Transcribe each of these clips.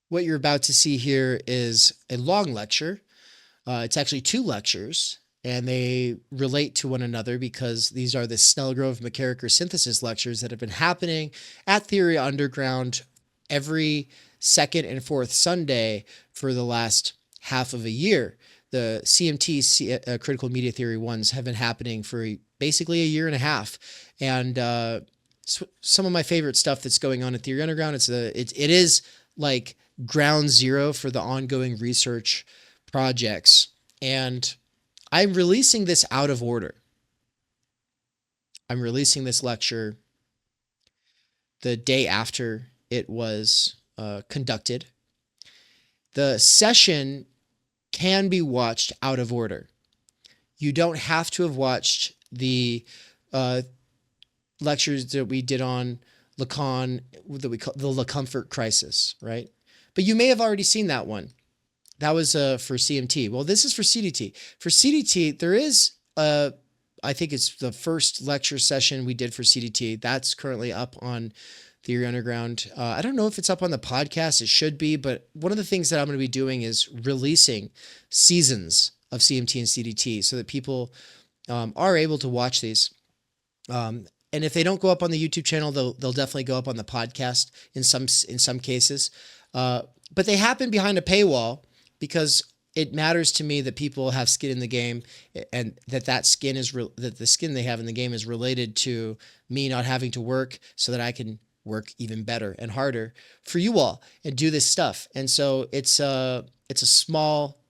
What you're about to see here is a long lecture. It's actually two lectures, and they relate to one another because these are the Snellgrove McKerracher synthesis lectures that have been happening at Theory Underground every second and fourth Sunday for the last half of a year. The CMT critical media theory ones have been happening for basically a year and a half, and some of my favorite stuff that's going on at Theory Underground. It is like ground zero for the ongoing research projects, and I'm releasing this out of order. I'm releasing this lecture the day after it was conducted. The session can be watched out of order. You don't have to have watched the lectures that we did on Lacan, that we call the La Comfort crisis, right? But you may have already seen that one. That was for CMT. Well, this is for CDT. For CDT, there is I think it's the first lecture session we did for CDT. That's currently up on Theory Underground. I don't know if it's up on the podcast. It should be, but one of the things that I'm going to be doing is releasing seasons of CMT and CDT so that people are able to watch these. And if they don't go up on the YouTube channel, they'll definitely go up on the podcast in some cases. But they happen behind a paywall because it matters to me that people have skin in the game, and that skin is that the skin they have in the game is related to me not having to work, so that I can work even better and harder for you all and do this stuff. And so it's a small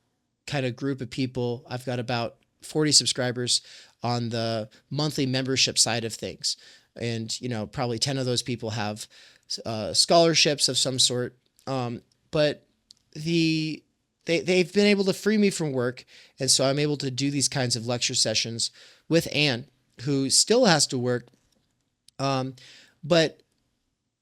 kind of group of people. I've got about 40 subscribers on the monthly membership side of things, and probably 10 of those people have scholarships of some sort. But they've been able to free me from work, and so I'm able to do these kinds of lecture sessions with Anne, who still has to work. But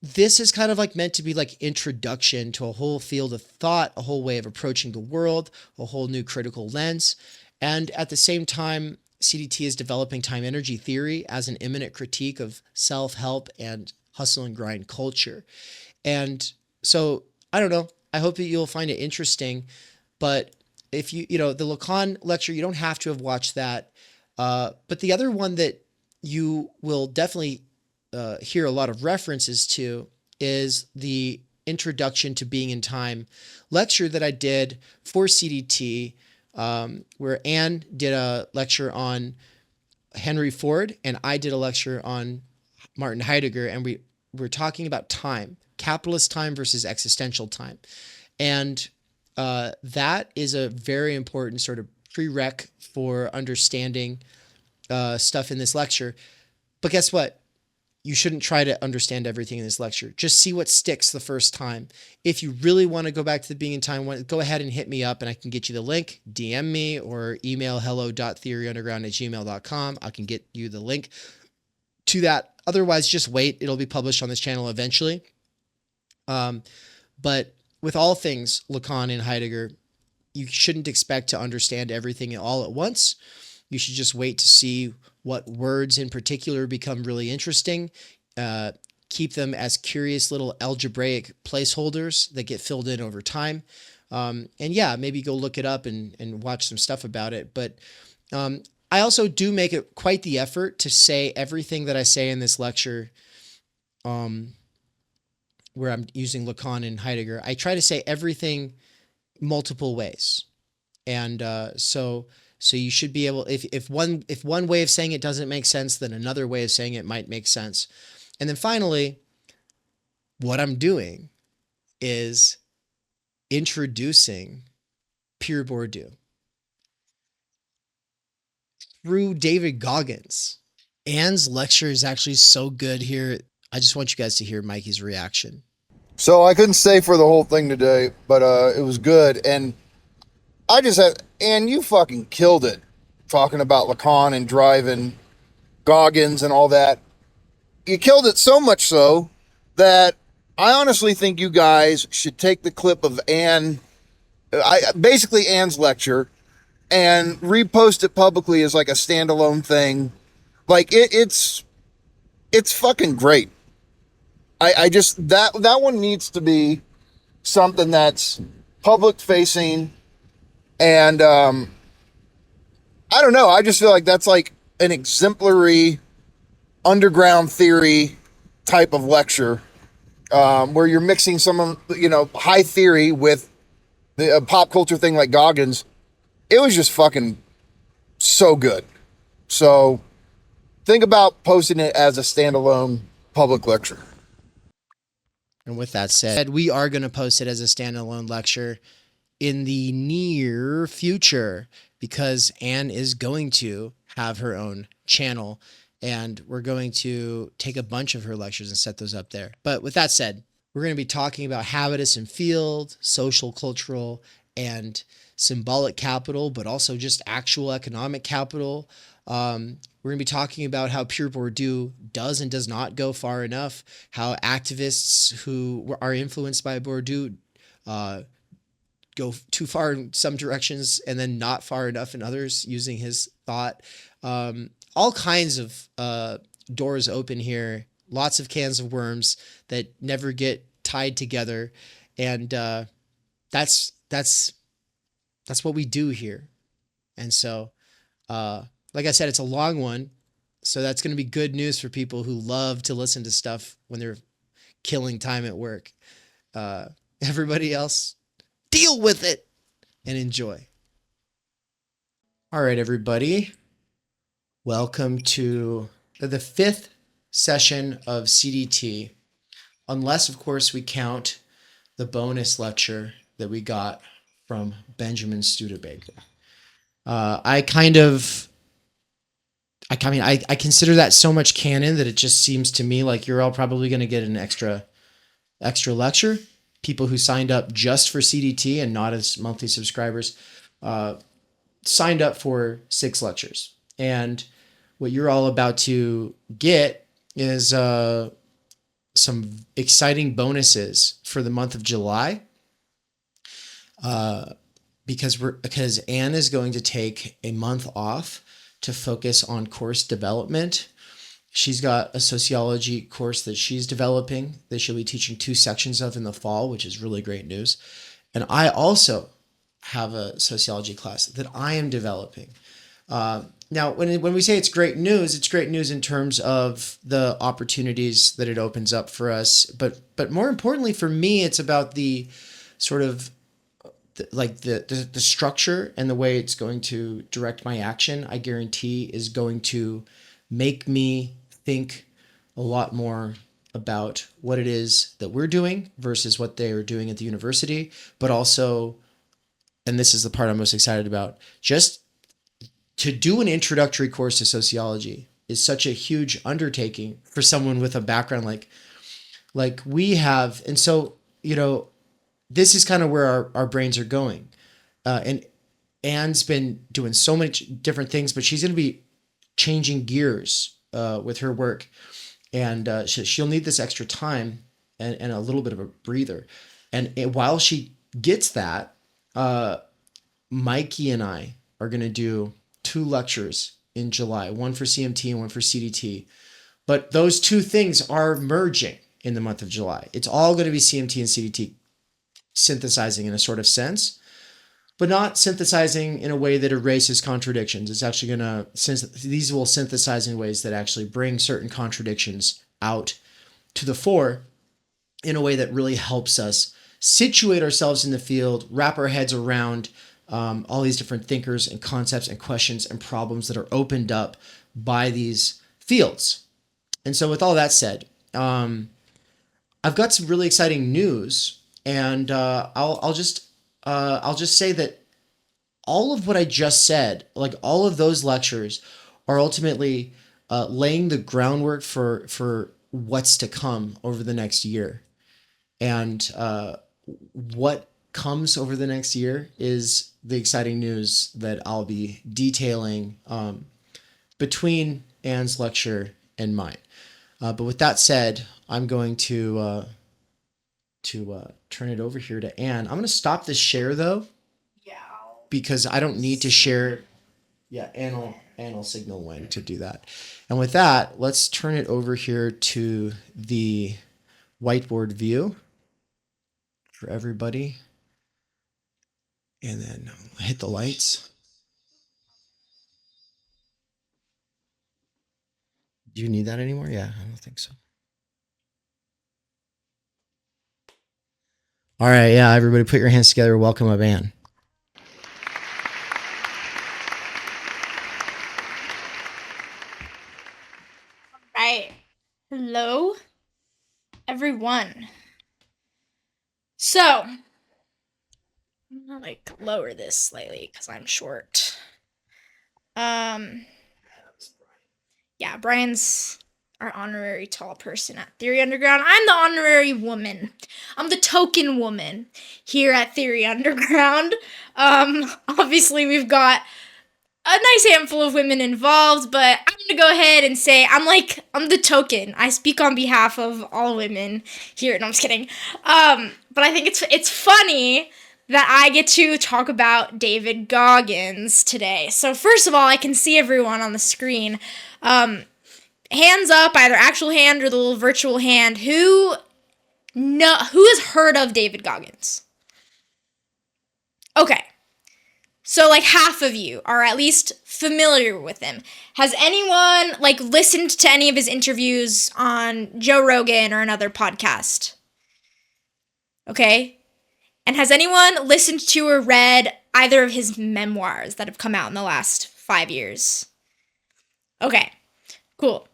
this is kind of like meant to be like introduction to a whole field of thought, a whole way of approaching the world, a whole new critical lens. And at the same time, CDT is developing time-energy theory as an immanent critique of self-help and hustle and grind culture. And so, I don't know, I hope that you'll find it interesting. But if the Lacan lecture, you don't have to have watched that. But the other one that you will definitely hear a lot of references to is the Introduction to Being in Time lecture that I did for CDT, where Anne did a lecture on Henry Ford and I did a lecture on Martin Heidegger, and we were talking about time, capitalist time versus existential time. And that is a very important sort of prereq for understanding stuff in this lecture. But guess what? You shouldn't try to understand everything in this lecture. Just see what sticks the first time. If you really want to go back to the Being in Time one, go ahead and hit me up and I can get you the link. DM me or email hello.theoryunderground@gmail.com. I can get you the link to that. Otherwise, just wait. It'll be published on this channel eventually. But with all things Lacan and Heidegger, you shouldn't expect to understand everything all at once. You should just wait to see what words in particular become really interesting. Keep them as curious little algebraic placeholders that get filled in over time. And yeah, maybe go look it up and watch some stuff about it. But I also do make it quite the effort to say everything that I say in this lecture, where I'm using Lacan and Heidegger. I try to say everything multiple ways. And so you should be able, if one way of saying it doesn't make sense, then another way of saying it might make sense. And then finally, what I'm doing is introducing Pierre Bourdieu through David Goggins. Anne's lecture is actually so good here. I just want you guys to hear Mikey's reaction. So I couldn't stay for the whole thing today, but it was good. And I just had, and you fucking killed it talking about Lacan and driving Goggins and all that. You killed it so much so that I honestly think you guys should take the clip of basically Anne's lecture, and repost it publicly as like a standalone thing. Like it's fucking great. I just, that one needs to be something that's public facing. And I don't know. I just feel like that's like an exemplary underground theory type of lecture, where you're mixing some, high theory with the pop culture thing like Goggins. It was just fucking so good. So think about posting it as a standalone public lecture. And with that said, we are going to post it as a standalone lecture in the near future because Anne is going to have her own channel and we're going to take a bunch of her lectures and set those up there. But with that said, we're going to be talking about habitus and field, social, cultural, and symbolic capital, but also just actual economic capital. We're going to be talking about how Pierre Bourdieu does and does not go far enough, how activists who are influenced by Bourdieu go too far in some directions and then not far enough in others using his thought. All kinds of doors open here, lots of cans of worms that never get tied together. And that's what we do here. And so, like I said, it's a long one. So that's going to be good news for people who love to listen to stuff when they're killing time at work. Everybody else, deal with it and enjoy. All right, everybody. Welcome to the fifth session of CDT. Unless, of course, we count the bonus lecture that we got from Benjamin Studebaker. I consider that so much canon that it just seems to me like you're all probably going to get an extra lecture. People who signed up just for CDT and not as monthly subscribers signed up for 6 lectures. And what you're all about to get is some exciting bonuses for the month of July. Because Anne is going to take a month off to focus on course development. She's got a sociology course that she's developing that she'll be teaching 2 sections of in the fall, which is really great news. And I also have a sociology class that I am developing. Now, when we say it's great news in terms of the opportunities that it opens up for us. But more importantly for me, it's about the sort of the structure and the way it's going to direct my action. I guarantee is going to make me think a lot more about what it is that we're doing versus what they are doing at the university, but also, and this is the part I'm most excited about, just to do an introductory course to sociology is such a huge undertaking for someone with a background like we have. And so, this is kind of where our brains are going. And Anne's been doing so many different things, but she's going to be changing gears with her work. And she'll need this extra time and a little bit of a breather. And while she gets that, Mikey and I are going to do 2 lectures in July, one for CMT and one for CDT. But those 2 things are merging in the month of July. It's all going to be CMT and CDT synthesizing in a sort of sense, but not synthesizing in a way that erases contradictions. It's actually going to, these will synthesize in ways that actually bring certain contradictions out to the fore in a way that really helps us situate ourselves in the field, wrap our heads around all these different thinkers and concepts and questions and problems that are opened up by these fields. And so with all that said, I've got some really exciting news. And I'll just say that all of what I just said, like all of those lectures, are ultimately laying the groundwork for what's to come over the next year. And what comes over the next year is the exciting news that I'll be detailing between Anne's lecture and mine. But with that said, I'm going to turn it over here to Anne. I'm going to stop this share though. Yeah. Because I don't need to share. Yeah, Anne will signal when to do that. And with that, let's turn it over here to the whiteboard view for everybody. And then hit the lights. Do you need that anymore? Yeah, I don't think so. All right, yeah, everybody put your hands together. Welcome a band. Right. Hello, everyone. So, I'm gonna like lower this slightly because I'm short. Yeah, Brian's our honorary tall person at Theory Underground. I'm the honorary woman. I'm the token woman here at Theory Underground. Obviously we've got a nice handful of women involved, but I'm gonna go ahead and say I'm the token. I speak on behalf of all women here. No, I'm just kidding. But I think it's funny that I get to talk about David Goggins today. So first of all, I can see everyone on the screen. Hands up, either actual hand or the little virtual hand. Who has heard of David Goggins? Okay. So like half of you are at least familiar with him. Has anyone like listened to any of his interviews on Joe Rogan or another podcast? Okay. And has anyone listened to or read either of his memoirs that have come out in the last 5 years? Okay. Cool.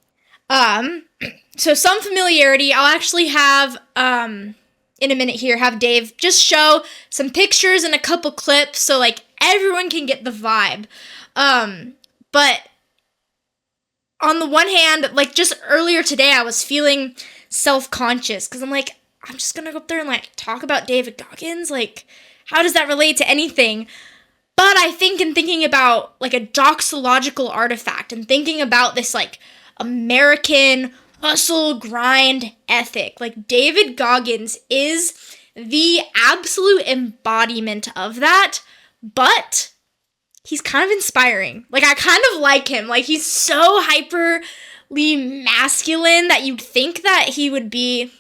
So some familiarity. I'll actually have in a minute here have Dave just show some pictures and a couple clips so like everyone can get the vibe. But on the one hand, like just earlier today, I was feeling self-conscious because I'm like, I'm just gonna go up there and like talk about David Goggins. Like, how does that relate to anything? But I think in thinking about like a doxological artifact and thinking about this like American hustle grind ethic, like David Goggins is the absolute embodiment of that. But he's kind of inspiring. Like, I kind of like him. Like, he's so hyperly masculine that you'd think that he would be,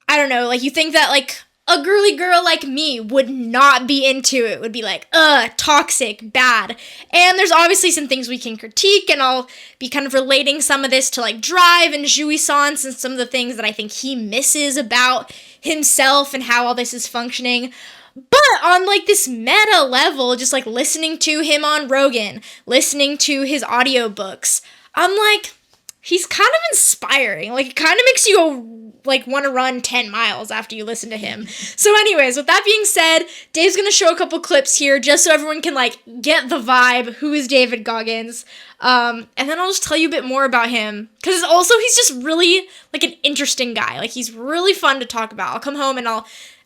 I don't know, like, you think that, like, a girly girl like me would not be into it. Would be like, toxic, bad. And there's obviously some things we can critique, and I'll be kind of relating some of this to, like, drive and jouissance and some of the things that I think he misses about himself and how all this is functioning. But on like this meta level, just like listening to him on Rogan, listening to his audiobooks, I'm like, he's kind of inspiring. Like, it kind of makes you go, like, want to run 10 miles after you listen to him. So anyways, with that being said, Dave's going to show a couple clips here just so everyone can, like, get the vibe. Who is David Goggins? And then I'll just tell you a bit more about him. Because also, he's just really, like, an interesting guy. Like, he's really fun to talk about. I'll come home and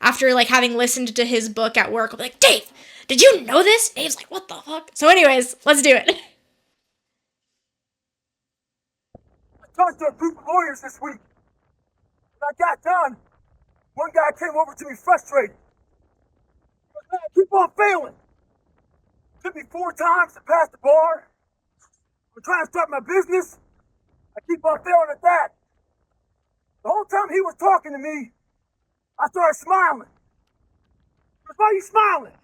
after, like, having listened to his book at work, I'll be like, Dave, did you know this? Dave's like, what the fuck? So anyways, let's do it. Talked to a group of lawyers this week. When I got done, one guy came over to me frustrated. He goes, man, I keep on failing. Took me 4 times to pass the bar. I'm trying to start my business. I keep on failing at that. The whole time he was talking to me, I started smiling. He goes, why are you smiling?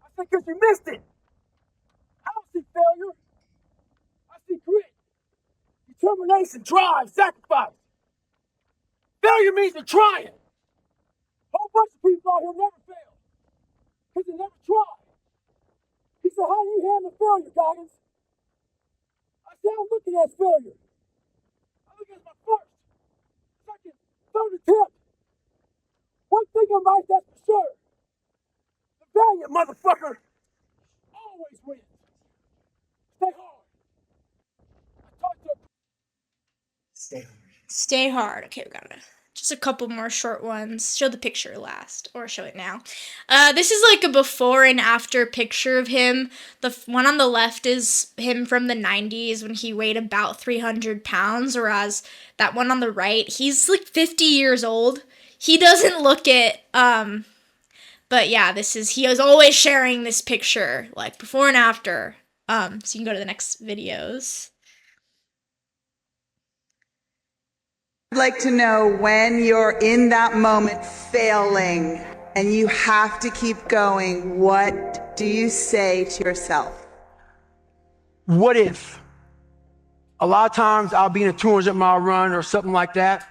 I said, because you missed it. I don't see failure. I see grit. Determination, drive, sacrifice. Failure means you're trying. A whole bunch of people out here never fail because they never try. He said, how do you handle failure, Goggins? I said, I don't look at it as failure. I look at it as my first, second, third attempt. One thing in life that's for sure. The valiant motherfucker always wins. Stay hard. I talked to a Stay hard. Okay, we got just a couple more short ones. Show the picture last, or show it now. This is like a before and after picture of him. The one on the left is him from the 90s when he weighed about 300 pounds, whereas that one on the right, he's like 50 years old. He doesn't look it, but yeah, he was always sharing this picture, like before and after. So you can go to the next videos. I'd like to know when you're in that moment failing and you have to keep going, what do you say to yourself? What if? A lot of times I'll be in a 200-mile run or something like that,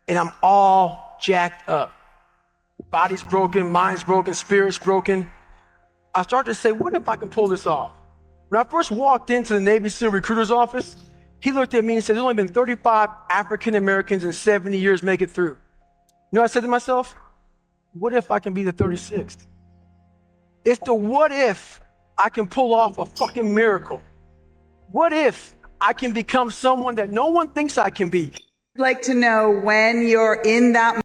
and I'm all jacked up. Body's broken, mind's broken, spirit's broken. I start to say, what if I can pull this off? When I first walked into the Navy SEAL recruiter's office, he looked at me and said, there's only been 35 African Americans in 70 years make it through. You know what I said to myself? What if I can be the 36th? It's the what if I can pull off a fucking miracle. What if I can become someone that no one thinks I can be? I'd like to know when you're in that.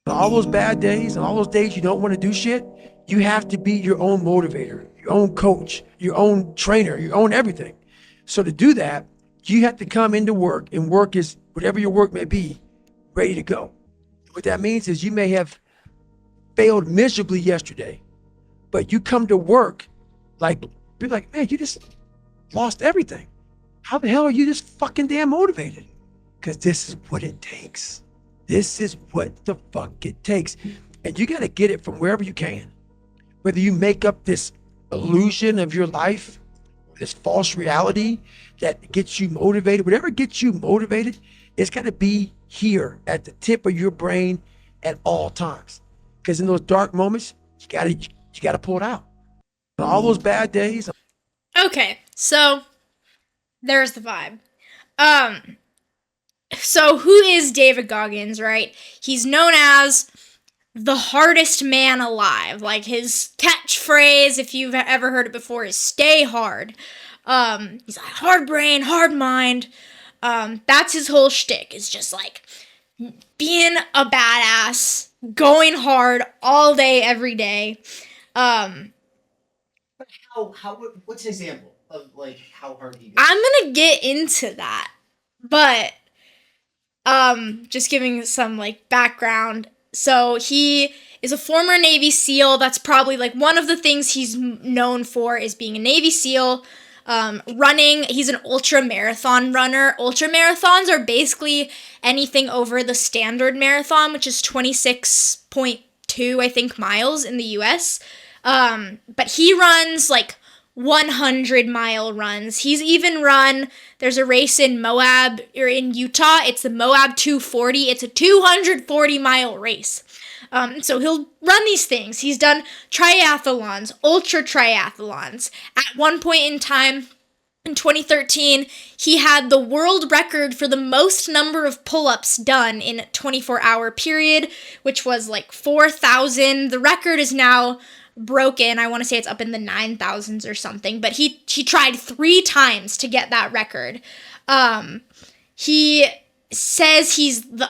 All those bad days and all those days you don't want to do shit, you have to be your own motivator, your own coach, your own trainer, your own everything. So to do that, you have to come into work, and work is whatever your work may be, ready to go. What that means is you may have failed miserably yesterday, but you come to work be like, man, you just lost everything. How the hell are you this fucking damn motivated? Because this is what it takes. This is what the fuck it takes. And you got to get it from wherever you can. Whether you make up this illusion of your life, this false reality that gets you motivated, whatever gets you motivated, it's got to be here at the tip of your brain at all times. Because in those dark moments, you got to pull it out. All those bad days. Okay, so there's the vibe. So who is David Goggins, right? He's known as the hardest man alive. Like, his catchphrase, if you've ever heard it before, is stay hard. He's like, hard brain, hard mind. That's his whole shtick. It's just like being a badass, going hard all day, every day. What's an example of like how hard he goes? I'm gonna get into that, but just giving some like background. So he is a former Navy SEAL. That's probably like one of the things he's known for, is being a Navy SEAL. Running, he's an ultra marathon runner. Ultra marathons are basically anything over the standard marathon, which is 26.2, I think, miles in the US. But he runs like 100-mile runs. He's even run, there's a race in Moab, or in Utah, it's the Moab 240. It's a 240-mile race. So he'll run these things. He's done triathlons, ultra triathlons. At one point in time, in 2013, he had the world record for the most number of pull-ups done in a 24-hour period, which was like 4,000. The record is now broken. I want to say it's up in the 9,000s or something, but he tried 3 times to get that record. He says he's the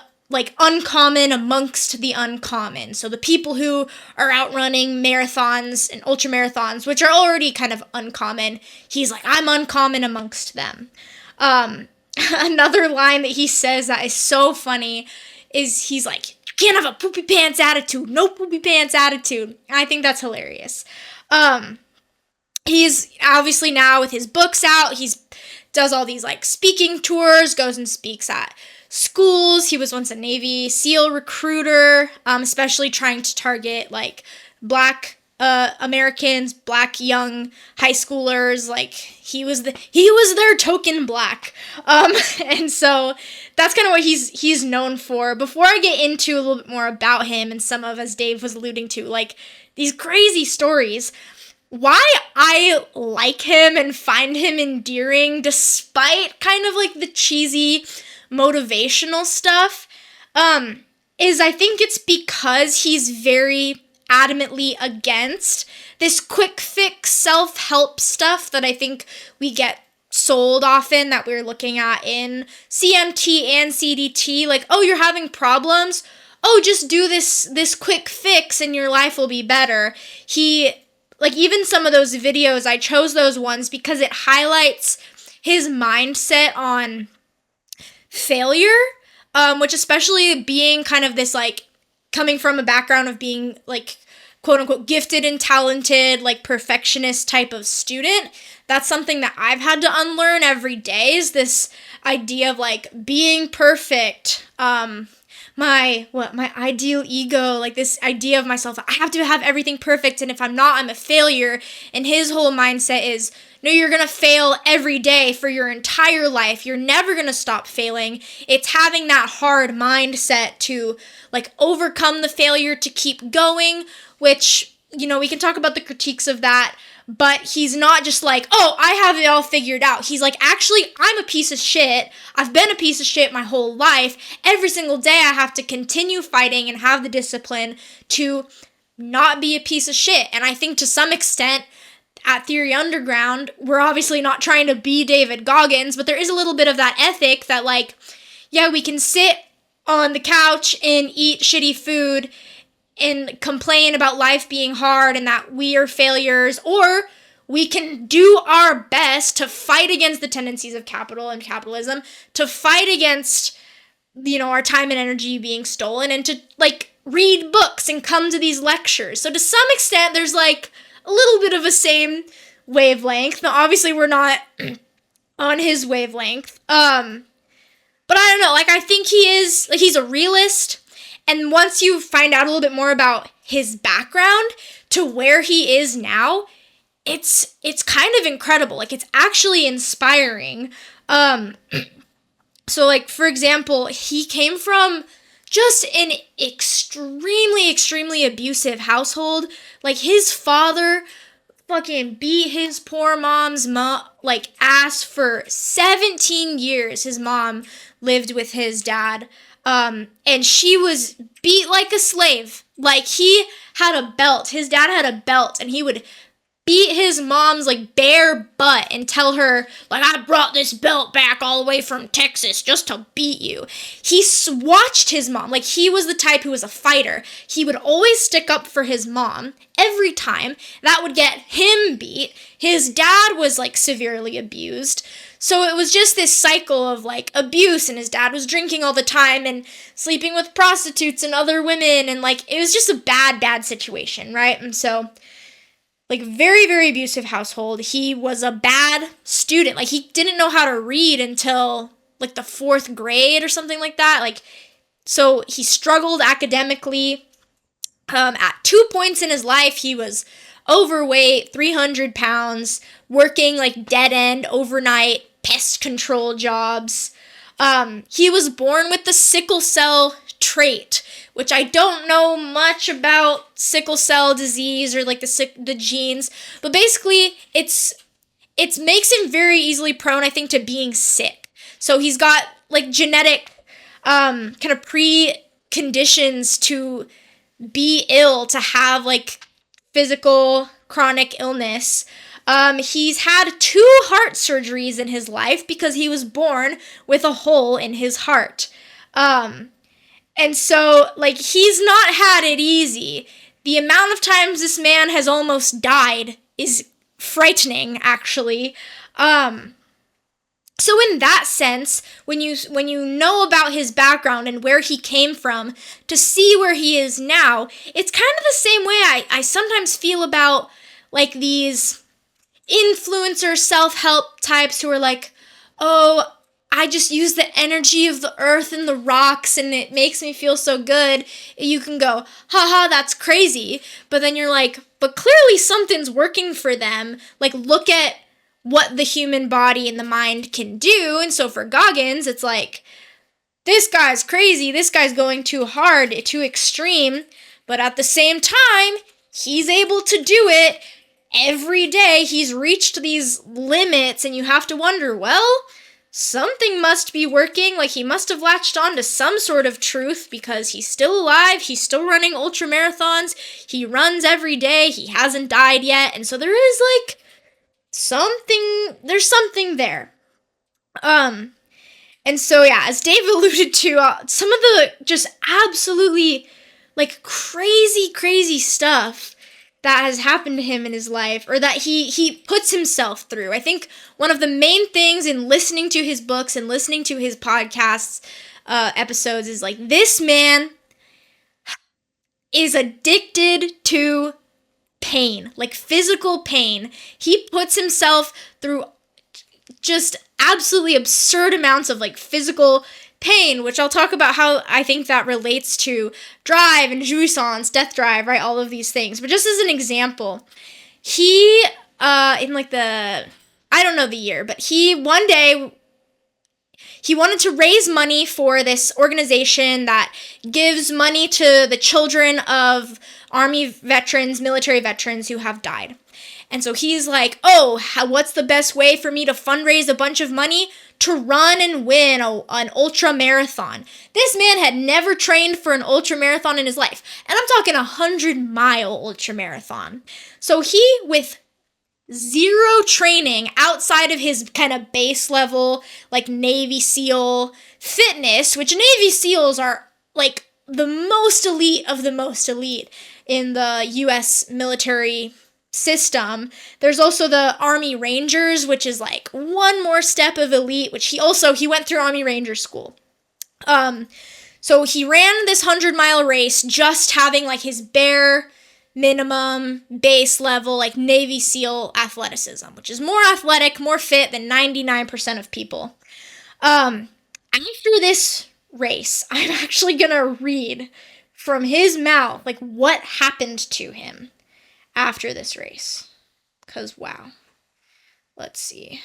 uncommon amongst the uncommon. So the people who are out running marathons and ultra marathons, which are already kind of uncommon, he's like, I'm uncommon amongst them. Another line that he says that is so funny is he's like, you can't have a poopy pants attitude, no poopy pants attitude. I think that's hilarious. He's obviously now with his books out, does all these like speaking tours, goes and speaks at schools. He was once a Navy SEAL recruiter, especially trying to target like Black Americans, Black young high schoolers. Like he was their token Black, and so that's kind of what he's known for. Before I get into a little bit more about him and some of, as Dave was alluding to, like these crazy stories, why I like him and find him endearing despite kind of like the cheesy motivational stuff, is I think it's because he's very adamantly against this quick fix self-help stuff that I think we get sold often, that we're looking at in CMT and CDT. Like, oh, you're having problems? Oh, just do this quick fix and your life will be better. Even some of those videos, I chose those ones because it highlights his mindset on failure, which, especially being kind of this like coming from a background of being like quote unquote gifted and talented, like perfectionist type of student, that's something that I've had to unlearn every day, is this idea of like being perfect. My ideal ego, like this idea of myself, I have to have everything perfect, and if I'm not, I'm a failure. And his whole mindset is, no, you're gonna fail every day for your entire life. You're never gonna stop failing. It's having that hard mindset to like overcome the failure to keep going, which, you know, we can talk about the critiques of that, but he's not just like, oh, I have it all figured out. He's like, actually, I'm a piece of shit. I've been a piece of shit my whole life. Every single day I have to continue fighting and have the discipline to not be a piece of shit. And I think to some extent, at Theory Underground, we're obviously not trying to be David Goggins, but there is a little bit of that ethic that like, yeah, we can sit on the couch and eat shitty food and complain about life being hard and that we are failures, or we can do our best to fight against the tendencies of capital and capitalism, to fight against, you know, our time and energy being stolen, and to like read books and come to these lectures. So to some extent, there's like a little bit of a same wavelength. Now, obviously, we're not on his wavelength. But I don't know, like, I think he is, like, he's a realist. And once you find out a little bit more about his background to where he is now, it's kind of incredible. Like, it's actually inspiring. So, like, for example, he came from just an extremely, extremely abusive household. Like, his father fucking beat his poor mom's ass for 17 years. His mom lived with his dad. And she was beat like a slave. Like, he had a belt. His dad had a belt, and he would beat his mom's, like, bare butt and tell her, like, I brought this belt back all the way from Texas just to beat you. He watched his mom. Like, he was the type who was a fighter. He would always stick up for his mom every time. That would get him beat. His dad was, like, severely abused. So it was just this cycle of, like, abuse, and his dad was drinking all the time and sleeping with prostitutes and other women, and, like, it was just a bad, bad situation, right? And so, like, very, very abusive household. He was a bad student. Like, he didn't know how to read until, like, the 4th grade or something like that. Like, so he struggled academically. At 2 points in his life, he was overweight, 300 pounds, working, like, dead-end, overnight, pest control jobs. He was born with the sickle cell trait, which I don't know much about sickle cell disease or, like, the genes, but basically it makes him very easily prone, I think, to being sick. So he's got, like, genetic kind of preconditions to be ill, to have, like, physical chronic illness. He's had 2 heart surgeries in his life because he was born with a hole in his heart. And so, like, he's not had it easy. The amount of times this man has almost died is frightening, actually. So in that sense, when you know about his background and where he came from, to see where he is now, it's kind of the same way I sometimes feel about, like, these influencer self-help types who are like, oh, I just use the energy of the earth and the rocks and it makes me feel so good. You can go, haha, that's crazy. But then you're like, but clearly something's working for them. Like, look at what the human body and the mind can do. And so for Goggins, it's like, this guy's crazy. This guy's going too hard, too extreme. But at the same time, he's able to do it every day. He's reached these limits, and you have to wonder, well, something must be working. Like, he must have latched on to some sort of truth because he's still alive. He's still running ultra marathons. He runs every day. He hasn't died yet. And so there is, like, there's something there. And so, yeah, as Dave alluded to, some of the just absolutely, like, crazy stuff that has happened to him in his life, or that he puts himself through. I think one of the main things in listening to his books and listening to his podcasts episodes is, like, this man is addicted to pain, like physical pain. He puts himself through just absolutely absurd amounts of like physical pain, which I'll talk about how I think that relates to drive and jouissance, death drive, right? All of these things. But just as an example, he, in like I don't know the year, but one day, he wanted to raise money for this organization that gives money to the children of Army veterans, military veterans who have died. And so he's like, what's the best way for me to fundraise a bunch of money? To run and win an ultra marathon. This man had never trained for an ultra marathon in his life. And I'm talking 100-mile ultra marathon. So he, with zero training outside of his kind of base level, like Navy SEAL fitness, which Navy SEALs are like the most elite of the most elite in the U.S. military system. There's also the Army Rangers, which is like one more step of elite, which he went through Army Ranger school. So he ran this 100-mile race just having like his bare minimum base level like Navy SEAL athleticism, which is more athletic, more fit than 99% of people. After this race, I'm actually gonna read from his mouth like what happened to him after this race. Because wow. Let's see.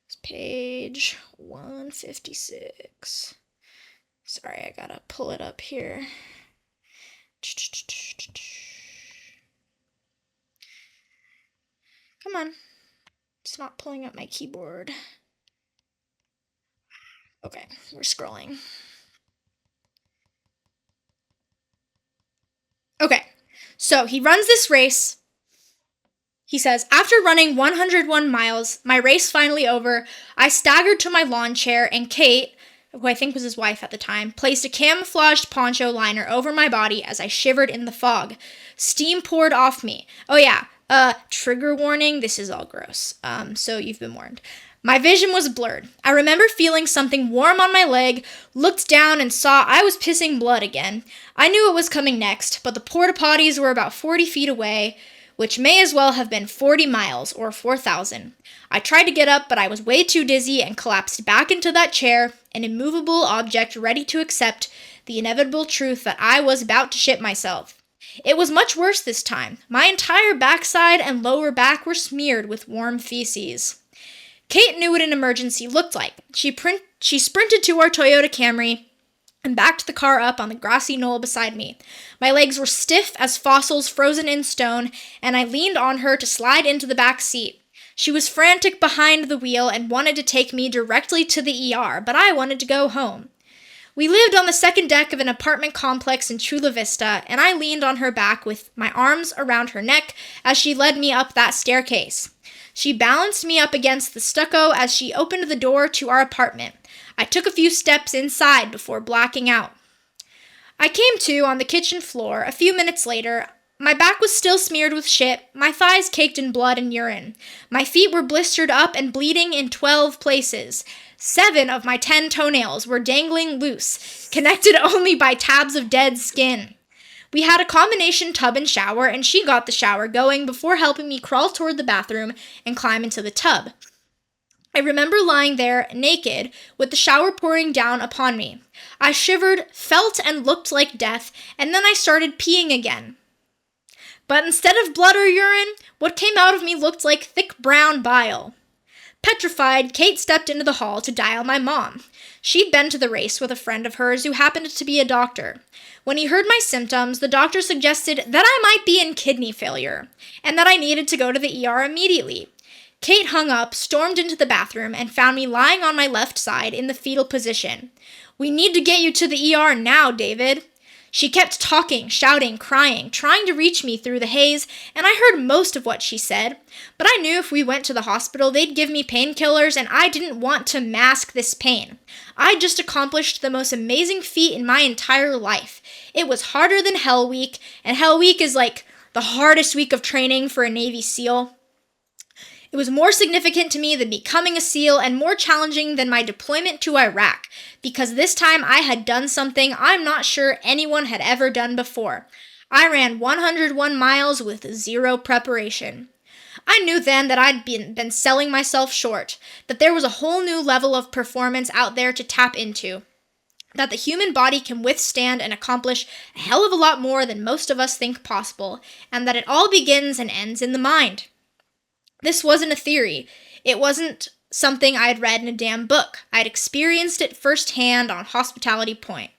It's page 156. Sorry, I gotta pull it up here. Come on. It's not pulling up my keyboard. Okay, we're scrolling. Okay, so he runs this race. He says, after running 101 miles, my race finally over, I staggered to my lawn chair and Kate, who I think was his wife at the time, placed a camouflaged poncho liner over my body as I shivered in the fog. Steam poured off me. Oh yeah, trigger warning, this is all gross. So you've been warned. My vision was blurred. I remember feeling something warm on my leg, looked down and saw I was pissing blood again. I knew it was coming next, but the porta potties were about 40 feet away, which may as well have been 40 miles or 4,000. I tried to get up, but I was way too dizzy and collapsed back into that chair, an immovable object ready to accept the inevitable truth that I was about to shit myself. It was much worse this time. My entire backside and lower back were smeared with warm feces. Kate knew what an emergency looked like. She sprinted to our Toyota Camry and backed the car up on the grassy knoll beside me. My legs were stiff as fossils frozen in stone, and I leaned on her to slide into the back seat. She was frantic behind the wheel and wanted to take me directly to the ER, but I wanted to go home. We lived on the second deck of an apartment complex in Chula Vista, and I leaned on her back with my arms around her neck as she led me up that staircase. She balanced me up against the stucco as she opened the door to our apartment. I took a few steps inside before blacking out. I came to on the kitchen floor a few minutes later. My back was still smeared with shit, my thighs caked in blood and urine. My feet were blistered up and bleeding in 12 places. 7 of my 10 toenails were dangling loose, connected only by tabs of dead skin. We had a combination tub and shower, and she got the shower going before helping me crawl toward the bathroom and climb into the tub. I remember lying there, naked, with the shower pouring down upon me. I shivered, felt and looked like death, and then I started peeing again. But instead of blood or urine, what came out of me looked like thick brown bile. Petrified, Kate stepped into the hall to dial my mom. She'd been to the race with a friend of hers who happened to be a doctor. When he heard my symptoms, the doctor suggested that I might be in kidney failure, and that I needed to go to the ER immediately. Kate hung up, stormed into the bathroom, and found me lying on my left side in the fetal position. "We need to get you to the ER now, David." She kept talking, shouting, crying, trying to reach me through the haze, and I heard most of what she said. But I knew if we went to the hospital, they'd give me painkillers, and I didn't want to mask this pain. I just accomplished the most amazing feat in my entire life. It was harder than Hell Week, and Hell Week is like the hardest week of training for a Navy SEAL. It was more significant to me than becoming a SEAL and more challenging than my deployment to Iraq, because this time I had done something I'm not sure anyone had ever done before. I ran 101 miles with zero preparation. I knew then that I'd been selling myself short, that there was a whole new level of performance out there to tap into, that the human body can withstand and accomplish a hell of a lot more than most of us think possible, and that it all begins and ends in the mind. This wasn't a theory. It wasn't something I'd read in a damn book. I'd experienced it firsthand on Hospitality Point.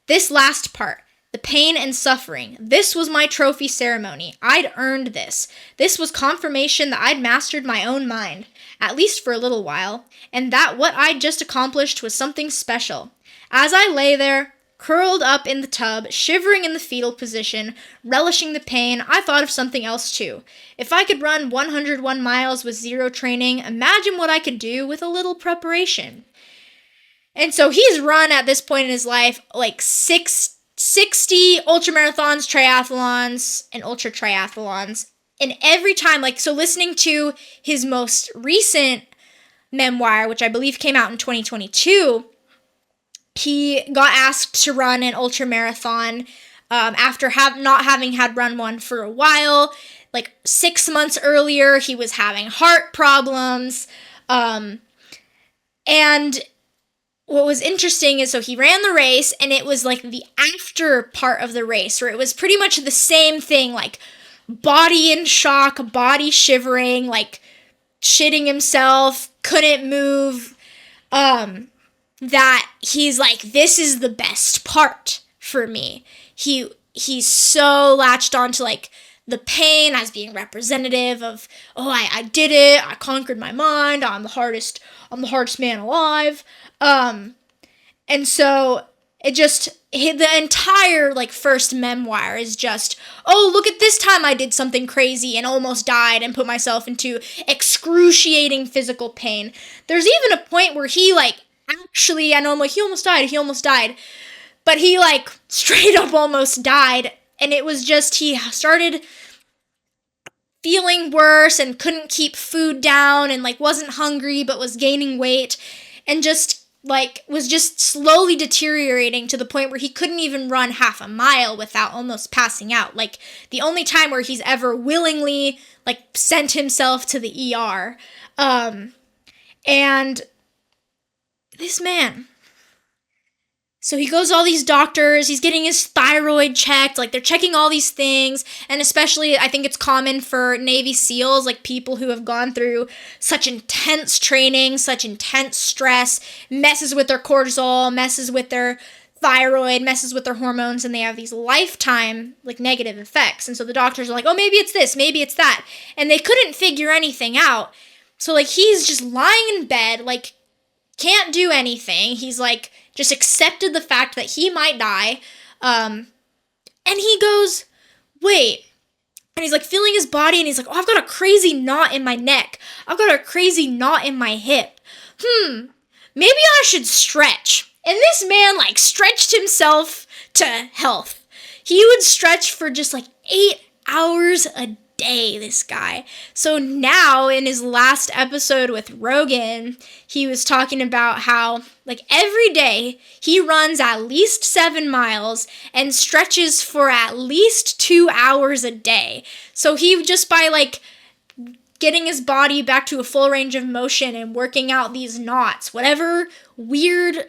This last part, the pain and suffering, this was my trophy ceremony. I'd earned this. This was confirmation that I'd mastered my own mind, at least for a little while, and that what I'd just accomplished was something special. As I lay there, curled up in the tub, shivering in the fetal position, relishing the pain, I thought of something else too. If I could run 101 miles with zero training, imagine what I could do with a little preparation. And so he's run at this point in his life like 60 ultramarathons, triathlons, and ultra triathlons. And every time, so listening to his most recent memoir, which I believe came out in 2022, he got asked to run an ultramarathon after not having had run one for a while. 6 months earlier, he was having heart problems. And what was interesting is, so he ran the race, and it was the after part of the race, where it was pretty much the same thing, body in shock, body shivering, shitting himself, couldn't move, that he's this is the best part for me. He's so latched onto the pain as being representative of, I did it, I conquered my mind, I'm the hardest man alive. And so it just, the entire first memoir is just, look at this time I did something crazy and almost died and put myself into excruciating physical pain. There's even a point where he actually, I know I'm he almost died, but he straight up almost died. And it was just, he started feeling worse and couldn't keep food down and wasn't hungry but was gaining weight and just was just slowly deteriorating to the point where he couldn't even run half a mile without almost passing out. The only time where he's ever willingly sent himself to the ER. And this man, so he goes to all these doctors, he's getting his thyroid checked, they're checking all these things, and especially, I think it's common for Navy SEALs, people who have gone through such intense training, such intense stress, messes with their cortisol, messes with their thyroid, messes with their hormones, and they have these lifetime, negative effects, and so the doctors are maybe it's this, maybe it's that, and they couldn't figure anything out, so, he's just lying in bed, can't do anything, he's, just accepted the fact that he might die, and he goes, wait, and he's feeling his body, and he's I've got a crazy knot in my neck, I've got a crazy knot in my hip, maybe I should stretch, and this man, stretched himself to health. He would stretch for just, 8 hours a day, this guy. So now, in his last episode with Rogan, he was talking about how, every day, he runs at least 7 miles and stretches for at least 2 hours a day. So he, just by, getting his body back to a full range of motion and working out these knots, whatever weird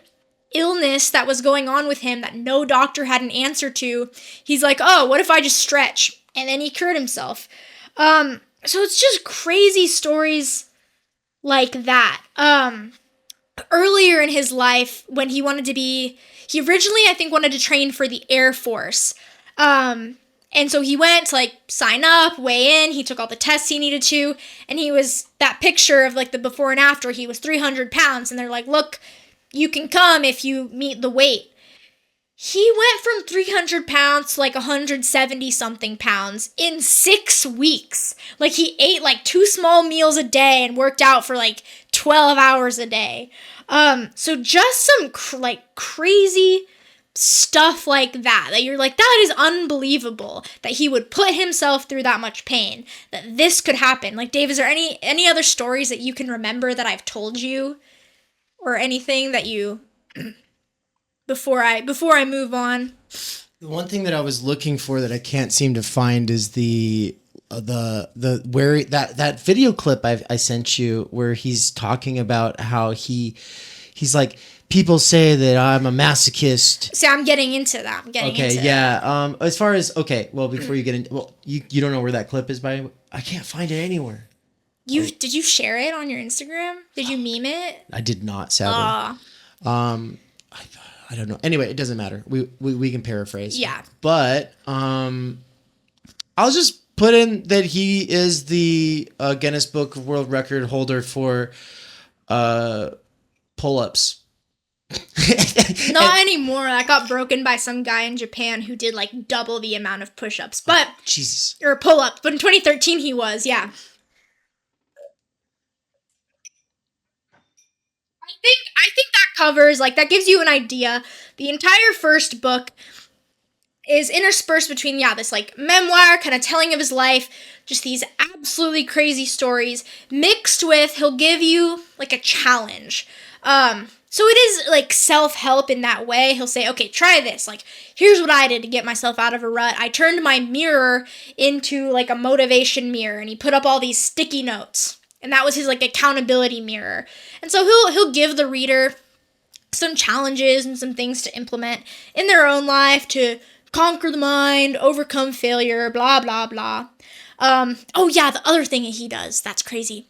illness that was going on with him that no doctor had an answer to, he's what if I just stretch? And then he cured himself. So it's just crazy stories like that. Earlier in his life, when he originally, I think, wanted to train for the Air Force. And so he went to, sign up, weigh in, he took all the tests he needed to, and he was, that picture of, the before and after, he was 300 pounds, and they're look, you can come if you meet the weight. He went from 300 pounds to 170 something pounds in 6 weeks. He ate 2 small meals a day and worked out for 12 hours a day. So just some crazy stuff like that you're that is unbelievable that he would put himself through that much pain, that this could happen. Dave, is there any other stories that you can remember that I've told you, or anything that you... Before I move on? The one thing that I was looking for that I can't seem to find is the where that video clip I sent you where he's talking about how he's like, people say that I'm a masochist. So I'm getting into that. Okay, yeah. As far as well, before you get into, well, you don't know where that clip is, I can't find it anywhere. Did you share it on your Instagram? Did you meme it? I did not, sadly. I don't know. Anyway, it doesn't matter. We can paraphrase. Yeah. But I'll just put in that he is the Guinness Book of World Record holder for pull-ups. Not anymore. That got broken by some guy in Japan who did like double the amount of push-ups. But Jesus. Or pull-ups. But in 2013 he was, yeah. I think that covers, like, that gives you an idea. The entire first book is interspersed between, this, like, memoir, kind of telling of his life, just these absolutely crazy stories, mixed with, he'll give you, like, a challenge. So it is, like, self-help in that way. He'll say, okay, try this. Like, here's what I did to get myself out of a rut. I turned my mirror into, like, a motivation mirror, and he put up all these sticky notes. And that was his, like, accountability mirror. And so he'll give the reader some challenges and some things to implement in their own life to conquer the mind, overcome failure, blah, blah, blah. The other thing he does, that's crazy.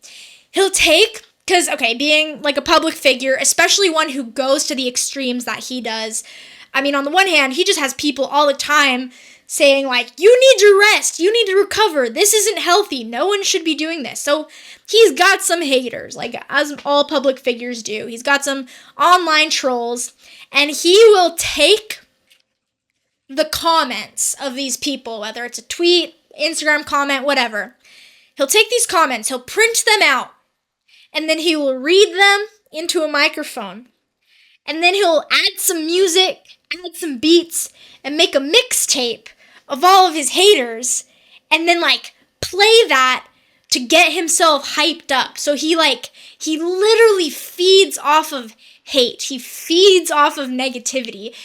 He'll take, because, being, like, a public figure, especially one who goes to the extremes that he does, I mean, on the one hand, he just has people all the time saying, like, you need to rest, you need to recover, this isn't healthy, no one should be doing this. So he's got some haters, like, as all public figures do. He's got some online trolls, and he will take the comments of these people, whether it's a tweet, Instagram comment, whatever. He'll take these comments, he'll print them out, and then he will read them into a microphone. And then he'll add some music, add some beats, and make a mixtape of all of his haters, and then, like, play that to get himself hyped up. So he literally feeds off of hate. He feeds off of negativity.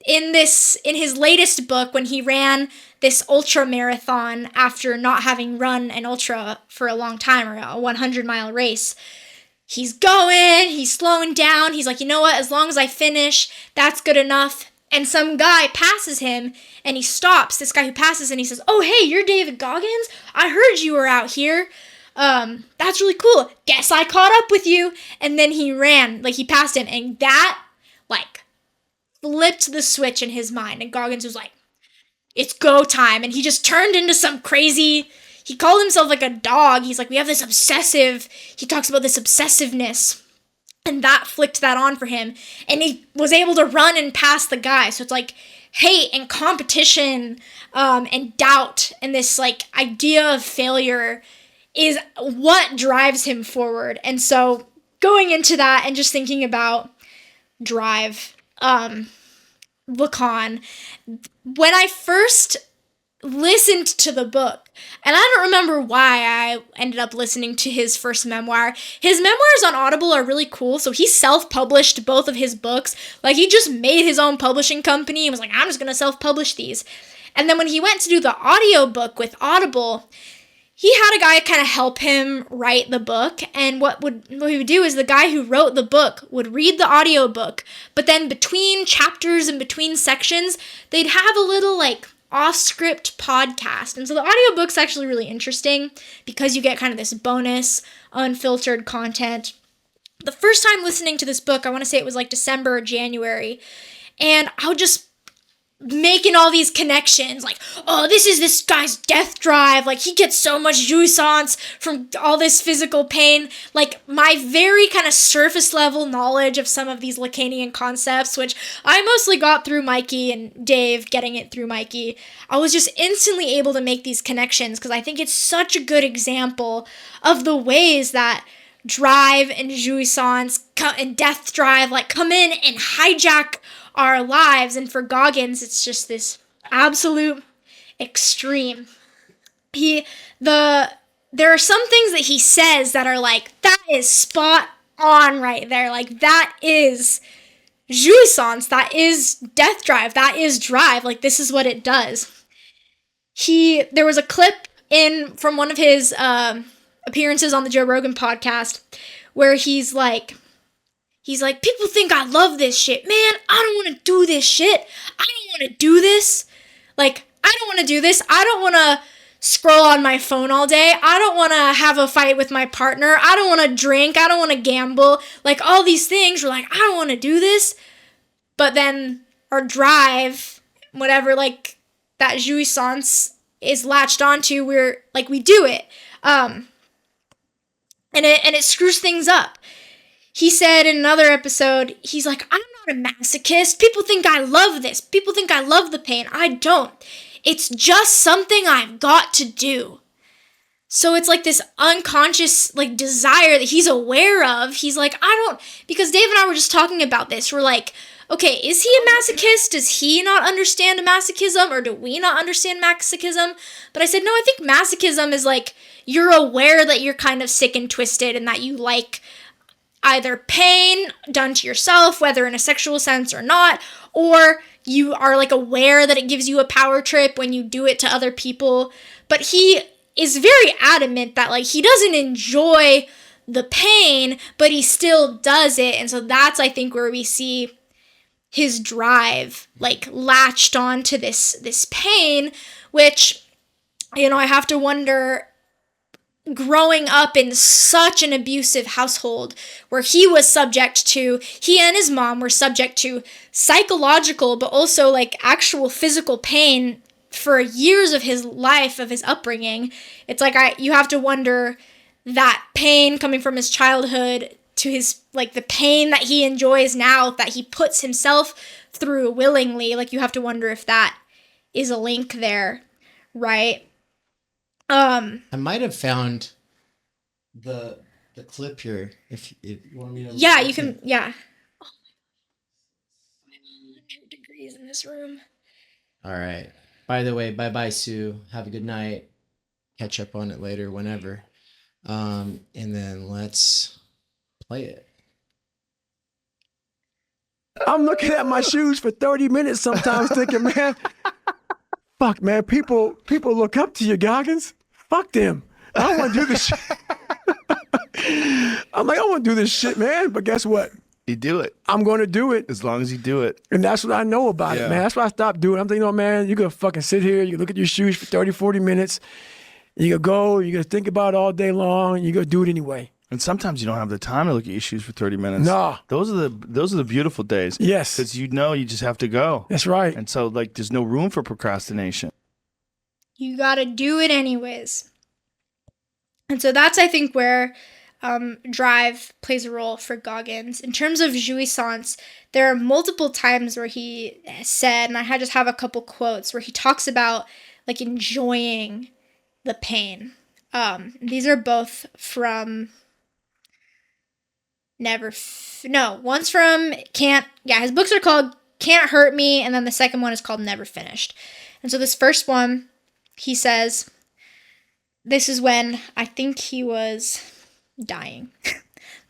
In his latest book, when he ran this ultra marathon after not having run an ultra for a long time, or a 100-mile race, he's going, he's slowing down, he's like, you know what, as long as I finish, that's good enough. And some guy passes him, and he stops, this guy who passes, and he says, oh, hey, you're David Goggins? I heard you were out here. That's really cool. Guess I caught up with you. And then he ran, like, he passed him, and that, like, flipped the switch in his mind. And Goggins was like, it's go time. And he just turned into some crazy, he called himself, like, a dog. He's like, we have this he talks about this obsessiveness. And that flicked that on for him. And he was able to run and pass the guy. So it's like hate and competition and doubt and this, like, idea of failure is what drives him forward. And so going into that and just thinking about drive, Lacan, when I first listened to the book, and I don't remember why I ended up listening to his first memoir. His memoirs on Audible are really cool, so he self-published both of his books. Like, he just made his own publishing company and was like, I'm just gonna self-publish these. And then when he went to do the audiobook with Audible, he had a guy kind of help him write the book, and what he would do is the guy who wrote the book would read the audiobook, but then between chapters and between sections, they'd have a little, like, off-script podcast. And so the audiobook's actually really interesting because you get kind of this bonus, unfiltered content. The first time listening to this book, I want to say it was like December or January, and I would just making all these connections, like, oh, this is this guy's death drive, like, he gets so much jouissance from all this physical pain, like, my very kind of surface level knowledge of some of these Lacanian concepts, which I mostly got through Mikey and Dave getting it through Mikey. I was just instantly able to make these connections because I think it's such a good example of the ways that drive and jouissance and death drive, like, come in and hijack our lives. And for Goggins, it's just this absolute extreme. There are some things that he says that are like, that is spot on right there. Like, that is jouissance, that is death drive, that is drive. Like, this is what it does. There was a clip from one of his appearances on the Joe Rogan podcast where he's like, people think I love this shit. Man, I don't want to do this shit. I don't want to do this. Like, I don't want to do this. I don't want to scroll on my phone all day. I don't want to have a fight with my partner. I don't want to drink. I don't want to gamble. Like, all these things, we're like, I don't want to do this. But then our drive, whatever, like, that jouissance is latched onto, we do it. And it screws things up. He said in another episode, he's like, I'm not a masochist. People think I love this. People think I love the pain. I don't. It's just something I've got to do. So it's like this unconscious like desire that he's aware of. He's like, because Dave and I were just talking about this. We're like, okay, is he a masochist? Does he not understand masochism? Or do we not understand masochism? But I said, no, I think masochism is like, you're aware that you're kind of sick and twisted and that you like either pain done to yourself, whether in a sexual sense or not, or you are like aware that it gives you a power trip when you do it to other people. But he is very adamant that like he doesn't enjoy the pain, but he still does it. And so that's, I think, where we see his drive like latched onto this pain, which, you know, I have to wonder, growing up in such an abusive household where he and his mom were subject to psychological, but also like actual physical pain for years of his life, of his upbringing. It's like, you have to wonder that pain coming from his childhood to his, like the pain that he enjoys now, that he puts himself through willingly. Like, you have to wonder if that is a link there, right? I might have found the clip here if you want me to. Yeah, you can. Yeah. Oh my gosh, 500 degrees in this room. All right. By the way, bye Sue. Have a good night. Catch up on it later, whenever. And then let's play it. I'm looking at my shoes for 30 minutes sometimes thinking, man, fuck, man, people look up to you, Goggins. Fuck them. I don't want to do this shit. I'm like, I want to do this shit, man. But guess what? You do it. I'm going to do it. As long as you do it. And that's what I know about Yeah. it, man. That's why I stopped doing it. I'm thinking, oh, man, you're going to fucking sit here. You can look at your shoes for 30, 40 minutes. You go, you're going to think about it all day long. You're going to do it anyway. And sometimes you don't have the time to look at your shoes for 30 minutes. No. Those are the beautiful days. Yes. Because you know you just have to go. That's right. And so like there's no room for procrastination. You gotta do it anyways. And so that's, I think, where drive plays a role for Goggins. In terms of jouissance, there are multiple times where he said, and I just have a couple quotes, where he talks about like enjoying the pain. These are both from one's from his books are called Can't Hurt Me, and then the second one is called Never Finished. And so this first one, he says, this is when I think he was dying.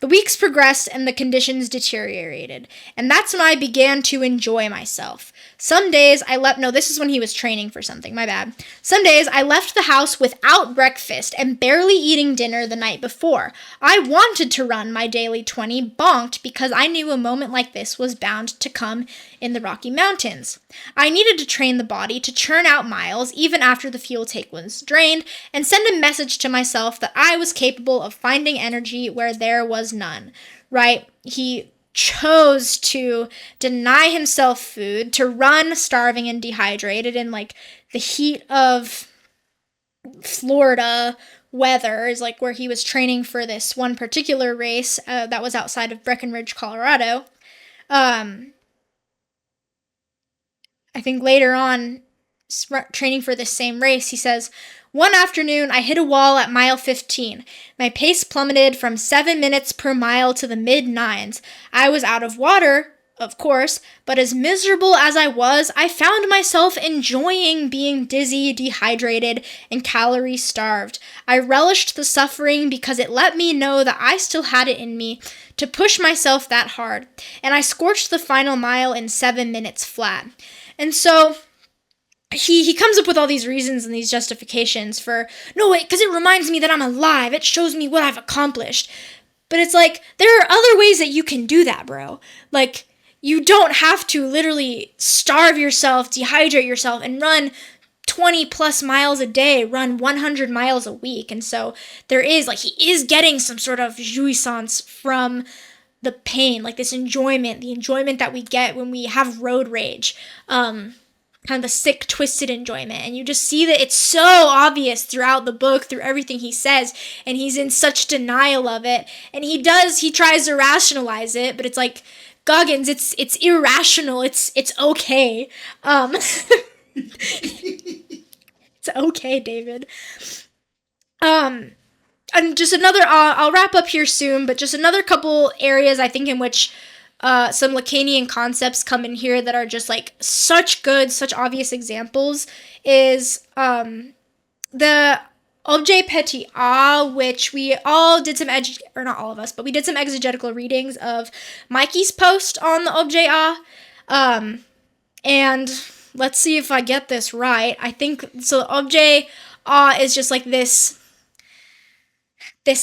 The weeks progressed and the conditions deteriorated, and that's when I began to enjoy myself. Some days this is when he was training for something, my bad. Some days I left the house without breakfast and barely eating dinner the night before. I wanted to run my daily 20 bonked because I knew a moment like this was bound to come in the Rocky Mountains. I needed to train the body to churn out miles even after the fuel tank was drained and send a message to myself that I was capable of finding energy where there was none, right? He chose to deny himself food, to run starving and dehydrated in like the heat of Florida weather, is like where he was training for this one particular race that was outside of Breckenridge, Colorado. I think later on, training for this same race, he says, one afternoon, I hit a wall at mile 15. My pace plummeted from 7 minutes per mile to the mid-9s. I was out of water, of course, but as miserable as I was, I found myself enjoying being dizzy, dehydrated, and calorie starved. I relished the suffering because it let me know that I still had it in me to push myself that hard, and I scorched the final mile in 7 minutes flat. And so he comes up with all these reasons and these justifications for, no, wait, because it reminds me that I'm alive. It shows me what I've accomplished. But it's like, there are other ways that you can do that, bro. Like, you don't have to literally starve yourself, dehydrate yourself, and run 20 plus miles a day, run 100 miles a week. And so there is, like, he is getting some sort of jouissance from the pain, like this enjoyment, the enjoyment that we get when we have road rage, kind of the sick, twisted enjoyment. And you just see that it's so obvious throughout the book, through everything he says, and he's in such denial of it. And he tries to rationalize it, but it's like, Goggins, it's irrational. It's okay. It's okay, David. And just another, I'll wrap up here soon, but just another couple areas I think in which some Lacanian concepts come in here that are just like such obvious examples is the objet petit a, which we all did some or not all of us, but we did some exegetical readings of Mikey's post on the objet a. And let's see if I get this right. I think so. The objet a is just like this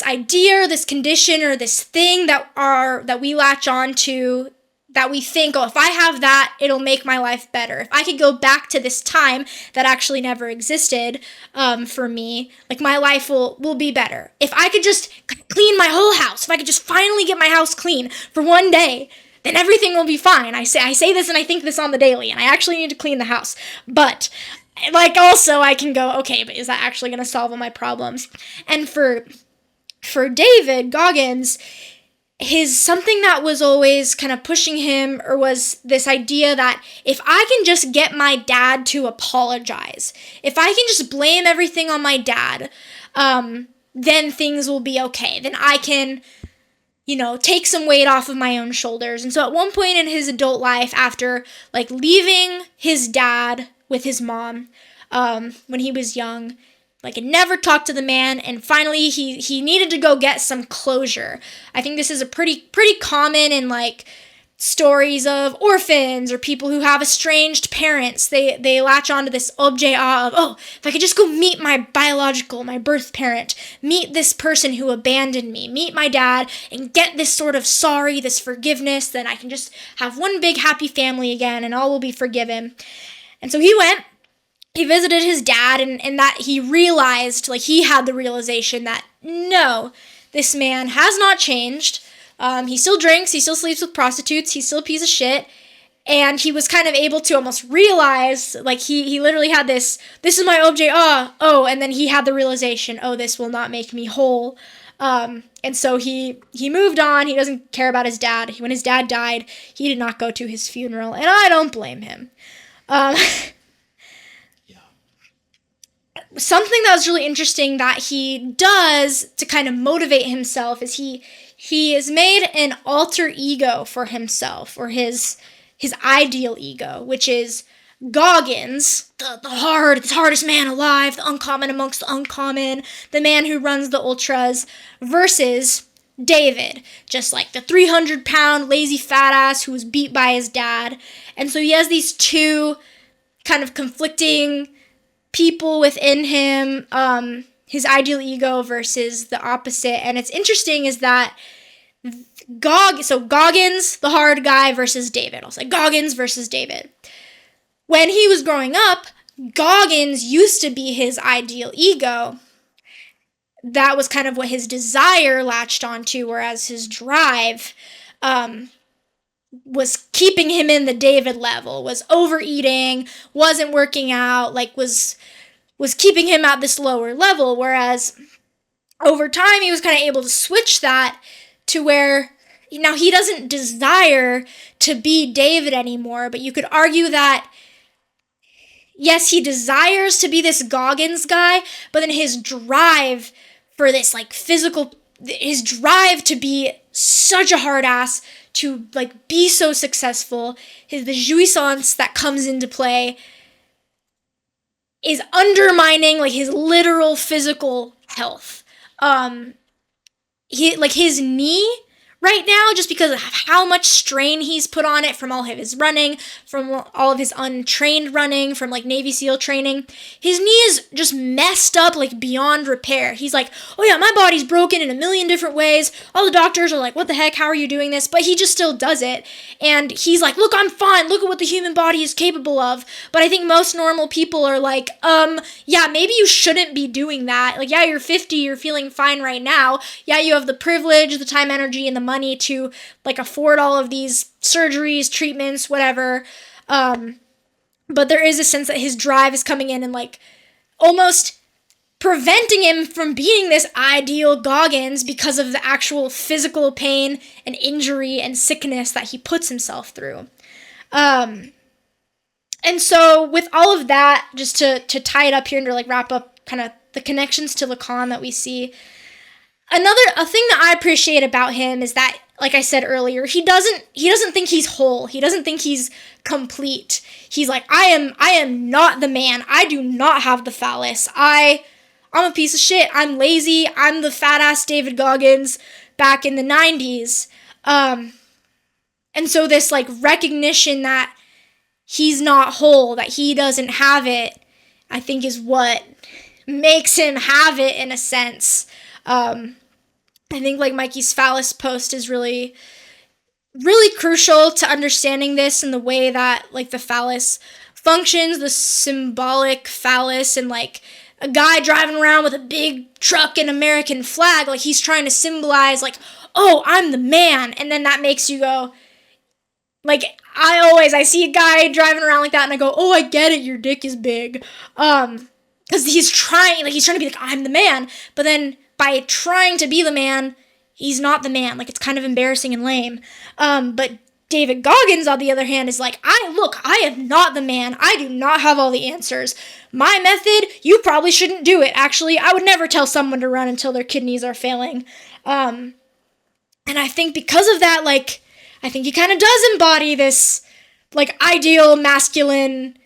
idea or this condition or this thing that we latch on to, that we think, oh, if I have that, it'll make my life better. If I could go back to this time that actually never existed for me, like my life will be better. If I could just clean my whole house, if I could just finally get my house clean for one day, then everything will be fine. I say this and I think this on the daily, and I actually need to clean the house. But like also I can go, okay, but is that actually going to solve all my problems? And for David Goggins, something that was always kind of pushing him, or was this idea that if I can just get my dad to apologize, if I can just blame everything on my dad, then things will be okay. Then I can, take some weight off of my own shoulders. And so at one point in his adult life, after like leaving his dad with his mom, when he was young, like, and never talked to the man, and finally he needed to go get some closure. I think this is a pretty common in, like, stories of orphans or people who have estranged parents. They latch onto this objet of, oh, if I could just go meet my birth parent, meet this person who abandoned me, meet my dad, and get this sort of sorry, this forgiveness, then I can just have one big happy family again, and all will be forgiven. And so he went. He visited his dad, and that he realized, like, he had the realization that, no, this man has not changed. He still drinks, he still sleeps with prostitutes, he's still a piece of shit. And he was kind of able to almost realize, like, he literally had this is my objet, and then he had the realization, oh, this will not make me whole. And so he moved on. He doesn't care about his dad. When his dad died, he did not go to his funeral, and I don't blame him. Something that was really interesting that he does to kind of motivate himself is he has made an alter ego for himself, or his ideal ego, which is Goggins, the hardest man alive, the uncommon amongst the uncommon, the man who runs the ultras, versus David, just like the 300-pound lazy fat ass who was beat by his dad. And so he has these two kind of conflicting people within him, his ideal ego versus the opposite. And it's interesting is that Goggins, the hard guy, versus David. I'll say Goggins versus David. When he was growing up, Goggins used to be his ideal ego. That was kind of what his desire latched onto, whereas his drive was keeping him in the David level, was overeating, wasn't working out, like was keeping him at this lower level, whereas over time he was kind of able to switch that to where now he doesn't desire to be David anymore, but you could argue that yes, he desires to be this Goggins guy, but then his drive for this like physical, his drive to be such a hard ass to like be so successful. The jouissance that comes into play is undermining like his literal physical health. His knee right now, just because of how much strain he's put on it from all of his running, from all of his untrained running, from like Navy SEAL training, his knee is just messed up like beyond repair. He's like, oh yeah, my body's broken in a million different ways. All the doctors are like, what the heck, how are you doing this? But he just still does it. And he's like, look, I'm fine. Look at what the human body is capable of. But I think most normal people are like, yeah, maybe you shouldn't be doing that. Like, yeah, you're 50, you're feeling fine right now. Yeah, you have the privilege, the time, energy, and the money to like afford all of these surgeries, treatments, whatever. But there is a sense that his drive is coming in and like almost preventing him from being this ideal Goggins because of the actual physical pain and injury and sickness that he puts himself through. And so with all of that, just to tie it up here and to like wrap up kind of the connections to Lacan that we see, a thing that I appreciate about him is that, like I said earlier, he doesn't think he's whole. He doesn't think he's complete. He's like, I am not the man. I do not have the phallus. I'm a piece of shit. I'm lazy. I'm the fat ass David Goggins back in the 90s. And so this like recognition that he's not whole, that he doesn't have it, I think is what makes him have it in a sense. I think like Mikey's phallus post is really, really crucial to understanding this and the way that like the phallus functions, the symbolic phallus, and like a guy driving around with a big truck and American flag, like he's trying to symbolize like, oh, I'm the man. And then that makes you go, like, I see a guy driving around like that and I go, oh, I get it, your dick is big. Because he's trying to be like, I'm the man. But then by trying to be the man, he's not the man. Like, it's kind of embarrassing and lame. But David Goggins, on the other hand, is like, I am not the man. I do not have all the answers. My method, you probably shouldn't do it. Actually, I would never tell someone to run until their kidneys are failing. And I think because of that, like, I think he kind of does embody this, like, ideal masculine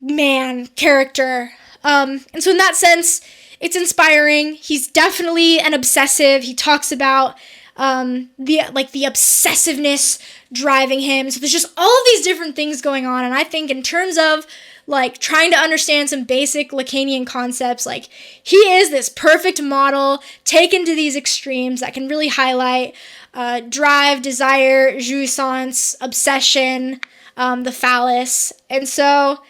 man character. And so in that sense, it's inspiring. He's definitely an obsessive. He talks about the obsessiveness driving him. So there's just all of these different things going on. And I think in terms of like trying to understand some basic Lacanian concepts, like he is this perfect model taken to these extremes that can really highlight drive, desire, jouissance, obsession, the phallus. And so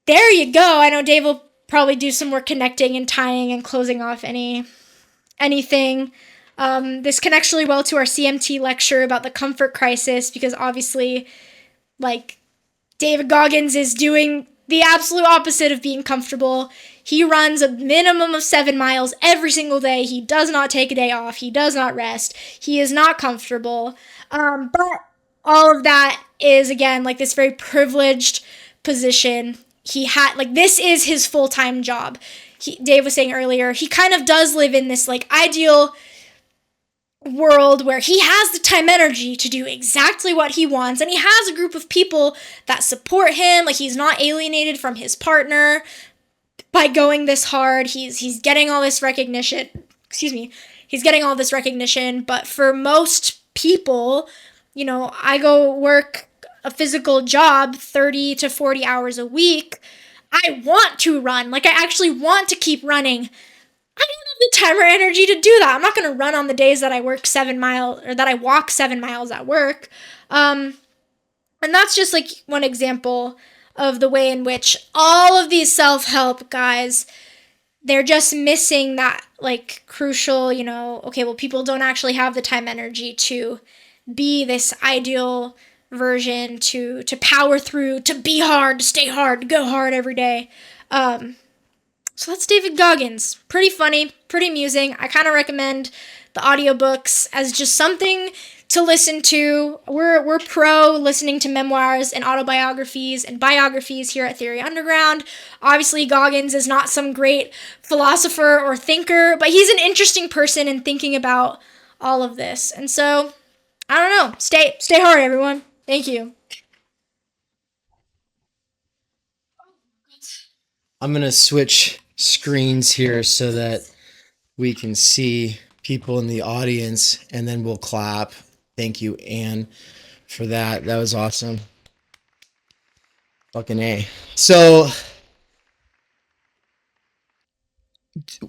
there you go. I know Dave will probably do some more connecting and tying and closing off anything. This connects really well to our CMT lecture about the comfort crisis, because obviously, like, David Goggins is doing the absolute opposite of being comfortable. He runs a minimum of 7 miles every single day. He does not take a day off. He does not rest. He is not comfortable. But all of that is, again, like this very privileged position. He had, like, this is his full-time job. Dave was saying earlier, he kind of does live in this, like, ideal world where he has the time energy to do exactly what he wants, and he has a group of people that support him. Like, he's not alienated from his partner by going this hard. He's getting all this recognition. He's getting all this recognition, but for most people, you know, I go work a physical job 30 to 40 hours a week. I want to run. Like, I actually want to keep running. I don't have the time or energy to do that. I'm not going to run on the days that I work 7 miles or that I walk 7 miles at work. And that's just like one example of the way in which all of these self-help guys, they're just missing that like crucial, you know, okay, well, people don't actually have the time energy to be this ideal version, to power through, to be hard, to stay hard, to go hard every day. So that's David Goggins. Pretty funny, pretty amusing. I kind of recommend the audiobooks as just something to listen to. We're pro listening to memoirs and autobiographies and biographies here at Theory Underground. Obviously, Goggins is not some great philosopher or thinker, but he's an interesting person in thinking about all of this. And so, I don't know. Stay hard, everyone. Thank you. I'm going to switch screens here so that we can see people in the audience, and then we'll clap. Thank you, Anne, for that. That was awesome. Fucking A. So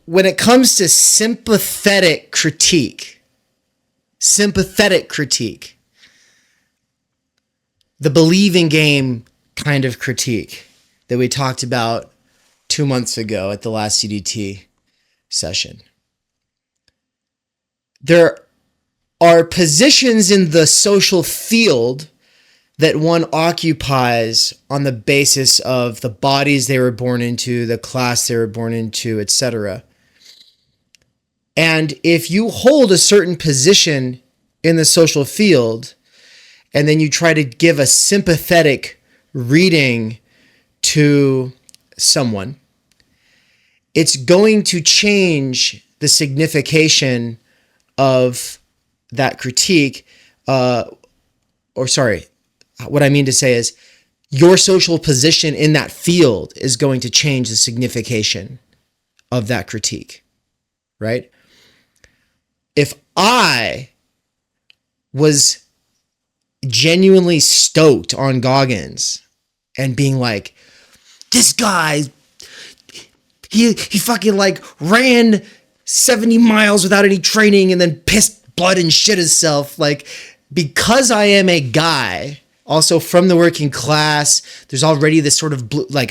when it comes to sympathetic critique, the believing game kind of critique that we talked about 2 months ago at the last CDT session, there are positions in the social field that one occupies on the basis of the bodies they were born into, the class they were born into, etc. And if you hold a certain position in the social field, and then you try to give a sympathetic reading to someone, it's going to change the signification of that critique. What I mean to say is your social position in that field is going to change the signification of that critique, right? If I was genuinely stoked on Goggins and being like, this guy, he fucking like ran 70 miles without any training and then pissed blood and shit himself, like, because I am a guy also from the working class, there's already this sort of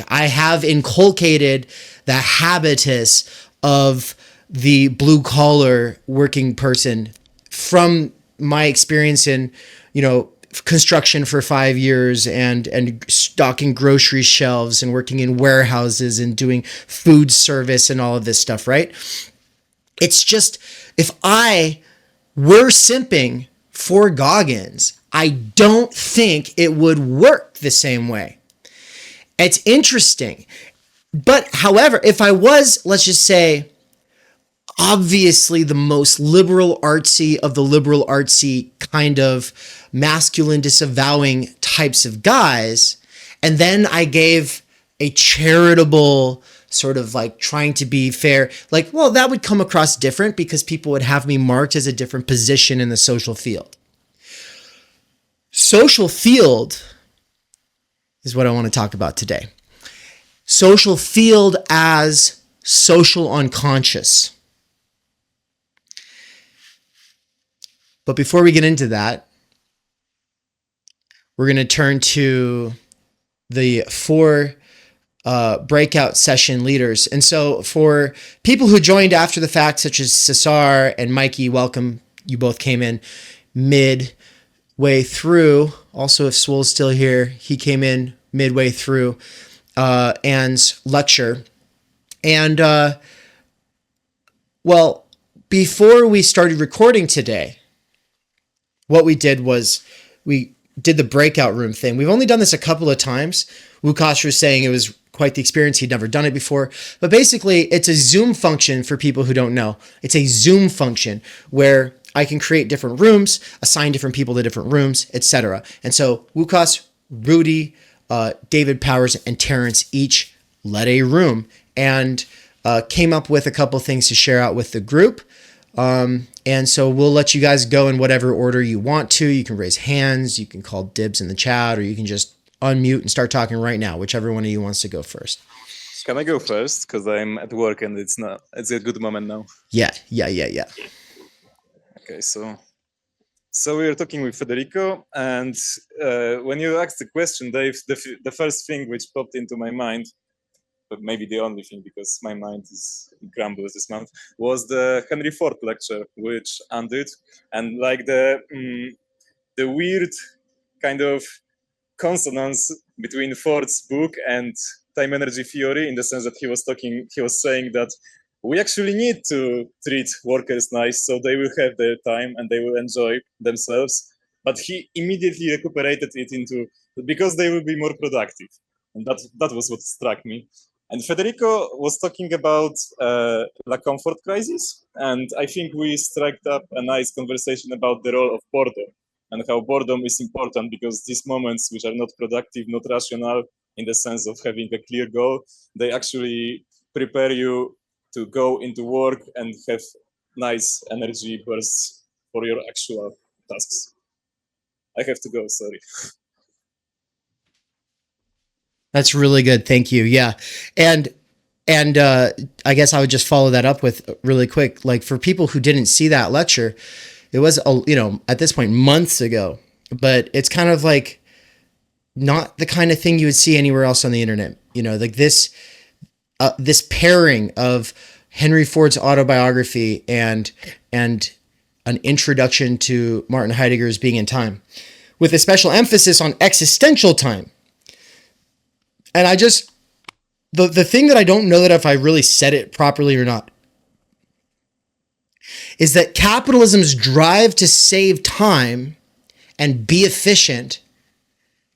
I have inculcated the habitus of the blue collar working person from my experience in, construction for 5 years and stocking grocery shelves and working in warehouses and doing food service and all of this stuff, right? It's just, if I were simping for Goggins, I don't think it would work the same way. It's interesting. But however, if I was, let's just say, obviously the most liberal artsy of the liberal artsy kind of masculine disavowing types of guys, and then I gave a charitable sort of like trying to be fair, that would come across different because people would have me marked as a different position in the social field. Social field is what I want to talk about today. Social field as social unconscious. But before we get into that, we're going to turn to the 4 breakout session leaders. And so for people who joined after the fact, such as Cesar and Mikey, welcome. You both came in midway through. Also, if Swole's still here, he came in midway through Anne's lecture. And, before we started recording today, what we did was we did the breakout room thing. We've only done this a couple of times. Łukasz was saying it was quite the experience. He'd never done it before. But basically, it's a Zoom function for people who don't know. It's a Zoom function where I can create different rooms, assign different people to different rooms, etc. And so Łukasz, Rudy, David Powers, and Terrence each led a room and came up with a couple things to share out with the group. And so we'll let you guys go in whatever order you want to. You can raise hands, you can call dibs in the chat, or you can just unmute and start talking right now, whichever one of you wants to go first. Can I go first? Because I'm at work and it's a good moment now. Yeah. Okay, so we were talking with Federico, and when you asked the question, Dave, the first thing which popped into my mind, but maybe the only thing because my mind is grumbles this month, was the Henry Ford lecture, which ended, and like the weird kind of consonance between Ford's book and Timenergy theory, in the sense that he was saying that we actually need to treat workers nice so they will have their time and they will enjoy themselves. But he immediately recuperated it into because they will be more productive. And that was what struck me. And Federico was talking about la comfort crisis, and I think we struck up a nice conversation about the role of boredom and how boredom is important because these moments which are not productive, not rational, in the sense of having a clear goal, they actually prepare you to go into work and have nice energy bursts for your actual tasks. I have to go, sorry. That's really good. Thank you. Yeah. And I guess I would just follow that up with really quick, like for people who didn't see that lecture, it was, at this point months ago, but it's kind of like not the kind of thing you would see anywhere else on the internet. Like this pairing of Henry Ford's autobiography and an introduction to Martin Heidegger's Being in Time, with a special emphasis on existential time. And I just, the thing that I don't know that if I really said it properly or not, is that capitalism's drive to save time and be efficient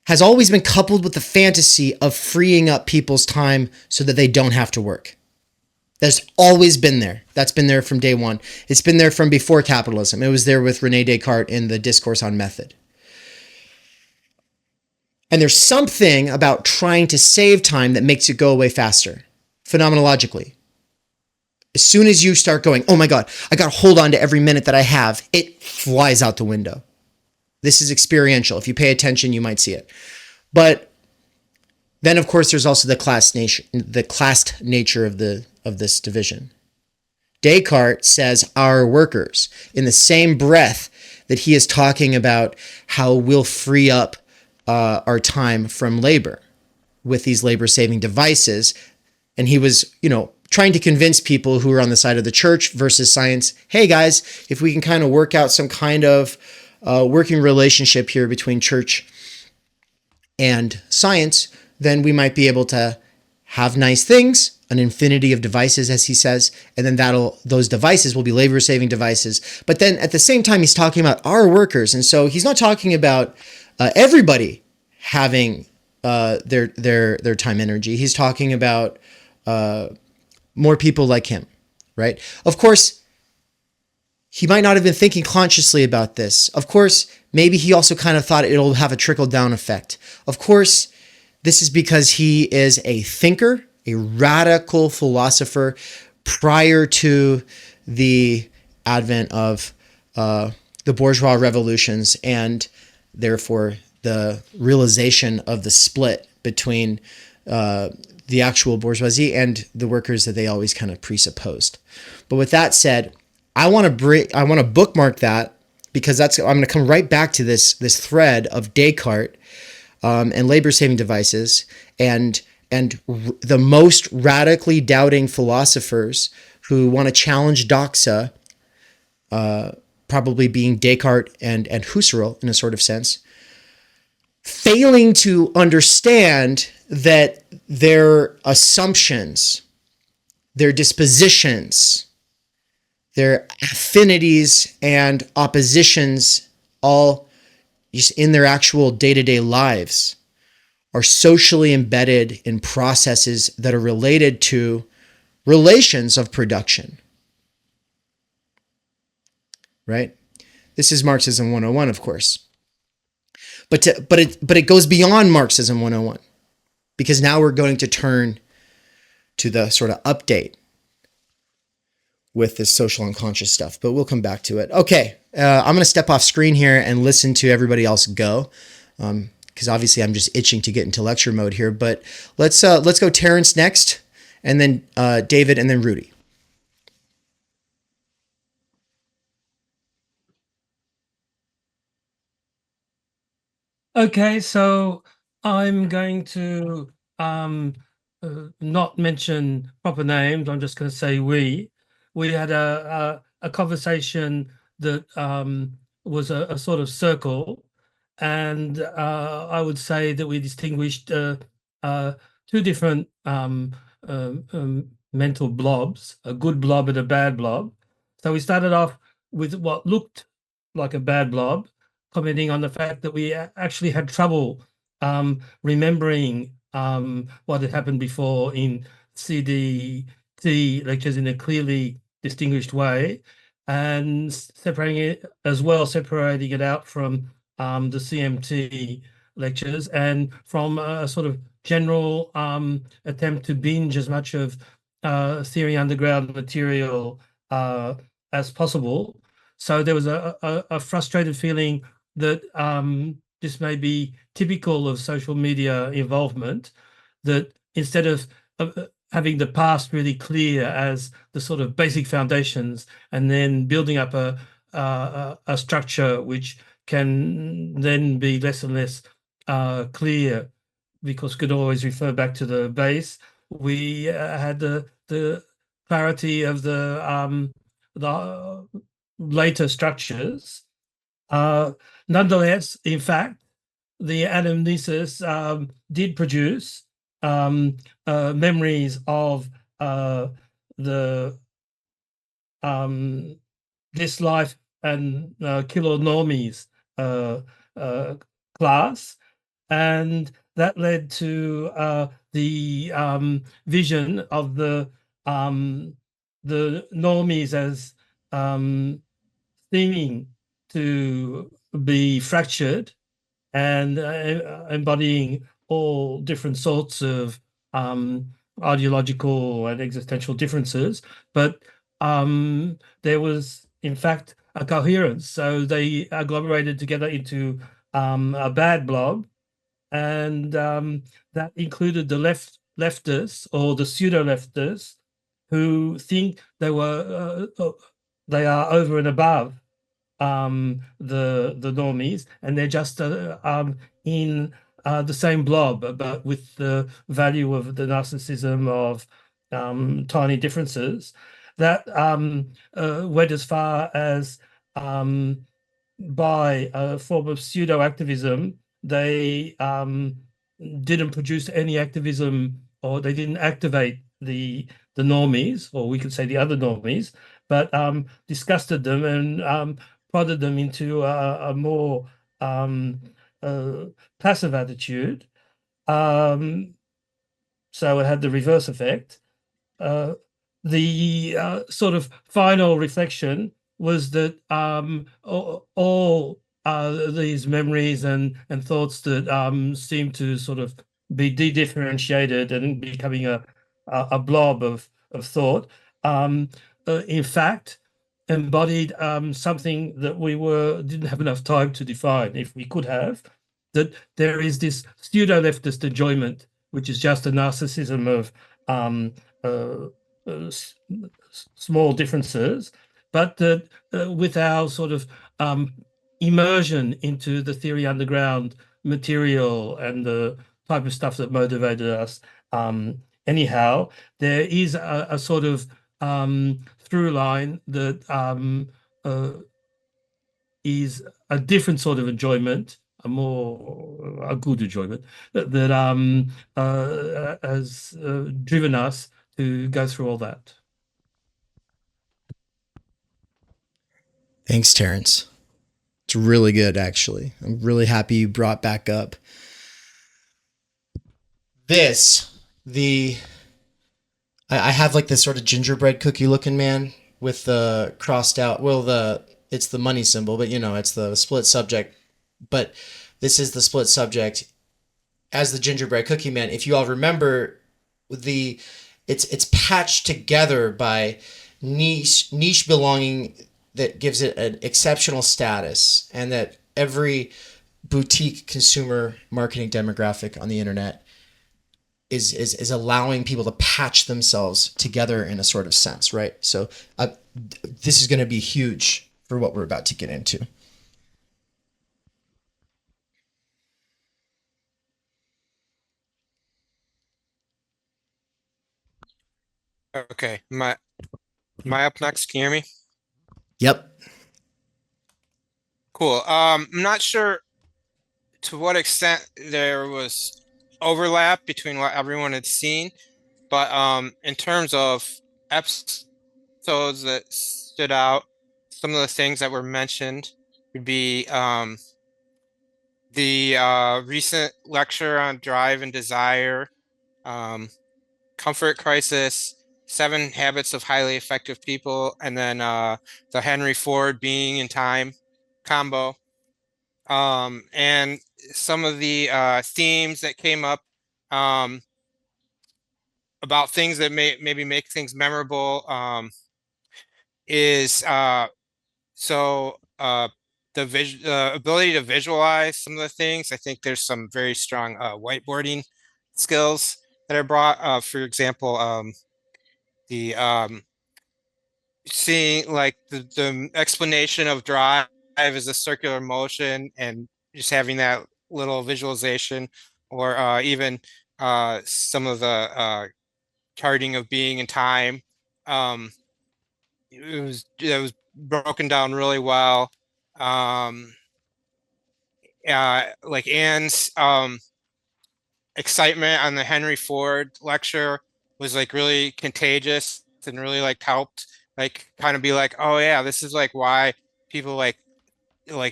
has always been coupled with the fantasy of freeing up people's time so that they don't have to work. That's always been there. That's been there from day one. It's been there from before capitalism. It was there with René Descartes in the Discourse on Method. And there's something about trying to save time that makes it go away faster, phenomenologically. As soon as you start going, oh my God, I got to hold on to every minute that I have, it flies out the window. This is experiential. If you pay attention, you might see it. But then, of course, there's also the classed nature of this division. Descartes says our workers in the same breath that he is talking about how we'll free up our time from labor with these labor-saving devices. And he was, trying to convince people who are on the side of the church versus science, hey guys, if we can kind of work out some kind of working relationship here between church and science, then we might be able to have nice things, an infinity of devices, as he says, and then those devices will be labor-saving devices. But then at the same time, he's talking about our workers. And so he's not talking about everybody having their time energy. He's talking about more people like him, right? Of course, he might not have been thinking consciously about this. Of course, maybe he also kind of thought it'll have a trickle-down effect. Of course, this is because he is a thinker, a radical philosopher prior to the advent of the bourgeois revolutions and therefore the realization of the split between the actual bourgeoisie and the workers that they always kind of presupposed. But with that said, I want to bookmark that because I'm going to come right back to this thread of Descartes and labor-saving devices and the most radically doubting philosophers who want to challenge doxa, probably being Descartes and Husserl in a sort of sense, failing to understand that their assumptions, their dispositions, their affinities and oppositions, all just in their actual day-to-day lives, are socially embedded in processes that are related to relations of production. Right? This is Marxism 101, of course. But it goes beyond Marxism 101, because now we're going to turn to the sort of update with this social unconscious stuff, but we'll come back to it. Okay, I'm going to step off screen here and listen to everybody else go, because obviously I'm just itching to get into lecture mode here. But let's go Terrence next, and then David, and then Rudy. Okay, so I'm going to not mention proper names. I'm just going to say we. We had a conversation that was a sort of circle, and I would say that we distinguished two different mental blobs, a good blob and a bad blob. So we started off with what looked like a bad blob, commenting on the fact that we actually had trouble remembering what had happened before in CDT lectures in a clearly distinguished way, and separating it out from the CMT lectures, and from a sort of general attempt to binge as much of theory underground material as possible. So there was a frustrated feeling that this may be typical of social media involvement, that instead of having the past really clear as the sort of basic foundations, and then building up a structure which can then be less and less clear, because could always refer back to the base. We had the clarity of the later structures. Nonetheless, in fact, the anamnesis did produce memories of the this life and kilonormies class, and that led to the vision of the normies as seeming to be fractured and embodying all different sorts of ideological and existential differences, but there was in fact a coherence. So they agglomerated together into a bad blob, and that included the leftists or the pseudo-leftists, who think they are over and above the normies, and they're just in the same blob, but with the value of the narcissism of tiny differences. That went as far as by a form of pseudo activism, they didn't produce any activism, or they didn't activate the normies, or we could say the other normies, but disgusted them and prodded them into a more passive attitude. So it had the reverse effect. The sort of final reflection was that all these memories and thoughts that seem to sort of be de-differentiated and becoming a blob of thought, in fact, embodied something that we didn't have enough time to define. If we could have, that there is this pseudo-leftist enjoyment, which is just a narcissism of small differences, but that with our sort of immersion into the theory underground material and the type of stuff that motivated us, anyhow, there is a sort of through line that is a different sort of enjoyment, a good enjoyment that has driven us to go through all that. Thanks, Terrence. It's really good, actually. I'm really happy you brought back up I have like this sort of gingerbread cookie looking man with the crossed out, it's the money symbol, but it's the split subject. But this is the split subject as the gingerbread cookie man. If you all remember, it's patched together by niche belonging that gives it an exceptional status, and that every boutique consumer marketing demographic on the internet is allowing people to patch themselves together in a sort of sense, right? So this is going to be huge for what we're about to get into. Okay, am I up next? Can you hear me? Yep. Cool. I'm not sure to what extent there was overlap between what everyone had seen, but in terms of episodes that stood out, some of the things that were mentioned would be the recent lecture on drive and desire, comfort crisis, 7 habits of highly effective people, and then the Henry Ford being in time combo. And some of the themes that came up about things that maybe make things memorable is the ability to visualize some of the things. I think there's some very strong whiteboarding skills that are brought. For example, the seeing like the explanation of drive as a circular motion and just having that little visualization, or even some of the charting of being in time. It was broken down really well. Like Anne's excitement on the Henry Ford lecture was like really contagious and really like helped like kind of be like, oh yeah, this is like why people like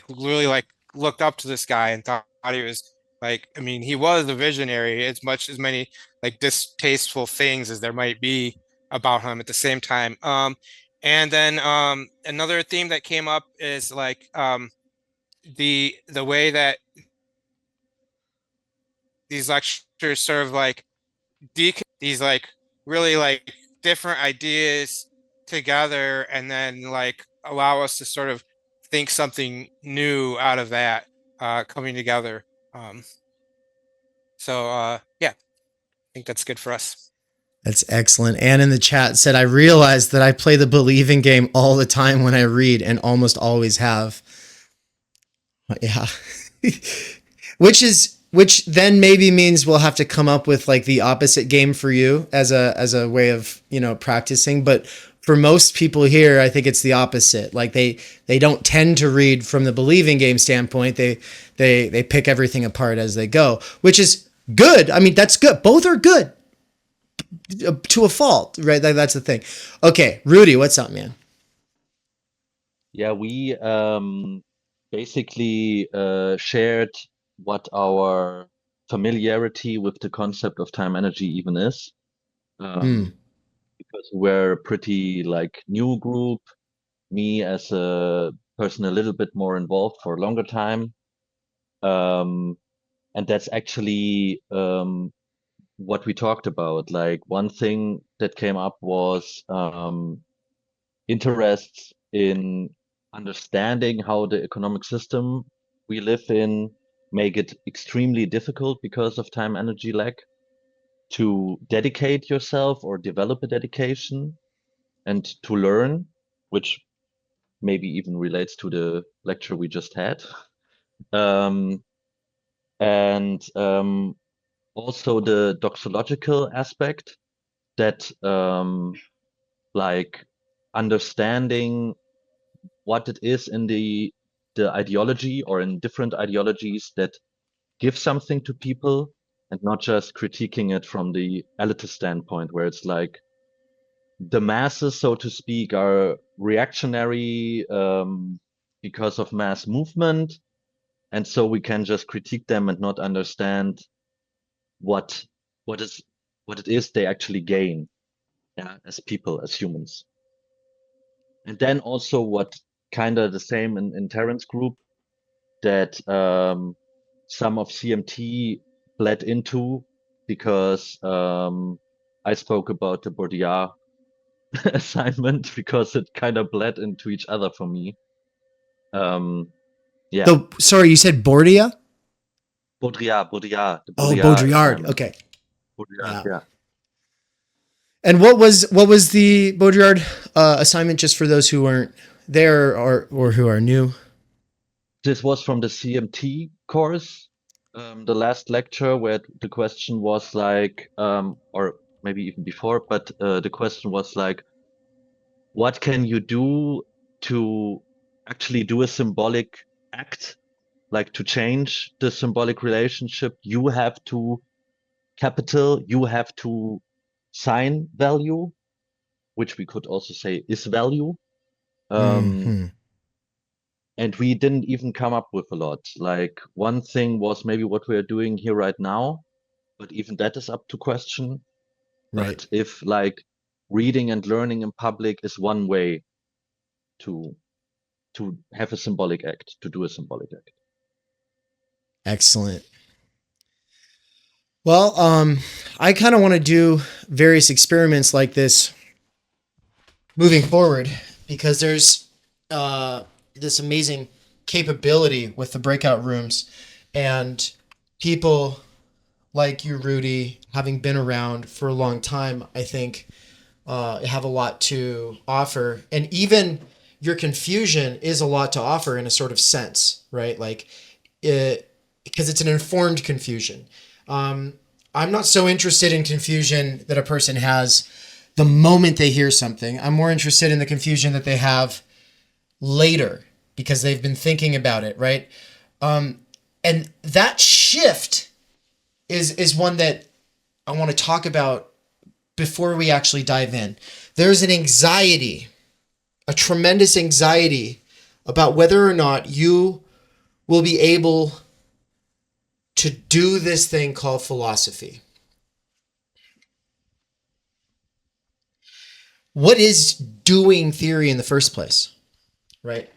really like looked up to this guy and thought he was like, I mean, he was a visionary as much as many like distasteful things as there might be about him at the same time. And then another theme that came up is like the way that these lectures sort of like these like really like different ideas together and then like allow us to sort of think something new out of that coming together. Yeah, I think that's good for us. That's excellent. Anne in the chat said, I realized that I play the believing game all the time when I read and almost always have. Yeah. Which then maybe means we'll have to come up with like the opposite game for you as a way of, practicing. But for most people here, I think it's the opposite. Like they don't tend to read from the believing game standpoint. They pick everything apart as they go, which is good. I mean, that's good. Both are good to a fault, right? That's the thing. Okay, Rudy, what's up, man? Yeah, we basically shared what our familiarity with the concept of time energy even is. Because we're a pretty like new group, me as a person a little bit more involved for a longer time. And that's actually what we talked about. Like one thing that came up was interests in understanding how the economic system we live in make it extremely difficult because of time energy lack to dedicate yourself or develop a dedication and to learn, which maybe even relates to the lecture we just had. And also the doxological aspect that like understanding what it is in the ideology or in different ideologies that give something to people and not just critiquing it from the elitist standpoint where it's like the masses, so to speak, are reactionary because of mass movement. And so we can just critique them and not understand what it is they actually gain, yeah, as people, as humans. And then also what kind of the same in Terrence's group, that some of CMT bled into because I spoke about the Bourdieu assignment because it kind of bled into each other for me. Yeah. So, sorry, you said Bourdieu? Bourdieu. Oh, Baudrillard. Okay. Baudrillard, yeah. And what was the Baudrillard assignment, just for those who weren't there or who are new? This was from the CMT course, the last lecture, where the question was like, or maybe even before, but the question was like, what can you do to actually do a symbolic act, like to change the symbolic relationship? You have to capital, you have to sign value, which we could also say is value. And we didn't even come up with a lot. Like one thing was maybe what we are doing here right now, but even that is up to question. Right. But if like reading and learning in public is one way to have a symbolic act, to do a symbolic act. Excellent. Well, I kind of want to do various experiments like this moving forward because there's this amazing capability with the breakout rooms, and people like you, Rudy, having been around for a long time, I think have a lot to offer. And even your confusion is a lot to offer in a sort of sense, right? Like, because it's an informed confusion. I'm not so interested in confusion that a person has the moment they hear something. I'm more interested in the confusion that they have later because they've been thinking about it, right? And that shift is one that I want to talk about before we actually dive in. There's an anxiety, a tremendous anxiety about whether or not you will be able to do this thing called philosophy. What is doing theory in the first place, right?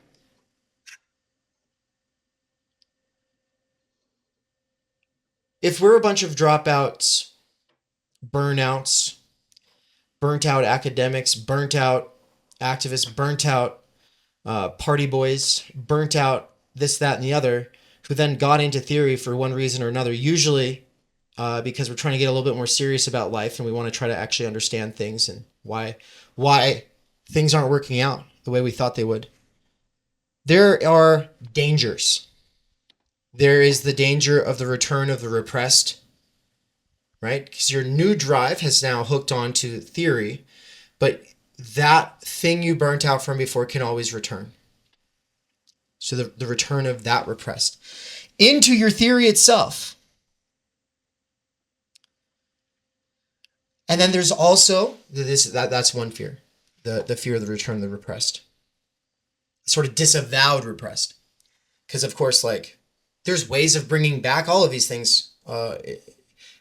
If we're a bunch of dropouts, burnouts, burnt out academics, burnt out activists, burnt out party boys, burnt out this, that, and the other, who then got into theory for one reason or another, usually because we're trying to get a little bit more serious about life and we want to try to actually understand things and why things aren't working out the way we thought they would. There are dangers. There is the danger of the return of the repressed, right? Because your new drive has now hooked on to theory, but that thing you burnt out from before can always return. So the return of that repressed into your theory itself. And then there's also that's one fear, the fear of the return of the repressed, sort of disavowed repressed. Because of course, like, there's ways of bringing back all of these things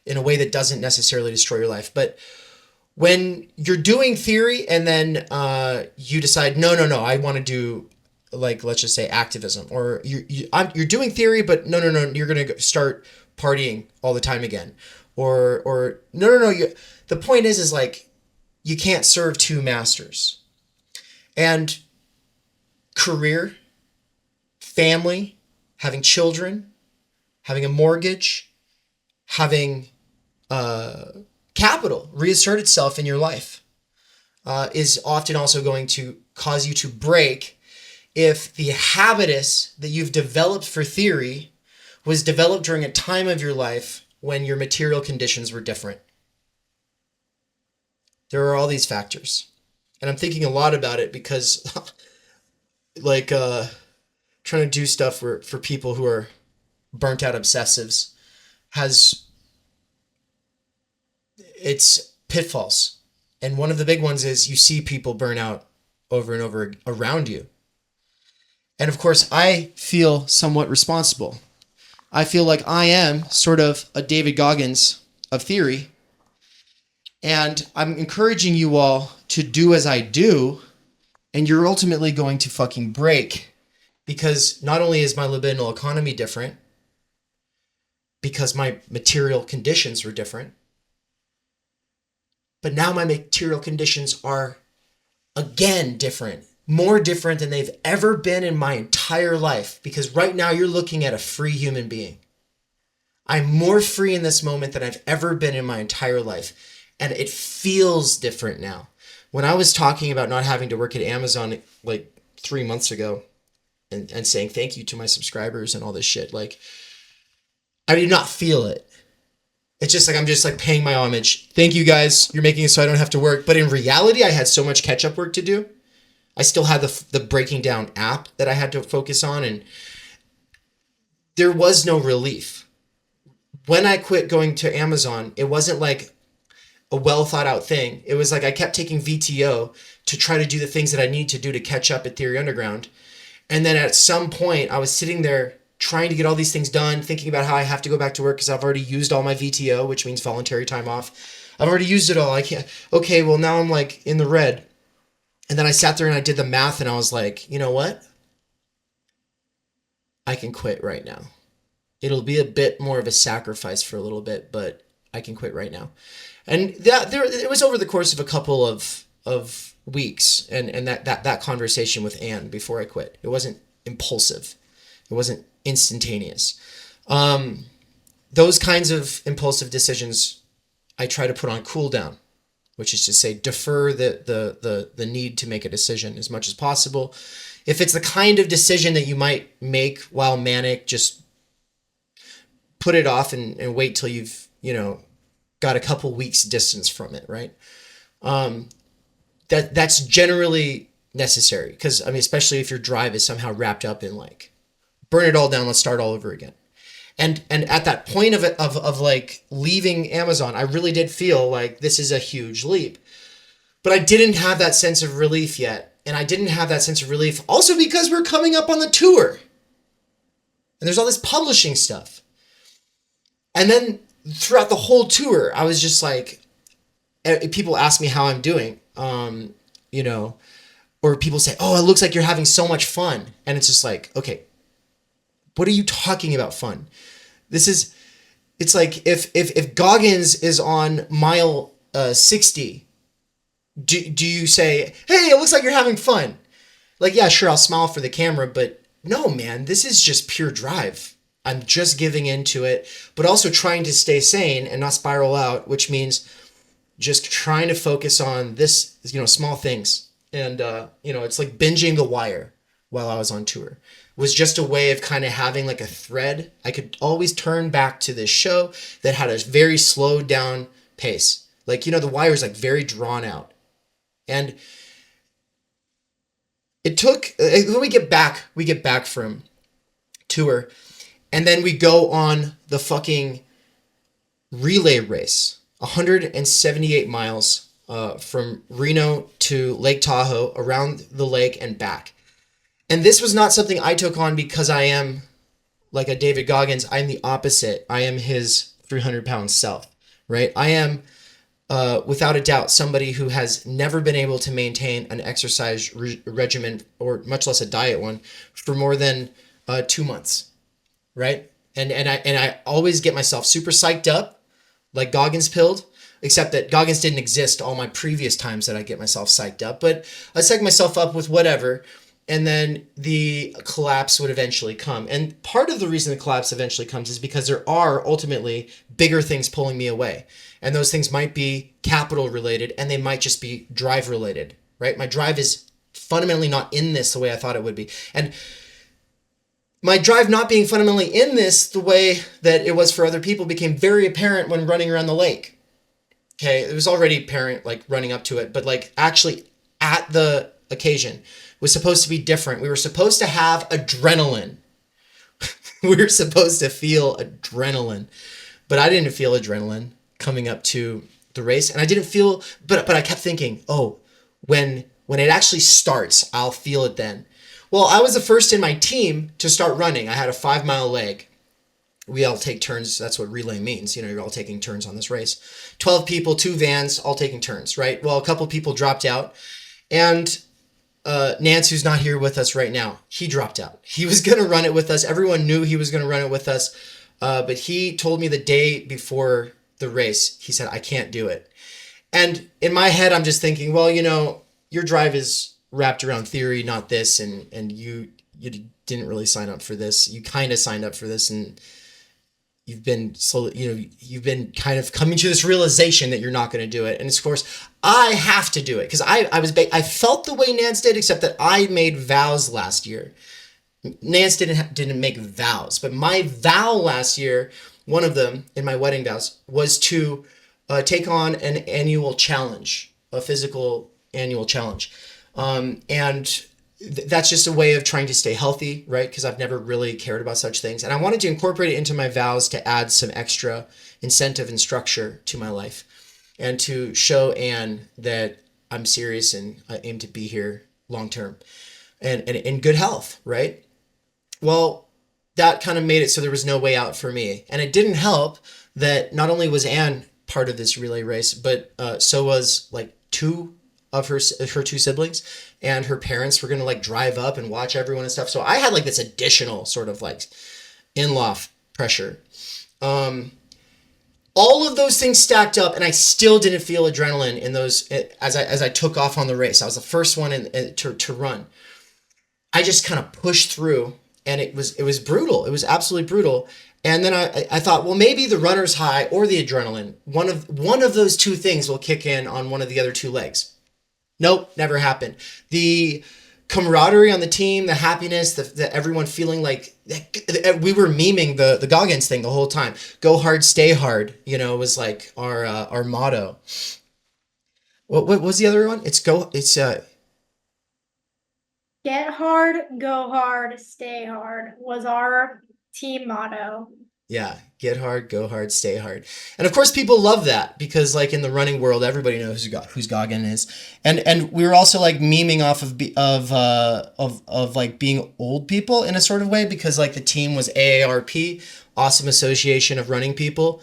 in a way that doesn't necessarily destroy your life. But when you're doing theory and then you decide, no, I want to do, like, let's just say activism, or you're doing theory, but no, you're going to start partying all the time again. Or no, the point is like, you can't serve two masters. And career, family, having children, having a mortgage, having capital reassert itself in your life is often also going to cause you to break if the habitus that you've developed for theory was developed during a time of your life when your material conditions were different. There are all these factors. And I'm thinking a lot about it because like trying to do stuff for people who are burnt out obsessives has its pitfalls. And one of the big ones is you see people burn out over and over around you. And of course, I feel somewhat responsible. I feel like I am sort of a David Goggins of theory. And I'm encouraging you all to do as I do. And you're ultimately going to fucking break. Because not only is my libidinal economy different, because my material conditions were different, but now my material conditions are again different, more different than they've ever been in my entire life. Because right now you're looking at a free human being. I'm more free in this moment than I've ever been in my entire life. And it feels different now. When I was talking about not having to work at Amazon like 3 months ago and saying thank you to my subscribers and all this shit, like, I did not feel it. It's just like, I'm just like paying my homage. Thank you guys. You're making it so I don't have to work. But in reality, I had so much catch-up work to do. I still had the breaking down app that I had to focus on, and there was no relief. When I quit going to Amazon, it wasn't like a well thought out thing. It was like I kept taking VTO to try to do the things that I need to do to catch up at Theory Underground. And then at some point, I was sitting there trying to get all these things done, thinking about how I have to go back to work because I've already used all my VTO, which means voluntary time off. I've already used it all. I can't. Okay, well, now I'm like in the red. And then I sat there and I did the math and I was like, you know what? I can quit right now. It'll be a bit more of a sacrifice for a little bit, but I can quit right now. And it was over the course of a couple of weeks and that conversation with Anne before I quit. It wasn't impulsive. It wasn't instantaneous. Those kinds of impulsive decisions I try to put on cooldown, which is to say defer the need to make a decision as much as possible. If it's the kind of decision that you might make while manic, just put it off and wait till you've, got a couple weeks distance from it, right? That's generally necessary because, especially if your drive is somehow wrapped up in like, burn it all down, let's start all over again. And at that point of like leaving Amazon, I really did feel like this is a huge leap. But I didn't have that sense of relief yet. And I didn't have that sense of relief also because we're coming up on the tour. And there's all this publishing stuff. And then throughout the whole tour, I was just like, people ask me how I'm doing, or people say, oh, it looks like you're having so much fun. And it's just like, okay, what are you talking about fun? It's like if Goggins is on mile 60, do you say, hey, it looks like you're having fun? Like, yeah, sure, I'll smile for the camera, but no, man, this is just pure drive. I'm just giving into it, but also trying to stay sane and not spiral out, which means just trying to focus on this, small things. And, it's like binging The Wire while I was on tour. It was just a way of kind of having like a thread. I could always turn back to this show that had a very slowed down pace. Like, The Wire is like very drawn out. And it took, when we get back from tour, and then we go on the fucking relay race, 178 miles from Reno to Lake Tahoe, around the lake and back. And this was not something I took on because I am like a David Goggins. I'm the opposite. I am his 300-pound self, right? I am, without a doubt, somebody who has never been able to maintain an exercise regimen, or much less a diet one, for more than 2 months, right? And I always get myself super psyched up, like Goggins pilled, except that Goggins didn't exist all my previous times that I get myself psyched up. But I psych myself up with whatever, and then the collapse would eventually come. And part of the reason the collapse eventually comes is because there are ultimately bigger things pulling me away. And those things might be capital related, and they might just be drive related, right? My drive is fundamentally not in this the way I thought it would be. And my drive not being fundamentally in this the way that it was for other people became very apparent when running around the lake. Okay, it was already apparent like running up to it, but like actually at the occasion was supposed to be different. We were supposed to have adrenaline. We were supposed to feel adrenaline, but I didn't feel adrenaline coming up to the race. And I didn't feel, but I kept thinking, oh, when it actually starts, I'll feel it then. Well, I was the first in my team to start running. I had a 5-mile leg. We all take turns. That's what relay means. You're all taking turns on this race. 12 people, 2 vans, all taking turns, right? Well, a couple people dropped out, and Nance, who's not here with us right now, he dropped out. He was going to run it with us. Everyone knew he was going to run it with us. But he told me the day before the race, he said, I can't do it. And in my head, I'm just thinking, well, your drive is wrapped around theory, not this. And you didn't really sign up for this. You kind of signed up for this, and you've been kind of coming to this realization that you're not going to do it. And of course, I have to do it because I felt the way Nance did, except that I made vows last year. Nance didn't make vows, but my vow last year, one of them in my wedding vows, was to take on an annual challenge, a physical annual challenge. That's just a way of trying to stay healthy, right? Because I've never really cared about such things. And I wanted to incorporate it into my vows to add some extra incentive and structure to my life and to show Anne that I'm serious and I aim to be here long term and in good health, right? Well, that kind of made it so there was no way out for me. And it didn't help that not only was Anne part of this relay race, but so was like two of her two siblings, and her parents were gonna like drive up and watch everyone and stuff. So I had like this additional sort of like in-law pressure. All of those things stacked up, and I still didn't feel adrenaline in those as I took off on the race. I was the first one to run. I just kind of pushed through, and it was brutal. It was absolutely brutal. And then I thought, well, maybe the runner's high or the adrenaline, one of those two things will kick in on one of the other two legs. Nope, never happened. The camaraderie on the team, the happiness, the everyone feeling like we were memeing the Goggins thing the whole time. Go hard, stay hard. You know, was like our motto. What was the other one? It's Get hard, go hard, stay hard was our team motto. Yeah, get hard, go hard, stay hard. And of course people love that because like in the running world everybody knows who's Goggin is. And we were also like memeing off of like being old people in a sort of way because like the team was AARP, Awesome Association of Running People.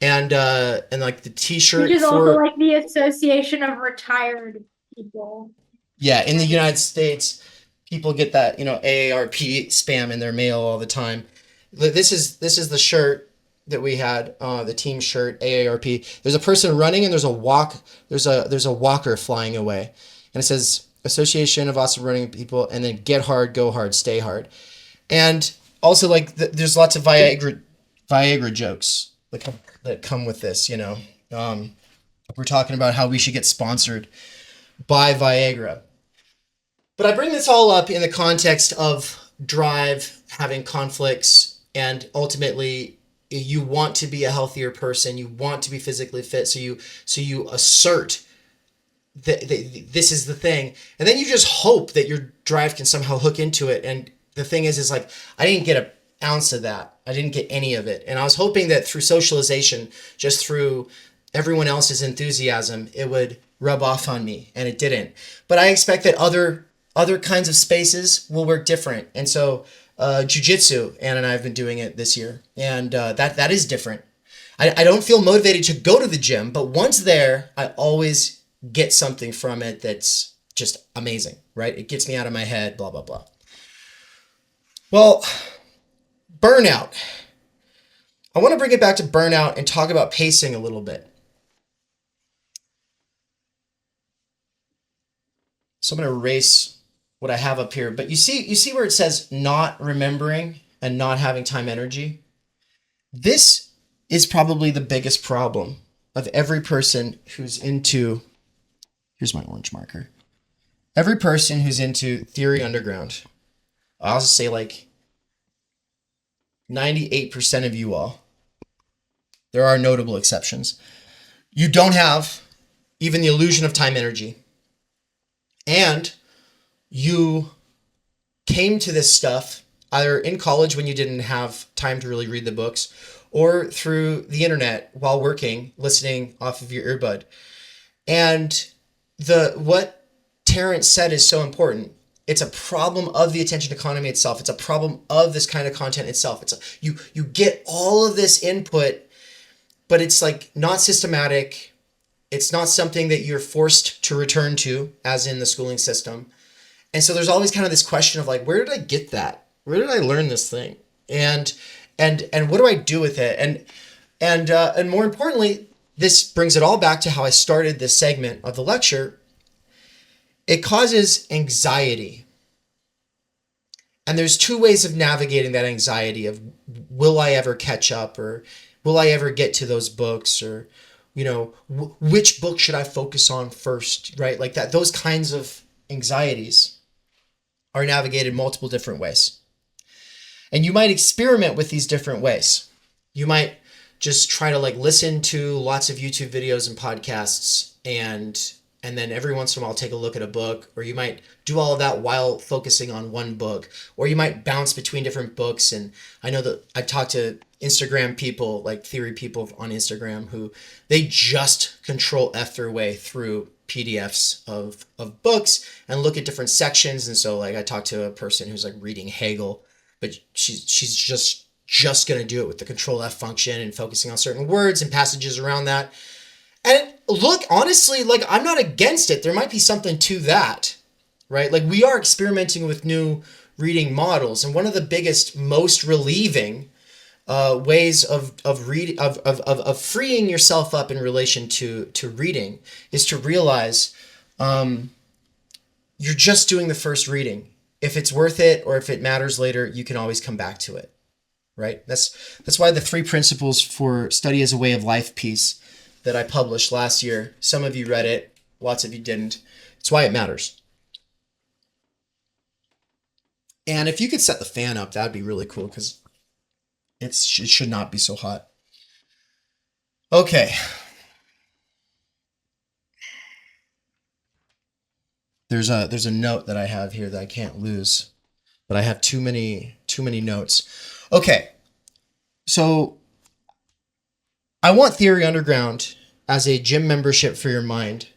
And like the t-shirt which is also like the Association of Retired People. Yeah, in the United States people get that, you know, AARP spam in their mail all the time. This is the shirt that we had, the team shirt, AARP. There's a person running and there's a walker flying away. And it says Association of Awesome Running People, and then get hard, go hard, stay hard. And also like there's lots of Viagra jokes that come with this, you know. We're talking about how we should get sponsored by Viagra. But I bring this all up in the context of drive, having conflicts, and ultimately you want to be a healthier person, you want to be physically fit, so you assert that this is the thing, and then you just hope that your drive can somehow hook into it. And the thing is like I didn't get an ounce of that. I didn't get any of it, and I was hoping that through socialization, just through everyone else's enthusiasm, it would rub off on me, and it didn't. But I expect that other kinds of spaces will work different. And so jiu-jitsu, Anna and I have been doing it this year, and that is different. I don't feel motivated to go to the gym, but once there, I always get something from it that's just amazing, right? It gets me out of my head, blah, blah, blah. Well, burnout. I want to bring it back to burnout and talk about pacing a little bit. So I'm going to erase what I have up here, but you see where it says not remembering and not having time energy? This is probably the biggest problem of every person who's into, here's my orange marker. Every person who's into Theory Underground, I'll just say like 98% of you all, there are notable exceptions, you don't have even the illusion of time energy. And you came to this stuff either in college when you didn't have time to really read the books, or through the internet while working, listening off of your earbud. And what Terrence said is so important. It's a problem of the attention economy itself. It's a problem of this kind of content itself. You get all of this input, but it's like not systematic. It's not something that you're forced to return to, as in the schooling system. And so there's always kind of this question of like, where did I get that? Where did I learn this thing? And what do I do with it? And more importantly, this brings it all back to how I started this segment of the lecture. It causes anxiety. And there's two ways of navigating that anxiety of, will I ever catch up, or will I ever get to those books, or, you know, which book should I focus on first, right? Like that, those kinds of anxieties are navigated multiple different ways. And you might experiment with these different ways. You might just try to like listen to lots of YouTube videos and podcasts, and then every once in a while take a look at a book, or you might do all of that while focusing on one book, or you might bounce between different books. And I know that I've talked to Instagram people, like theory people on Instagram, who they just control F their way through PDFs of books and look at different sections. And so like I talked to a person who's like reading Hegel, but she's just just going to do it with the Control F function and focusing on certain words and passages around that. And look, honestly, like I'm not against it. There might be something to that, right? Like we are experimenting with new reading models. And one of the biggest, most relieving ways of reading, of freeing yourself up in relation to reading is to realize you're just doing the first reading. If it's worth it or if it matters later, you can always come back to it, right? That's why the 3 principles for study as a way of life piece that I published last year, some of you read it, lots of you didn't. It's why it matters. And if you could set the fan up, that'd be really cool because it should not be so hot. Okay. There's a note that I have here that I can't lose, but I have too many notes. Okay. So I want Theory Underground as a gym membership for your mind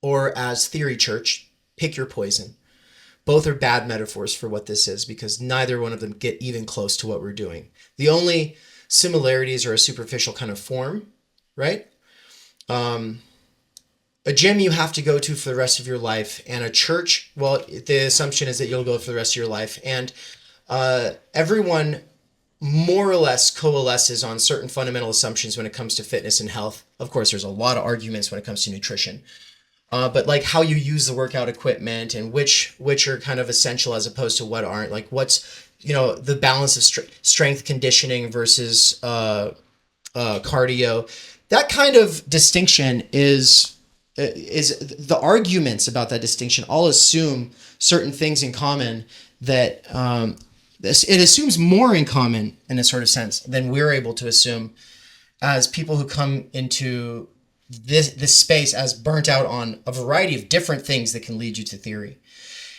or as Theory Church. Pick your poison. Both are bad metaphors for what this is because neither one of them get even close to what we're doing. The only similarities are a superficial kind of form, right? A gym you have to go to for the rest of your life, and a church, well, the assumption is that you'll go for the rest of your life. And everyone more or less coalesces on certain fundamental assumptions when it comes to fitness and health. Of course, there's a lot of arguments when it comes to nutrition. But like how you use the workout equipment and which are kind of essential as opposed to what aren't, like what's, the balance of strength conditioning versus cardio. That kind of distinction is the arguments about that distinction all assume certain things in common that it assumes more in common in a sort of sense than we're able to assume as people who come into this space as burnt out on a variety of different things that can lead you to theory.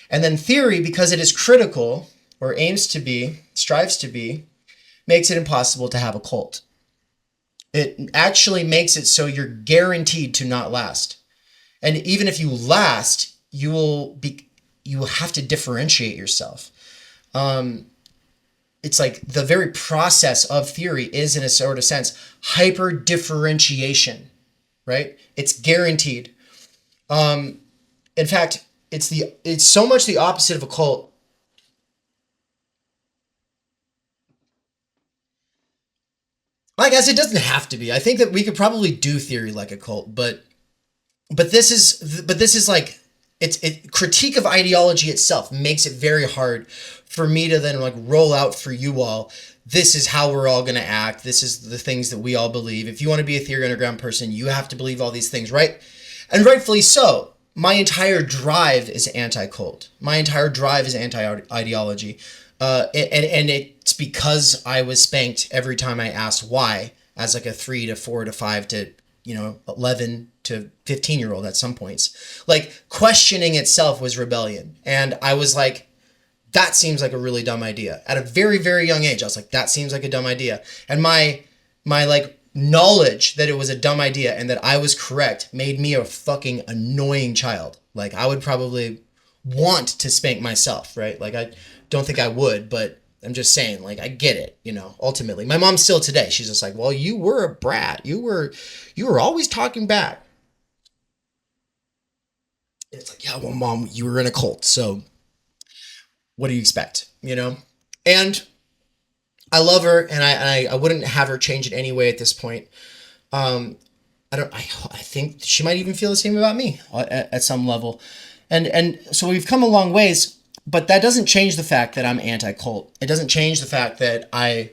And then theory, because it is critical or aims to be, strives to be, makes it impossible to have a cult. It actually makes it so you're guaranteed to not last. And even if you last, you will have to differentiate yourself. It's like the very process of theory is, in a sort of sense, hyper differentiation, right? It's guaranteed. In fact, it's so much the opposite of a cult. I guess it doesn't have to be. I think that we could probably do theory like a cult, but this is like critique of ideology itself makes it very hard for me to then like roll out for you all. This is how we're all going to act. This is the things that we all believe. If you want to be a Theory Underground person, you have to believe all these things, right? And rightfully so. My entire drive is anti-cult. My entire drive is anti-ideology. And it's because I was spanked every time I asked why as like a 3 to 4 to 5 to 11 to 15-year-old at some points. Like questioning itself was rebellion. And I was like, that seems like a really dumb idea. At a very, very young age, I was like, that seems like a dumb idea. And my like knowledge that it was a dumb idea and that I was correct made me a fucking annoying child. Like I would probably want to spank myself, right? Like I don't think I would, but I'm just saying, like, I get it, ultimately. My mom still today, she's just like, well, you were a brat. You were always talking back. And it's like, yeah, well, Mom, you were in a cult, so what do you expect, And I love her, and I wouldn't have her change in any way at this point. I think she might even feel the same about me at some level. And so we've come a long ways, but that doesn't change the fact that I'm anti-cult. It doesn't change the fact that I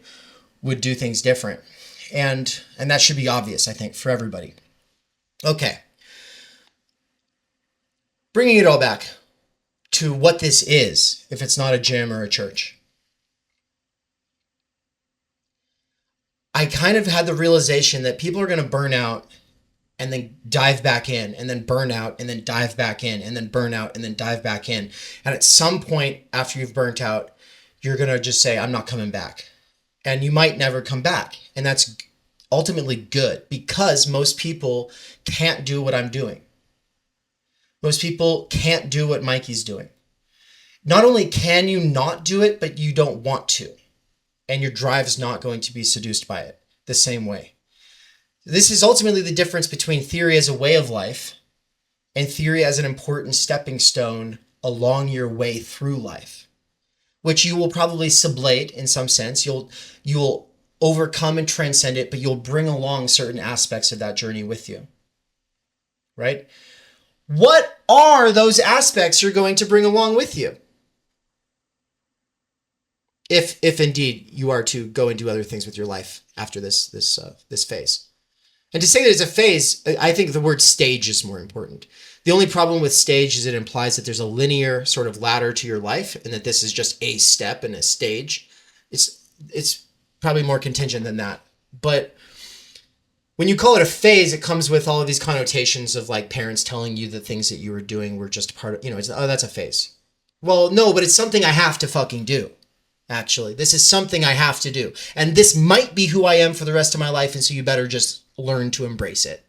would do things different. And that should be obvious, I think, for everybody. Okay. Bringing it all back to what this is, if it's not a gym or a church. I kind of had the realization that people are going to burn out and then dive back in, and then burn out, and then dive back in, and then burn out, and then dive back in. And at some point after you've burnt out, you're going to just say, I'm not coming back. And you might never come back. And that's ultimately good because most people can't do what I'm doing. Most people can't do what Mikey's doing. Not only can you not do it, but you don't want to. and your drive's not going to be seduced by it the same way. This is ultimately the difference between theory as a way of life and theory as an important stepping stone along your way through life, which you will probably sublate in some sense. You'll overcome and transcend it, but you'll bring along certain aspects of that journey with you, right? What are those aspects you're going to bring along with you? If indeed you are to go and do other things with your life after this phase. And to say that it's a phase, I think the word stage is more important. The only problem with stage is it implies that there's a linear sort of ladder to your life and that this is just a step and a stage. It's probably more contingent than that. But when you call it a phase, it comes with all of these connotations of like parents telling you the things that you were doing were just part of, it's, oh, that's a phase. Well, no, but it's something I have to fucking do. Actually, this is something I have to do. And this might be who I am for the rest of my life. And so you better just learn to embrace it,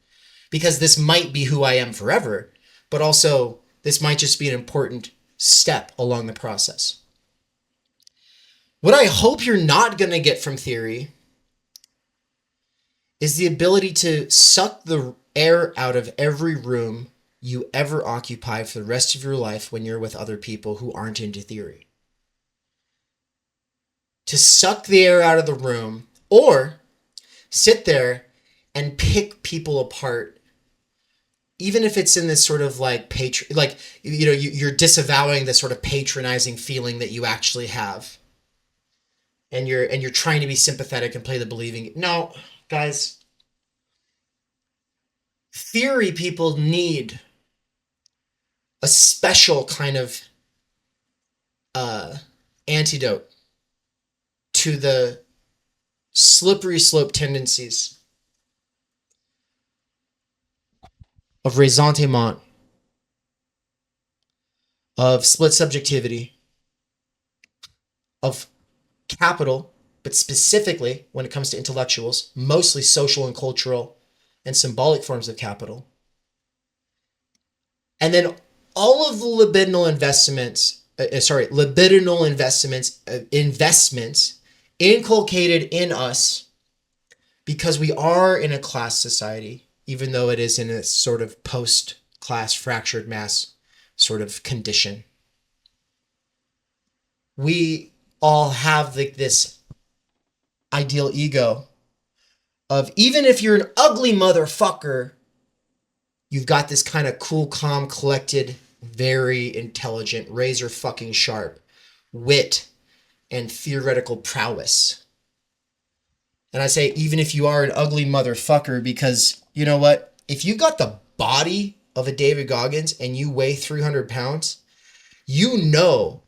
because this might be who I am forever, but also this might just be an important step along the process. What I hope you're not going to get from theory is the ability to suck the air out of every room you ever occupy for the rest of your life when you're with other people who aren't into theory. To suck the air out of the room, or sit there and pick people apart, even if it's in this sort of like you're disavowing this sort of patronizing feeling that you actually have, and you're trying to be sympathetic and play the believing. No, guys, theory people need a special kind of antidote to the slippery slope tendencies of ressentiment, of split subjectivity, of capital, but specifically when it comes to intellectuals, mostly social and cultural and symbolic forms of capital. And then all of the libidinal investments inculcated in us, because we are in a class society, even though it is in a sort of post-class fractured mass sort of condition. We all have this ideal ego of, even if you're an ugly motherfucker, you've got this kind of cool, calm, collected, very intelligent, razor fucking sharp wit and theoretical prowess. And I say, even if you are an ugly motherfucker, because you know what? If you got the body of a David Goggins and you weigh 300 pounds, you know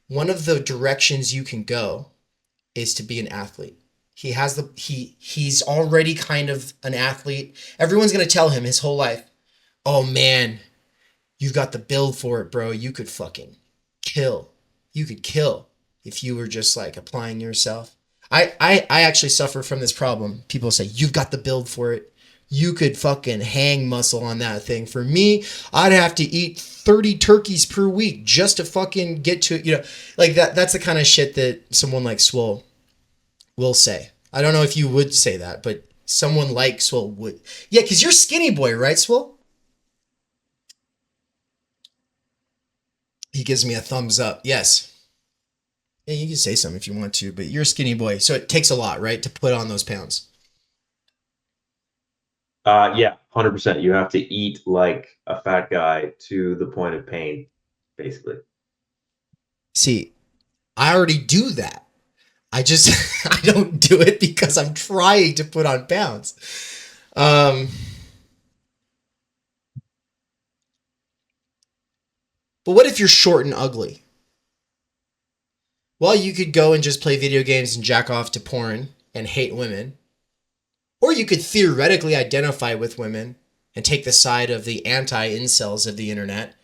one of the directions you can go is to be an athlete. He's already kind of an athlete. Everyone's going to tell him his whole life, oh man, you've got the build for it, bro. You could fucking kill. You could kill if you were just like applying yourself. I actually suffer from this problem. People say, you've got the build for it. You could fucking hang muscle on that thing. For me, I'd have to eat 30 turkeys per week just to fucking get to, like that. That's the kind of shit that someone like Swole will say. I don't know if you would say that, but someone like Swole would. Yeah, because you're skinny boy, right, Swole? He gives me a thumbs up. Yes. Yeah, you can say something if you want to, but you're a skinny boy, so it takes a lot, right, to put on those pounds. Yeah, 100%. You have to eat like a fat guy to the point of pain, basically. See, I already do that. I don't do it because I'm trying to put on pounds. But what if you're short and ugly? Well, you could go and just play video games and jack off to porn and hate women. Or you could theoretically identify with women and take the side of the anti-incels of the internet,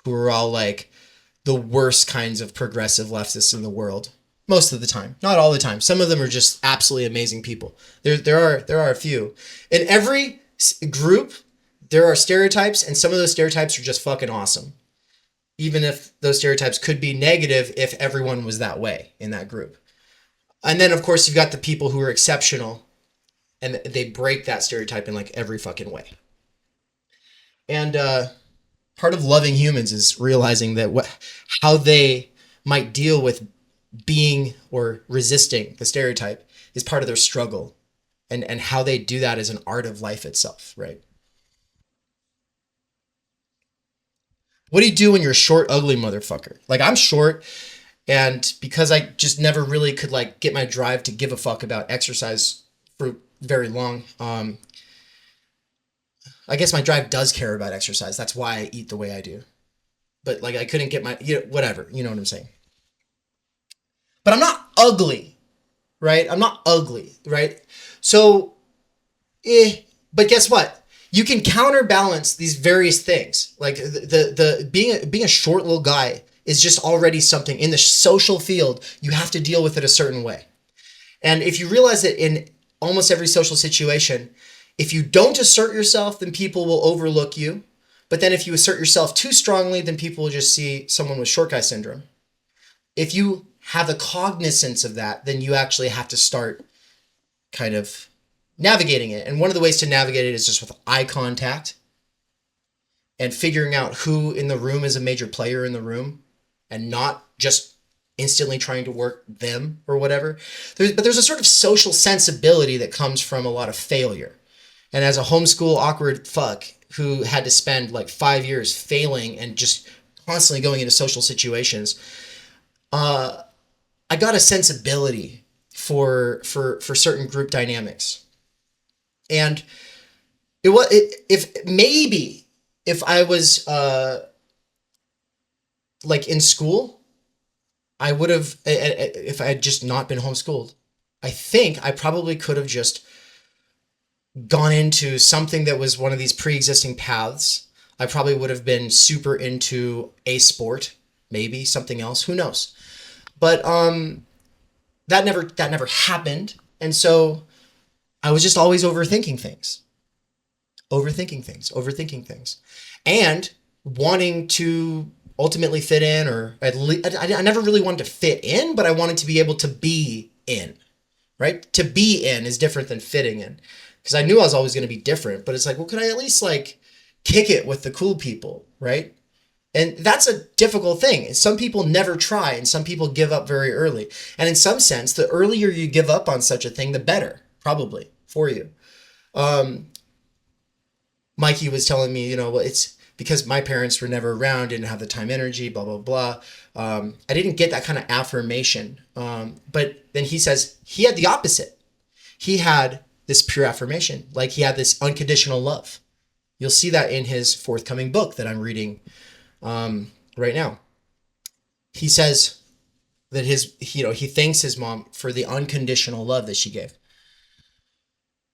who are all like the worst kinds of progressive leftists in the world. Most of the time. Not all the time. Some of them are just absolutely amazing people. There are a few. In every group, there are stereotypes, and some of those stereotypes are just fucking awesome. Even if those stereotypes could be negative if everyone was that way in that group. And then, of course, you've got the people who are exceptional and they break that stereotype in like every fucking way. And part of loving humans is realizing that how they might deal with being or resisting the stereotype is part of their struggle. And how they do that is an art of life itself, right? What do you do when you're a short, ugly motherfucker? Like, I'm short, and because I just never really could like get my drive to give a fuck about exercise for very long, I guess my drive does care about exercise. That's why I eat the way I do. But like, I couldn't get my, whatever, you know what I'm saying? But I'm not ugly, right? I'm not ugly, right? So, but guess what? You can counterbalance these various things. Like the being a short little guy is just already something in the social field. You have to deal with it a certain way. And if you realize that in almost every social situation, if you don't assert yourself, then people will overlook you. But then if you assert yourself too strongly, then people will just see someone with short guy syndrome. If you have a cognizance of that, then you actually have to start kind of navigating it. And one of the ways to navigate it is just with eye contact and figuring out who in the room is a major player in the room and not just instantly trying to work them or whatever. But there's a sort of social sensibility that comes from a lot of failure. And as a homeschool awkward fuck who had to spend like 5 years failing and just constantly going into social situations, I got a sensibility for certain group dynamics. And if I was like in school, I would have, if I had just not been homeschooled, I think I probably could have just gone into something that was one of these pre-existing paths. I probably would have been super into a sport, maybe something else, who knows? But that never happened. And so I was just always overthinking things, and wanting to ultimately fit in, or at least I never really wanted to fit in, but I wanted to be able to be in, right? To be in is different than fitting in, because I knew I was always going to be different, but it's like, well, could I at least like kick it with the cool people, right? And that's a difficult thing. Some people never try, and some people give up very early. And in some sense, the earlier you give up on such a thing, the better, probably, for you. Mikey was telling me, well, it's because my parents were never around, didn't have the time energy, blah, blah, blah. I didn't get that kind of affirmation. But then he says he had the opposite. He had this pure affirmation, like he had this unconditional love. You'll see that in his forthcoming book that I'm reading right now. He says that he thanks his mom for the unconditional love that she gave.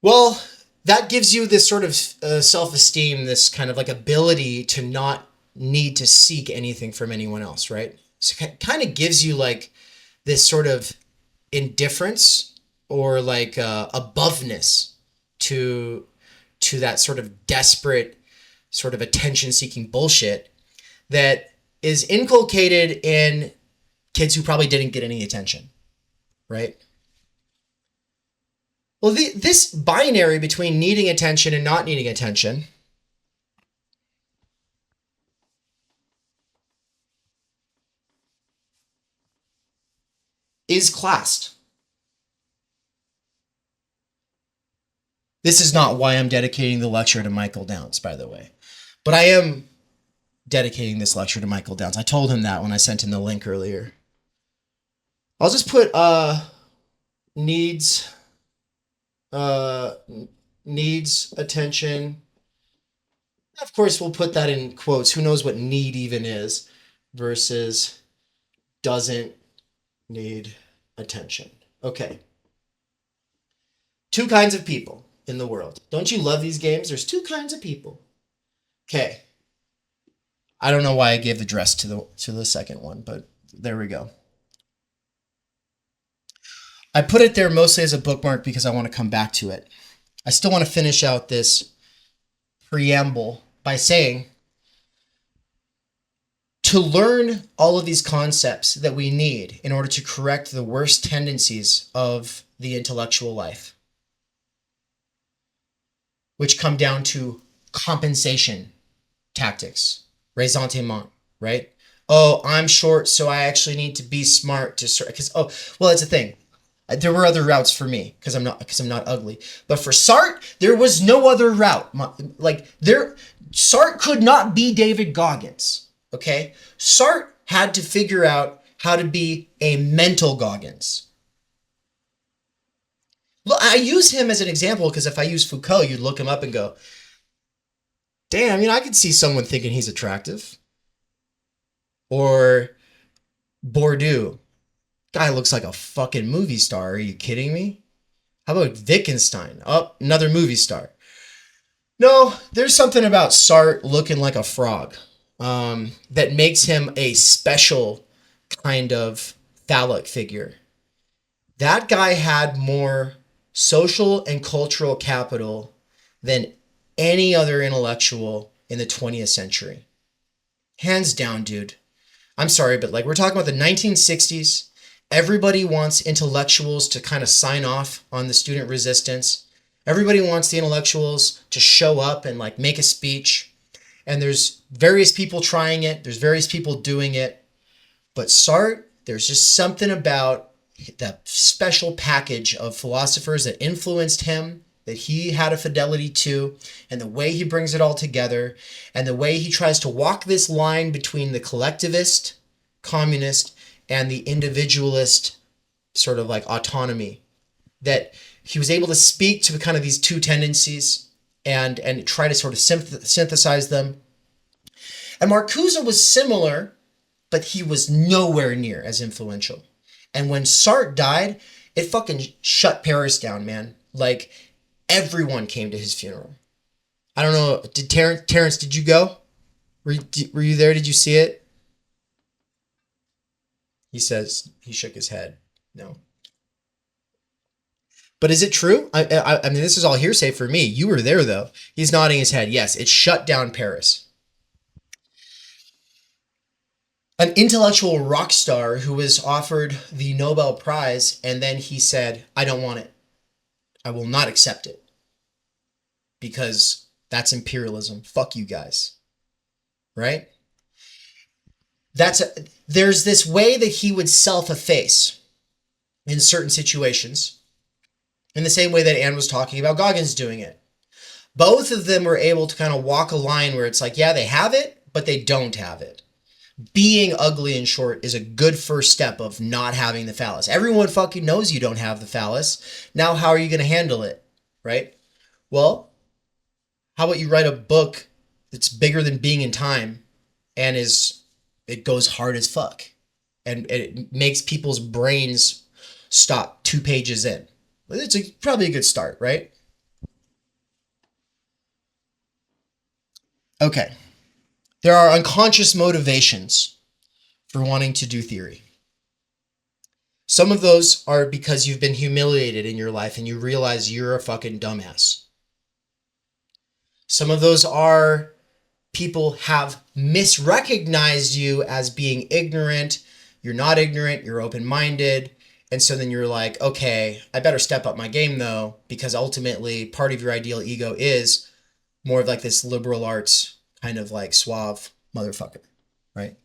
Well, that gives you this sort of self-esteem, this kind of like ability to not need to seek anything from anyone else, right? So it kind of gives you like this sort of indifference or like aboveness to that sort of desperate sort of attention-seeking bullshit that is inculcated in kids who probably didn't get any attention, right? Well, this binary between needing attention and not needing attention is classed. This is not why I'm dedicating the lecture to Michael Downs, by the way. But I am dedicating this lecture to Michael Downs. I told him that when I sent him the link earlier. I'll just put needs attention. Of course, we'll put that in quotes. Who knows what need even is versus doesn't need attention. Okay. Two kinds of people in the world. Don't you love these games? There's two kinds of people. Okay. I don't know why I gave the dress to the second one, but there we go. I put it there mostly as a bookmark because I want to come back to it. I still want to finish out this preamble by saying to learn all of these concepts that we need in order to correct the worst tendencies of the intellectual life, which come down to compensation tactics, ressentiment, right? Oh, I'm short, so I actually need to be smart to, because, oh, well, that's the thing. There were other routes for me because I'm not ugly. But for Sartre, there was no other route. Sartre could not be David Goggins. Okay? Sartre had to figure out how to be a mental Goggins. Well, I use him as an example because if I use Foucault, you'd look him up and go, damn, I could see someone thinking he's attractive. Or Bourdieu. Guy looks like a fucking movie star. Are you kidding me? How about Wittgenstein? Oh, another movie star. No, there's something about Sartre looking like a frog that makes him a special kind of phallic figure. That guy had more social and cultural capital than any other intellectual in the 20th century. Hands down, dude. I'm sorry, but we're talking about the 1960s. Everybody wants intellectuals to kind of sign off on the student resistance. Everybody wants the intellectuals to show up and make a speech. And there's various people trying it. There's various people doing it. But Sartre, there's just something about the special package of philosophers that influenced him, that he had a fidelity to, and the way he brings it all together, and the way he tries to walk this line between the collectivist, communist, and the individualist sort of autonomy, that he was able to speak to kind of these two tendencies and try to sort of synthesize them. And Marcuse was similar, but he was nowhere near as influential. And when Sartre died, it fucking shut Paris down, man. Everyone came to his funeral. I don't know, did Terrence, did you go? Were you there? Did you see it? He says he shook his head. No. But is it true? I mean, this is all hearsay for me. You were there, though. He's nodding his head. Yes, it shut down Paris. An intellectual rock star who was offered the Nobel Prize, and then he said, I don't want it. I will not accept it. Because that's imperialism. Fuck you guys. Right? There's this way that he would self-efface in certain situations, in the same way that Anne was talking about Goggins doing it. Both of them were able to kind of walk a line where it's yeah, they have it, but they don't have it. Being ugly and short is a good first step of not having the phallus. Everyone fucking knows you don't have the phallus. Now, how are you going to handle it? Right? Well, how about you write a book that's bigger than Being in Time and it goes hard as fuck, and it makes people's brains stop 2 pages in. It's probably a good start, right? Okay. There are unconscious motivations for wanting to do theory. Some of those are because you've been humiliated in your life and you realize you're a fucking dumbass. Some of those are people have misrecognized you as being ignorant. You're not ignorant, you're open-minded. And so then you're okay, I better step up my game though, because ultimately part of your ideal ego is more of this liberal arts kind of suave motherfucker, right?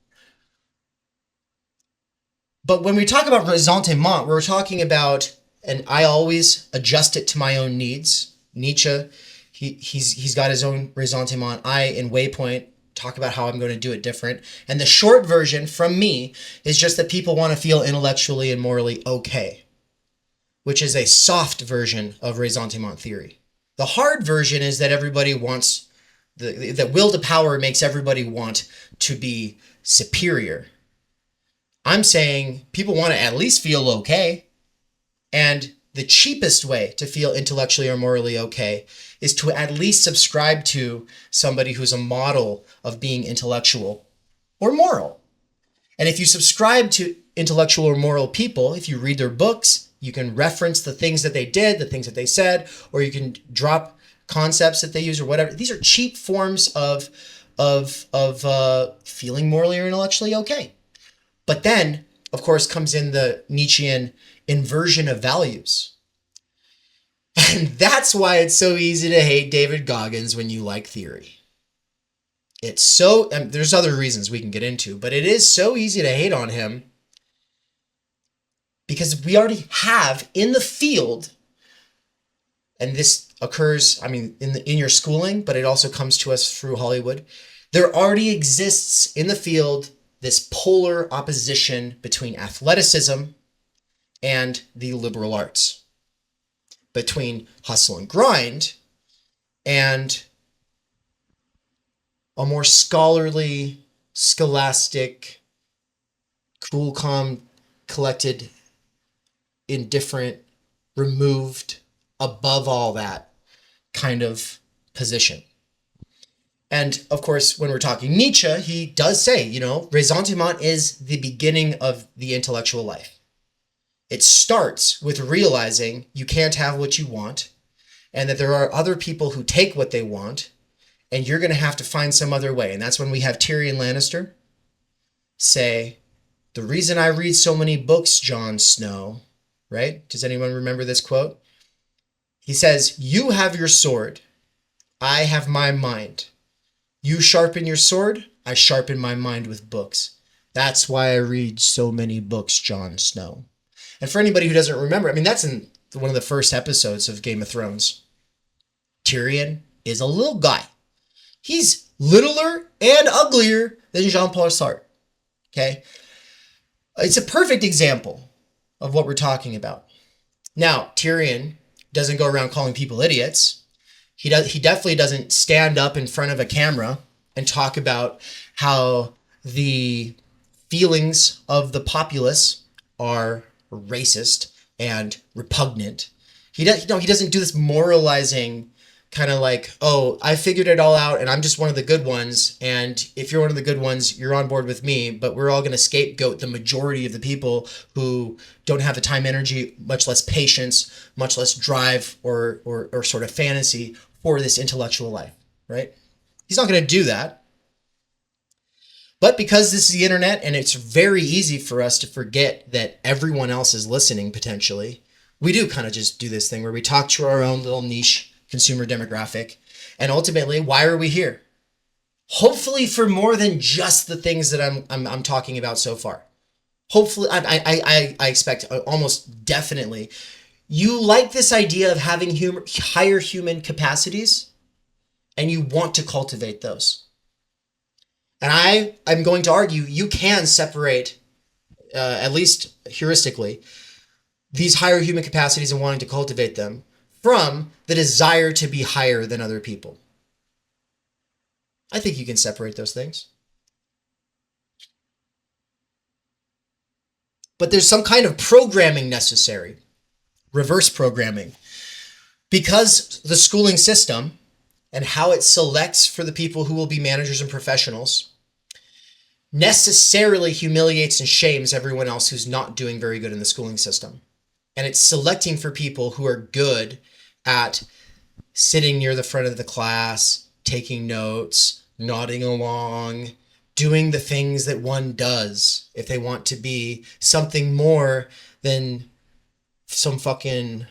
But when we talk about ressentiment, we're talking about, and I always adjust it to my own needs. Nietzsche, he's got his own ressentiment. I, in Waypoint, talk about how I'm going to do it different. And the short version from me is just that people want to feel intellectually and morally okay, which is a soft version of ressentiment theory. The hard version is that everybody wants, the will to power makes everybody want to be superior. I'm saying people want to at least feel okay. And the cheapest way to feel intellectually or morally okay is to at least subscribe to somebody who's a model of being intellectual or moral. And if you subscribe to intellectual or moral people, if you read their books, you can reference the things that they did, the things that they said, or you can drop concepts that they use or whatever. These are cheap forms of feeling morally or intellectually okay. But then, of course, comes in the Nietzschean inversion of values. And that's why it's so easy to hate David Goggins when you like theory. It's so, and there's other reasons we can get into, but it is so easy to hate on him because we already have in the field, and this occurs, I mean, in your schooling, but it also comes to us through Hollywood. There already exists in the field this polar opposition between athleticism and the liberal arts, between hustle and grind and a more scholarly, scholastic, cool, calm, collected, indifferent, removed, above all that kind of position. And of course, when we're talking Nietzsche, he does say, ressentiment is the beginning of the intellectual life. It starts with realizing you can't have what you want and that there are other people who take what they want and you're going to have to find some other way. And that's when we have Tyrion Lannister say, the reason I read so many books, Jon Snow, right? Does anyone remember this quote? He says, you have your sword. I have my mind. You sharpen your sword. I sharpen my mind with books. That's why I read so many books, Jon Snow. And for anybody who doesn't remember, I mean, that's in one of the first episodes of Game of Thrones. Tyrion is a little guy. He's littler and uglier than Jean-Paul Sartre. Okay? It's a perfect example of what we're talking about. Now, Tyrion doesn't go around calling people idiots. He definitely doesn't stand up in front of a camera and talk about how the feelings of the populace are racist and repugnant. He doesn't do this moralizing kind of like, oh, I figured it all out and I'm just one of the good ones. And if you're one of the good ones, you're on board with me, but we're all going to scapegoat the majority of the people who don't have the time, energy, much less patience, much less drive or sort of fantasy for this intellectual life, right? He's not going to do that. But because this is the internet and it's very easy for us to forget that everyone else is listening potentially, we do kind of just do this thing where we talk to our own little niche consumer demographic. And ultimately, why are we here? Hopefully for more than just the things that I'm talking about so far. Hopefully, I expect almost definitely you like this idea of having higher human capacities and you want to cultivate those. And I'm going to argue you can separate, at least heuristically, these higher human capacities and wanting to cultivate them from the desire to be higher than other people. I think you can separate those things. But there's some kind of programming necessary, reverse programming, because the schooling system and how it selects for the people who will be managers and professionals necessarily humiliates and shames everyone else who's not doing very good in the schooling system. And it's selecting for people who are good at sitting near the front of the class, taking notes, nodding along, doing the things that one does if they want to be something more than some fucking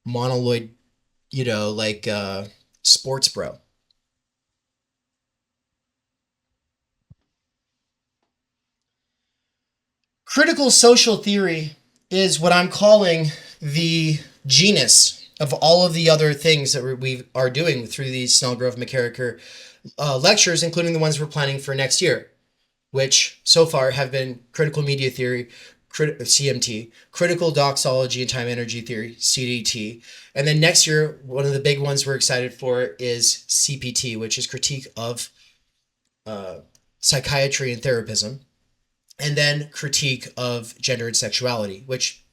monoloid, like sports bro. Critical social theory is what I'm calling the genus of all of the other things that we are doing through these Snellgrove McKerracher lectures, including the ones we're planning for next year, which so far have been critical media theory, CMT, critical doxology and time energy theory, CDT. And then next year, one of the big ones we're excited for is CPT, which is critique of psychiatry and therapism. And then critique of gender and sexuality, which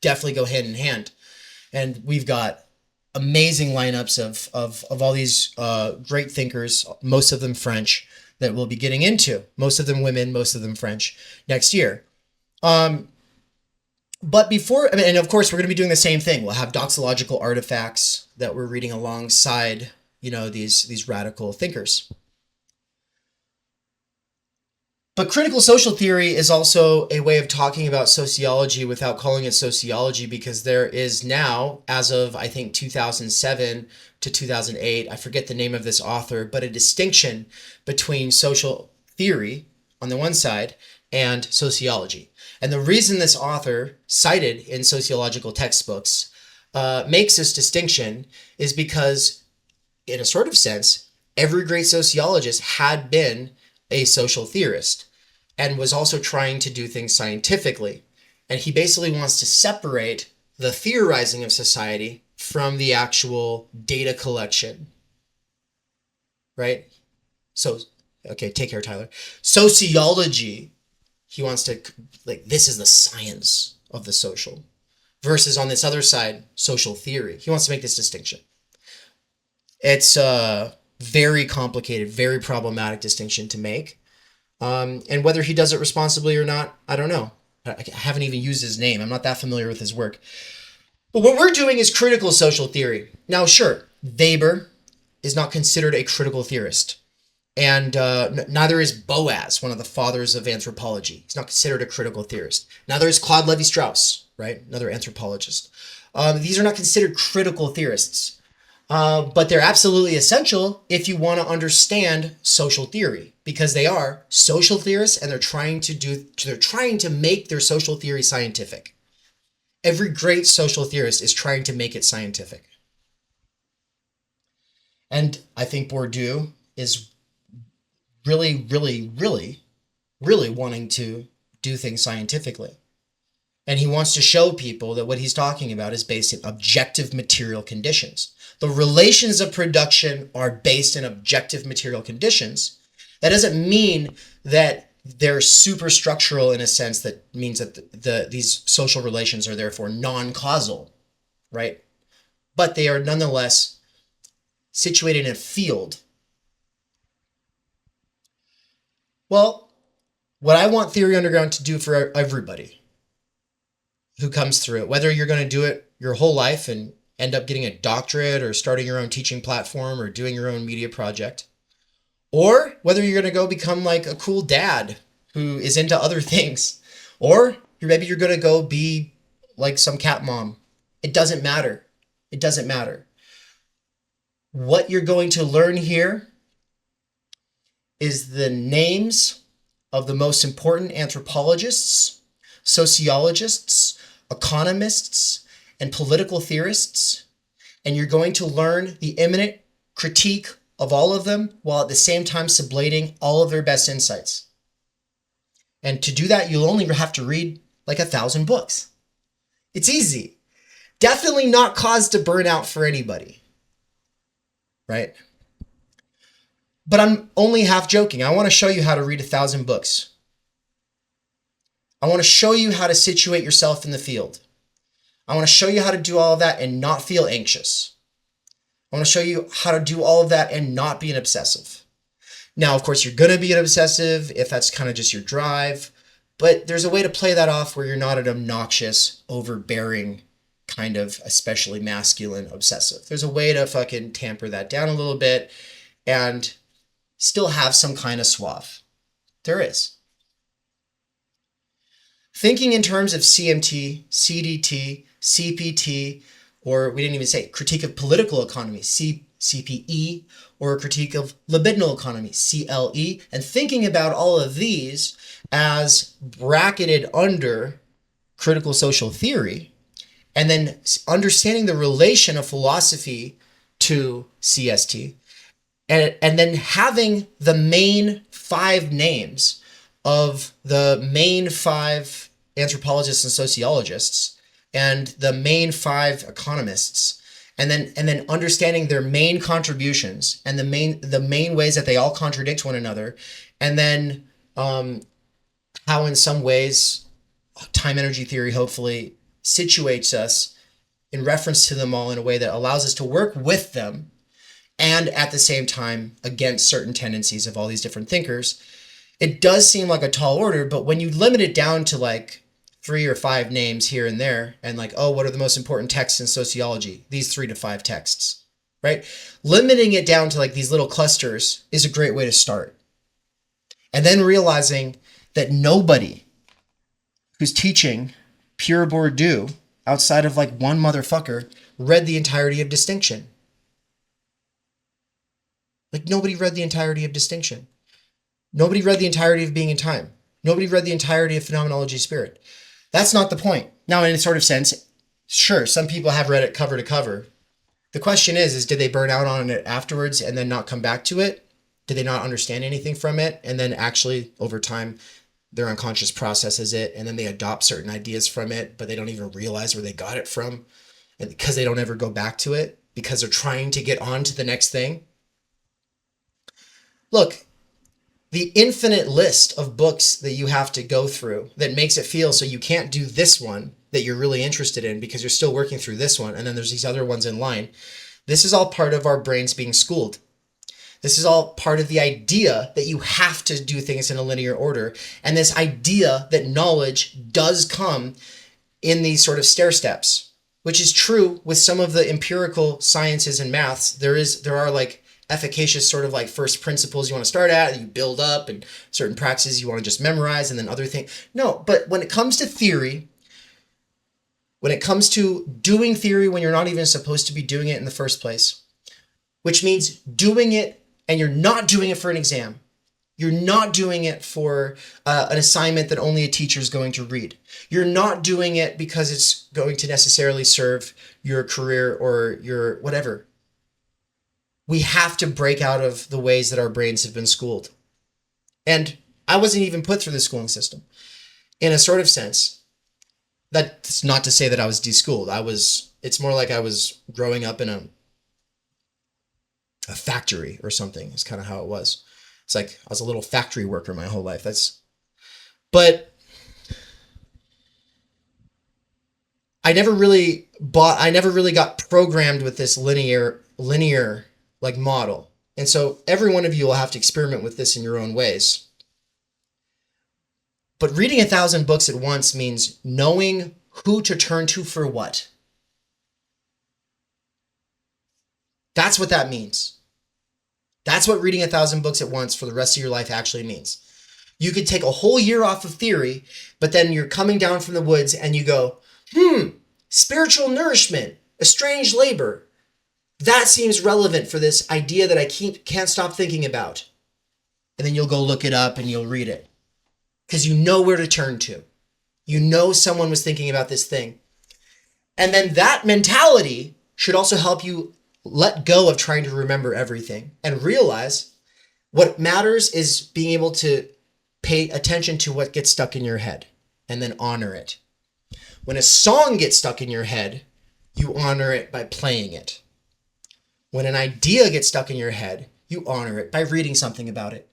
definitely go hand in hand. And we've got amazing lineups of all these great thinkers, most of them French, that we'll be getting into. Most of them women, most of them French, next year. But before, and of course, we're going to be doing the same thing. We'll have doxological artifacts that we're reading alongside, these radical thinkers. But critical social theory is also a way of talking about sociology without calling it sociology, because there is now, as of I think 2007 to 2008, I forget the name of this author, but a distinction between social theory on the one side and sociology. And the reason this author, cited in sociological textbooks, makes this distinction is because, in a sort of sense, every great sociologist had been a social theorist and was also trying to do things scientifically. And he basically wants to separate the theorizing of society from the actual data collection, right? So, okay, take care, Tyler. Sociology, he wants to, like, this is the science of the social, versus on this other side, social theory. He wants to make this distinction. It's a very complicated, very problematic distinction to make. And whether he does it responsibly or not, I don't know. I haven't even used his name. I'm not that familiar with his work. But what we're doing is critical social theory. Now, sure, Weber is not considered a critical theorist. And neither is Boas, one of the fathers of anthropology. He's not considered a critical theorist. Neither is Claude Lévi-Strauss, right? Another anthropologist. These are not considered critical theorists. But they're absolutely essential if you want to understand social theory, because they are social theorists and they're trying to make their social theory scientific. Every great social theorist is trying to make it scientific. And I think Bourdieu is really, really, really, really wanting to do things scientifically. And he wants to show people that what he's talking about is based in objective material conditions. The relations of production are based in objective material conditions. That doesn't mean that they're superstructural in a sense that means that these social relations are therefore non-causal, right? But they are nonetheless situated in a field. Well, what I want Theory Underground to do for everybody who comes through it, whether you're going to do it your whole life and end up getting a doctorate or starting your own teaching platform or doing your own media project, or whether you're going to go become like a cool dad who is into other things, or maybe you're going to go be like some cat mom. It doesn't matter. It doesn't matter. What you're going to learn here is the names of the most important anthropologists, sociologists, economists, and political theorists, and you're going to learn the imminent critique of all of them while at the same time sublating all of their best insights. And to do that, you'll only have to read like 1,000 books. It's easy. Definitely not cause to burn out for anybody, right? But I'm only half joking. I want to show you how to read 1,000 books. I want to show you how to situate yourself in the field. I want to show you how to do all of that and not feel anxious. I want to show you how to do all of that and not be an obsessive. Now, of course, you're going to be an obsessive if that's kind of just your drive, but there's a way to play that off where you're not an obnoxious, overbearing, kind of especially masculine obsessive. There's a way to fucking tamper that down a little bit and still have some kind of suave. There is. Thinking in terms of CMT, CDT, CPT, or we didn't even say critique of political economy, CPE, or a critique of libidinal economy, CLE, and thinking about all of these as bracketed under critical social theory, and then understanding the relation of philosophy to CST, and then having the main 5 names of the main 5 anthropologists and sociologists and the main 5 economists, and then understanding their main contributions and the main ways that they all contradict one another, and then how in some ways time energy theory hopefully situates us in reference to them all in a way that allows us to work with them and at the same time against certain tendencies of all these different thinkers. It does seem like a tall order, but when you limit it down to like 3 or 5 names here and there, and like, oh, what are the most important texts in sociology? These 3 to 5 texts, right? Limiting it down to like these little clusters is a great way to start. And then realizing that nobody who's teaching Pierre Bourdieu outside of like one motherfucker read the entirety of Distinction. Like nobody read the entirety of Distinction. Nobody read the entirety of Being in Time. Nobody read the entirety of Phenomenology Spirit. That's not the point. Now, in a sort of sense, sure, some people have read it cover to cover. The question is did they burn out on it afterwards and then not come back to it? Did they not understand anything from it? And then actually, over time, their unconscious processes it, and then they adopt certain ideas from it, but they don't even realize where they got it from, and because they don't ever go back to it, because they're trying to get on to the next thing. Look, the infinite list of books that you have to go through that makes it feel so you can't do this one that you're really interested in because you're still working through this one, and then there's these other ones in line. This is all part of our brains being schooled. This is all part of the idea that you have to do things in a linear order, and this idea that knowledge does come in these sort of stair steps, which is true with some of the empirical sciences and maths. There are like efficacious sort of like first principles you want to start at, and you build up, and certain practices you want to just memorize, and then other things. No, but when it comes to theory, when it comes to doing theory when you're not even supposed to be doing it in the first place, which means doing it and you're not doing it for an exam. You're not doing it for an assignment that only a teacher is going to read. You're not doing it because it's going to necessarily serve your career or your whatever. We have to break out of the ways that our brains have been schooled. And I wasn't even put through the schooling system. In a sort of sense, that's not to say that I was deschooled. It's more like I was growing up in a factory or something. Is kind of how it was. It's like I was a little factory worker my whole life. But I never really got programmed with this linear like model. And so every one of you will have to experiment with this in your own ways. But reading 1,000 books at once means knowing who to turn to for what. That's what that means. That's what reading 1,000 books at once for the rest of your life actually means. You could take a whole year off of theory, but then you're coming down from the woods and you go, spiritual nourishment, a strange labor. That seems relevant for this idea that I can't stop thinking about. And then you'll go look it up and you'll read it. Because you know where to turn to. You know someone was thinking about this thing. And then that mentality should also help you let go of trying to remember everything and realize what matters is being able to pay attention to what gets stuck in your head and then honor it. When a song gets stuck in your head, you honor it by playing it. When an idea gets stuck in your head, you honor it by reading something about it.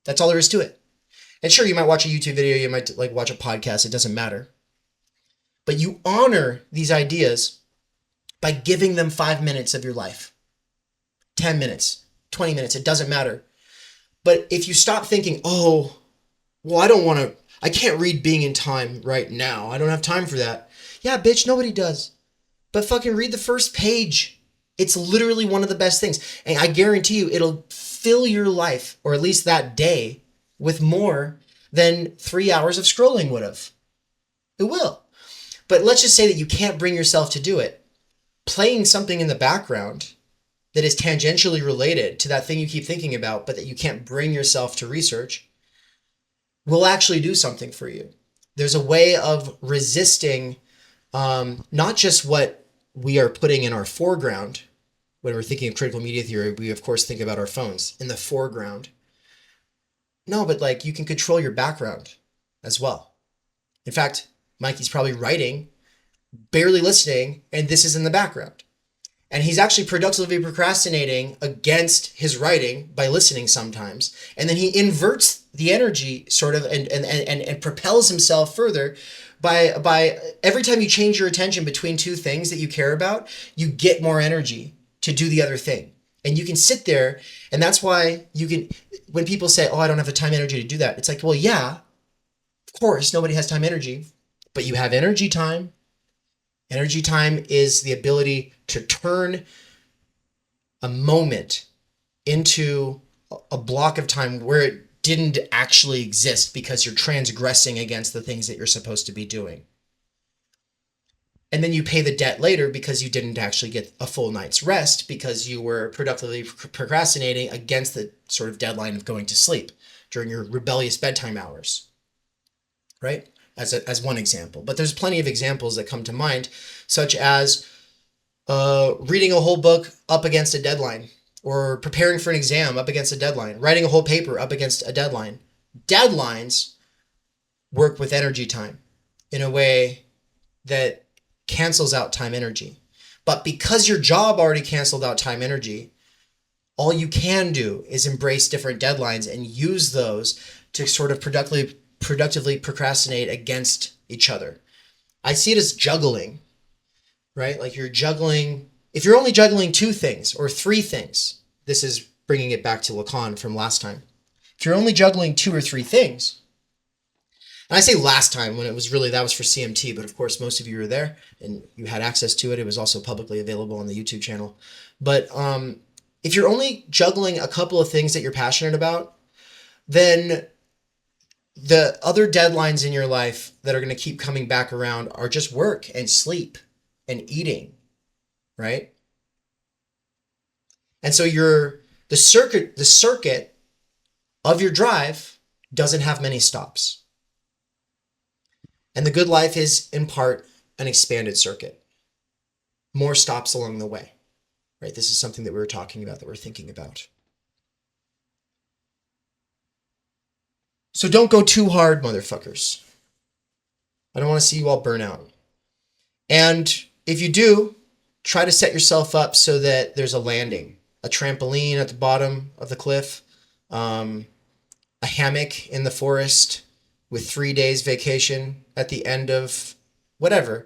That's all there is to it. And sure, you might watch a YouTube video, you might like watch a podcast, it doesn't matter. But you honor these ideas by giving them 5 minutes of your life, 10 minutes, 20 minutes, it doesn't matter. But if you stop thinking, I can't read Being in Time right now. I don't have time for that. Yeah, bitch, nobody does. But fucking read the first page. It's literally one of the best things. And I guarantee you, it'll fill your life, or at least that day, with more than 3 hours of scrolling would have. It will. But let's just say that you can't bring yourself to do it. Playing something in the background that is tangentially related to that thing you keep thinking about, but that you can't bring yourself to research, will actually do something for you. There's a way of resisting not just what we are putting in our foreground. When we're thinking of critical media theory, we of course think about our phones in the foreground. No, but like you can control your background as well. In fact, Mikey's probably writing, barely listening, and this is in the background. And he's actually productively procrastinating against his writing by listening sometimes. And then he inverts the energy sort of and propels himself further by every time you change your attention between two things that you care about, you get more energy to do the other thing. And you can sit there, and that's why you can, when people say, I don't have the time energy to do that, it's like, well, yeah, of course, nobody has time energy, but you have energy time. Energy time is the ability to turn a moment into a block of time where it didn't actually exist because you're transgressing against the things that you're supposed to be doing. And then you pay the debt later because you didn't actually get a full night's rest because you were productively procrastinating against the sort of deadline of going to sleep during your rebellious bedtime hours, right? As one example. But there's plenty of examples that come to mind, such as reading a whole book up against a deadline, or preparing for an exam up against a deadline, writing a whole paper up against a deadline. Deadlines work with energy time in a way that cancels out time energy. But because your job already canceled out time energy, all you can do is embrace different deadlines and use those to sort of productively procrastinate against each other. I see it as juggling, right? Like you're juggling, if you're only juggling 2 things or 3 things, this is bringing it back to Lacan from last time. If you're only juggling 2 or 3 things, and I say last time when it was really, that was for CMT, but of course most of you were there and you had access to it. It was also publicly available on the YouTube channel. But if you're only juggling a couple of things that you're passionate about, then the other deadlines in your life that are going to keep coming back around are just work and sleep and eating, right? And so the circuit of your drive doesn't have many stops. And the good life is, in part, an expanded circuit. More stops along the way, right? This is something that we were talking about, that we're thinking about. So don't go too hard, motherfuckers. I don't want to see you all burn out. And if you do, try to set yourself up so that there's a landing, a trampoline at the bottom of the cliff, a hammock in the forest with 3 days vacation at the end of whatever.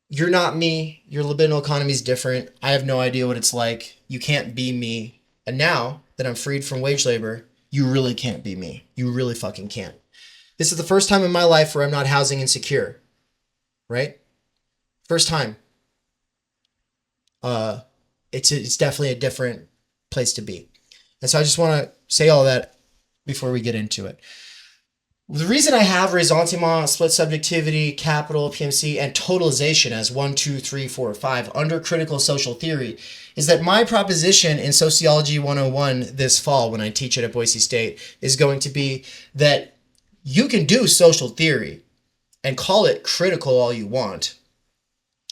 You're not me. Your libidinal economy is different. I have no idea what it's like. You can't be me. And now that I'm freed from wage labor, you really can't be me. You really fucking can't. This is the first time in my life where I'm not housing insecure, right? First time. It's definitely a different place to be. And so I just want to say all that before we get into it. The reason I have ressentiment, split subjectivity, capital, PMC, and totalization as 1, 2, 3, 4, 5 under critical social theory is that my proposition in Sociology 101 this fall when I teach it at Boise State is going to be that you can do social theory and call it critical all you want,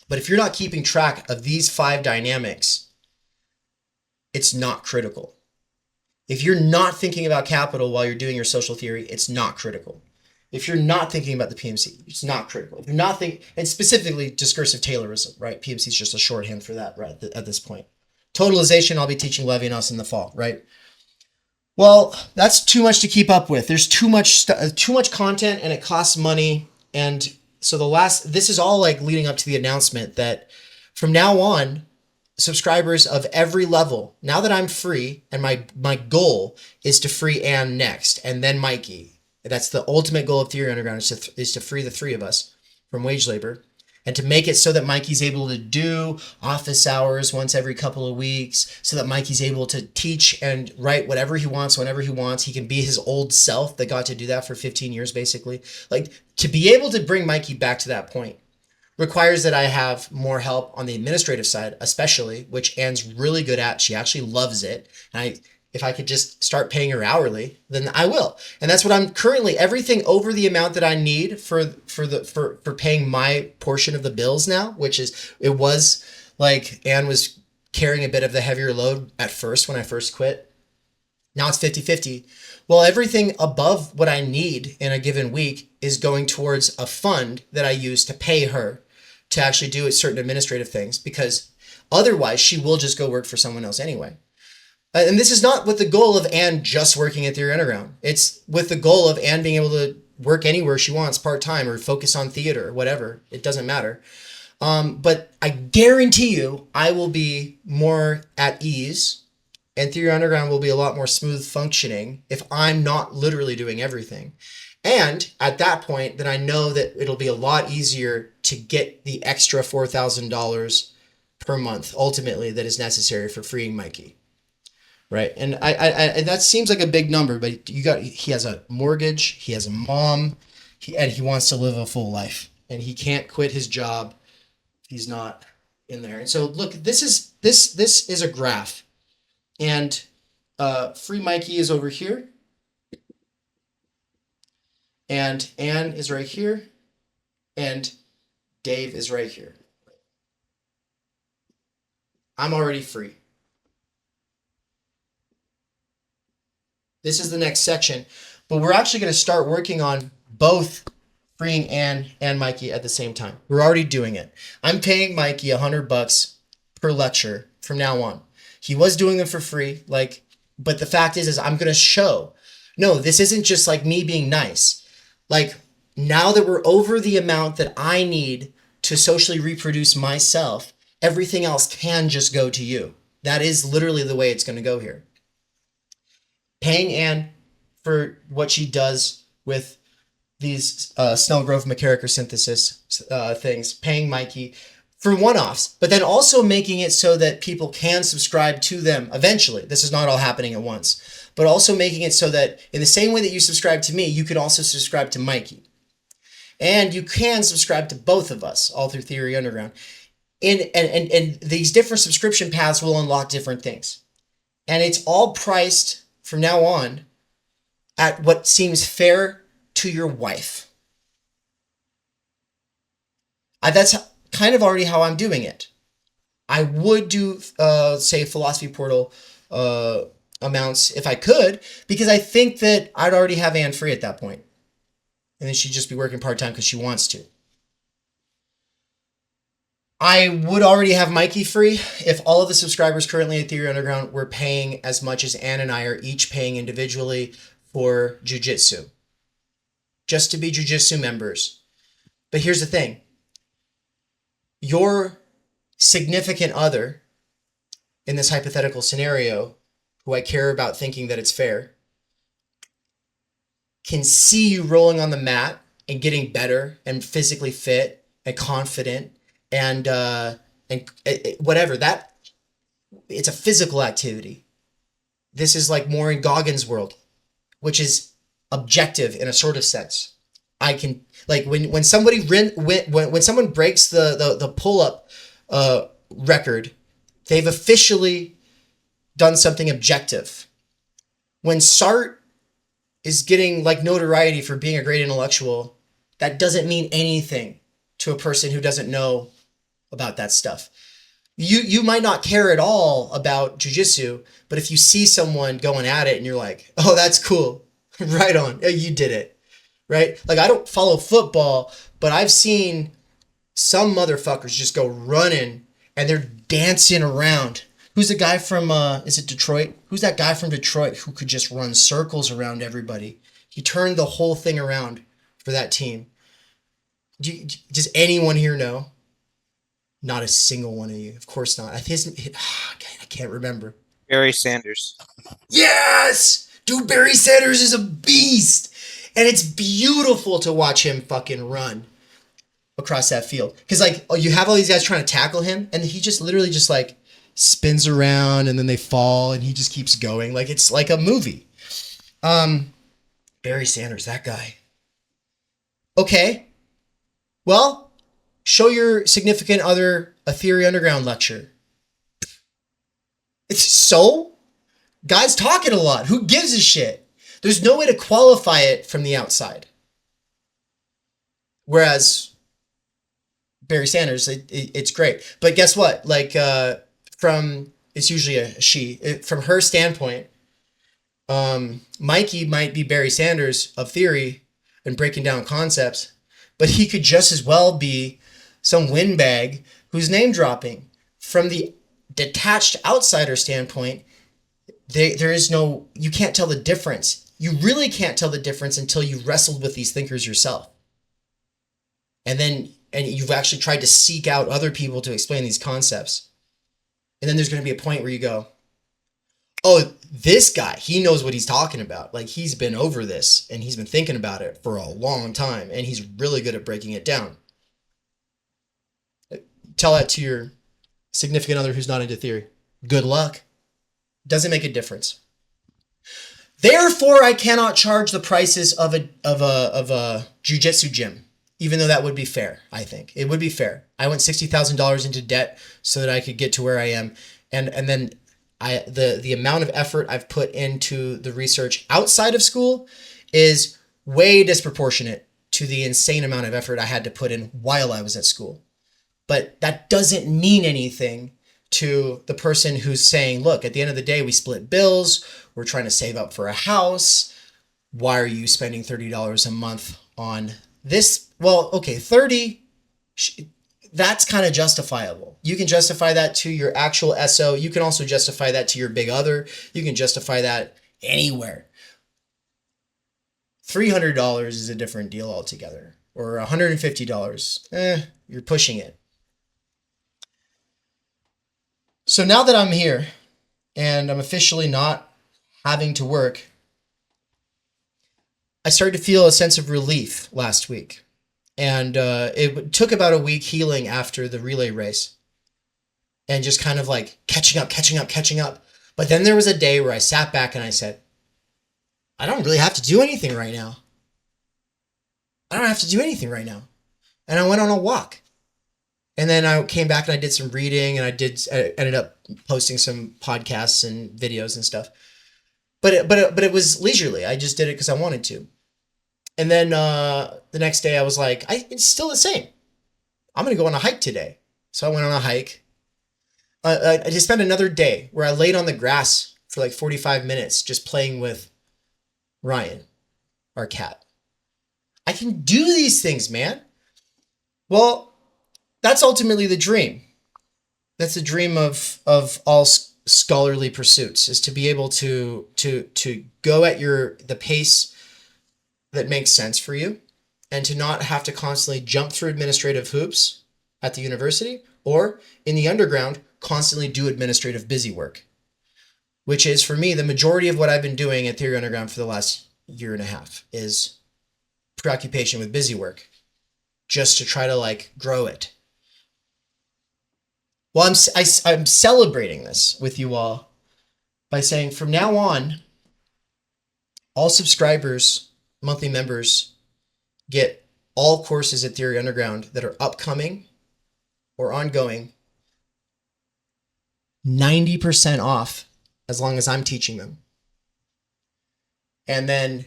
but if you're not keeping track of these 5 dynamics, it's not critical. If you're not thinking about capital while you're doing your social theory, it's not critical. If you're not thinking about the PMC, it's not critical. If you're not thinking, and specifically discursive Taylorism, right? PMC is just a shorthand for that, right? At this point. Totalization, I'll be teaching Levinas in the fall, right? Well, that's too much to keep up with. There's too much content and it costs money. And so this is all like leading up to the announcement that from now on, subscribers of every level, now that I'm free, and my goal is to free Anne next, and then Mikey. That's the ultimate goal of Theory Underground, is to free the 3 of us from wage labor, and to make it so that Mikey's able to do office hours once every couple of weeks, so that Mikey's able to teach and write whatever he wants, whenever he wants. He can be his old self that got to do that for 15 years, basically. Like, to be able to bring Mikey back to that point requires that I have more help on the administrative side, especially, which Anne's really good at. She actually loves it. And if I could just start paying her hourly, then I will. And that's what I'm currently, everything over the amount that I need for paying my portion of the bills now, which is, it was like Anne was carrying a bit of the heavier load at first when I first quit. Now it's 50-50. Well, everything above what I need in a given week is going towards a fund that I use to pay her to actually do certain administrative things, because otherwise she will just go work for someone else anyway. And this is not with the goal of Anne just working at Theory Underground. It's with the goal of Anne being able to work anywhere she wants part-time or focus on theater or whatever. It doesn't matter. But I guarantee you I will be more at ease, and Theory Underground will be a lot more smooth functioning if I'm not literally doing everything. And at that point, then I know that it'll be a lot easier to get the extra $4,000 per month, ultimately, that is necessary for freeing Mikey, right? And and that seems like a big number, but he has a mortgage, he has a mom, and he wants to live a full life, and he can't quit his job. He's not in there. And so look, this is a graph, and Free Mikey is over here, and Anne is right here, and Dave is right here. I'm already free. This is the next section, but we're actually going to start working on both freeing Anne and Mikey at the same time. We're already doing it. I'm paying Mikey $100 per lecture from now on. He was doing them for free, but the fact is I'm going to show, no, this isn't just like me being nice. Like, now that we're over the amount that I need to socially reproduce myself, everything else can just go to you. That is literally the way it's going to go here. Paying Anne for what she does with these Snellgrove McKerracher synthesis things, paying Mikey for one-offs, but then also making it so that people can subscribe to them eventually. This is not all happening at once, but also making it so that in the same way that you subscribe to me, you can also subscribe to Mikey. And you can subscribe to both of us, all through Theory Underground. And these different subscription paths will unlock different things. And it's all priced from now on at what seems fair to your wife. That's kind of already how I'm doing it. I would do, say, Philosophy Portal amounts if I could, because I think that I'd already have Anne free at that point. And then she'd just be working part-time because she wants to. I would already have Mikey free if all of the subscribers currently at Theory Underground were paying as much as Anne and I are each paying individually for jiu-jitsu. Just to be jiu-jitsu members. But here's the thing. Your significant other in this hypothetical scenario, who I care about thinking that it's fair, can see you rolling on the mat and getting better and physically fit and confident and whatever. That it's a physical activity. This is like more in Goggins' world, which is objective in a sort of sense. I can, like, when somebody when someone breaks the pull-up record, they've officially done something objective. When Sartre is getting like notoriety for being a great intellectual, that doesn't mean anything to a person who doesn't know about that stuff. You might not care at all about jiu-jitsu, but if you see someone going at it and you're like, oh, that's cool, right on, you did it, right? Like, I don't follow football, but I've seen some motherfuckers just go running and they're dancing around. Who's the guy from, is it Detroit? Who's that guy from Detroit who could just run circles around everybody? He turned the whole thing around for that team. Does anyone here know? Not a single one of you. Of course not. I can't remember. Barry Sanders. Yes! Dude, Barry Sanders is a beast! And it's beautiful to watch him fucking run across that field. Because, like, you have all these guys trying to tackle him, and he just literally just, like, spins around, and then they fall, and he just keeps going. Like, it's like a movie. Barry Sanders, that guy. Okay. Well, show your significant other a Theory Underground lecture. It's so? Guys talking a lot. Who gives a shit? There's no way to qualify it from the outside. Whereas Barry Sanders, it's great. But guess what? Like, it's usually a she. From her standpoint, Mikey might be Barry Sanders of theory and breaking down concepts, but he could just as well be some windbag who's name dropping. From the detached outsider standpoint, there is no, you can't tell the difference. You really can't tell the difference until you wrestled with these thinkers yourself. And you've actually tried to seek out other people to explain these concepts. And then there's going to be a point where you go, oh, this guy, he knows what he's talking about. Like, he's been over this and he's been thinking about it for a long time and he's really good at breaking it down. Tell that to your significant other who's not into theory. Good luck. Doesn't make a difference. Therefore, I cannot charge the prices of a jiu-jitsu gym, even though that would be fair. I think it would be fair. I went $60,000 into debt so that I could get to where I am, and then the amount of effort I've put into the research outside of school is way disproportionate to the insane amount of effort I had to put in while I was at school. But that doesn't mean anything to the person who's saying, look, at the end of the day, we split bills. We're trying to save up for a house. Why are you spending $30 a month on this? Well, okay, 30, that's kind of justifiable. You can justify that to your actual SO. You can also justify that to your big other. You can justify that anywhere. $300 is a different deal altogether. Or $150. You're pushing it. So now that I'm here and I'm officially not having to work, I started to feel a sense of relief last week. And it took about a week healing after the relay race and just kind of like catching up. But then there was a day where I sat back and I said, I don't really have to do anything right now. And I went on a walk. And then I came back and I did some reading and I ended up posting some podcasts and videos and stuff. But it was leisurely. I just did it because I wanted to. And then the next day I was like, it's still the same. I'm going to go on a hike today. So I went on a hike. I just spent another day where I laid on the grass for like 45 minutes just playing with Ryan, our cat. I can do these things, man. Well, that's ultimately the dream. That's the dream of all scholarly pursuits, is to be able to go at the pace that makes sense for you and to not have to constantly jump through administrative hoops at the university or in the underground, constantly do administrative busy work, which is for me, the majority of what I've been doing at Theory Underground for the last year and a half is preoccupation with busy work just to try to like grow it. Well, I'm celebrating this with you all by saying from now on, all subscribers, monthly members, get all courses at Theory Underground that are upcoming or ongoing 90% off as long as I'm teaching them. And then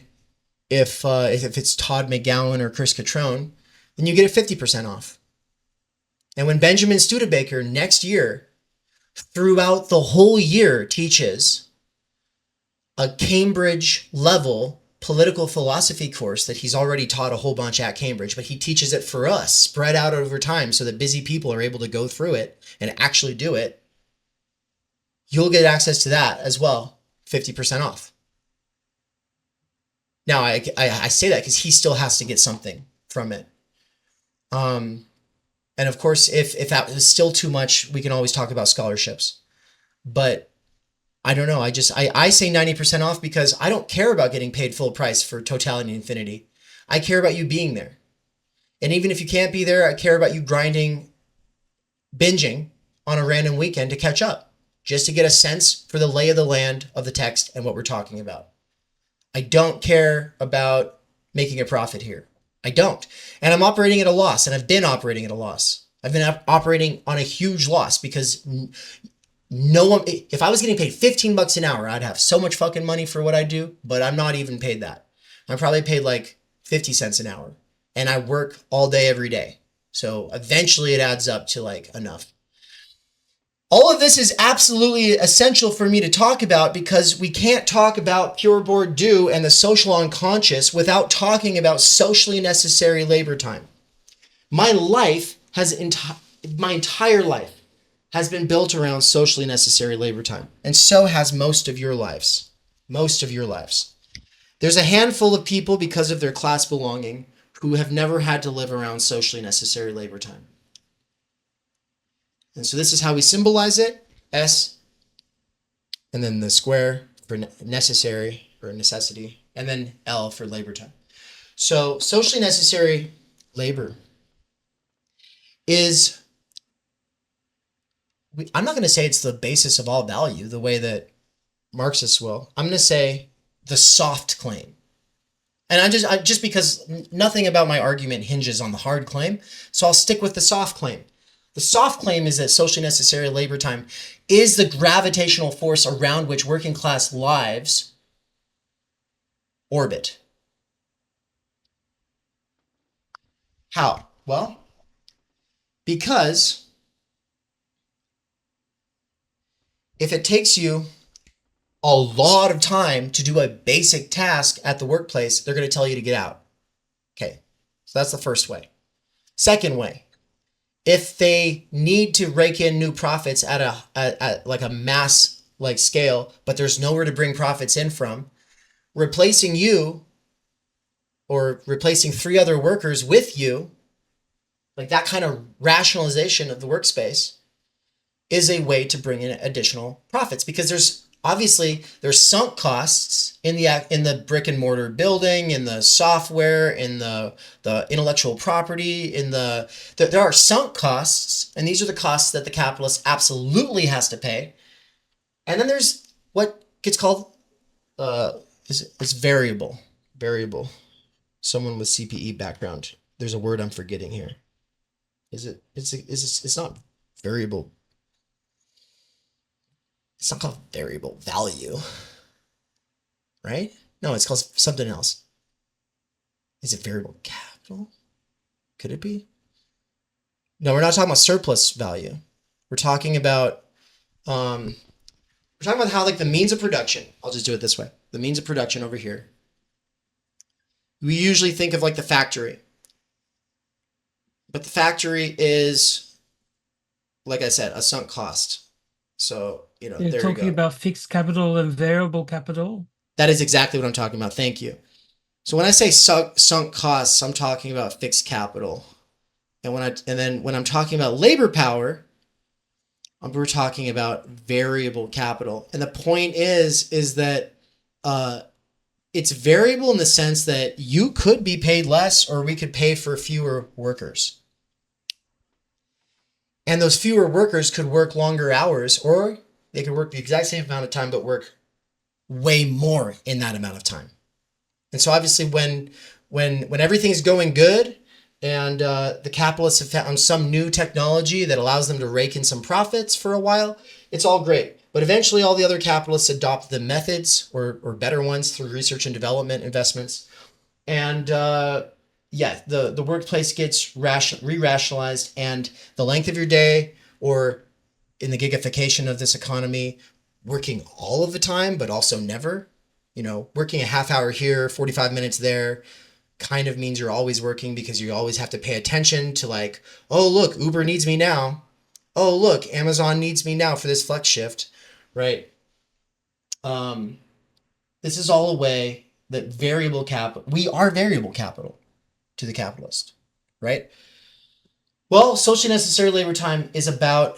if it's Todd McGowan or Chris Catrone, then you get it 50% off. And when Benjamin Studebaker next year, throughout the whole year, teaches a Cambridge level political philosophy course that he's already taught a whole bunch at Cambridge, but he teaches it for us, spread out over time so that busy people are able to go through it and actually do it, you'll get access to that as well, 50% off. Now, I say that because he still has to get something from it. And of course, if that is still too much, we can always talk about scholarships. But I don't know. I say 90% off because I don't care about getting paid full price for Totality and Infinity. I care about you being there. And even if you can't be there, I care about you binging on a random weekend to catch up, just to get a sense for the lay of the land of the text and what we're talking about. I don't care about making a profit here. I don't. And I'm operating at a loss, and I've been operating at a loss. I've been operating on a huge loss because no one, if I was getting paid $15 an hour, I'd have so much fucking money for what I do, but I'm not even paid that. I'm probably paid like 50 cents an hour, and I work all day, every day. So eventually it adds up to like enough. All of this is absolutely essential for me to talk about because we can't talk about Pierre Bourdieu and the social unconscious without talking about socially necessary labor time. My entire life has been built around socially necessary labor time, and so has most of your lives. Most of your lives. There's a handful of people, because of their class belonging, who have never had to live around socially necessary labor time. And so this is how we symbolize it, S, and then the square for necessary, or necessity, and then L for labor time. So socially necessary labor is, I'm not going to say it's the basis of all value, the way that Marxists will. I'm going to say the soft claim. And I just because nothing about my argument hinges on the hard claim, so I'll stick with the soft claim. The soft claim is that socially necessary labor time is the gravitational force around which working class lives orbit. How? Well, because if it takes you a lot of time to do a basic task at the workplace, they're going to tell you to get out. Okay, so that's the first way. Second way, if they need to rake in new profits at a mass like scale, but there's nowhere to bring profits in from, replacing you or replacing 3 other workers with you, like that kind of rationalization of the workspace, is a way to bring in additional profits, because there's sunk costs in the brick and mortar building, in the software, in the intellectual property, there are sunk costs, and these are the costs that the capitalist absolutely has to pay. And then there's what gets called it's variable. Someone with CPE background. There's a word I'm forgetting here. It's not variable. It's not called variable value, right? No, it's called something else. Is it variable capital? Could it be? No, we're not talking about surplus value. We're talking about how like the means of production. I'll just do it this way. The means of production over here. We usually think of like the factory. But the factory is, like I said, a sunk cost. So, You're there you talking go. about fixed capital and variable capital. That is exactly what I'm talking about. Thank you. So when I say sunk costs, I'm talking about fixed capital. And when I'm talking about labor power, we're talking about variable capital. And the point is that it's variable in the sense that you could be paid less, or we could pay for fewer workers. And those fewer workers could work longer hours, or they could work the exact same amount of time, but work way more in that amount of time. And so obviously when everything's going good and the capitalists have found some new technology that allows them to rake in some profits for a while, it's all great. But eventually all the other capitalists adopt the methods or better ones through research and development investments. And the workplace gets re-rationalized, and the length of your day, or in the gigification of this economy, working all of the time, but also never, working a half hour here, 45 minutes there, kind of means you're always working, because you always have to pay attention to like, oh, look, Uber needs me now. Oh, look, Amazon needs me now for this flex shift, right? This is all a way that we are variable capital to the capitalist, right? Well, socially necessary labor time is about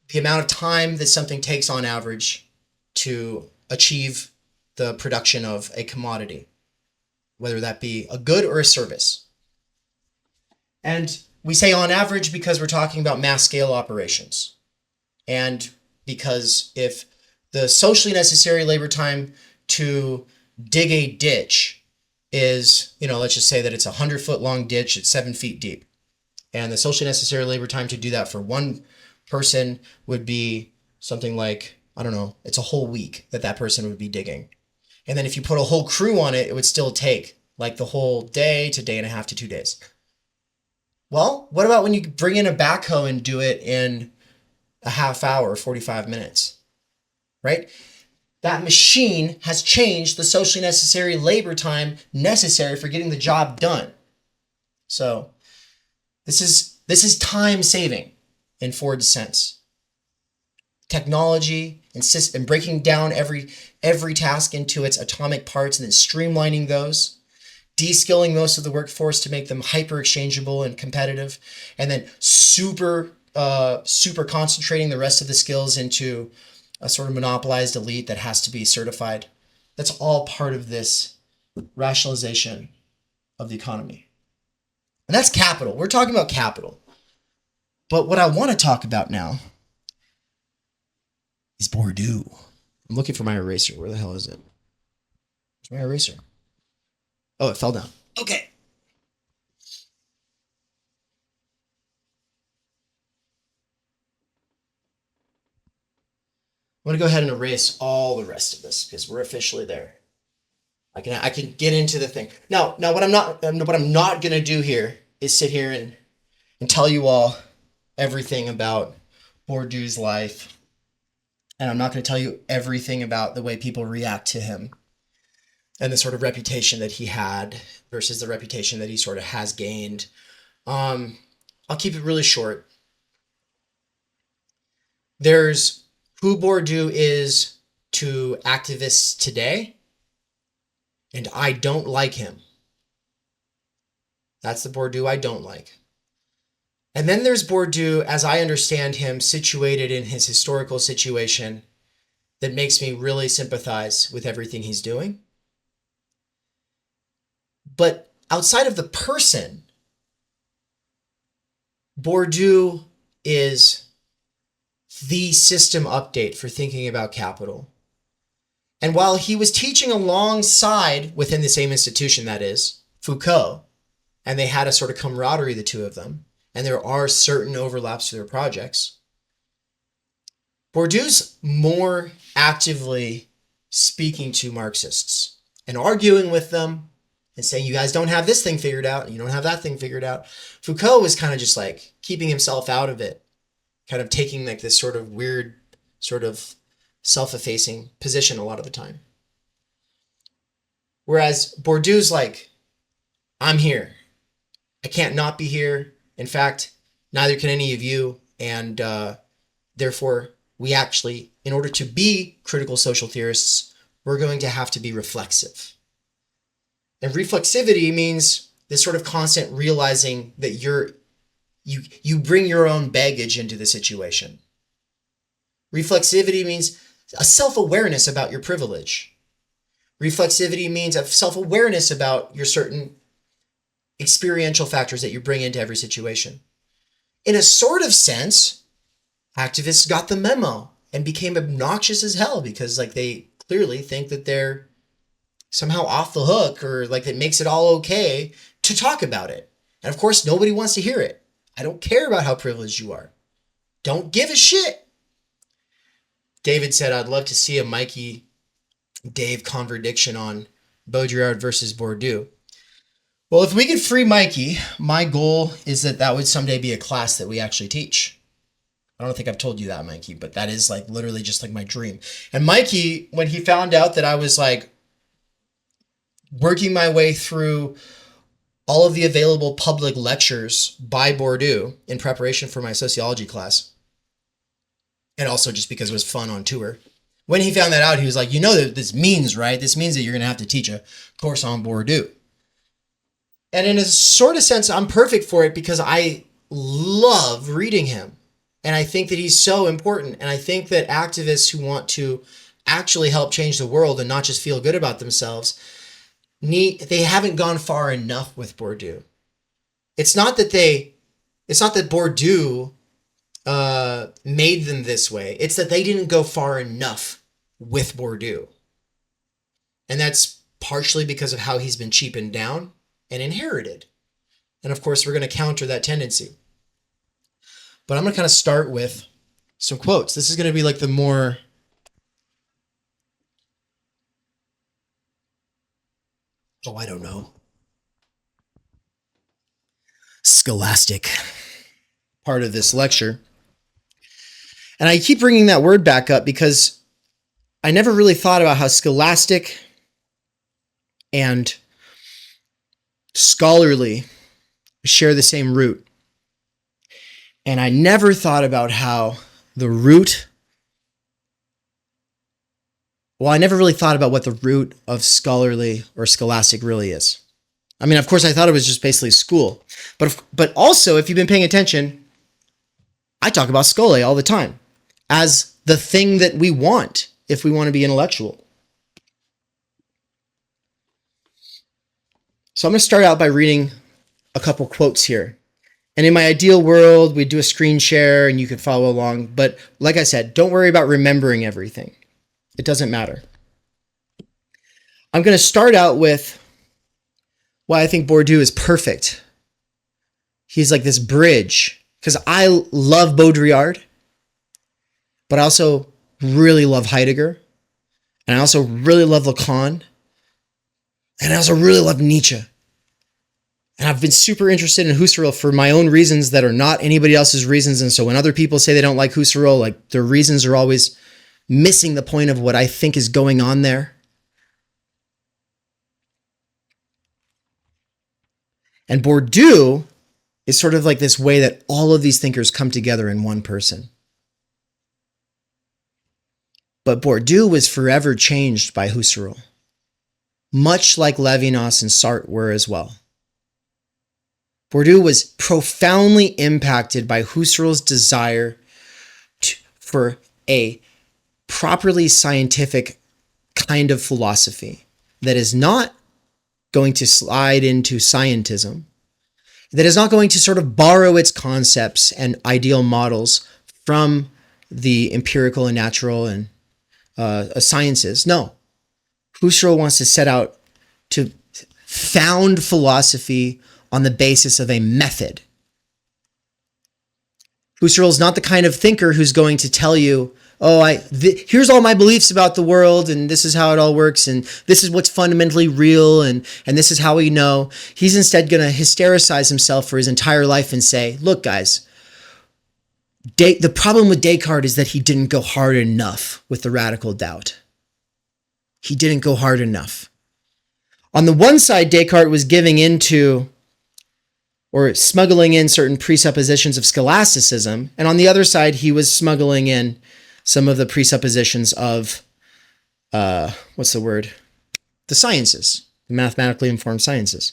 the amount of time that something takes on average to achieve the production of a commodity, whether that be a good or a service. And we say on average because we're talking about mass scale operations. And because if the socially necessary labor time to dig a ditch is, let's just say that it's a 100-foot long ditch, it's 7 feet deep. And the socially necessary labor time to do that for one person would be something like, I don't know, it's a whole week that person would be digging. And then if you put a whole crew on it, it would still take like the whole day to day and a half to 2 days. Well, what about when you bring in a backhoe and do it in a half hour, 45 minutes, right? That machine has changed the socially necessary labor time necessary for getting the job done. So this is time saving in Ford's sense. Technology and breaking down every task into its atomic parts and then streamlining those, de-skilling most of the workforce to make them hyper exchangeable and competitive, and then super concentrating the rest of the skills into a sort of monopolized elite that has to be certified. That's all part of this rationalization of the economy. And that's capital. We're talking about capital. But what I want to talk about now is Bourdieu. I'm looking for my eraser. Where the hell is it? Where's my eraser? Oh, it fell down. Okay. I'm going to go ahead and erase all the rest of this because we're officially there. I can get into the thing. Now what I'm not going to do here is sit here and tell you all everything about Bourdieu's life. And I'm not going to tell you everything about the way people react to him and the sort of reputation that he had versus the reputation that he sort of has gained. I'll keep it really short. There's who Bourdieu is to activists today, and I don't like him. That's the Bourdieu I don't like. And then there's Bourdieu, as I understand him, situated in his historical situation that makes me really sympathize with everything he's doing. But outside of the person, Bourdieu is the system update for thinking about capital. And while he was teaching alongside, within the same institution that is, Foucault, and they had a sort of camaraderie, the two of them, and there are certain overlaps to their projects, Bourdieu's more actively speaking to Marxists and arguing with them and saying, you guys don't have this thing figured out, and you don't have that thing figured out. Foucault was kind of just like keeping himself out of it, kind of taking like this sort of weird, sort of self-effacing position a lot of the time. Whereas Bourdieu's like, I'm here. I can't not be here. In fact, neither can any of you. And therefore, we actually, in order to be critical social theorists, we're going to have to be reflexive. And reflexivity means this sort of constant realizing that you bring your own baggage into the situation. Reflexivity means a self-awareness about your privilege. Reflexivity means a self-awareness about your certain experiential factors that you bring into every situation. In a sort of sense, activists got the memo and became obnoxious as hell because like they clearly think that they're somehow off the hook or like it makes it all okay to talk about it. And of course, nobody wants to hear it. I don't care about how privileged you are. Don't give a shit. David said, I'd love to see a Mikey Dave contradiction on Baudrillard versus Bourdieu. Well, if we could free Mikey, my goal is that would someday be a class that we actually teach. I don't think I've told you that, Mikey, but that is like literally just like my dream. And Mikey, when he found out that I was like working my way through all of the available public lectures by Bourdieu in preparation for my sociology class, and also just because it was fun on tour, when he found that out, he was like, you know what this means, right? This means that you're going to have to teach a course on Bourdieu. And in a sort of sense, I'm perfect for it because I love reading him. And I think that he's so important. And I think that activists who want to actually help change the world and not just feel good about themselves, they haven't gone far enough with Bourdieu. It's not that Bourdieu made them this way. It's that they didn't go far enough with Bourdieu. And that's partially because of how he's been cheapened down and inherited. And of course, we're going to counter that tendency. But I'm going to kind of start with some quotes. This is going to be like the more scholastic part of this lecture. And I keep bringing that word back up because I never really thought about how scholastic and scholarly share the same root. And I never thought about how the root, I never really thought about what the root of scholarly or scholastic really is. I mean, of course, I thought it was just basically school. But also, if you've been paying attention, I talk about scholae all the time as the thing that we want if we want to be intellectual. So I'm going to start out by reading a couple quotes here. And in my ideal world, we'd do a screen share and you could follow along. But like I said, don't worry about remembering everything. It doesn't matter. I'm going to start out with why I think Bourdieu is perfect. He's like this bridge, because I love Baudrillard, but I also really love Heidegger, and I also really love Lacan, and I also really love Nietzsche. And I've been super interested in Husserl for my own reasons that are not anybody else's reasons. And so when other people say they don't like Husserl, like their reasons are always missing the point of what I think is going on there. And Bourdieu is sort of like this way that all of these thinkers come together in one person. But Bourdieu was forever changed by Husserl, much like Levinas and Sartre were as well. Bourdieu was profoundly impacted by Husserl's desire for a properly scientific kind of philosophy that is not going to slide into scientism, that is not going to sort of borrow its concepts and ideal models from the empirical and natural and sciences. No, Husserl wants to set out to found philosophy on the basis of a method. Husserl is not the kind of thinker who's going to tell you, here's all my beliefs about the world, and this is how it all works, and this is what's fundamentally real, and this is how we know. He's instead going to hystericize himself for his entire life and say, look, guys, the problem with Descartes is that he didn't go hard enough with the radical doubt. He didn't go hard enough. On the one side, Descartes was giving into or smuggling in certain presuppositions of scholasticism, and on the other side, he was smuggling in some of the presuppositions of, the sciences, the mathematically informed sciences.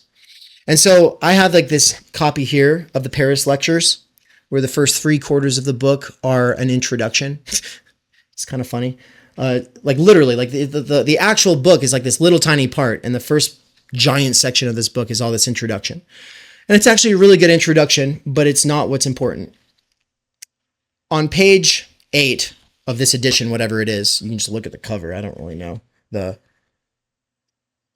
And so I have like this copy here of the Paris Lectures, where the first 3/4 of the book are an introduction. It's kind of funny. Like literally, like the actual book is like this little tiny part, and the first giant section of this book is all this introduction. And it's actually a really good introduction, but it's not what's important. On page 8 of this edition, whatever it is, you can just look at the cover. I don't really know. It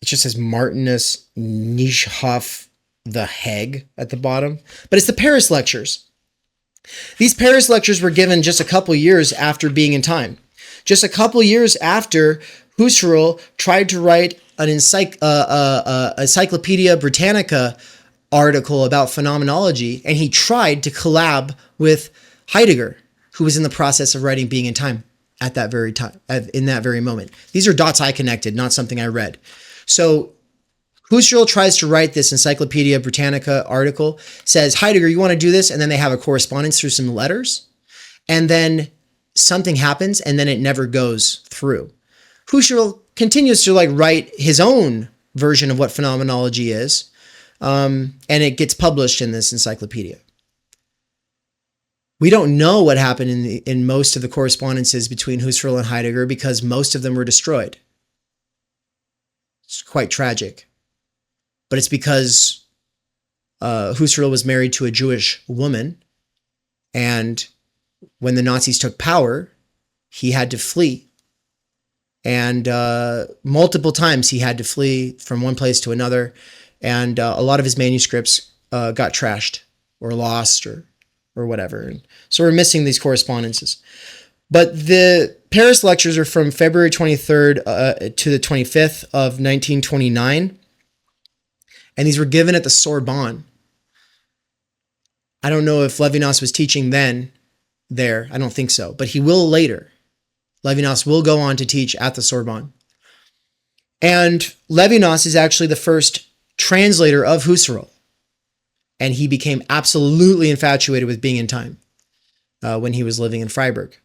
just says Martinus Nieschhoff the Heg at the bottom, but it's the Paris Lectures. These Paris Lectures were given just a couple years after Being in Time. Just a couple years after Husserl tried to write an Encyclopedia Britannica article about phenomenology, and he tried to collab with Heidegger, who was in the process of writing Being in Time at that very time, in that very moment. These are dots I connected, not something I read. So Husserl tries to write this Encyclopedia Britannica article, says, Heidegger, you want to do this? And then they have a correspondence through some letters, and then something happens, and then it never goes through. Husserl continues to write his own version of what phenomenology is, and it gets published in this encyclopedia. We don't know what happened in most of the correspondences between Husserl and Heidegger because most of them were destroyed. It's quite tragic. But it's because Husserl was married to a Jewish woman, and when the Nazis took power, he had to flee. And multiple times he had to flee from one place to another, and a lot of his manuscripts got trashed or lost or whatever. And so we're missing these correspondences. But the Paris Lectures are from February 23rd to the 25th of 1929. And these were given at the Sorbonne. I don't know if Levinas was teaching then there. I don't think so. But he will later. Levinas will go on to teach at the Sorbonne. And Levinas is actually the first translator of Husserl. And he became absolutely infatuated with Being in Time when he was living in Freiburg,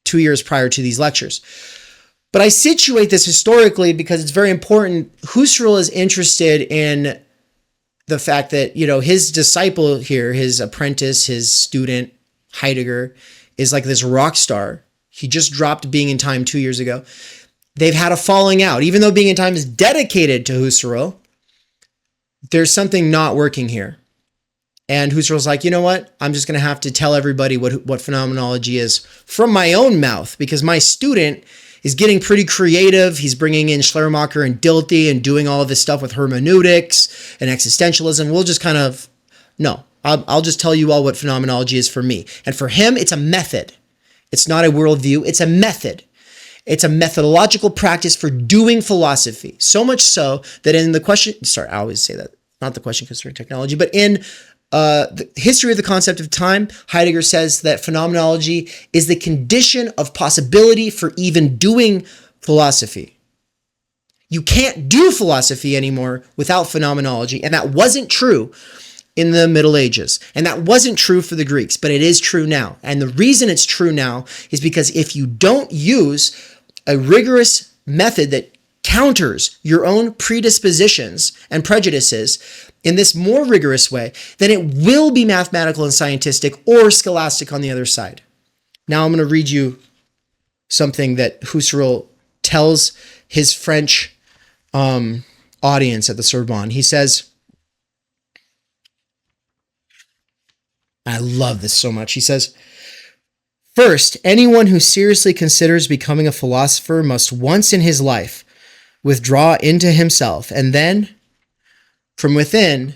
2 years prior to these lectures. But I situate this historically because it's very important. Husserl is interested in the fact that, his disciple here, his apprentice, his student, Heidegger, is like this rock star. He just dropped Being in Time 2 years ago. They've had a falling out. Even though Being in Time is dedicated to Husserl, there's something not working here. And Husserl's like, you know what? I'm just going to have to tell everybody what phenomenology is from my own mouth, because my student is getting pretty creative. He's bringing in Schleiermacher and Dilthey and doing all of this stuff with hermeneutics and existentialism. We'll just kind of, no, I'll just tell you all what phenomenology is for me. And for him, it's a method. It's not a worldview. It's a method. It's a methodological practice for doing philosophy. So much so that in the question, sorry, I always say that, not the question concerning technology, but in the history of the concept of time, Heidegger says that phenomenology is the condition of possibility for even doing philosophy. You can't do philosophy anymore without phenomenology, and that wasn't true in the Middle Ages, and that wasn't true for the Greeks, but it is true now. And the reason it's true now is because if you don't use a rigorous method that counters your own predispositions and prejudices in this more rigorous way, then it will be mathematical and scientific or scholastic on the other side. Now I'm going to read you something that Husserl tells his French audience at the Sorbonne. He says, I love this so much. He says, first, anyone who seriously considers becoming a philosopher must once in his life withdraw into himself, and then, from within,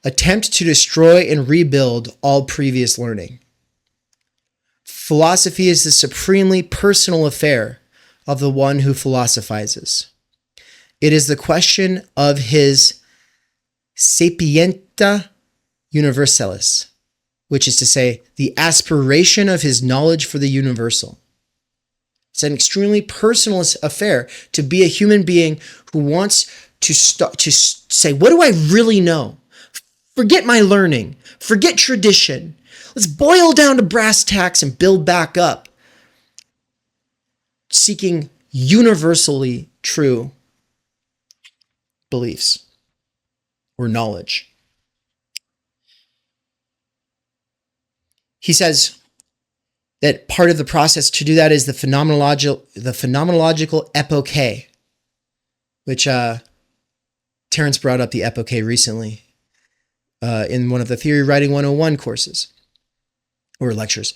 attempt to destroy and rebuild all previous learning. Philosophy is the supremely personal affair of the one who philosophizes. It is the question of his sapientia universalis, which is to say, the aspiration of his knowledge for the universal. It's an extremely personal affair to be a human being who wants to say, what do I really know? Forget my learning. Forget tradition. Let's boil down to brass tacks and build back up, seeking universally true beliefs or knowledge. He says that part of the process to do that is the phenomenological epoche, which Terence brought up the epoche recently in one of the Theory Writing 101 courses or lectures.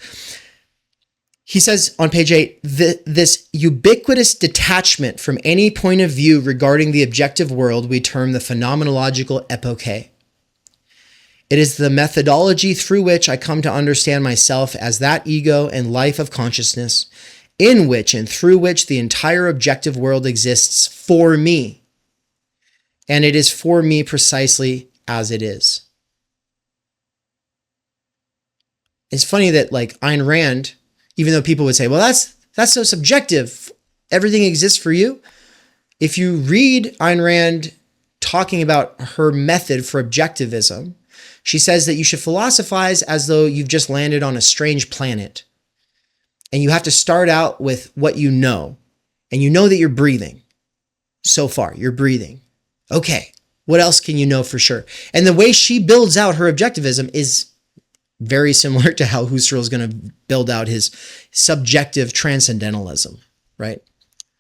He says on page 8, this ubiquitous detachment from any point of view regarding the objective world we term the phenomenological epoche. It is the methodology through which I come to understand myself as that ego and life of consciousness in which and through which the entire objective world exists for me. And it is for me precisely as it is. It's funny that like Ayn Rand, even though people would say, well, that's so subjective. Everything exists for you. If you read Ayn Rand talking about her method for objectivism, she says that you should philosophize as though you've just landed on a strange planet. And you have to start out with what you know. And you know that you're breathing. So far, you're breathing. Okay, what else can you know for sure? And the way she builds out her objectivism is very similar to how Husserl is going to build out his subjective transcendentalism, right?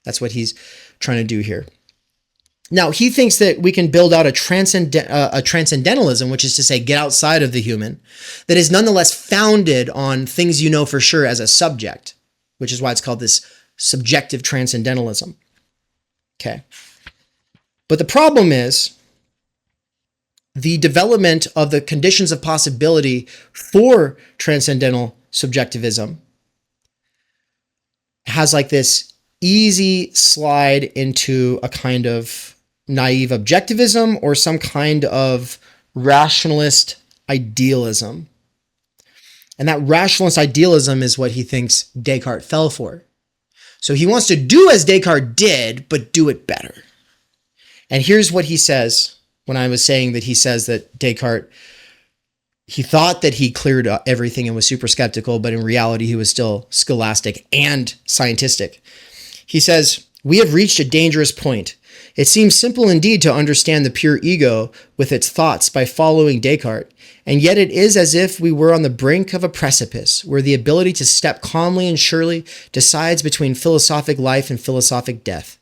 That's what he's trying to do here. Now, he thinks that we can build out a transcendentalism, which is to say, get outside of the human, that is nonetheless founded on things you know for sure as a subject, which is why it's called this subjective transcendentalism. Okay. But the problem is the development of the conditions of possibility for transcendental subjectivism has like this easy slide into a kind of naive objectivism or some kind of rationalist idealism. And that rationalist idealism is what he thinks Descartes fell for. So he wants to do as Descartes did, but do it better. And here's what he says when I was saying that he says that Descartes, he thought that he cleared everything and was super skeptical, but in reality, he was still scholastic and scientific. He says, we have reached a dangerous point. It seems simple indeed to understand the pure ego with its thoughts by following Descartes, and yet it is as if we were on the brink of a precipice where the ability to step calmly and surely decides between philosophic life and philosophic death.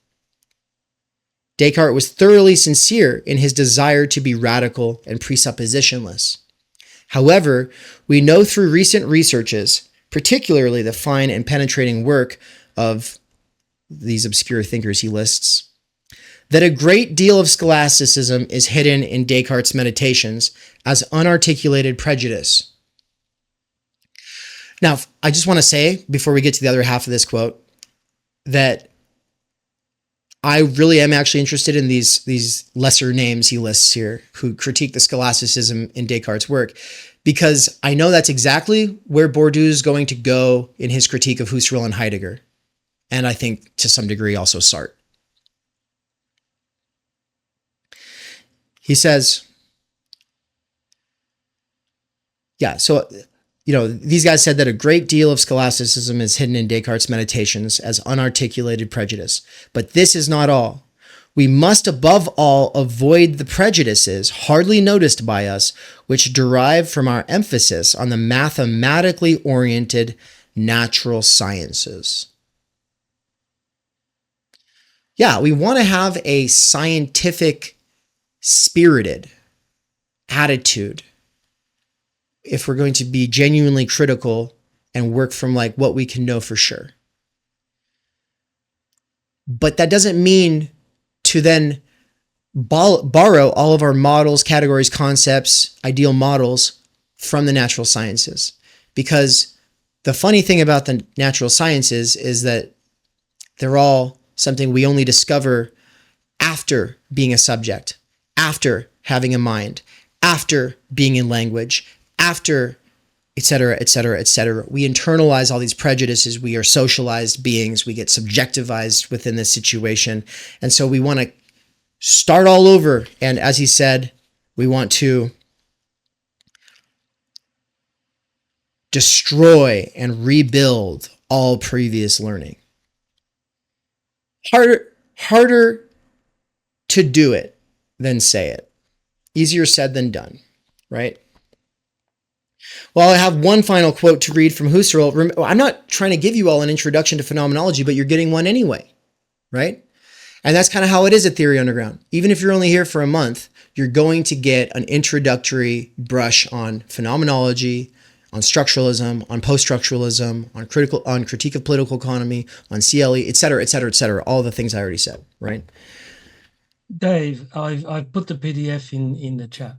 Descartes was thoroughly sincere in his desire to be radical and presuppositionless. However, we know through recent researches, particularly the fine and penetrating work of these obscure thinkers he lists, that a great deal of scholasticism is hidden in Descartes' meditations as unarticulated prejudice. Now, I just want to say, before we get to the other half of this quote, that I really am actually interested in these lesser names he lists here who critique the scholasticism in Descartes' work, because I know that's exactly where Bourdieu is going to go in his critique of Husserl and Heidegger, and I think to some degree also Sartre. He says, these guys said that a great deal of scholasticism is hidden in Descartes' meditations as unarticulated prejudice. But this is not all. We must above all avoid the prejudices hardly noticed by us, which derive from our emphasis on the mathematically oriented natural sciences. Yeah, we want to have a scientific spirited attitude if we're going to be genuinely critical and work from like what we can know for sure. But that doesn't mean to then borrow all of our models, categories, concepts, ideal models from the natural sciences. Because the funny thing about the natural sciences is that they're all something we only discover after being a subject, after having a mind, after being in language, after, et cetera, et cetera, et cetera. We internalize all these prejudices. We are socialized beings. We get subjectivized within this situation. And so we want to start all over. And as he said, we want to destroy and rebuild all previous learning. Harder to do it than say it. Easier said than done, right? Well, I have one final quote to read from Husserl. I'm not trying to give you all an introduction to phenomenology, but you're getting one anyway, right? And that's kind of how it is at Theory Underground. Even if you're only here for a month, you're going to get an introductory brush on phenomenology, on structuralism, on post-structuralism, on critique of political economy, on CLE, et cetera, et cetera, et cetera. All the things I already said, right? Dave, I've put the PDF in the chat.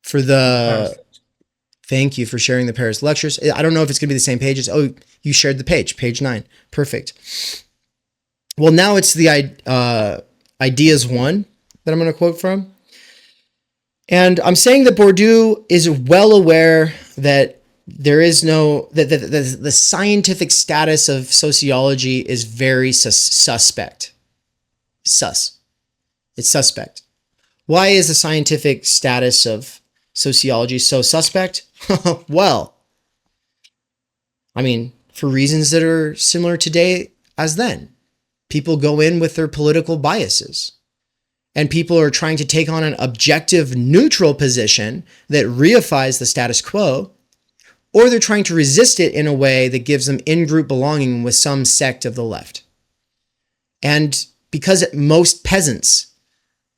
For the... Thank you for sharing the Paris lectures. I don't know if it's going to be the same pages. Oh, you shared the page 9. Perfect. Well, now it's the Ideas 1 that I'm going to quote from. And I'm saying that Bourdieu is well aware that there is no, that the scientific status of sociology is very suspect. It's suspect. Why is the scientific status of sociology so suspect? Well, I mean, for reasons that are similar today as then. People go in with their political biases. And people are trying to take on an objective, neutral position that reifies the status quo, or they're trying to resist it in a way that gives them in-group belonging with some sect of the left. And because most peasants,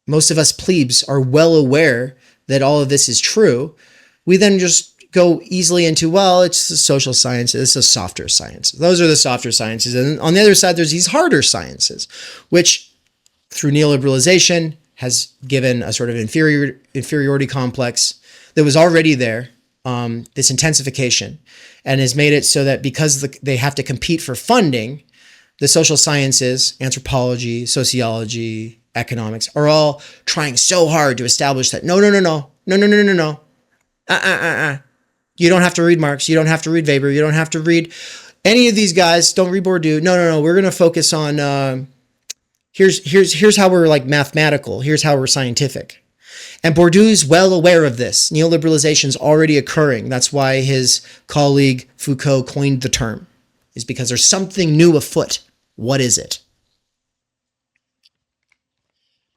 most of us plebes, are well aware that all of this is true, we then just go easily into, well, it's the social sciences, it's a softer science. Those are the softer sciences. And on the other side, there's these harder sciences, which through neoliberalization has given a sort of inferiority complex that was already there, this intensification, and has made it so that because they have to compete for funding, the social sciences, anthropology, sociology, economics, are all trying so hard to establish that no. You don't have to read Marx. You don't have to read Weber. You don't have to read any of these guys. Don't read Bourdieu. No. We're going to focus on here's how we're like mathematical. Here's how we're scientific. And Bourdieu is well aware of this. Neoliberalization is already occurring. That's why his colleague Foucault coined the term, is because there's something new afoot. What is it?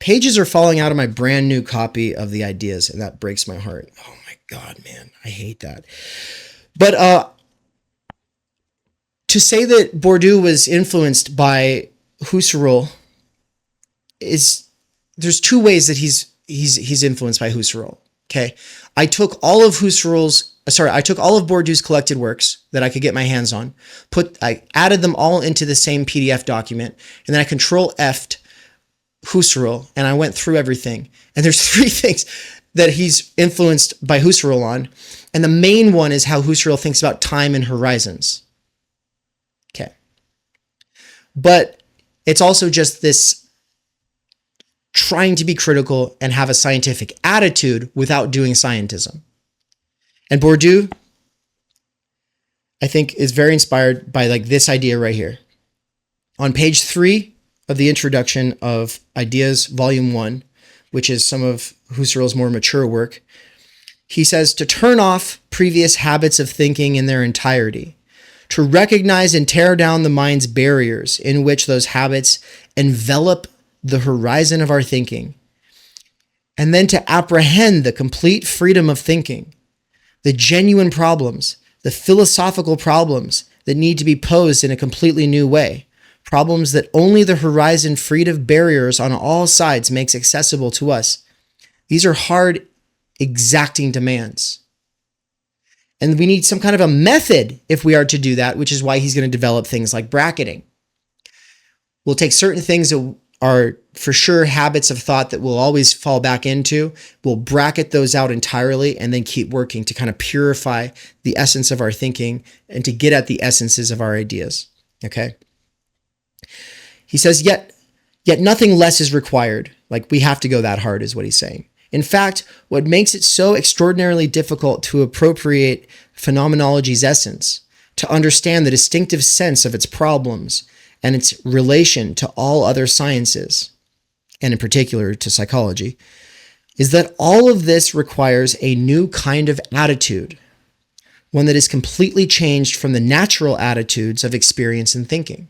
Pages are falling out of my brand new copy of the Ideas, and that breaks my heart. Oh my God, man, I hate that. But to say that Bourdieu was influenced by Husserl there's two ways that he's influenced by Husserl. Okay, I took all of Husserl's I took all of Bourdieu's collected works that I could get my hands on, I added them all into the same PDF document, and then I Control F'd Husserl, and I went through everything. And there's 3 things that he's influenced by Husserl on. And the main one is how Husserl thinks about time and horizons. Okay. But it's also just this trying to be critical and have a scientific attitude without doing scientism. And Bourdieu, I think, is very inspired by like this idea right here. On page 3 of the introduction of Ideas, Volume 1, which is some of Husserl's more mature work, he says to turn off previous habits of thinking in their entirety, to recognize and tear down the mind's barriers in which those habits envelop the horizon of our thinking, and then to apprehend the complete freedom of thinking, the genuine problems, the philosophical problems that need to be posed in a completely new way, problems that only the horizon freed of barriers on all sides makes accessible to us. These are hard, exacting demands. And we need some kind of a method if we are to do that, which is why he's going to develop things like bracketing. We'll take certain things that are for sure habits of thought that we'll always fall back into. We'll bracket those out entirely and then keep working to kind of purify the essence of our thinking and to get at the essences of our ideas. Okay? He says, yet nothing less is required. Like we have to go that hard is what he's saying. In fact, what makes it so extraordinarily difficult to appropriate phenomenology's essence, to understand the distinctive sense of its problems and its relation to all other sciences, and in particular to psychology, is that all of this requires a new kind of attitude, one that is completely changed from the natural attitudes of experience and thinking.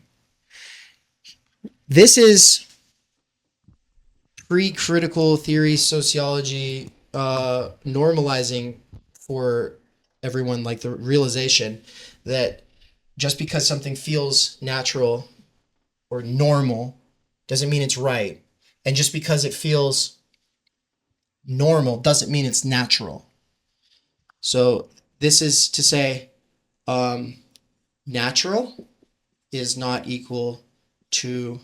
This is pre-critical theory sociology normalizing for everyone, like the realization that just because something feels natural or normal doesn't mean it's right. And just because it feels normal doesn't mean it's natural. So this is to say natural is not equal to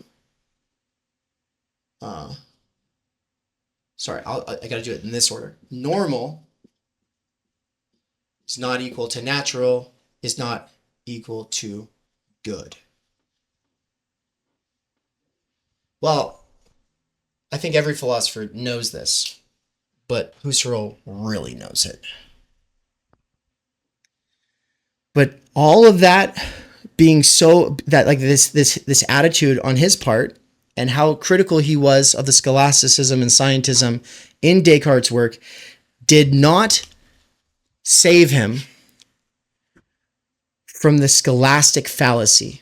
I got to do it in this order. Normal is not equal to natural, is not equal to good. Well, I think every philosopher knows this, but Husserl really knows it. But all of that being so that like this attitude on his part, and how critical he was of the scholasticism and scientism in Descartes' work, did not save him from the scholastic fallacy.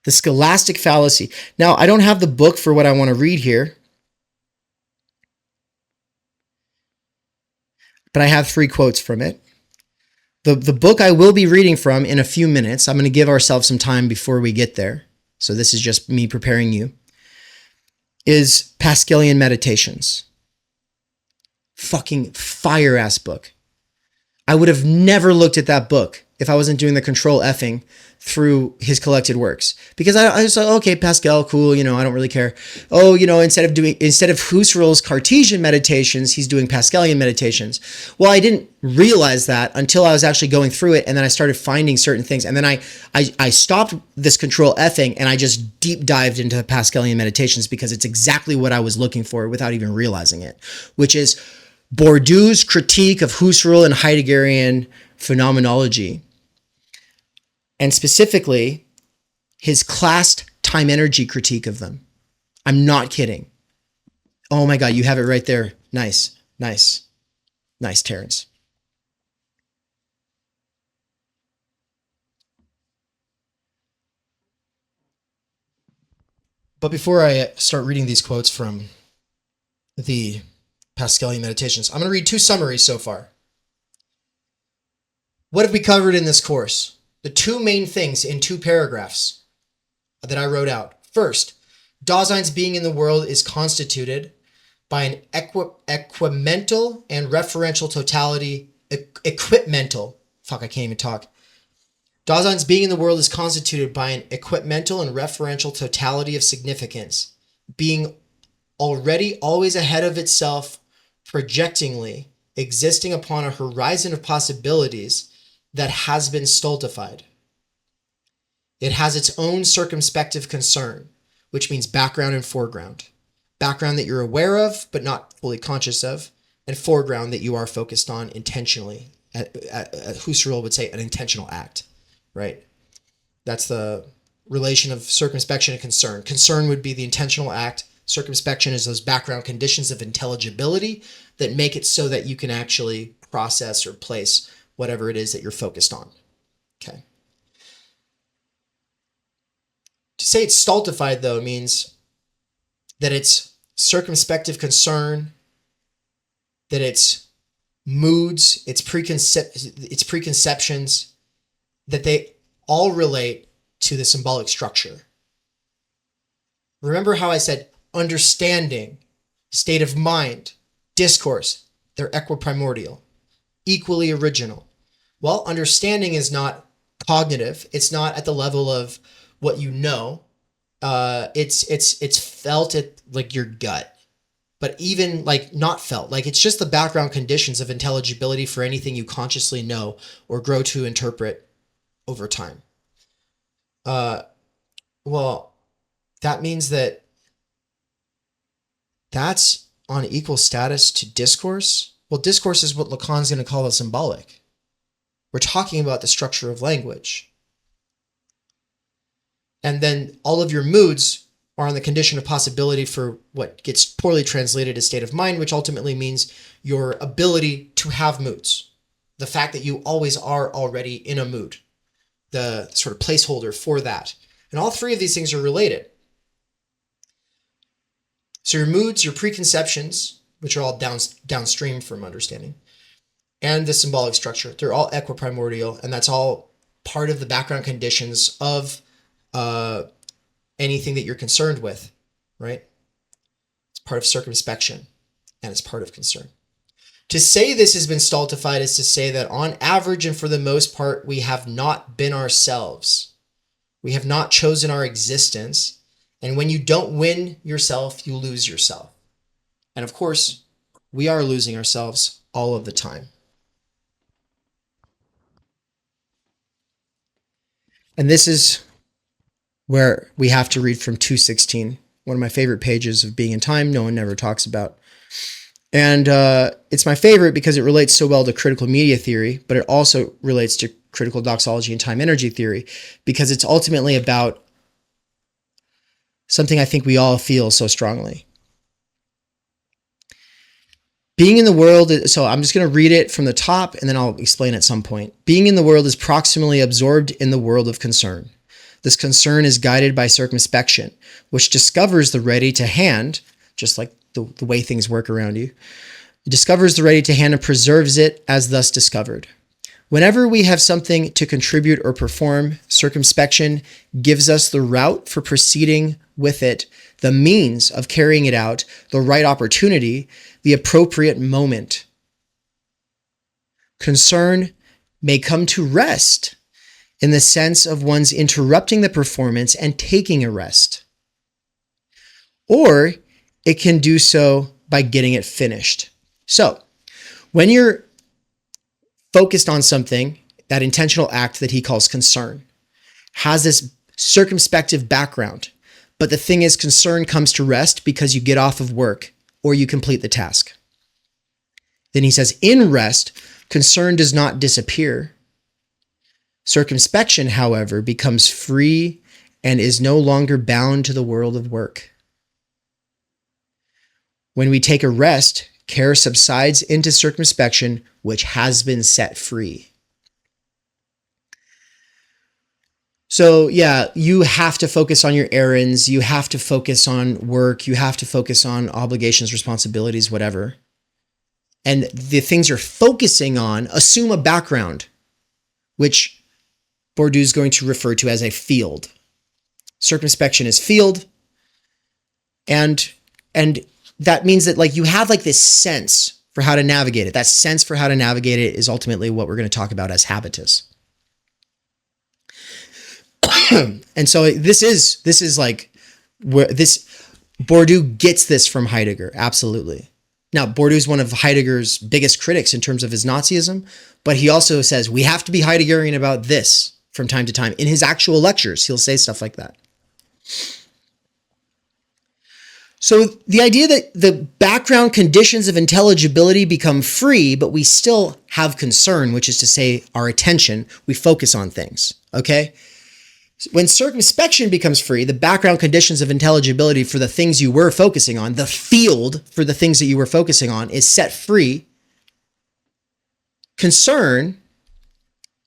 The scholastic fallacy. Now, I don't have the book for what I want to read here, but I have 3 quotes from it. The book I will be reading from in a few minutes, I'm going to give ourselves some time before we get there, so this is just me preparing you, is Pascalian Meditations. Fucking fire-ass book. I would have never looked at that book if I wasn't doing the Control F'ing through his collected works. Because I was like, okay, Pascal, cool, I don't really care. Oh, instead of Husserl's Cartesian meditations, he's doing Pascalian meditations. Well, I didn't realize that until I was actually going through it, and then I started finding certain things. And then I stopped this Control F'ing, and I just deep dived into Pascalian meditations because it's exactly what I was looking for without even realizing it, which is Bourdieu's critique of Husserl and Heideggerian phenomenology, and specifically his classed time-energy critique of them. I'm not kidding. Oh my God, you have it right there. Nice, Terrence. But before I start reading these quotes from the Pascalian Meditations, I'm going to read 2 summaries so far. What have we covered in this course? The 2 main things in 2 paragraphs that I wrote out. First, Dasein's being in the world is constituted by an equimental and referential totality, equipmental, fuck, I can't even talk. Dasein's being in the world is constituted by an equipmental and referential totality of significance, being already always ahead of itself, projectingly, existing upon a horizon of possibilities that has been stultified. It has its own circumspective concern, which means background and foreground. Background that you're aware of, but not fully conscious of, and foreground that you are focused on intentionally. Husserl would say an intentional act, right? That's the relation of circumspection and concern. Concern would be the intentional act. Circumspection is those background conditions of intelligibility that make it so that you can actually process or place whatever it is that you're focused on. Okay. To say it's stultified, though, means that it's circumspective concern, that it's moods, its preconceptions, that they all relate to the symbolic structure. Remember how I said understanding, state of mind, discourse, they're equiprimordial, equally original. Well, understanding is not cognitive. It's not at the level of what you know. It's felt at like your gut, but even like not felt. Like it's just the background conditions of intelligibility for anything you consciously know or grow to interpret over time. Well, that means that that's on equal status to discourse. Well, discourse is what Lacan's going to call the symbolic. We're talking about the structure of language. And then all of your moods are on the condition of possibility for what gets poorly translated as state of mind, which ultimately means your ability to have moods. The fact that you always are already in a mood. The sort of placeholder for that. And all three of these things are related. So your moods, your preconceptions, which are all downstream from understanding, and the symbolic structure, they're all equiprimordial, and that's all part of the background conditions of anything that you're concerned with, right? It's part of circumspection, and it's part of concern. To say this has been stultified is to say that on average and for the most part, we have not been ourselves. We have not chosen our existence. And when you don't win yourself, you lose yourself. And of course, we are losing ourselves all of the time. And this is where we have to read from 216, one of my favorite pages of Being in Time, no one ever talks about. And it's my favorite because it relates so well to critical media theory, but it also relates to critical doxology and time energy theory, because it's ultimately about something I think we all feel so strongly. Being in the world, so I'm just going to read it from the top and then I'll explain at some point. Being in the world is proximally absorbed in the world of concern. This concern is guided by circumspection, which discovers the ready to hand, just like the way things work around you. It discovers the ready to hand and preserves it as thus discovered. Whenever we have something to contribute or perform, circumspection gives us the route for proceeding with it, the means of carrying it out, the right opportunity, the appropriate moment. Concern may come to rest in the sense of one's interrupting the performance and taking a rest. Or it can do so by getting it finished. So, when you're focused on something, that intentional act that he calls concern has this circumspective background. But the thing is, concern comes to rest because you get off of work or you complete the task. Then he says, in rest, concern does not disappear. Circumspection, however, becomes free and is no longer bound to the world of work. When we take a rest, care subsides into circumspection, which has been set free. So yeah, you have to focus on your errands. You have to focus on work. You have to focus on obligations, responsibilities, whatever. And the things you're focusing on assume a background, which Bourdieu is going to refer to as a field. Circumspection is field. And that means that like you have like this sense for how to navigate it. That sense for how to navigate it is ultimately what we're going to talk about as habitus. And so this is like where this Bourdieu gets this from Heidegger. Absolutely. Now, Bourdieu is one of Heidegger's biggest critics in terms of his Nazism, but he also says we have to be Heideggerian about this from time to time. In his actual lectures, he'll say stuff like that. So the idea that the background conditions of intelligibility become free, but we still have concern, which is to say our attention, we focus on things, okay? When circumspection becomes free, the background conditions of intelligibility for the things you were focusing on, the field for the things that you were focusing on is set free. Concern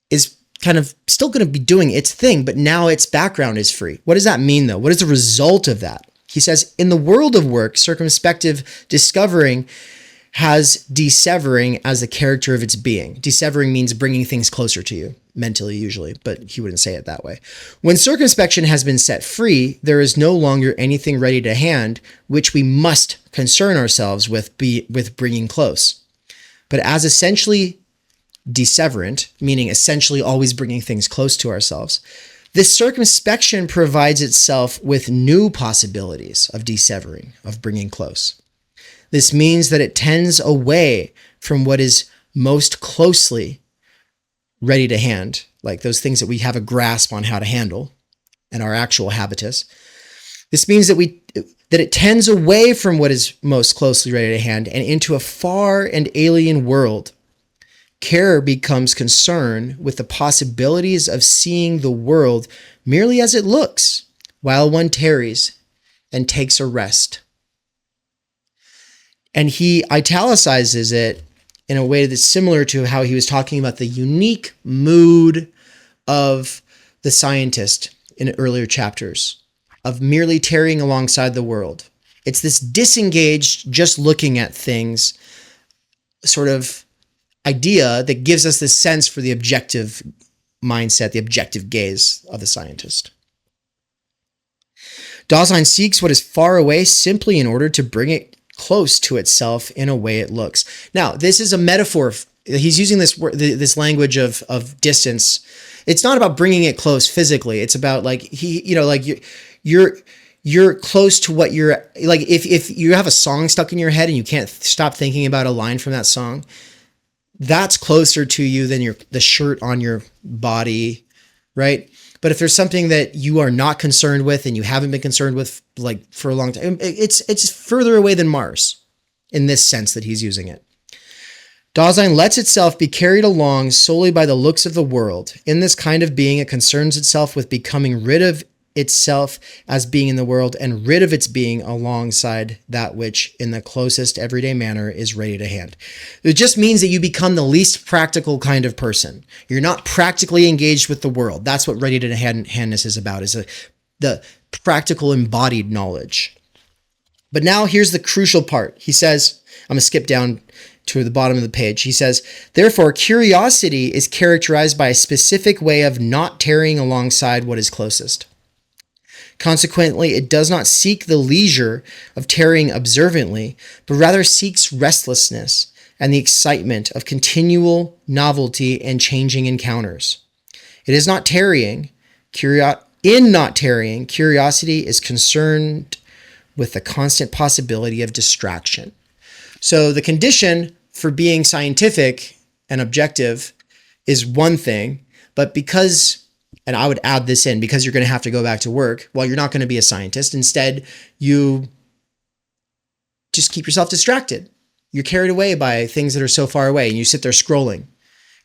is kind of still going to be doing its thing, but now its background is free. What does that mean though? What is the result of that? He says, in the world of work, circumspective discovering has dissevering as the character of its being. Dissevering means bringing things closer to you, mentally usually, but he wouldn't say it that way. When circumspection has been set free, there is no longer anything ready to hand which we must concern ourselves with bringing close. But as essentially disseverant, meaning essentially always bringing things close to ourselves, this circumspection provides itself with new possibilities of dissevering, of bringing close. This means that it tends away from what is most closely ready to hand, like those things that we have a grasp on how to handle and our actual habitus. This means that it tends away from what is most closely ready to hand and into a far and alien world. Care becomes concern with the possibilities of seeing the world merely as it looks, while one tarries and takes a rest. And he italicizes it in a way that's similar to how he was talking about the unique mood of the scientist in earlier chapters, of merely tarrying alongside the world. It's this disengaged, just looking at things sort of idea that gives us this sense for the objective mindset, the objective gaze of the scientist. Dasein seeks what is far away simply in order to bring it close to itself in a way it looks. Now, this is a metaphor. He's using this language of distance. It's not about bringing it close physically. It's about like you're close to what you're like. If you have a song stuck in your head and you can't stop thinking about a line from that song, that's closer to you than the shirt on your body, right? But if there's something that you are not concerned with and you haven't been concerned with like for a long time, it's further away than Mars in this sense that he's using it. Dasein lets itself be carried along solely by the looks of the world. In this kind of being, it concerns itself with becoming rid of itself as being in the world and rid of its being alongside that which in the closest everyday manner is ready to hand. It just means that you become the least practical kind of person. You're not practically engaged with the world. That's what ready to handness is about, is the practical embodied knowledge. But now here's the crucial part. He says, I'm going to skip down to the bottom of the page. He says, therefore, curiosity is characterized by a specific way of not tarrying alongside what is closest. Consequently, it does not seek the leisure of tarrying observantly, but rather seeks restlessness and the excitement of continual novelty and changing encounters. It is not tarrying. In not tarrying, curiosity is concerned with the constant possibility of distraction. So the condition for being scientific and objective is one thing, but because, and I would add this in, because you're going to have to go back to work, well, you're not going to be a scientist. Instead, you just keep yourself distracted. You're carried away by things that are so far away, and you sit there scrolling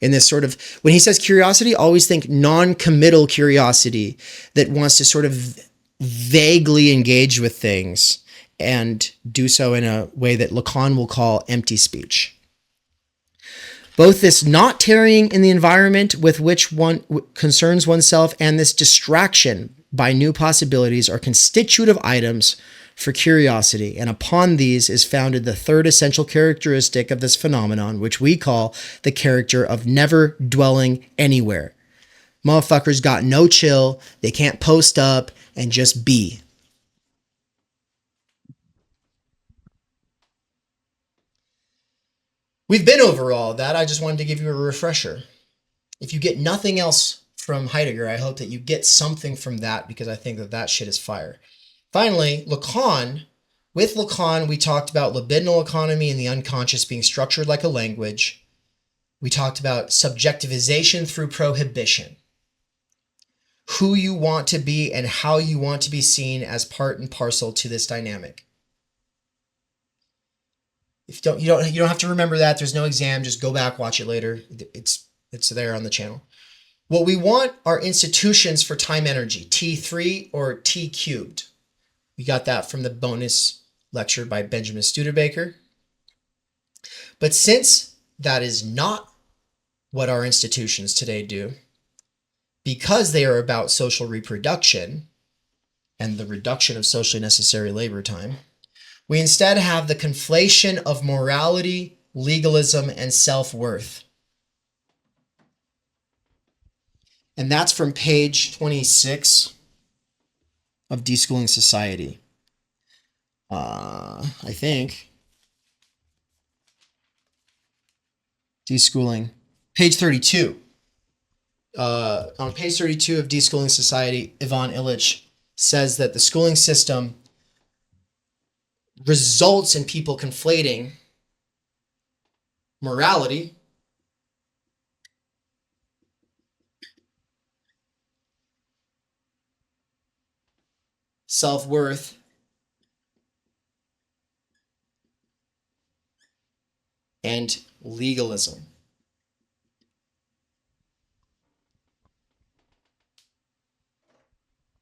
in this sort of, when he says curiosity, always think non-committal curiosity that wants to sort of vaguely engage with things and do so in a way that Lacan will call empty speech. Both this not tarrying in the environment with which one concerns oneself and this distraction by new possibilities are constitutive items for curiosity, and upon these is founded the third essential characteristic of this phenomenon, which we call the character of never dwelling anywhere. Motherfuckers got no chill, they can't post up and just be. We've been over all that. I just wanted to give you a refresher. If you get nothing else from Heidegger, I hope that you get something from that, because I think that that shit is fire. Finally, Lacan. With Lacan, we talked about libidinal economy and the unconscious being structured like a language. We talked about subjectivization through prohibition. Who you want to be and how you want to be seen as part and parcel to this dynamic. If you don't have to remember that. There's no exam. Just go back, watch it later. It's there on the channel. What we want are institutions for time energy, T3 or T cubed. We got that from the bonus lecture by Benjamin Studebaker. But since that is not what our institutions today do, because they are about social reproduction and the reduction of socially necessary labor time, we instead have the conflation of morality, legalism, and self-worth. And that's from page 26 of Deschooling Society. I think. Deschooling. Page 32. On page 32 of Deschooling Society, Ivan Illich says that the schooling system results in people conflating morality, self-worth, and legalism.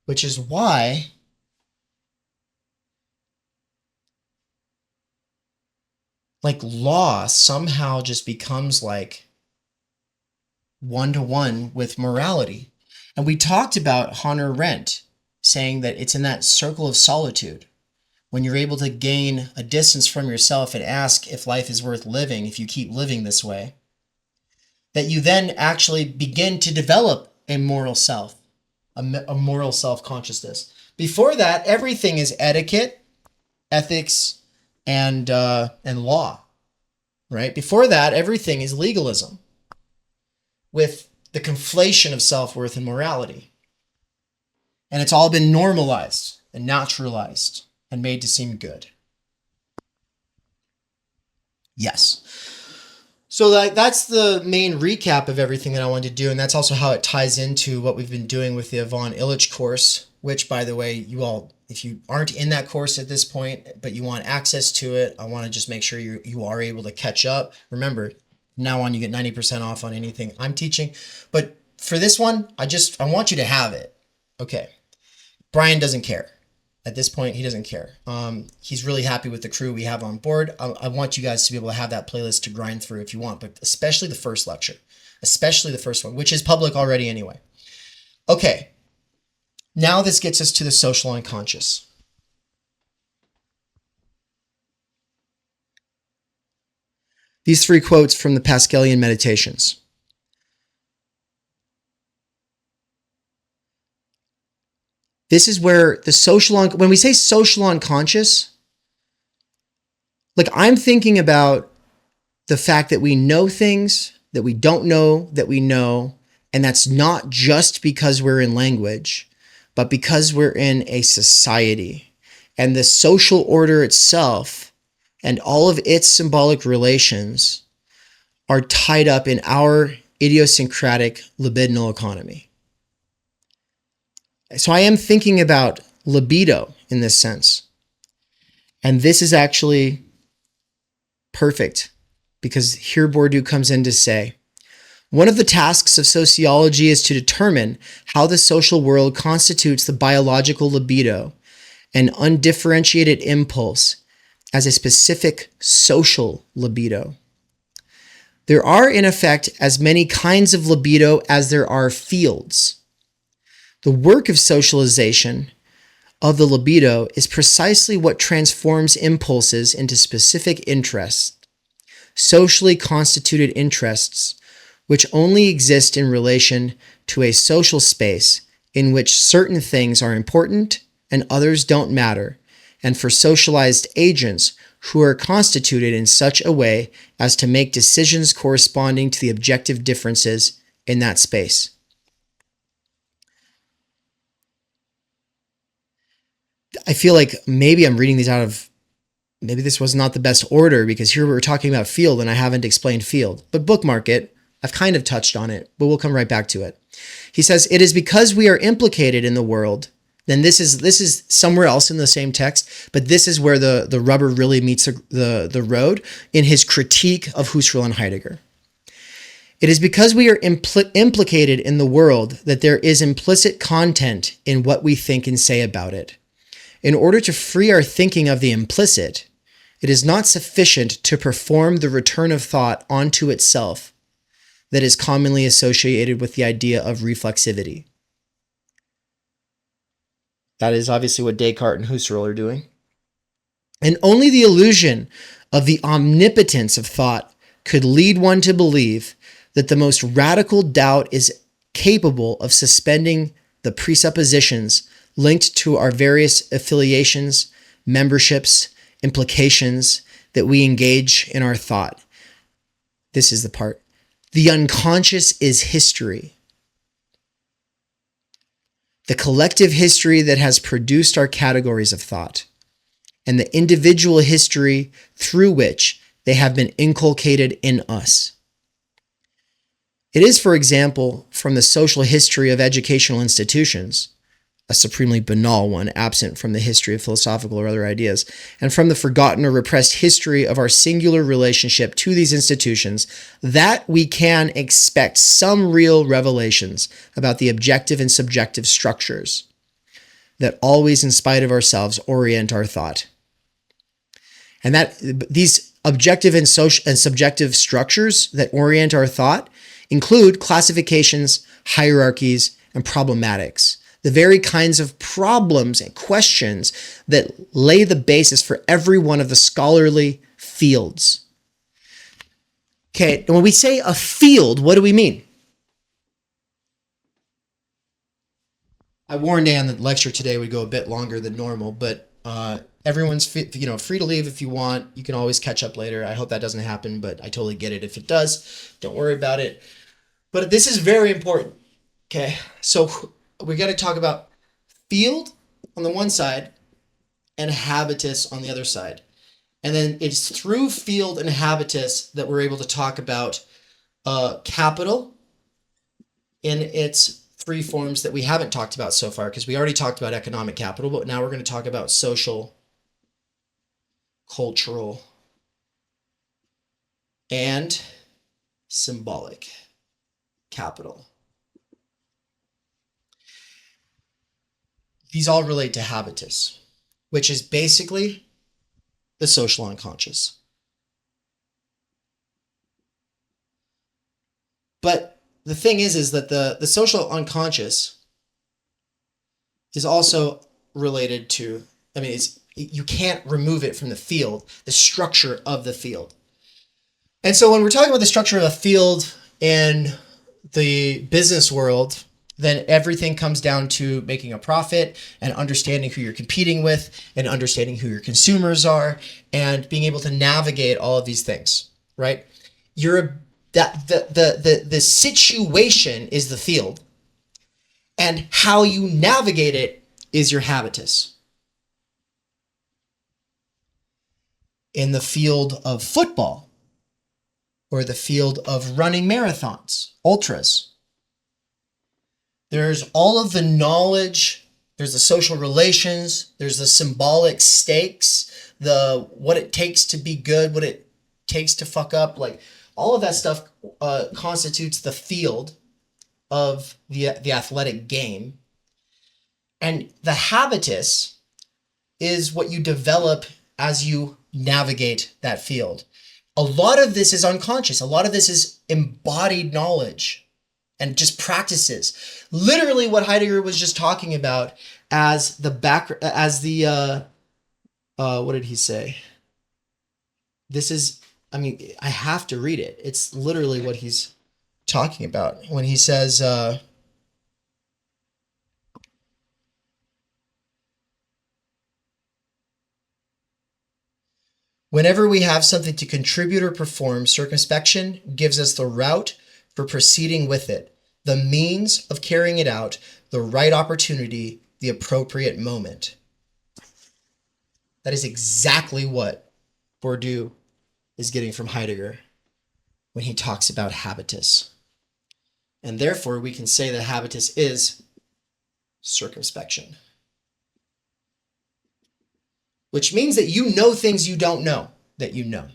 Which is why law somehow just becomes one-to-one with morality. And we talked about Hannah Arendt saying that it's in that circle of solitude, when you're able to gain a distance from yourself and ask if life is worth living, if you keep living this way, that you then actually begin to develop a moral self, a moral self-consciousness. Before that, everything is etiquette, ethics, and law, right? Before that, everything is legalism, with the conflation of self-worth and morality. And it's all been normalized and naturalized and made to seem good. Yes. So that's the main recap of everything that I wanted to do, and that's also how it ties into what we've been doing with the Ivan Illich course, which, by the way, you all, if you aren't in that course at this point, but you want access to it, I want to just make sure you are able to catch up. Remember, from now on, you get 90% off on anything I'm teaching. But for this one, I want you to have it. Okay. Brian doesn't care. At this point, he doesn't care. He's really happy with the crew we have on board. I want you guys to be able to have that playlist to grind through if you want, but especially the first lecture, especially the first one, which is public already anyway. Okay, now this gets us to the social unconscious. These 3 quotes from the Pascalian Meditations. This is where the when we say social unconscious, I'm thinking about the fact that we know things that we don't know that we know, and that's not just because we're in language, but because we're in a society. And the social order itself and all of its symbolic relations are tied up in our idiosyncratic libidinal economy. So I am thinking about libido in this sense. And this is actually perfect, because here Bourdieu comes in to say, one of the tasks of sociology is to determine how the social world constitutes the biological libido, an undifferentiated impulse, as a specific social libido. There are, in effect, as many kinds of libido as there are fields. The work of socialization of the libido is precisely what transforms impulses into specific interests, socially constituted interests, which only exist in relation to a social space in which certain things are important and others don't matter, and for socialized agents who are constituted in such a way as to make decisions corresponding to the objective differences in that space. I feel like maybe I'm reading these out of, maybe this was not the best order, because here we're talking about field and I haven't explained field, but bookmark it. I've kind of touched on it, but we'll come right back to it. He says, it is because we are implicated in the world. Then this is somewhere else in the same text, but this is where the rubber really meets the road in his critique of Husserl and Heidegger. It is because we are implicated in the world that there is implicit content in what we think and say about it. In order to free our thinking of the implicit, it is not sufficient to perform the return of thought onto itself that is commonly associated with the idea of reflexivity. That is obviously what Descartes and Husserl are doing. And only the illusion of the omnipotence of thought could lead one to believe that the most radical doubt is capable of suspending the presuppositions linked to our various affiliations, memberships, implications that we engage in our thought. This is the part. The unconscious is history. The collective history that has produced our categories of thought, and the individual history through which they have been inculcated in us. It is, for example, from the social history of educational institutions, a supremely banal one, absent from the history of philosophical or other ideas, and from the forgotten or repressed history of our singular relationship to these institutions, that we can expect some real revelations about the objective and subjective structures that always, in spite of ourselves, orient our thought. And that these objective and subjective structures that orient our thought include classifications, hierarchies, and problematics. The very kinds of problems and questions that lay the basis for every one of the scholarly fields. Okay, and when we say a field, what do we mean? I warned Anne that the lecture today would go a bit longer than normal, but everyone's free to leave if you want. You can always catch up later. I hope that doesn't happen, but I totally get it if it does. Don't worry about it. But this is very important. Okay, so we got to talk about field on the one side and habitus on the other side. And then it's through field and habitus that we're able to talk about capital in its three forms that we haven't talked about so far, because we already talked about economic capital, but now we're going to talk about social, cultural, and symbolic capital. These all relate to habitus, which is basically the social unconscious. But the thing is that the social unconscious is also related to, you can't remove it from the field, the structure of the field. And so when we're talking about the structure of a field in the business world, then everything comes down to making a profit and understanding who you're competing with and understanding who your consumers are and being able to navigate all of these things, right? The situation is the field, and how you navigate it is your habitus. In the field of football, or the field of running marathons, ultras, there's all of the knowledge, there's the social relations, there's the symbolic stakes, what it takes to be good, what it takes to fuck up, like all of that stuff constitutes the field of the athletic game. And the habitus is what you develop as you navigate that field. A lot of this is unconscious. A lot of this is embodied knowledge and just practices. Literally what Heidegger was just talking about as the what did he say? This is, I have to read it. It's literally what he's talking about when he says, Whenever we have something to contribute or perform, circumspection gives us the route for proceeding with it, the means of carrying it out, the right opportunity, the appropriate moment. That is exactly what Bourdieu is getting from Heidegger when he talks about habitus. And therefore, we can say that habitus is circumspection. Which means that you know things you don't know that you know.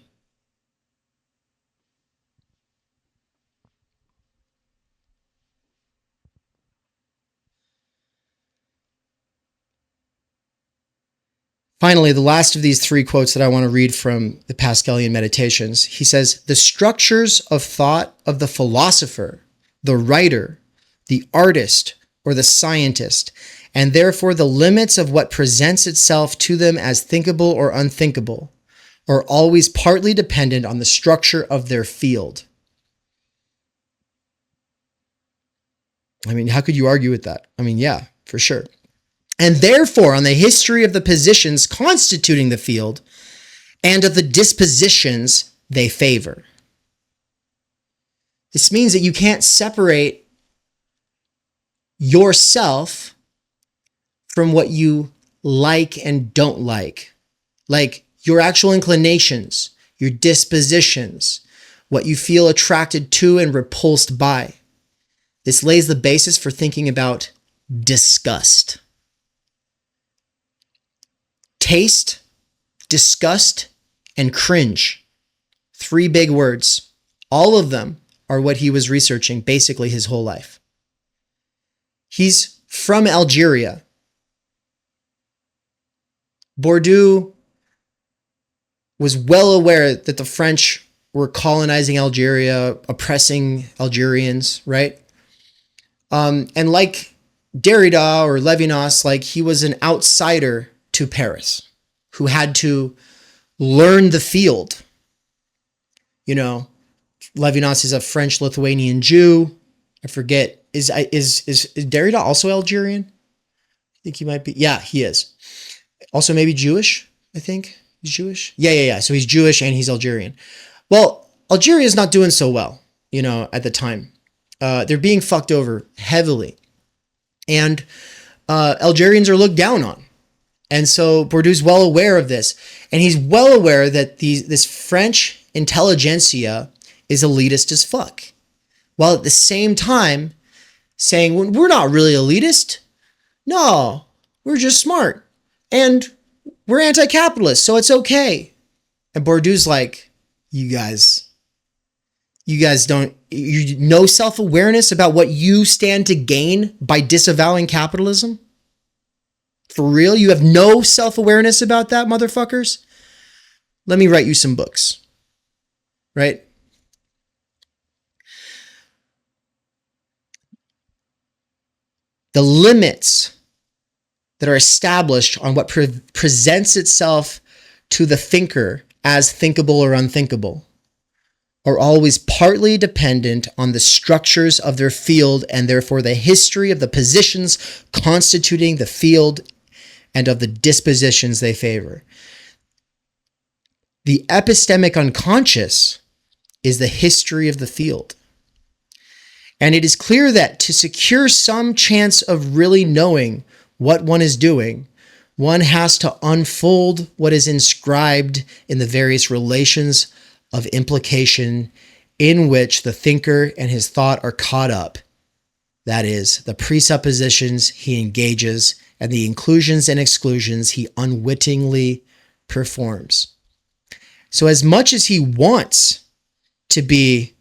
Finally, the last of these three quotes that I want to read from the Pascalian Meditations, he says, the structures of thought of the philosopher, the writer, the artist, or the scientist, and therefore the limits of what presents itself to them as thinkable or unthinkable, are always partly dependent on the structure of their field. I mean, how could you argue with that? I mean, yeah, for sure. And therefore, on the history of the positions constituting the field and of the dispositions they favor. This means that you can't separate yourself from what you like and don't like your actual inclinations, your dispositions, what you feel attracted to and repulsed by. This lays the basis for thinking about disgust. Taste, disgust, and cringe. Three big words. All of them are what he was researching basically his whole life. He's from Algeria. Bourdieu was well aware that the French were colonizing Algeria, oppressing Algerians, right? And like Derrida or Levinas, like he was an outsider to Paris who had to learn the field. You know, Levinas is a French-Lithuanian Jew. I forget, is Derrida also Algerian? I think he might be. Yeah, he is. Also maybe Jewish, I think. He's Jewish? Yeah. So he's Jewish and he's Algerian. Well, Algeria is not doing so well, you know, at the time. They're being fucked over heavily. And Algerians are looked down on. And so Bourdieu's well aware of this. And he's well aware that this French intelligentsia is elitist as fuck. While at the same time saying, we're not really elitist. No, we're just smart. And we're anti-capitalist, so it's okay. And Bourdieu's like, you guys don't, no self-awareness about what you stand to gain by disavowing capitalism? For real? You have no self-awareness about that, motherfuckers? Let me write you some books. Right? The limits that are established on what presents itself to the thinker as thinkable or unthinkable are always partly dependent on the structures of their field and therefore the history of the positions constituting the field and of the dispositions they favor. The epistemic unconscious is the history of the field. And it is clear that to secure some chance of really knowing what one is doing, one has to unfold what is inscribed in the various relations of implication in which the thinker and his thought are caught up. That is, the presuppositions he engages and the inclusions and exclusions he unwittingly performs. So as much as he wants to be,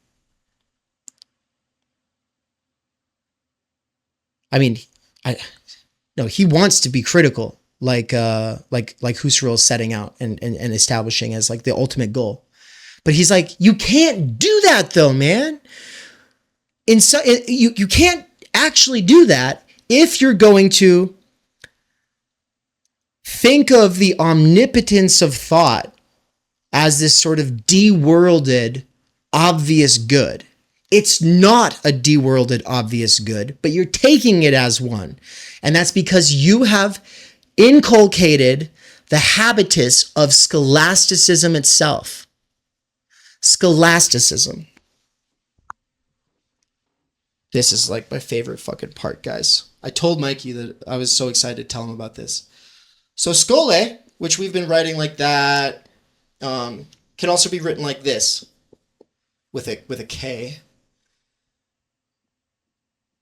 he wants to be critical, like Husserl is setting out and establishing as like the ultimate goal. But he's like, you can't do that though, man. You can't actually do that if you're going to think of the omnipotence of thought as this sort of de-worlded, obvious good. It's not a de-worlded, obvious good, but you're taking it as one. And that's because you have inculcated the habitus of scholasticism itself. Scholasticism. This is like my favorite fucking part, guys. I told Mikey that I was so excited to tell him about this. So schole, which we've been writing like that, can also be written like this, with a K.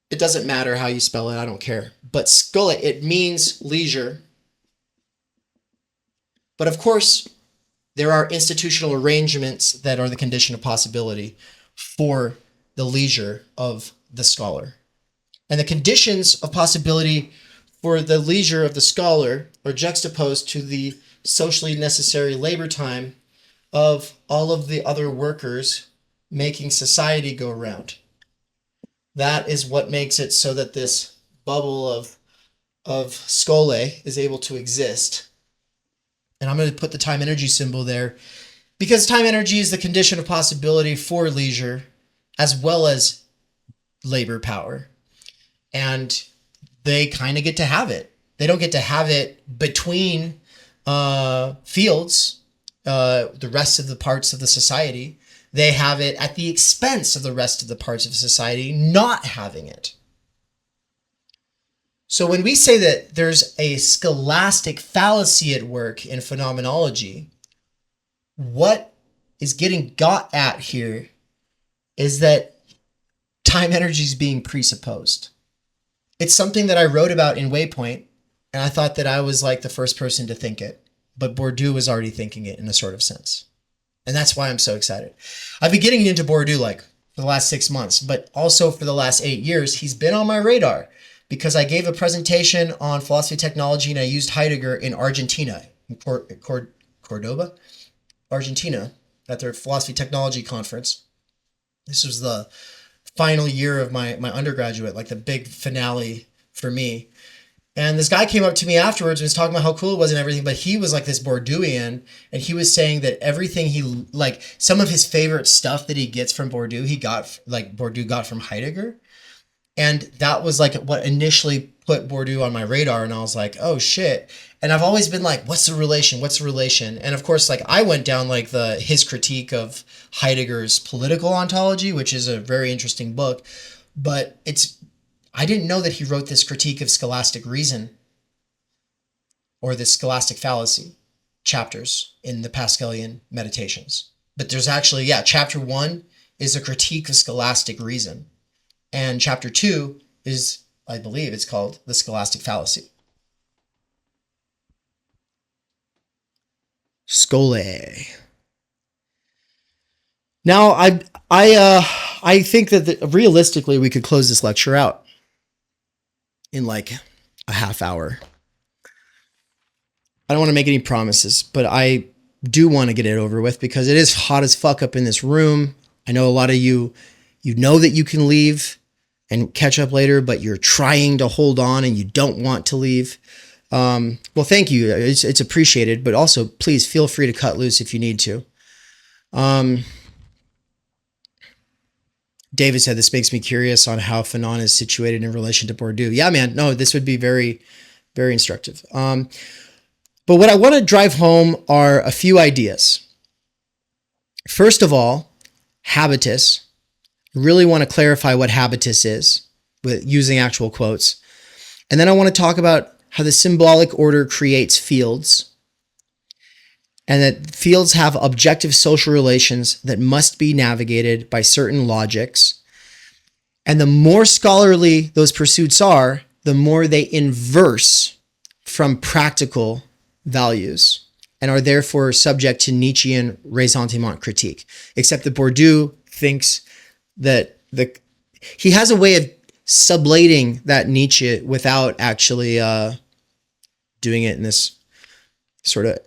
It doesn't matter how you spell it, I don't care. But schole, it means leisure. But of course, there are institutional arrangements that are the condition of possibility for the leisure of the scholar. And the conditions of possibility for the leisure of the scholar are juxtaposed to the socially necessary labor time of all of the other workers making society go round. That is what makes it so that this bubble of schole is able to exist. And I'm going to put the time energy symbol there because time energy is the condition of possibility for leisure as well as labor power. And they kind of get to have it. They don't get to have it between fields, the rest of the parts of the society. They have it at the expense of the rest of the parts of society not having it. So when we say that there's a scholastic fallacy at work in phenomenology, what is getting got at here is that time energy is being presupposed. It's something that I wrote about in Waypoint, and I thought that I was like the first person to think it, but Bourdieu was already thinking it in a sort of sense. And that's why I'm so excited. I've been getting into Bourdieu like for the last 6 months, but also for the last 8 years, he's been on my radar because I gave a presentation on philosophy of technology and I used Heidegger in Argentina, in Cordoba, Argentina, at their philosophy technology conference. This was the final year of my undergraduate, like the big finale for me. And this guy came up to me afterwards and was talking about how cool it was and everything, but he was like this Bourdieuian, and he was saying that everything he, like some of his favorite stuff that he gets from Bourdieu, Bourdieu got from Heidegger. And that was like what initially put Bourdieu on my radar. And I was like, oh shit. And I've always been like, what's the relation? What's the relation? And of course, like I went down like his critique of Heidegger's political ontology, which is a very interesting book, but I didn't know that he wrote this critique of scholastic reason or the scholastic fallacy chapters in the Pascalian Meditations. But there's actually, chapter 1 is a critique of scholastic reason. And chapter 2 is, I believe it's called the scholastic fallacy. Schole. Now, I think that realistically we could close this lecture out in like a half hour. I don't want to make any promises, but I do want to get it over with because it is hot as fuck up in this room. I know a lot of you know that you can leave and catch up later, but you're trying to hold on and you don't want to leave. Well, thank you. It's appreciated, but also please feel free to cut loose if you need to. David said, this makes me curious on how Fanon is situated in relation to Bourdieu. Yeah, man. No, this would be very, very instructive. But what I want to drive home are a few ideas. First of all, habitus. I really want to clarify what habitus is with using actual quotes. And then I want to talk about how the symbolic order creates fields and that fields have objective social relations that must be navigated by certain logics. And the more scholarly those pursuits are, the more they inverse from practical values and are therefore subject to Nietzschean ressentiment critique. Except that Bourdieu thinks that he has a way of sublating that Nietzsche without actually doing it in this sort of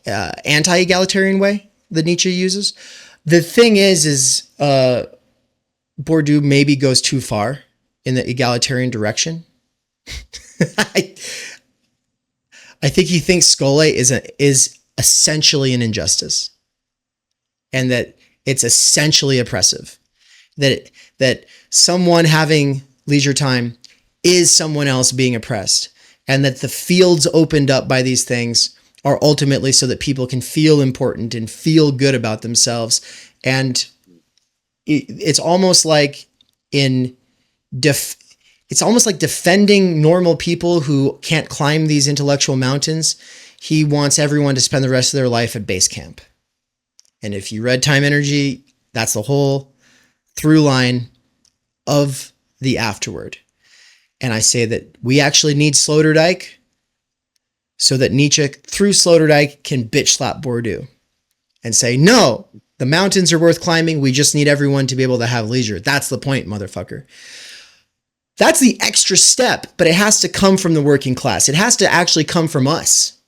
anti-egalitarian way that Nietzsche uses. The thing is Bourdieu maybe goes too far in the egalitarian direction. I think he thinks schole is essentially an injustice and that it's essentially oppressive. That someone having leisure time is someone else being oppressed, and that the fields opened up by these things are ultimately so that people can feel important and feel good about themselves. And it's almost like it's almost like defending normal people who can't climb these intellectual mountains. He wants everyone to spend the rest of their life at base camp. And if you read Timenergy, that's the whole through line of the afterword. And I say that we actually need Sloterdijk so that Nietzsche, through Sloterdijk, can bitch slap Bourdieu and say, no, the mountains are worth climbing. We just need everyone to be able to have leisure. That's the point, motherfucker. That's the extra step, but it has to come from the working class. It has to actually come from us.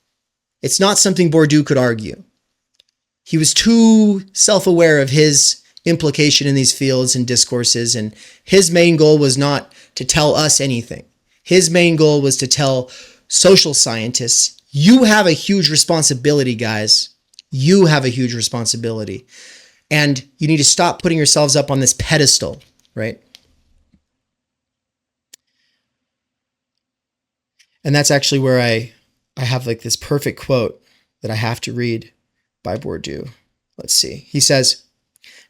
It's not something Bourdieu could argue. He was too self-aware of his implication in these fields and discourses, and his main goal was not to tell us anything. His main goal was to tell social scientists, you have a huge responsibility, guys. You have a huge responsibility. And you need to stop putting yourselves up on this pedestal, right? And that's actually where I have like this perfect quote that I have to read by Bourdieu. Let's see. He says,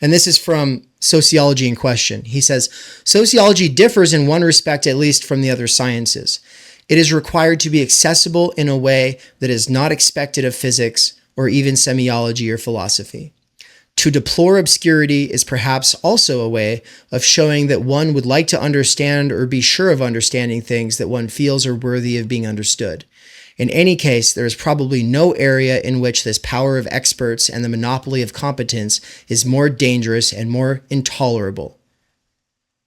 and this is from Sociology in Question. He says, sociology differs in one respect, at least, from the other sciences. It is required to be accessible in a way that is not expected of physics or even semiology or philosophy. To deplore obscurity is perhaps also a way of showing that one would like to understand or be sure of understanding things that one feels are worthy of being understood. In any case, there is probably no area in which this power of experts and the monopoly of competence is more dangerous and more intolerable.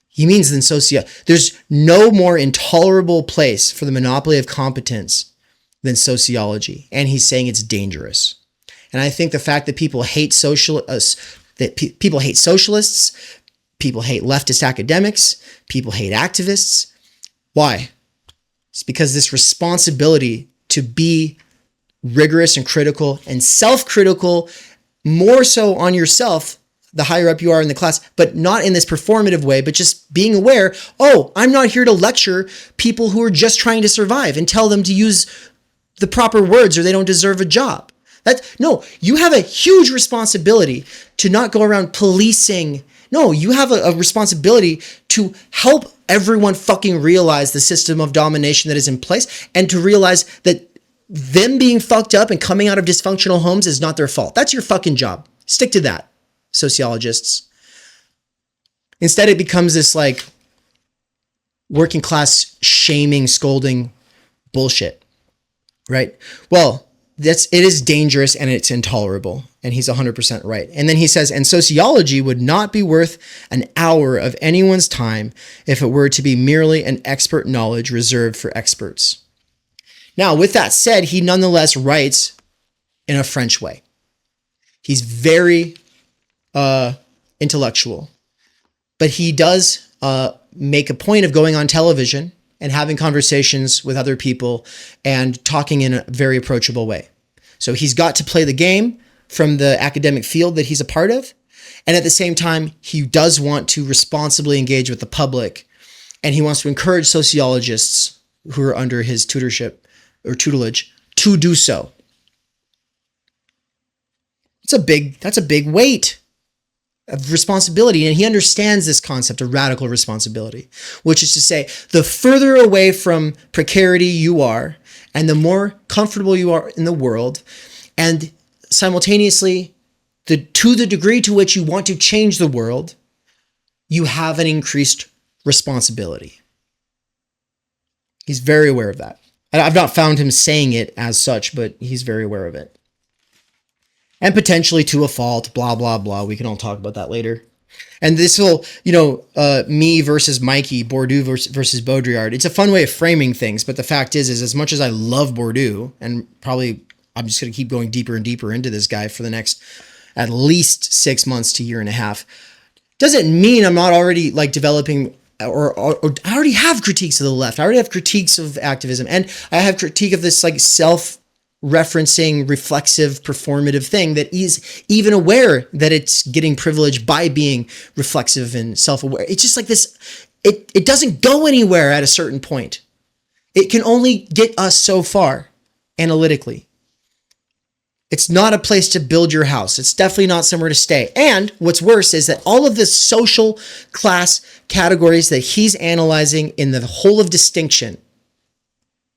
He means there's no more intolerable place for the monopoly of competence than sociology. And he's saying it's dangerous. And I think the fact that people hate socialists, people hate leftist academics, people hate activists. Why? It's because this responsibility to be rigorous and critical and self-critical, more so on yourself, the higher up you are in the class, but not in this performative way, but just being aware, oh, I'm not here to lecture people who are just trying to survive and tell them to use the proper words or they don't deserve a job. No, you have a huge responsibility to not go around policing. No, you have a responsibility to help everyone fucking realize the system of domination that is in place and to realize that them being fucked up and coming out of dysfunctional homes is not their fault. That's your fucking job. Stick to that, sociologists. Instead, it becomes this like working class shaming, scolding bullshit, right? Well, it is dangerous and it's intolerable. And he's 100% right. And then he says, and sociology would not be worth an hour of anyone's time if it were to be merely an expert knowledge reserved for experts. Now, with that said, he nonetheless writes in a French way. He's very intellectual, but he does make a point of going on television and having conversations with other people and talking in a very approachable way. So he's got to play the game from the academic field that he's a part of. And at the same time, he does want to responsibly engage with the public. And he wants to encourage sociologists who are under his tutorship or tutelage to do so. That's a big weight of responsibility. And he understands this concept of radical responsibility, which is to say, the further away from precarity you are, and the more comfortable you are in the world, and simultaneously, to the degree to which you want to change the world, you have an increased responsibility. He's very aware of that. I've not found him saying it as such, but he's very aware of it. And potentially to a fault, blah, blah, blah. We can all talk about that later. And this will, me versus Mikey, Bourdieu versus Baudrillard. It's a fun way of framing things. But the fact is as much as I love Bourdieu, and probably I'm just going to keep going deeper and deeper into this guy for the next at least 6 months to a year and a half, doesn't mean I'm not already like developing or I already have critiques of the left. I already have critiques of activism. And I have critique of this like self-referencing, reflexive, performative thing that is even aware that it's getting privilege by being reflexive and self-aware. It's just like this, it doesn't go anywhere at a certain point. It can only get us so far analytically. It's not a place to build your house. It's definitely not somewhere to stay. And what's worse is that all of the social class categories that he's analyzing in the whole of distinction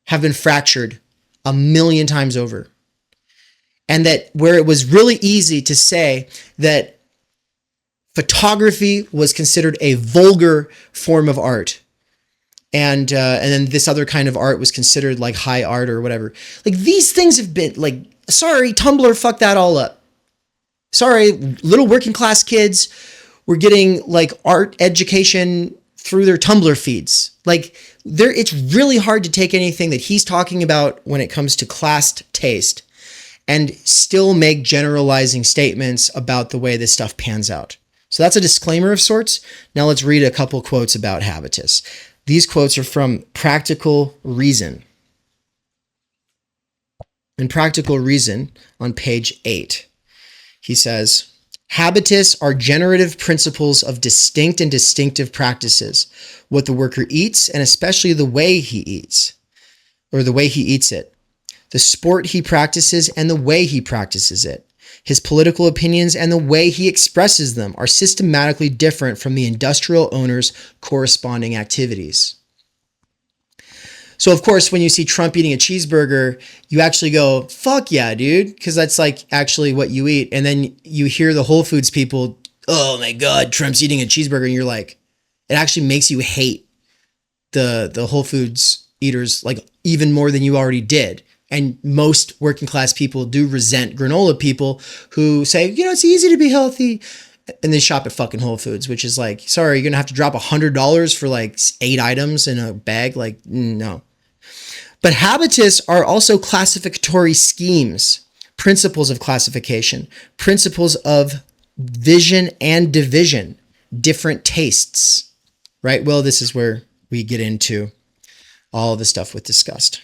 have been fractured 1,000,000 times over. And that where it was really easy to say that photography was considered a vulgar form of art, and then this other kind of art was considered like high art or whatever. Like, these things have been like, sorry, Tumblr fucked that all up. Sorry, little working class kids were getting like art education through their Tumblr feeds. Like, it's really hard to take anything that he's talking about when it comes to class taste and still make generalizing statements about the way this stuff pans out. So that's a disclaimer of sorts. Now let's read a couple quotes about Habitus. These quotes are from Practical Reason. In Practical Reason, on page 8, he says, Habitus are generative principles of distinct and distinctive practices, what the worker eats, and especially the way he eats, or the way he eats it, the sport he practices and the way he practices it. His political opinions and the way he expresses them are systematically different from the industrial owner's corresponding activities. So, of course, when you see Trump eating a cheeseburger, you actually go, fuck yeah, dude, because that's like actually what you eat. And then you hear the Whole Foods people, oh my God, Trump's eating a cheeseburger. And you're like, it actually makes you hate the Whole Foods eaters like even more than you already did. And most working class people do resent granola people who say, it's easy to be healthy. And they shop at fucking Whole Foods, which is like, sorry, you're going to have to drop $100 for like 8 items in a bag. Like, no. But habitus are also classificatory schemes, principles of classification, principles of vision and division, different tastes, right? Well, this is where we get into all the stuff with disgust.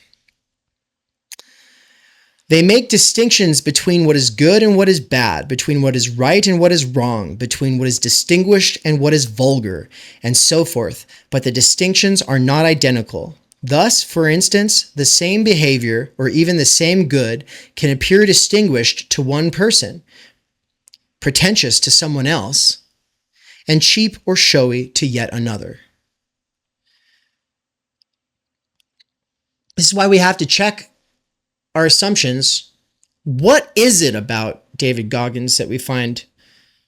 They make distinctions between what is good and what is bad, between what is right and what is wrong, between what is distinguished and what is vulgar, and so forth. But the distinctions are not identical. Thus, for instance, the same behavior or even the same good can appear distinguished to one person, pretentious to someone else, and cheap or showy to yet another. This is why we have to check our assumptions. What is it about David Goggins that we find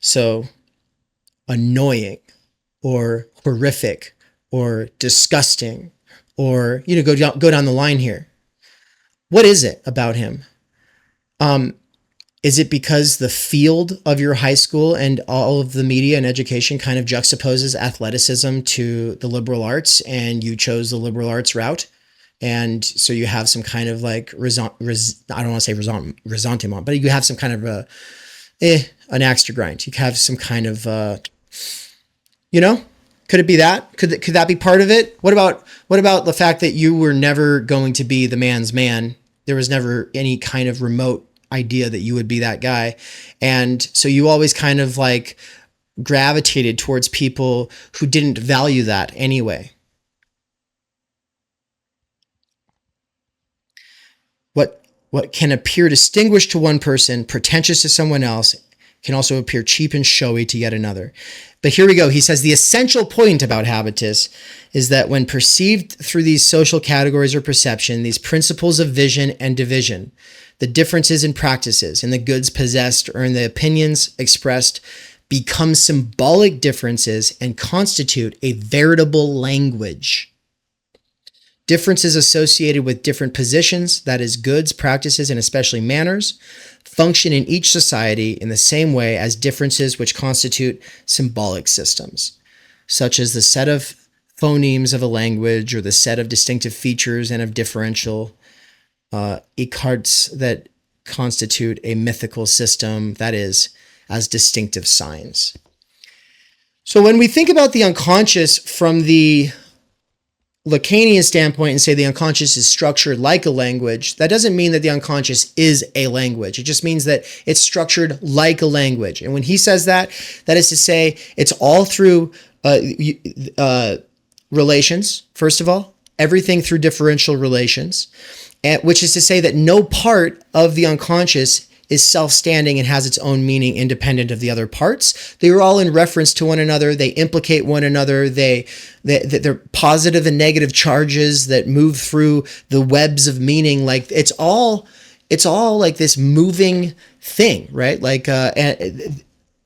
so annoying or horrific or disgusting or, go down the line here? What is it about him? Is it because the field of your high school and all of the media and education kind of juxtaposes athleticism to the liberal arts and you chose the liberal arts route? And so you have some kind of like, I don't want to say ressentiment, but you have some kind of an axe to grind. You have some kind of, could it be that? Could that be part of it? What about the fact that you were never going to be the man's man? There was never any kind of remote idea that you would be that guy. And so you always kind of like gravitated towards people who didn't value that anyway. What can appear distinguished to one person, pretentious to someone else, can also appear cheap and showy to yet another. But here we go. He says the essential point about habitus is that when perceived through these social categories or perception, these principles of vision and division, the differences in practices, in the goods possessed or in the opinions expressed, become symbolic differences and constitute a veritable language. Differences associated with different positions, that is, goods, practices, and especially manners, function in each society in the same way as differences which constitute symbolic systems, such as the set of phonemes of a language or the set of distinctive features and of differential écarts that constitute a mythical system, that is, as distinctive signs. So when we think about the unconscious from the Lacanian standpoint and say the unconscious is structured like a language, that doesn't mean that the unconscious is a language. It just means that it's structured like a language. And when he says that, that is to say it's all through relations, first of all, everything through differential relations, which is to say that no part of the unconscious is self-standing and has its own meaning independent of the other parts. They are all in reference to one another. They implicate one another. They're positive and negative charges that move through the webs of meaning. Like it's all like this moving thing, right? Like,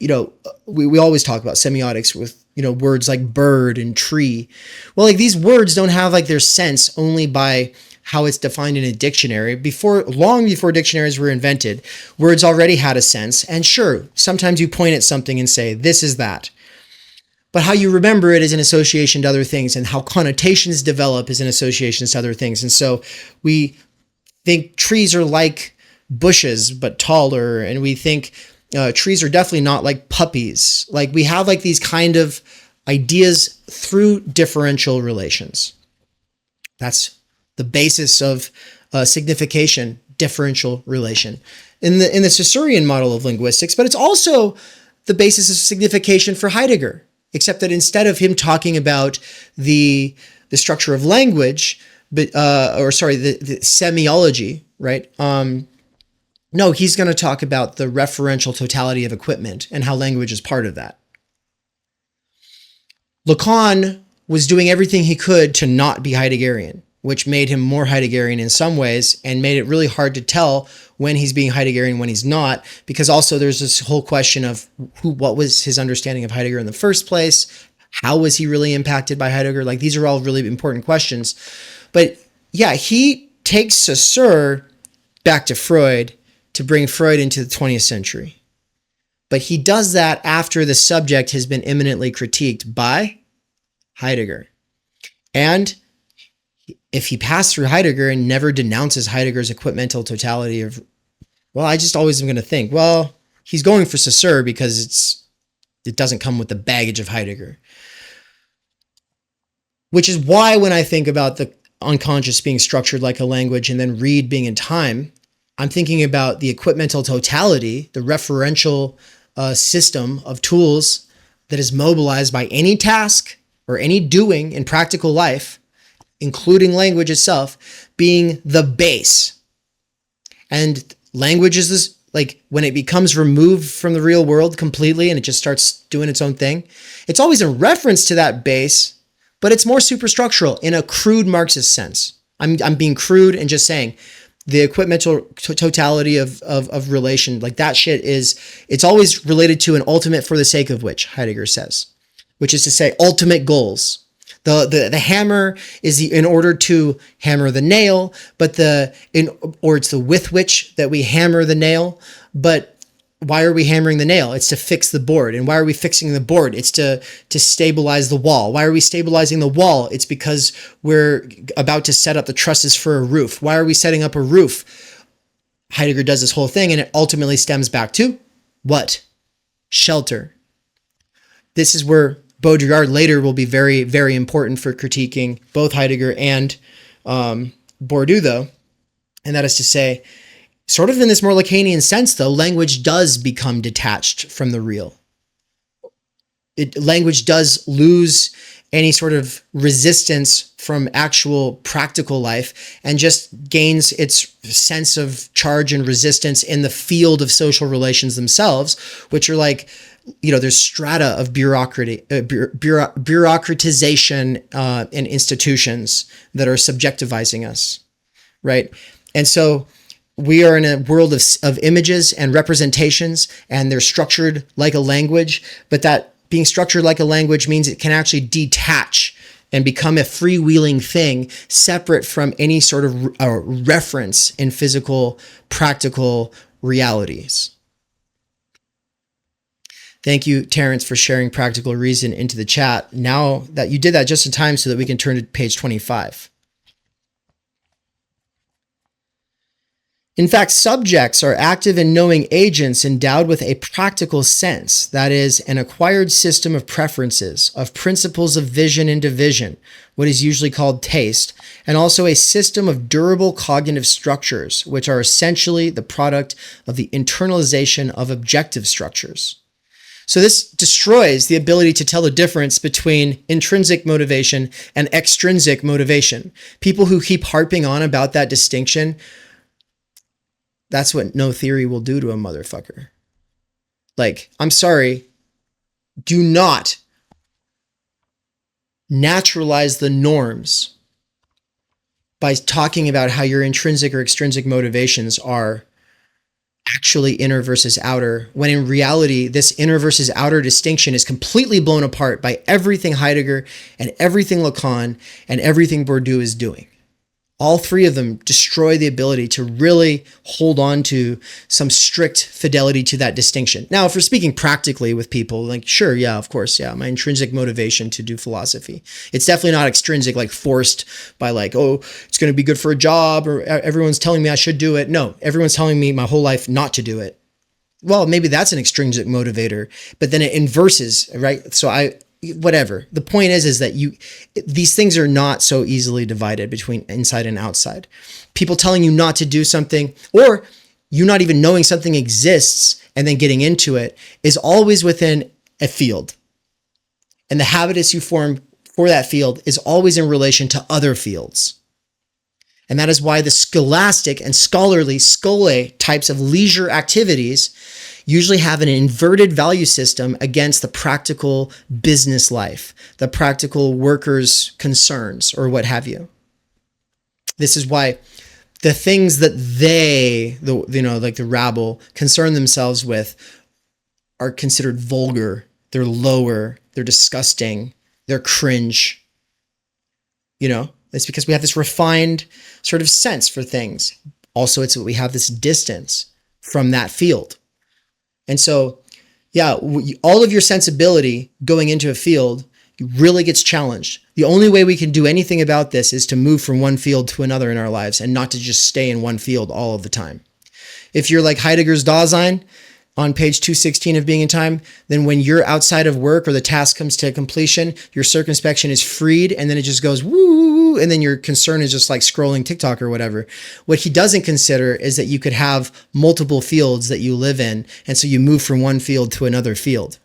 we always talk about semiotics with, words like bird and tree. Well, like these words don't have like their sense only by how it's defined in a dictionary. Long before dictionaries were invented, words already had a sense. And sure, sometimes you point at something and say, this is that. But how you remember it is in association to other things, and how connotations develop is in associations to other things. And so we think trees are like bushes, but taller. And we think trees are definitely not like puppies. Like we have like these kind of ideas through differential relations. That's the basis of signification, differential relation in the Saussurean model of linguistics, but it's also the basis of signification for Heidegger, except that instead of him talking about the structure of language, the semiology, right? No, he's going to talk about the referential totality of equipment and how language is part of that. Lacan was doing everything he could to not be Heideggerian, which made him more Heideggerian in some ways and made it really hard to tell when he's being Heideggerian, when he's not, because also there's this whole question of what was his understanding of Heidegger in the first place? How was he really impacted by Heidegger? Like these are all really important questions. But yeah, he takes Saussure back to Freud to bring Freud into the 20th century. But he does that after the subject has been eminently critiqued by Heidegger. And if he passed through Heidegger and never denounces Heidegger's equipmental totality of, well, I just always am going to think, well, he's going for Saussure because it doesn't come with the baggage of Heidegger. Which is why when I think about the unconscious being structured like a language and then read being in time, I'm thinking about the equipmental totality, the referential system of tools that is mobilized by any task or any doing in practical life, including language itself, being the base. And language is this, like when it becomes removed from the real world completely and it just starts doing its own thing, it's always in reference to that base, but it's more superstructural in a crude Marxist sense. I'm being crude and just saying the equipmental totality of relation, like that shit it's always related to an ultimate for the sake of which, Heidegger says, which is to say ultimate goals. The hammer is in order to hammer the nail, or it's the with which that we hammer the nail. But why are we hammering the nail? It's to fix the board. And why are we fixing the board? It's to stabilize the wall. Why are we stabilizing the wall? It's because we're about to set up the trusses for a roof. Why are we setting up a roof? Heidegger does this whole thing, and it ultimately stems back to what? Shelter. This is where Baudrillard later will be very, very important for critiquing both Heidegger and Bourdieu, though. And that is to say, sort of in this more Lacanian sense, though, language does become detached from the real. Language does lose any sort of resistance from actual practical life and just gains its sense of charge and resistance in the field of social relations themselves, which are like, there's strata of bureaucratization in institutions that are subjectivizing us, right? And so we are in a world of images and representations, and they're structured like a language, but that being structured like a language means it can actually detach and become a freewheeling thing separate from any sort of reference in physical, practical realities. Thank you, Terrence, for sharing practical reason into the chat. Now that you did that just in time so that we can turn to page 25. In fact, subjects are active and knowing agents endowed with a practical sense, that is, an acquired system of preferences, of principles of vision and division, what is usually called taste, and also a system of durable cognitive structures, which are essentially the product of the internalization of objective structures. So this destroys the ability to tell the difference between intrinsic motivation and extrinsic motivation. People who keep harping on about that distinction That's what no theory will do to a motherfucker. Like, I'm sorry, do not naturalize the norms by talking about how your intrinsic or extrinsic motivations are actually inner versus outer, when in reality, this inner versus outer distinction is completely blown apart by everything Heidegger and everything Lacan and everything Bourdieu is doing. All three of them destroy the ability to really hold on to some strict fidelity to that distinction. Now, if we're speaking practically with people, like, sure, yeah, of course, yeah, my intrinsic motivation to do philosophy. It's definitely not extrinsic, like forced by like, oh, it's going to be good for a job or everyone's telling me I should do it. No, everyone's telling me my whole life not to do it. Well, maybe that's an extrinsic motivator, but then it inverses, right? So whatever. The point is that these things are not so easily divided between inside and outside. People telling you not to do something, or you not even knowing something exists and then getting into it, is always within a field. And the habitus you form for that field is always in relation to other fields. And that is why the scholastic and scholarly scholae types of leisure activities usually have an inverted value system against the practical business life, the practical workers' concerns, or what have you. This is why the things that like the rabble, concern themselves with are considered vulgar, they're lower, they're disgusting, they're cringe. It's because we have this refined sort of sense for things. Also, it's we have this distance from that field. And so, yeah, all of your sensibility going into a field really gets challenged. The only way we can do anything about this is to move from one field to another in our lives and not to just stay in one field all of the time. If you're like Heidegger's Dasein on page 216 of Being in Time, then when you're outside of work or the task comes to completion, your circumspection is freed and then it just goes woo, and then your concern is just like scrolling TikTok or whatever. What he doesn't consider is that you could have multiple fields that you live in, and so you move from one field to another field.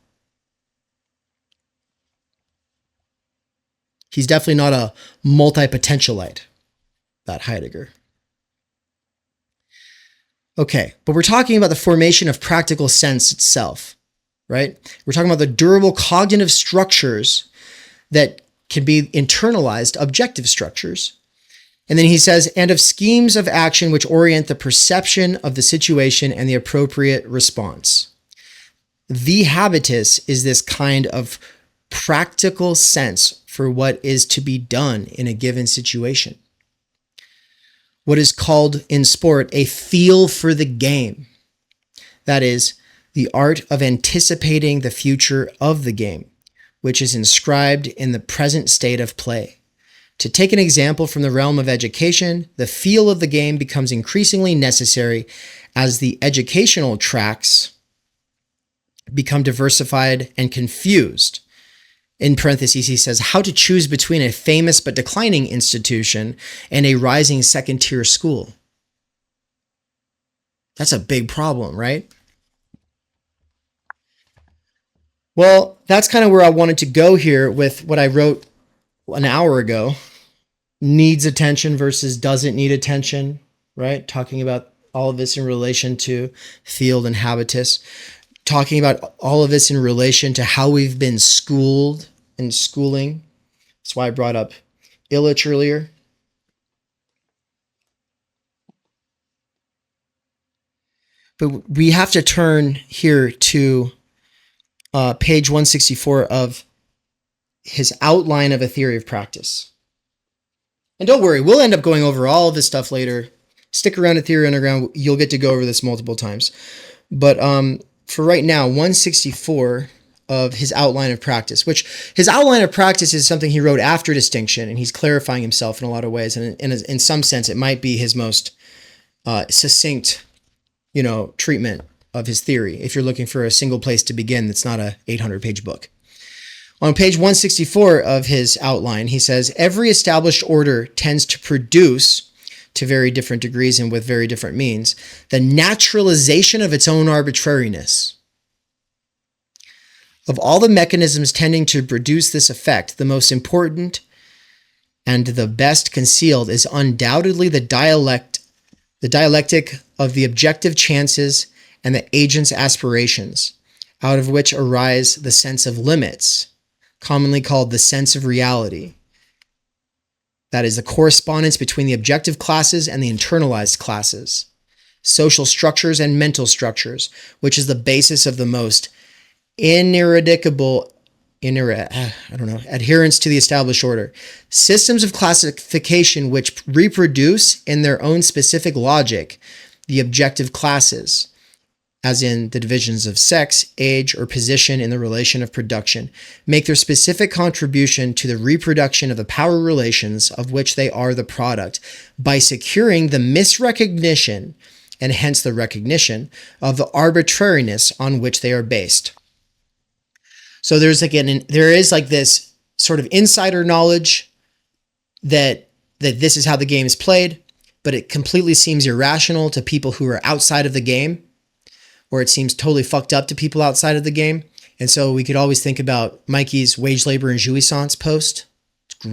He's definitely not a multi-potentialite, that Heidegger. Okay, but we're talking about the formation of practical sense itself, right? We're talking about the durable cognitive structures that can be internalized, objective structures. And then he says, and of schemes of action which orient the perception of the situation and the appropriate response. The habitus is this kind of practical sense for what is to be done in a given situation. What is called in sport a feel for the game. That is, the art of anticipating the future of the game, which is inscribed in the present state of play. To take an example from the realm of education, the feel of the game becomes increasingly necessary as the educational tracks become diversified and confused. In parentheses, he says, how to choose between a famous but declining institution and a rising second-tier school. That's a big problem, right? Well, that's kind of where I wanted to go here with what I wrote an hour ago. Needs attention versus doesn't need attention, right? Talking about all of this in relation to field and habitus. Talking about all of this in relation to how we've been schooled and schooling. That's why I brought up Illich earlier. But we have to turn here to page 164 of his outline of a theory of practice. And don't worry, we'll end up going over all of this stuff later. Stick around at Theory Underground. You'll get to go over this multiple times. But for right now, 164 of his outline of practice, which his outline of practice is something he wrote after distinction, and he's clarifying himself in a lot of ways. And in some sense, it might be his most succinct, treatment of his theory. If you're looking for a single place to begin, that's not a 800-page book. On page 164 of his outline, he says, every established order tends to produce, to very different degrees and with very different means, the naturalization of its own arbitrariness. Of all the mechanisms tending to produce this effect, the most important and the best concealed is undoubtedly the dialectic of the objective chances and the agent's aspirations, out of which arise the sense of limits, commonly called the sense of reality. That is the correspondence between the objective classes and the internalized classes, social structures and mental structures, which is the basis of the most ineradicable adherence to the established order. Systems of classification which reproduce in their own specific logic the objective classes, as in the divisions of sex, age, or position in the relation of production, make their specific contribution to the reproduction of the power relations of which they are the product by securing the misrecognition, and hence the recognition, of the arbitrariness on which they are based. So there is like this sort of insider knowledge that this is how the game is played, but it completely seems irrational to people who are outside of the game, or it seems totally fucked up to people outside of the game. And so we could always think about Mikey's Wage, Labor, and Jouissance post. It's a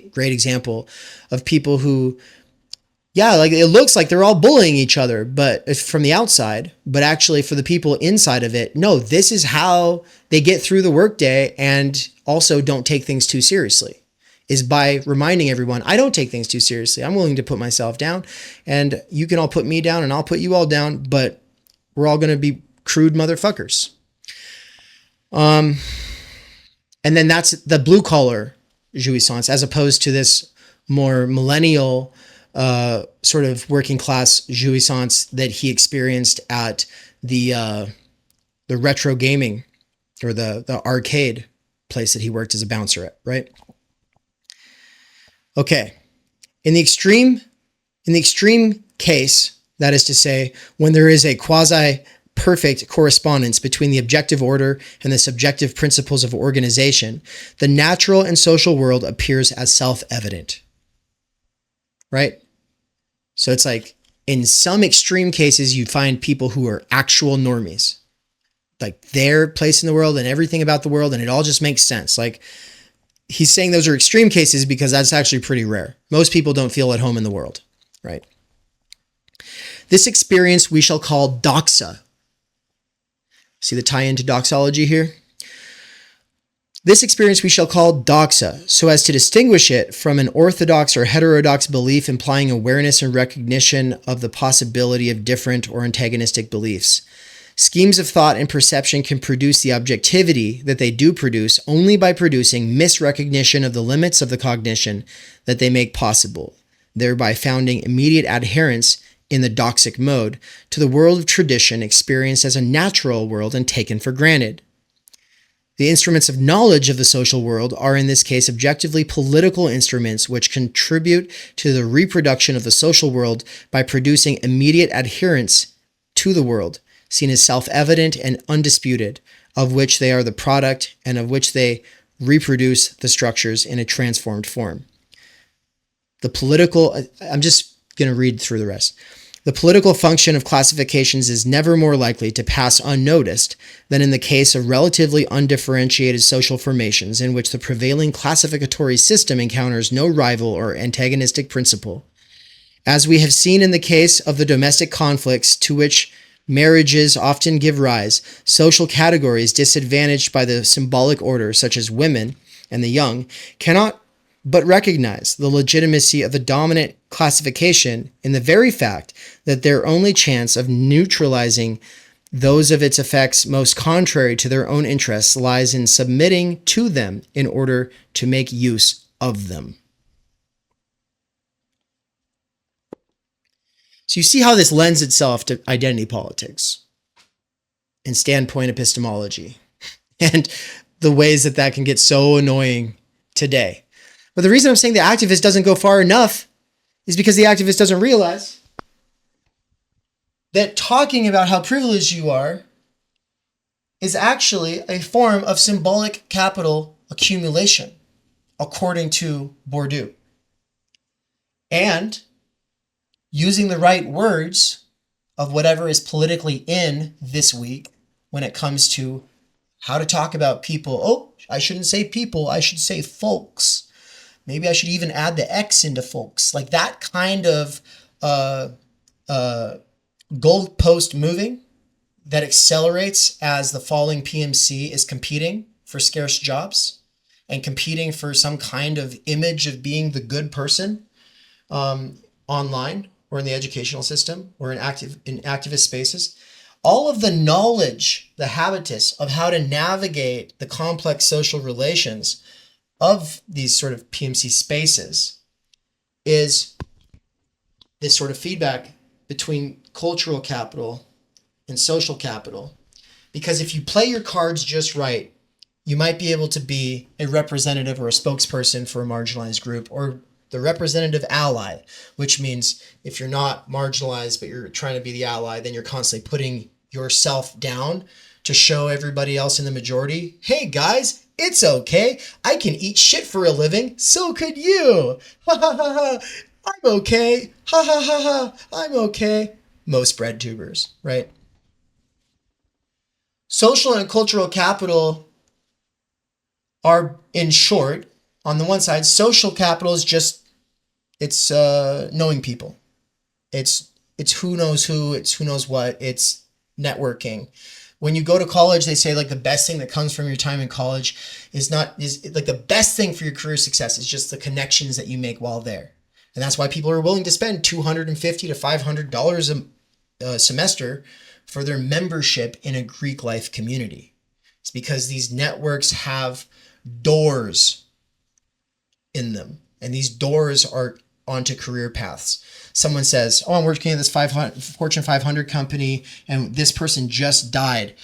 great example of people who, like it looks like they're all bullying each other, but from the outside, but actually for the people inside of it, no, this is how they get through the workday and also don't take things too seriously, is by reminding everyone, I don't take things too seriously. I'm willing to put myself down, and you can all put me down and I'll put you all down, but we're all going to be crude motherfuckers. And then that's the blue collar jouissance, as opposed to this more millennial sort of working class jouissance that he experienced at the retro gaming, or the arcade place that he worked as a bouncer at, right? Okay. In the extreme case, that is to say, when there is a quasi-perfect correspondence between the objective order and the subjective principles of organization, the natural and social world appears as self-evident, right? So it's like, in some extreme cases, you find people who are actual normies, like their place in the world and everything about the world, and it all just makes sense. Like, he's saying those are extreme cases because that's actually pretty rare. Most people don't feel at home in the world, right? This experience we shall call doxa. See the tie-in to doxology here? This experience we shall call doxa, so as to distinguish it from an orthodox or heterodox belief implying awareness and recognition of the possibility of different or antagonistic beliefs. Schemes of thought and perception can produce the objectivity that they do produce only by producing misrecognition of the limits of the cognition that they make possible, thereby founding immediate adherence in the doxic mode to the world of tradition experienced as a natural world and taken for granted. The instruments of knowledge of the social world are in this case objectively political instruments which contribute to the reproduction of the social world by producing immediate adherence to the world, seen as self-evident and undisputed, of which they are the product and of which they reproduce the structures in a transformed form. I'm just going to read through the rest. The political function of classifications is never more likely to pass unnoticed than in the case of relatively undifferentiated social formations in which the prevailing classificatory system encounters no rival or antagonistic principle. As we have seen in the case of the domestic conflicts to which marriages often give rise, social categories disadvantaged by the symbolic order, such as women and the young, cannot but recognize the legitimacy of the dominant classification in the very fact that their only chance of neutralizing those of its effects most contrary to their own interests lies in submitting to them in order to make use of them. So you see how this lends itself to identity politics and standpoint epistemology and the ways that that can get so annoying today. But the reason I'm saying the activist doesn't go far enough is because the activist doesn't realize that talking about how privileged you are is actually a form of symbolic capital accumulation, according to Bourdieu. And using the right words of whatever is politically in this week when it comes to how to talk about people. Oh, I shouldn't say people, I should say folks. Maybe I should even add the X into folks. Like that kind of goalpost moving that accelerates as the falling PMC is competing for scarce jobs and competing for some kind of image of being the good person online or in the educational system or in activist spaces. All of the knowledge, the habitus of how to navigate the complex social relations of these sort of PMC spaces is this sort of feedback between cultural capital and social capital. Because if you play your cards just right, you might be able to be a representative or a spokesperson for a marginalized group, or the representative ally, which means if you're not marginalized but you're trying to be the ally, then you're constantly putting yourself down to show everybody else in the majority, hey guys, it's okay. I can eat shit for a living. So could you. Ha ha ha ha. I'm okay. Ha ha ha ha. I'm okay. Most bread tubers, right? Social and cultural capital are, in short, on the one side, social capital is just, it's knowing people. It's who knows who, it's who knows what, it's networking. When you go to college, they say like the best thing that comes from your time in college is like the best thing for your career success is just the connections that you make while there. And that's why people are willing to spend $250 to $500 a semester for their membership in a Greek life community. It's because these networks have doors in them, and these doors are onto career paths. Someone says, oh, I'm working at this Fortune 500 company and this person just died.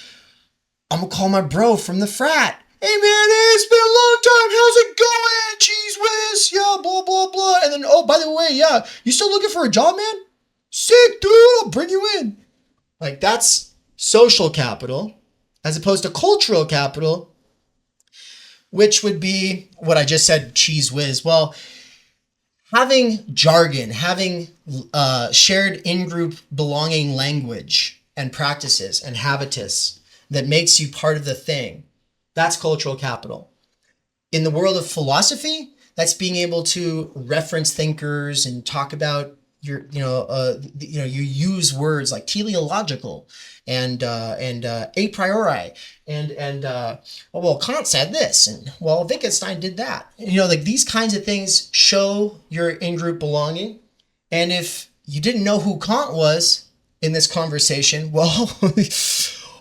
I'm gonna call my bro from the frat. Hey man, it's been a long time. How's it going? Cheese whiz. Yeah, blah, blah, blah. And then, oh, by the way, yeah, you still looking for a job, man? Sick, dude. I'll bring you in. Like, that's social capital as opposed to cultural capital, which would be what I just said, cheese whiz. Well, having jargon, having shared in-group belonging language and practices and habitus that makes you part of the thing, that's cultural capital. In the world of philosophy, that's being able to reference thinkers and talk about you use words like teleological and a priori and well, Kant said this, and well, Wittgenstein did that. Like these kinds of things show your in-group belonging. And if you didn't know who Kant was in this conversation, well,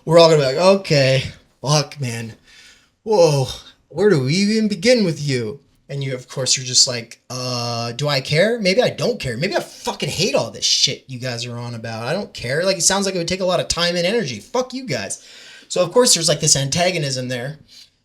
we're all gonna be like, okay, fuck, man. Whoa, where do we even begin with you? And you, of course, you're just like, do I care? Maybe I don't care. Maybe I fucking hate all this shit you guys are on about. I don't care. Like, it sounds like it would take a lot of time and energy. Fuck you guys. So, of course, there's like this antagonism there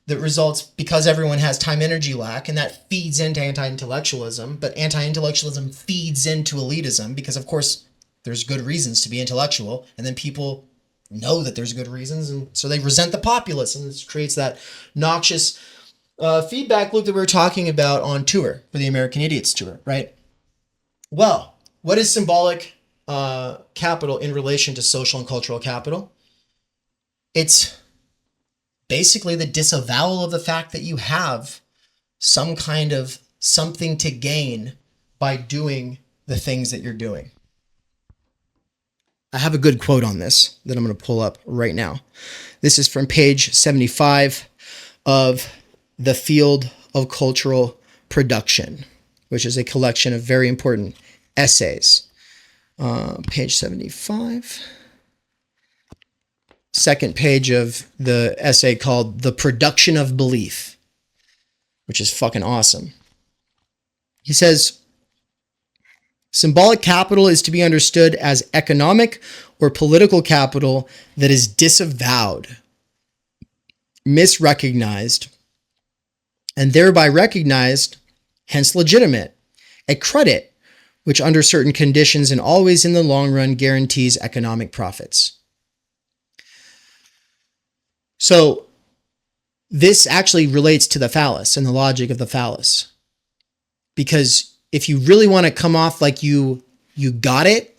that results because everyone has time energy lack, and that feeds into anti-intellectualism. But anti-intellectualism feeds into elitism because, of course, there's good reasons to be intellectual. And then people know that there's good reasons. And so they resent the populace, and this creates that noxious feedback loop that we were talking about on tour for the American Idiots tour, right? Well, what is symbolic capital in relation to social and cultural capital? It's basically the disavowal of the fact that you have some kind of something to gain by doing the things that you're doing. I have a good quote on this that I'm going to pull up right now. This is from page 75 of The Field of Cultural Production, which is a collection of very important essays. Page 75. Second page of the essay called The Production of Belief, which is fucking awesome. He says, symbolic capital is to be understood as economic or political capital that is disavowed, misrecognized, and thereby recognized, hence legitimate, a credit which under certain conditions and always in the long run guarantees economic profits. So this actually relates to the phallus and the logic of the phallus. Because if you really want to come off like you got it,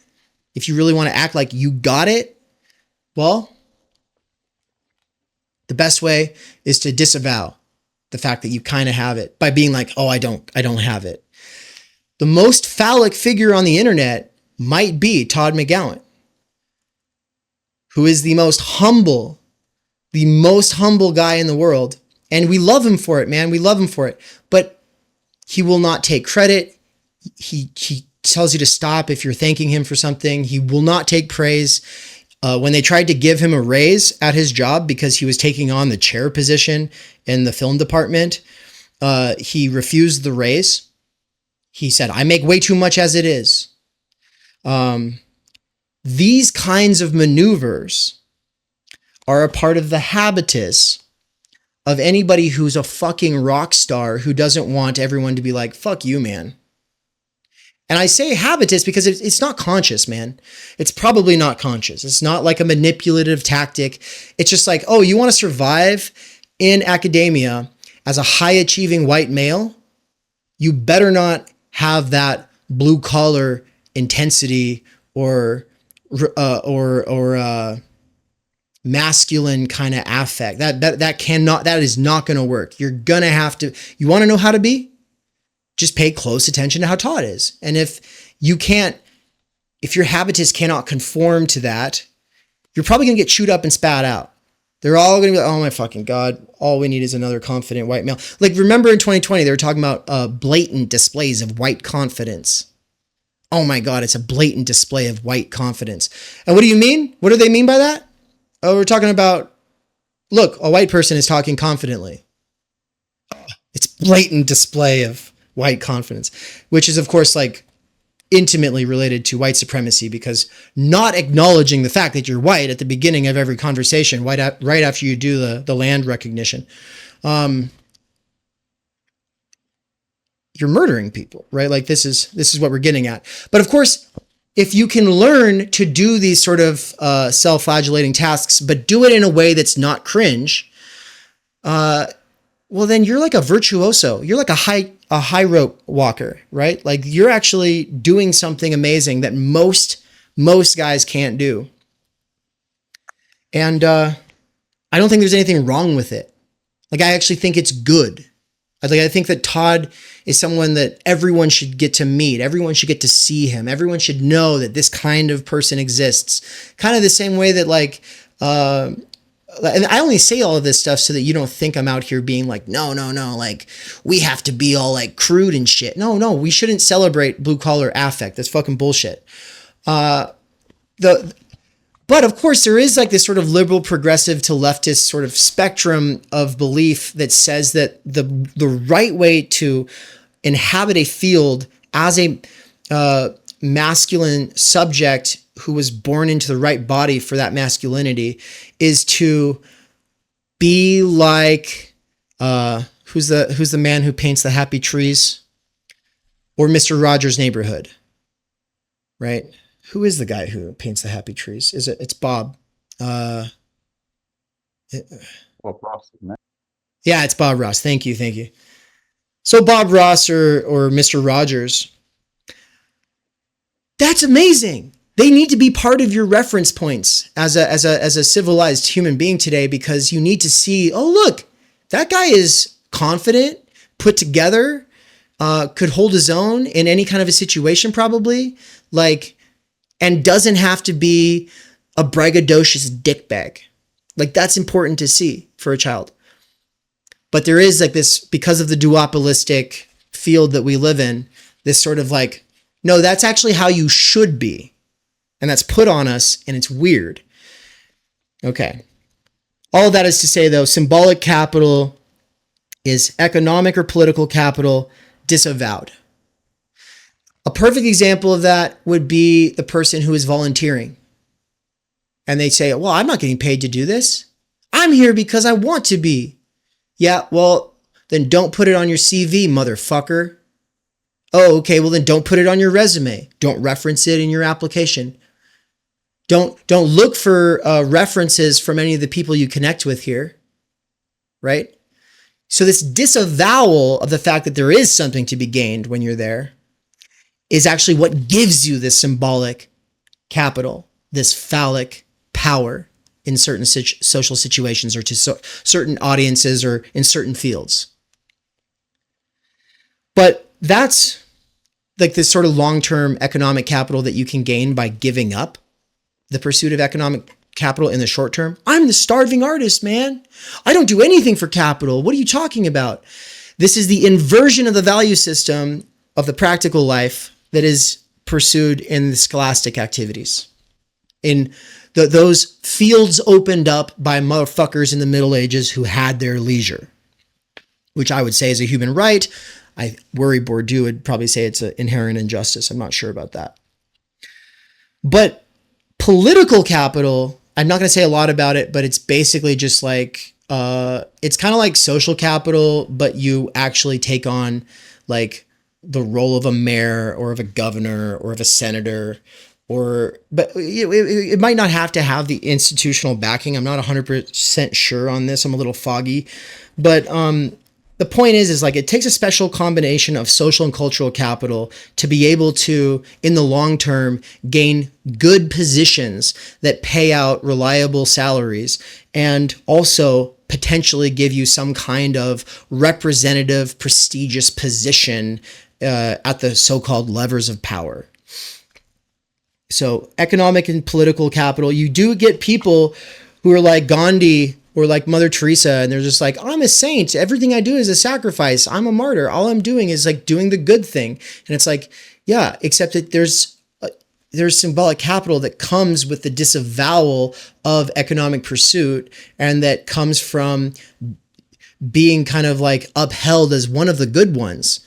if you really want to act like you got it, well, the best way is to disavow the fact that you kind of have it by being like, oh, I don't have it. The most phallic figure on the internet might be Todd McGowan. who is the most humble guy in the world. And we love him for it, man. We love him for it. But he will not take credit. He tells you to stop if you're thanking him for something. He will not take praise. When they tried to give him a raise at his job because he was taking on the chair position in the film department, he refused the raise. He said, I make way too much as it is. These kinds of maneuvers are a part of the habitus of anybody who's a fucking rock star who doesn't want everyone to be like, fuck you, man. And I say habitus because it's not conscious, man. It's probably not conscious. It's not like a manipulative tactic. It's just like, oh, you want to survive in academia as a high achieving white male? You better not have that blue collar intensity or masculine kind of affect. That is not going to work. You're going to have to, you want to know how to be? Just pay close attention to how tall it is. And if your habitus cannot conform to that, you're probably going to get chewed up and spat out. They're all going to be like, oh my fucking God, all we need is another confident white male. Like, remember in 2020, they were talking about blatant displays of white confidence. Oh my God, it's a blatant display of white confidence. And what do you mean? What do they mean by that? Oh, we're talking about, look, a white person is talking confidently. It's blatant display of white confidence, which is of course like intimately related to white supremacy, because not acknowledging the fact that you're white at the beginning of every conversation, right after you do the land recognition, you're murdering people, right? Like this is what we're getting at. But of course, if you can learn to do these sort of self-flagellating tasks, but do it in a way that's not cringe, well, then you're like a virtuoso. You're like a high rope walker, right? Like you're actually doing something amazing that most guys can't do. And I don't think there's anything wrong with it. Like I actually think it's good. I think that Todd is someone that everyone should get to meet. Everyone should get to see him. Everyone should know that this kind of person exists. Kind of the same way that like, and I only say all of this stuff so that you don't think I'm out here being like, no, like we have to be all like crude and shit. No, we shouldn't celebrate blue collar affect. That's fucking bullshit. But of course there is like this sort of liberal progressive to leftist sort of spectrum of belief that says that the right way to inhabit a field as a masculine subject who was born into the right body for that masculinity is to be like, who's the man who paints the happy trees? Or Mr. Rogers' Neighborhood, right? Who is the guy who paints the happy trees? It's Bob. Bob Ross, isn't it? Yeah, it's Bob Ross. Thank you. So Bob Ross or Mr. Rogers, that's amazing. They need to be part of your reference points as a civilized human being today, because you need to see, oh, look, that guy is confident, put together, could hold his own in any kind of a situation probably, like, and doesn't have to be a braggadocious dickbag. Like that's important to see for a child. But there is like this, because of the duopolistic field that we live in, this sort of like, no, that's actually how you should be. And that's put on us, and it's weird. Okay. All of that is to say, though, symbolic capital is economic or political capital disavowed. A perfect example of that would be the person who is volunteering. And they say, well, I'm not getting paid to do this. I'm here because I want to be. Yeah, well, then don't put it on your CV, motherfucker. Oh, okay, well then don't put it on your resume. Don't reference it in your application. Don't look for references from any of the people you connect with here, right? So this disavowal of the fact that there is something to be gained when you're there is actually what gives you this symbolic capital, this phallic power in certain social situations or to certain audiences or in certain fields. But that's like this sort of long-term economic capital that you can gain by giving up the pursuit of economic capital in the short term. I'm the starving artist, man. I don't do anything for capital. What are you talking about? This is the inversion of the value system of the practical life that is pursued in the scholastic activities. In those fields opened up by motherfuckers in the Middle Ages who had their leisure, which I would say is a human right. I worry Bourdieu would probably say it's an inherent injustice. I'm not sure about that. But political capital, I'm not going to say a lot about it, but it's basically just like, it's kind of like social capital, but you actually take on like the role of a mayor or of a governor or of a senator, but it might not have to have the institutional backing. I'm not 100% sure on this. I'm a little foggy, but the point is like it takes a special combination of social and cultural capital to be able to, in the long term, gain good positions that pay out reliable salaries and also potentially give you some kind of representative, prestigious position at the so-called levers of power. So economic and political capital, you do get people who are like Gandhi or like Mother Teresa, and they're just like, I'm a saint. Everything I do is a sacrifice. I'm a martyr. All I'm doing is like doing the good thing. And it's like, yeah, except that there's symbolic capital that comes with the disavowal of economic pursuit, and that comes from being kind of like upheld as one of the good ones.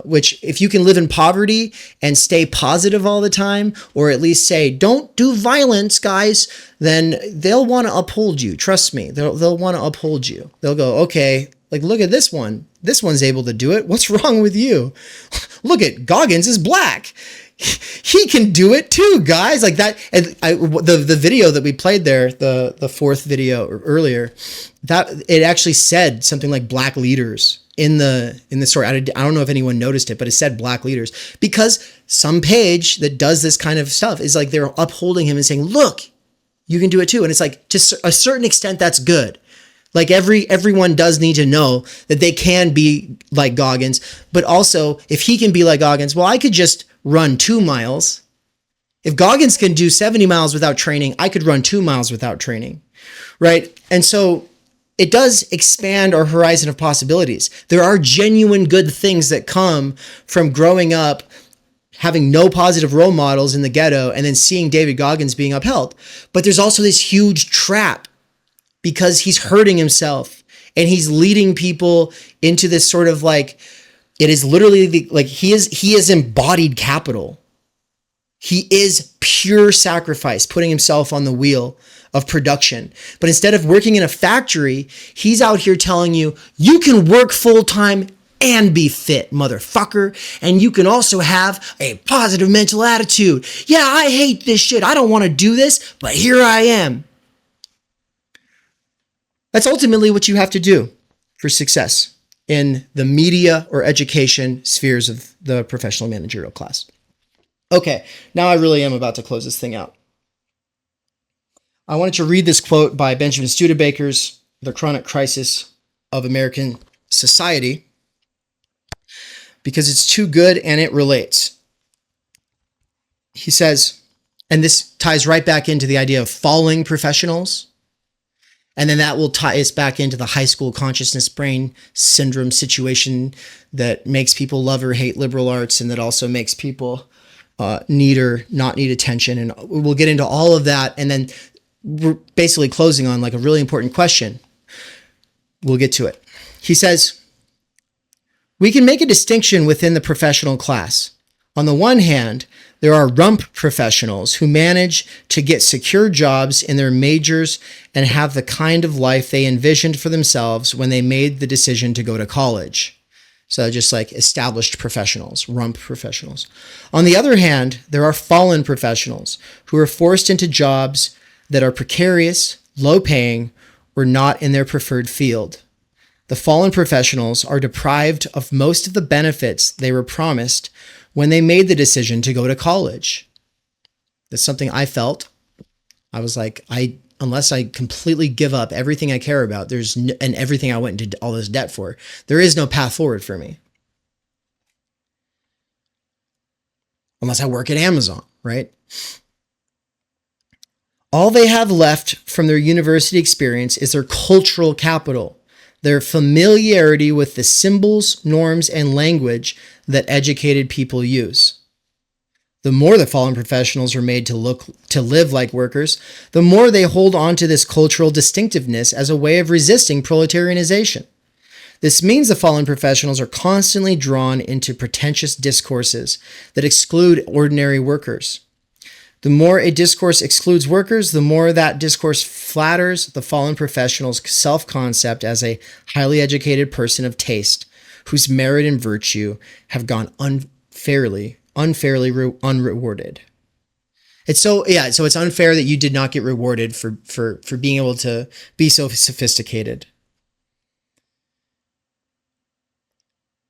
Which if you can live in poverty and stay positive all the time, or at least say, don't do violence, guys, then they'll want to uphold you. Trust me, they'll want to uphold you. They'll go, okay, like, look at this one. This one's able to do it. What's wrong with you? Look at Goggins is black. He can do it too, guys. Like that. And the video that we played there, the fourth video earlier, that it actually said something like black leaders in the story. I don't know if anyone noticed it, but it said black leaders, because some page that does this kind of stuff is like they're upholding him and saying, look, you can do it too. And it's like, to a certain extent, that's good. Like everyone does need to know that they can be like Goggins, but also if he can be like Goggins, well, I could just run 2 miles. If Goggins can do 70 miles without training, I could run 2 miles without training, right? And so it does expand our horizon of possibilities. There are genuine good things that come from growing up, having no positive role models in the ghetto, and then seeing David Goggins being upheld. But there's also this huge trap, because he's hurting himself and he's leading people into this sort of like, it is literally like he is embodied capital. He is pure sacrifice, putting himself on the wheel of production. But instead of working in a factory, he's out here telling you, you can work full time and be fit, motherfucker. And you can also have a positive mental attitude. Yeah, I hate this shit. I don't want to do this, but here I am. That's ultimately what you have to do for success in the media or education spheres of the professional managerial class. Okay, now I really am about to close this thing out. I wanted to read this quote by Benjamin Studebaker's The Chronic Crisis of American Society, because it's too good and it relates. He says, and this ties right back into the idea of falling professionals, and then that will tie us back into the high school consciousness brain syndrome situation that makes people love or hate liberal arts, and that also makes people need or not need attention. And we'll get into all of that. And then we're basically closing on like a really important question. We'll get to it. He says, we can make a distinction within the professional class. On the one hand, there are rump professionals who manage to get secure jobs in their majors and have the kind of life they envisioned for themselves when they made the decision to go to college. So just like established professionals, rump professionals. On the other hand, there are fallen professionals who are forced into jobs that are precarious, low paying, or not in their preferred field. The fallen professionals are deprived of most of the benefits they were promised when they made the decision to go to college. That's something I felt. I was like, unless I completely give up everything I care about, and everything I went into all this debt for, there is no path forward for me. Unless I work at Amazon, right? All they have left from their university experience is their cultural capital, their familiarity with the symbols, norms, and language that educated people use. The more the fallen professionals are made to live like workers, the more they hold on to this cultural distinctiveness as a way of resisting proletarianization. This means the fallen professionals are constantly drawn into pretentious discourses that exclude ordinary workers. The more a discourse excludes workers, the more that discourse flatters the fallen professional's self-concept as a highly educated person of taste, whose merit and virtue have gone unfairly unrewarded. So it's unfair that you did not get rewarded for being able to be so sophisticated.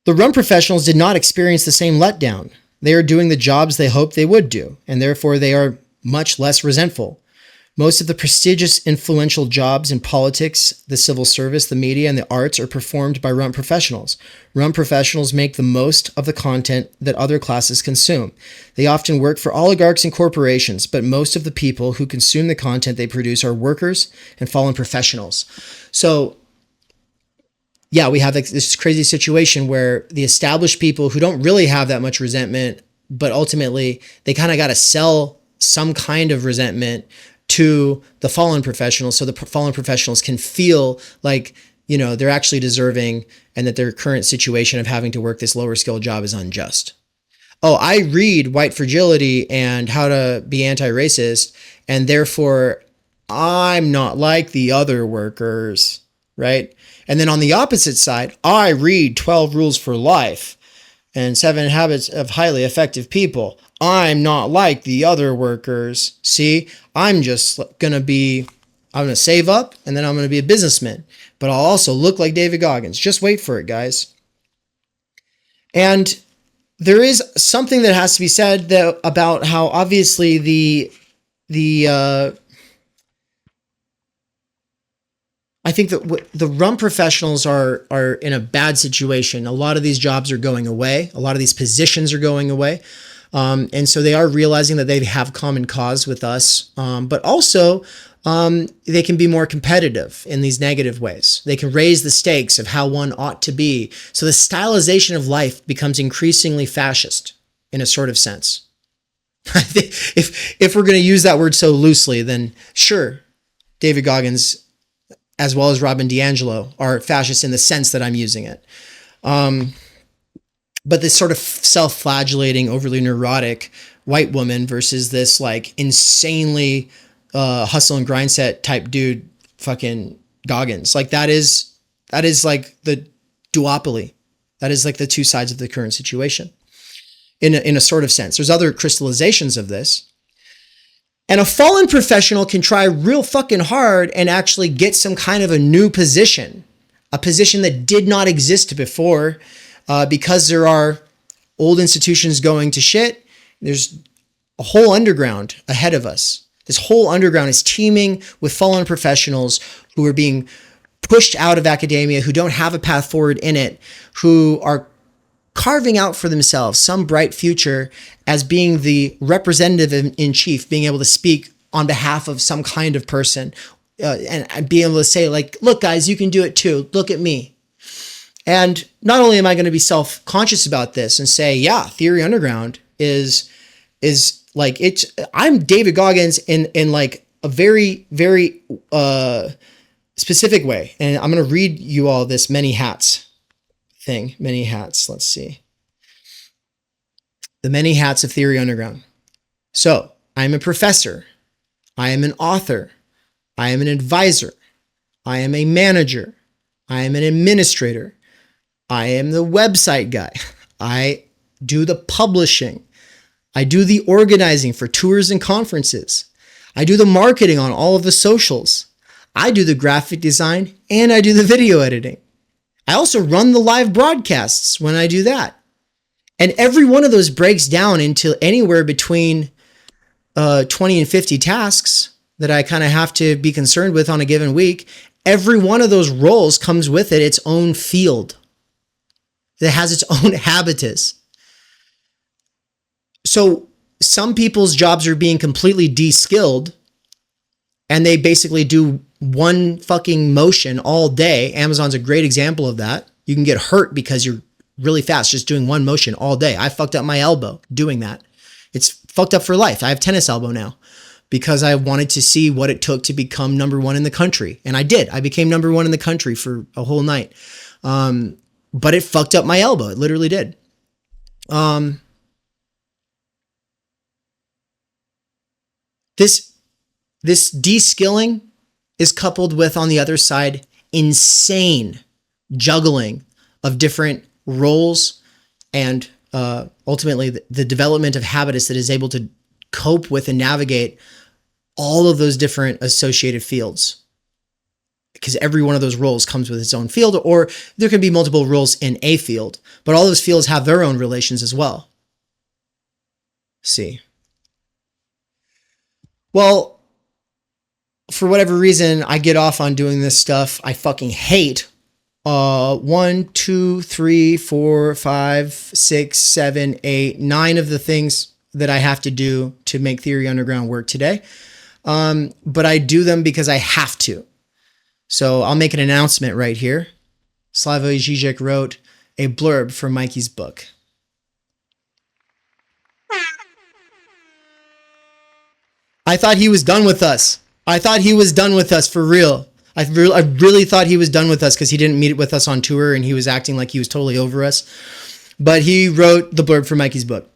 The rum professionals did not experience the same letdown. They are doing the jobs they hoped they would do, and therefore they are much less resentful. Most of the prestigious, influential jobs in politics, the civil service, the media, and the arts are performed by rump professionals. Rump professionals make the most of the content that other classes consume. They often work for oligarchs and corporations, but most of the people who consume the content they produce are workers and fallen professionals. So, yeah, we have this crazy situation where the established people who don't really have that much resentment, but ultimately they kind of got to sell some kind of resentment to the fallen professionals, so the fallen professionals can feel like, they're actually deserving and that their current situation of having to work this lower skill job is unjust. Oh, I read White Fragility and How to Be Anti-Racist, and therefore I'm not like the other workers, right? And then on the opposite side, I read 12 Rules for Life and 7 Habits of Highly Effective People. I'm not like the other workers. See, I'm going to save up and then I'm going to be a businessman, but I'll also look like David Goggins. Just wait for it, guys. And there is something that has to be said about how obviously I think that the rum professionals are in a bad situation. A lot of these jobs are going away. A lot of these positions are going away. And so they are realizing that they have common cause with us, but also they can be more competitive in these negative ways. They can raise the stakes of how one ought to be. So the stylization of life becomes increasingly fascist in a sort of sense. If we're going to use that word so loosely, then sure, David Goggins, as well as Robin DiAngelo, are fascist in the sense that I'm using it. But this sort of self-flagellating, overly neurotic white woman versus this like insanely hustle and grind set type dude, fucking Goggins. Like that is like the duopoly. That is like the two sides of the current situation in a sort of sense. There's other crystallizations of this. And a fallen professional can try real fucking hard and actually get some kind of a new position, a position that did not exist before. Because there are old institutions going to shit, there's a whole underground ahead of us. This whole underground is teeming with fallen professionals who are being pushed out of academia, who don't have a path forward in it, who are carving out for themselves some bright future as being the representative in chief, being able to speak on behalf of some kind of person and being able to say like, look guys, you can do it too. Look at me. And not only am I going to be self-conscious about this and say, yeah, Theory Underground is like I'm David Goggins in like a very, very specific way. And I'm going to read you all this many hats thing. Many hats. Let's see. The many hats of Theory Underground. So I'm a professor. I am an author. I am an advisor. I am a manager. I am an administrator. I am the website guy. I do the publishing. I do the organizing for tours and conferences. I do the marketing on all of the socials. I do the graphic design and I do the video editing. I also run the live broadcasts when I do that. And every one of those breaks down into anywhere between 20 and 50 tasks that I kind of have to be concerned with on a given week. Every one of those roles comes with it its own field that has its own habitus. So some people's jobs are being completely de-skilled and they basically do one fucking motion all day. Amazon's a great example of that. You can get hurt because you're really fast just doing one motion all day. I fucked up my elbow doing that. It's fucked up for life. I have tennis elbow now because I wanted to see what it took to become number one in the country. And I did. I became number one in the country for a whole night. But it fucked up my elbow. It literally did. This de-skilling is coupled with, on the other side, insane juggling of different roles and ultimately the development of habitus that is able to cope with and navigate all of those different associated fields. Because every one of those roles comes with its own field, or there can be multiple roles in a field, but all those fields have their own relations as well. See. Well, for whatever reason, I get off on doing this stuff I fucking hate. 1, 2, 3, 4, 5, 6, 7, 8, 9 of the things that I have to do to make Theory Underground work today. But I do them because I have to. So I'll make an announcement right here. Slavoj Žižek wrote a blurb for Mikey's book. I thought he was done with us. I thought he was done with us for real. I really thought he was done with us because he didn't meet with us on tour and he was acting like he was totally over us. But he wrote the blurb for Mikey's book.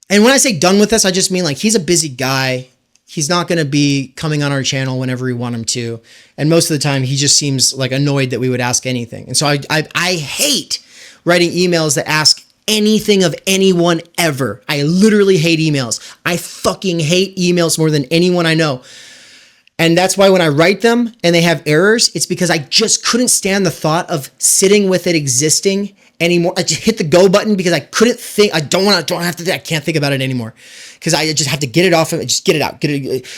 And when I say done with us, I just mean like he's a busy guy. He's not going to be coming on our channel whenever we want him to. And most of the time, he just seems like annoyed that we would ask anything. And so I hate writing emails that ask anything of anyone ever. I literally hate emails. I fucking hate emails more than anyone I know. And that's why when I write them and they have errors, it's because I just couldn't stand the thought of sitting with it existing anymore. I just hit the go button because I couldn't think. I can't think about it anymore because I just have to get it off of it. Just get it out.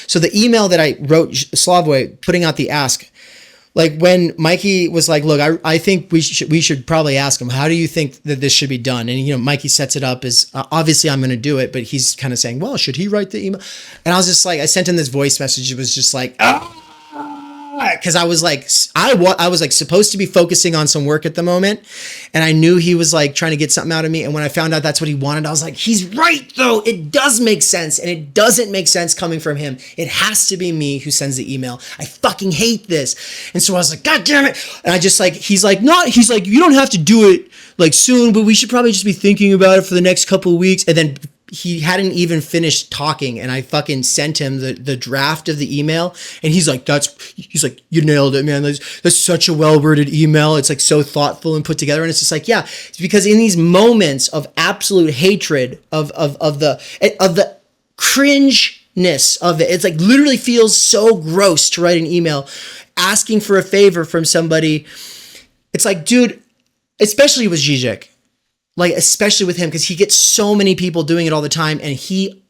So the email that I wrote, Slavoj, putting out the ask, like when Mikey was like, look, I think we should probably ask him, how do you think that this should be done? And, you know, Mikey sets it up as, obviously I'm going to do it, but he's kind of saying, well, should he write the email? And I was just like, I sent him this voice message. It was just like, because I was like, I was like supposed to be focusing on some work at the moment. And I knew he was like trying to get something out of me. And when I found out that's what he wanted, I was like, he's right though. It does make sense. And it doesn't make sense coming from him. It has to be me who sends the email. I fucking hate this. And so I was like, God damn it. And I just like, he's like, you don't have to do it like soon, but we should probably just be thinking about it for the next couple of weeks. And then he hadn't even finished talking and I fucking sent him the draft of the email and he's like, you nailed it, man. That's such a well-worded email. It's like so thoughtful and put together. And it's just like, yeah, it's because in these moments of absolute hatred of the cringeness of it, it's like literally feels so gross to write an email asking for a favor from somebody. It's like, dude, especially with Žižek. Like, especially with him, because he gets so many people doing it all the time. And he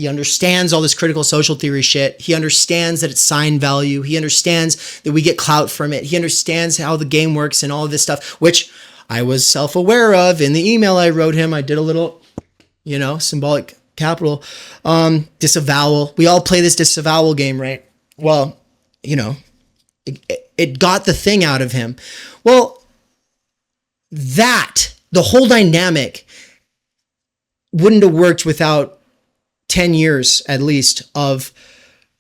understands all this critical social theory shit. He understands that it's sign value. He understands that we get clout from it. He understands how the game works and all of this stuff, which I was self-aware of in the email I wrote him. I did a little, symbolic capital, disavowal. We all play this disavowal game, right? Well, it got the thing out of him. Well, the whole dynamic wouldn't have worked without 10 years at least of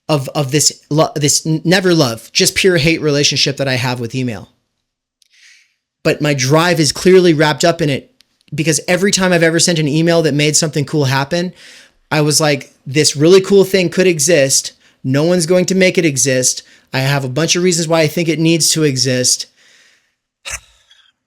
this never love, just pure hate relationship that I have with email. But my drive is clearly wrapped up in it because every time I've ever sent an email that made something cool happen, I was like, this really cool thing could exist. No one's going to make it exist. I have a bunch of reasons why I think it needs to exist.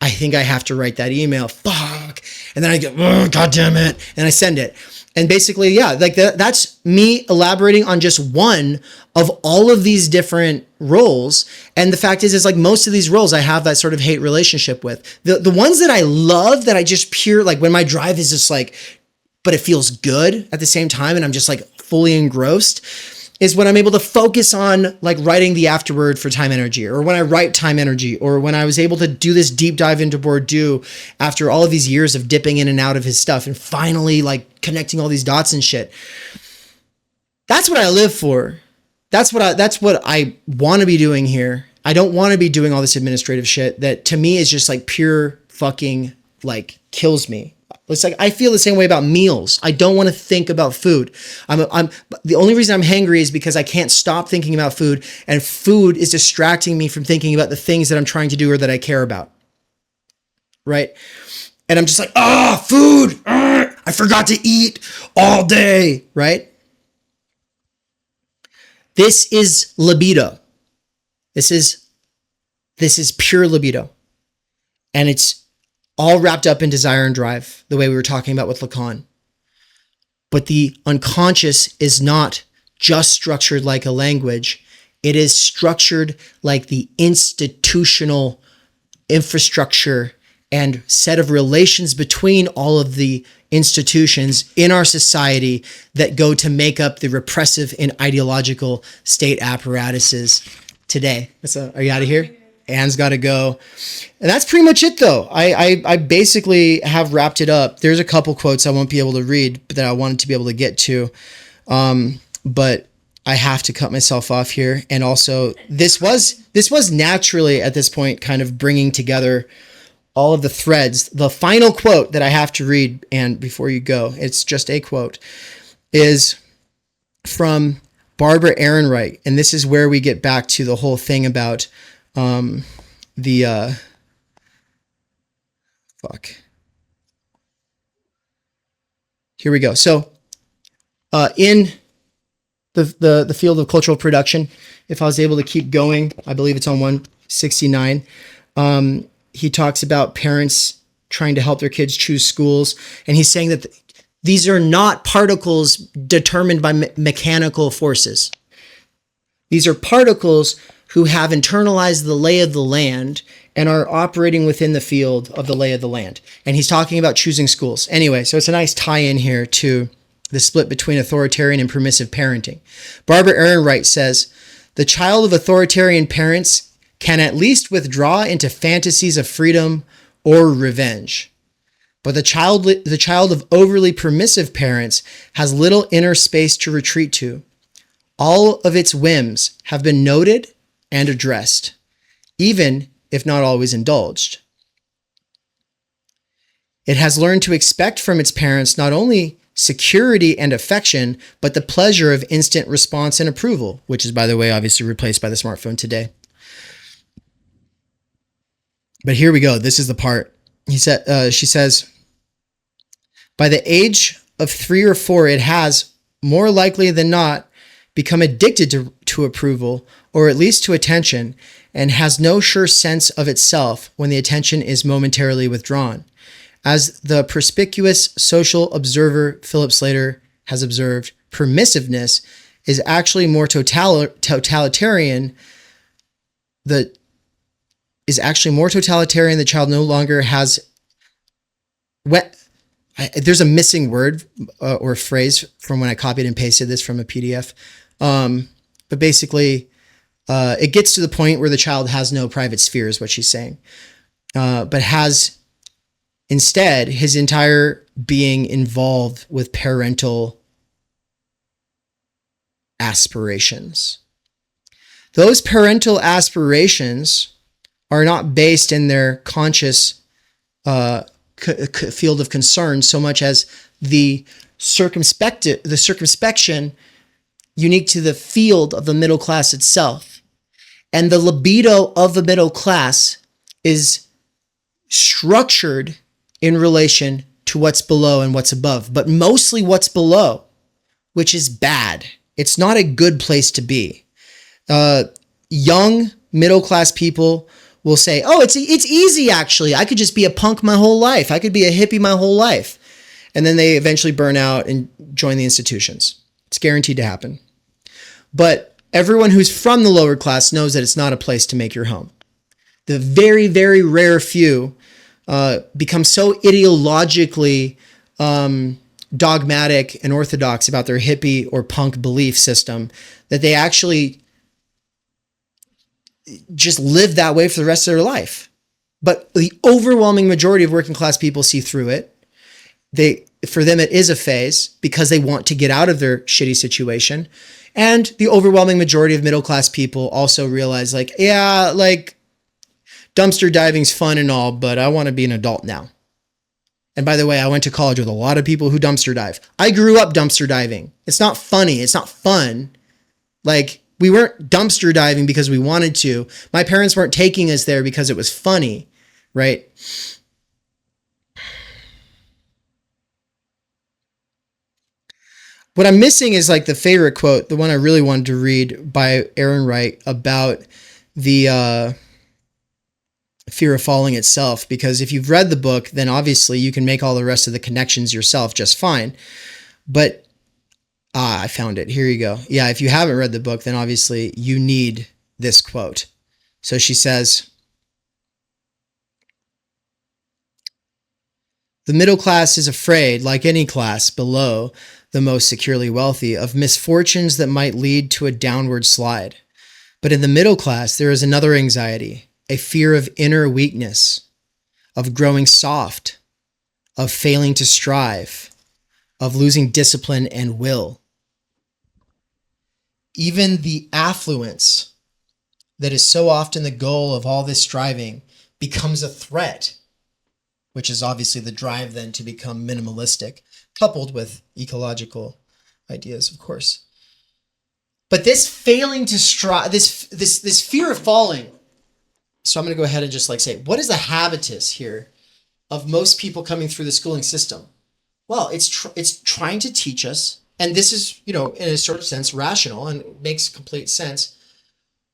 I think I have to write that email. Fuck. And then I go, oh, God damn it. And I send it. And basically, yeah, like that's me elaborating on just one of all of these different roles. And the fact is like most of these roles I have that sort of hate relationship with. The ones that I love, that I just like when my drive is just like, but it feels good at the same time. And I'm just like fully engrossed, is when I'm able to focus on like writing the afterword for Timenergy, or when I write Timenergy, or when I was able to do this deep dive into Bourdieu after all of these years of dipping in and out of his stuff and finally like connecting all these dots and shit. That's what I live for. that's what I want to be doing here. I don't want to be doing all this administrative shit that to me is just like pure fucking like kills me. It's like I feel the same way about meals. I don't want to think about food. I'm the only reason I'm hangry is because I can't stop thinking about food, and food is distracting me from thinking about the things that I'm trying to do or that I care about. Right? And I'm just like, food. I forgot to eat all day, right? This is libido. This is pure libido. And it's all wrapped up in desire and drive, the way we were talking about with Lacan. But the unconscious is not just structured like a language. It is structured like the institutional infrastructure and set of relations between all of the institutions in our society that go to make up the repressive and ideological state apparatuses today. Are you out of here? Anne's got to go. And that's pretty much it, though. I basically have wrapped it up. There's a couple quotes I won't be able to read, but that I wanted to be able to get to. But I have to cut myself off here. And also, this was naturally at this point kind of bringing together all of the threads. The final quote that I have to read, and before you go, it's just a quote, is from Barbara Ehrenreich. And this is where we get back to the whole thing about Here we go. So, in the field of cultural production, if I was able to keep going, I believe it's on 169. He talks about parents trying to help their kids choose schools. And he's saying that these are not particles determined by mechanical forces. These are particles who have internalized the lay of the land and are operating within the field of the lay of the land. And he's talking about choosing schools. Anyway, so it's a nice tie-in here to the split between authoritarian and permissive parenting. Barbara Ehrenreich says, the child of authoritarian parents can at least withdraw into fantasies of freedom or revenge. But the child of overly permissive parents has little inner space to retreat to. All of its whims have been noted and addressed, even if not always indulged. It has learned to expect from its parents not only security and affection, but the pleasure of instant response and approval, which is, by the way, obviously replaced by the smartphone today. But here we go. This is the part. She says, by the age of 3 or 4, it has, more likely than not, become addicted to approval, or at least to attention, and has no sure sense of itself when the attention is momentarily withdrawn. As the perspicuous social observer Philip Slater has observed, permissiveness is actually more totalitarian. The child no longer has. There's a missing word or phrase from when I copied and pasted this from a PDF. But basically, it gets to the point where the child has no private sphere, is what she's saying, but has instead his entire being involved with parental aspirations. Those parental aspirations are not based in their conscious field of concern so much as the circumspection unique to the field of the middle class itself. And the libido of the middle class is structured in relation to what's below and what's above, but mostly what's below, which is bad. It's not a good place to be. Young middle class people will say, oh, it's easy actually. I could just be a punk my whole life. I could be a hippie my whole life. And then they eventually burn out and join the institutions. It's guaranteed to happen. But everyone who's from the lower class knows that it's not a place to make your home. The very, very rare few become so ideologically dogmatic and orthodox about their hippie or punk belief system that they actually just live that way for the rest of their life. But the overwhelming majority of working class people see through it. For them, it is a phase because they want to get out of their shitty situation. And the overwhelming majority of middle-class people also realize like, yeah, like dumpster diving's fun and all, but I want to be an adult now. And by the way, I went to college with a lot of people who dumpster dive. I grew up dumpster diving. It's not funny. It's not fun. Like, we weren't dumpster diving because we wanted to. My parents weren't taking us there because it was funny, right? What I'm missing is like the favorite quote, the one I really wanted to read by Aaron Wright about the fear of falling itself. Because if you've read the book, then obviously you can make all the rest of the connections yourself just fine. But I found it. Here you go. Yeah, if you haven't read the book, then obviously you need this quote. So she says, the middle class is afraid, like any class below the most securely wealthy, of misfortunes that might lead to a downward slide. But in the middle class, there is another anxiety, a fear of inner weakness, of growing soft, of failing to strive, of losing discipline and will. Even the affluence that is so often the goal of all this striving becomes a threat, which is obviously the drive then to become minimalistic, coupled with ecological ideas, of course. But this failing to strive, this fear of falling. So I'm going to go ahead and just like say, what is the habitus here of most people coming through the schooling system? Well, it's trying to teach us, and this is, in a sort of sense, rational and makes complete sense,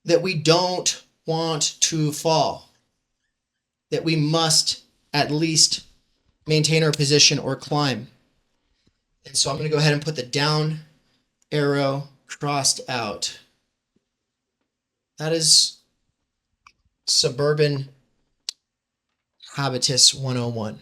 that we don't want to fall, that we must at least maintain our position or climb. And so I'm going to go ahead and put the down arrow crossed out. That is Suburban Habitus 101.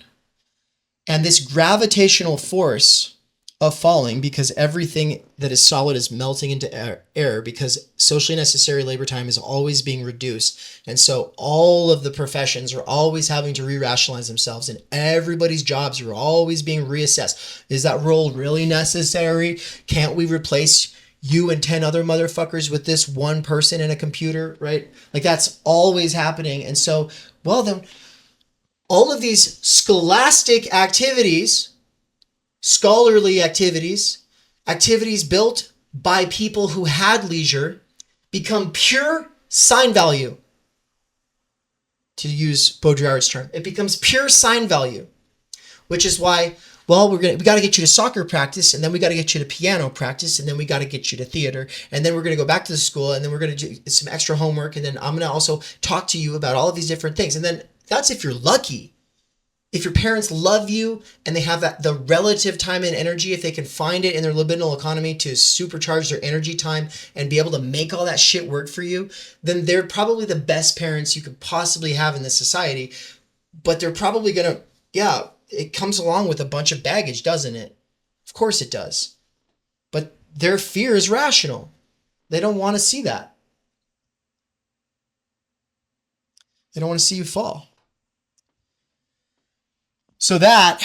And this gravitational force of falling, because everything that is solid is melting into air, because socially necessary labor time is always being reduced. And so all of the professions are always having to re-rationalize themselves, and everybody's jobs are always being reassessed. Is that role really necessary? Can't we replace you and 10 other motherfuckers with this one person in a computer, right? Like, that's always happening. And so, well, then all of these scholastic activities, scholarly activities, activities built by people who had leisure, become pure sign value. To use Baudrillard's term, it becomes pure sign value, which is why, well, we got to get you to soccer practice, and then we got to get you to piano practice, and then we got to get you to theater, and then we're going to go back to the school, and then we're going to do some extra homework, and then I'm going to also talk to you about all of these different things. And then that's if you're lucky. If your parents love you and they have the relative time and energy, if they can find it in their libidinal economy to supercharge their energy time and be able to make all that shit work for you, then they're probably the best parents you could possibly have in this society. But they're probably going to, it comes along with a bunch of baggage, doesn't it? Of course it does. But their fear is rational. They don't want to see that. They don't want to see you fall. So that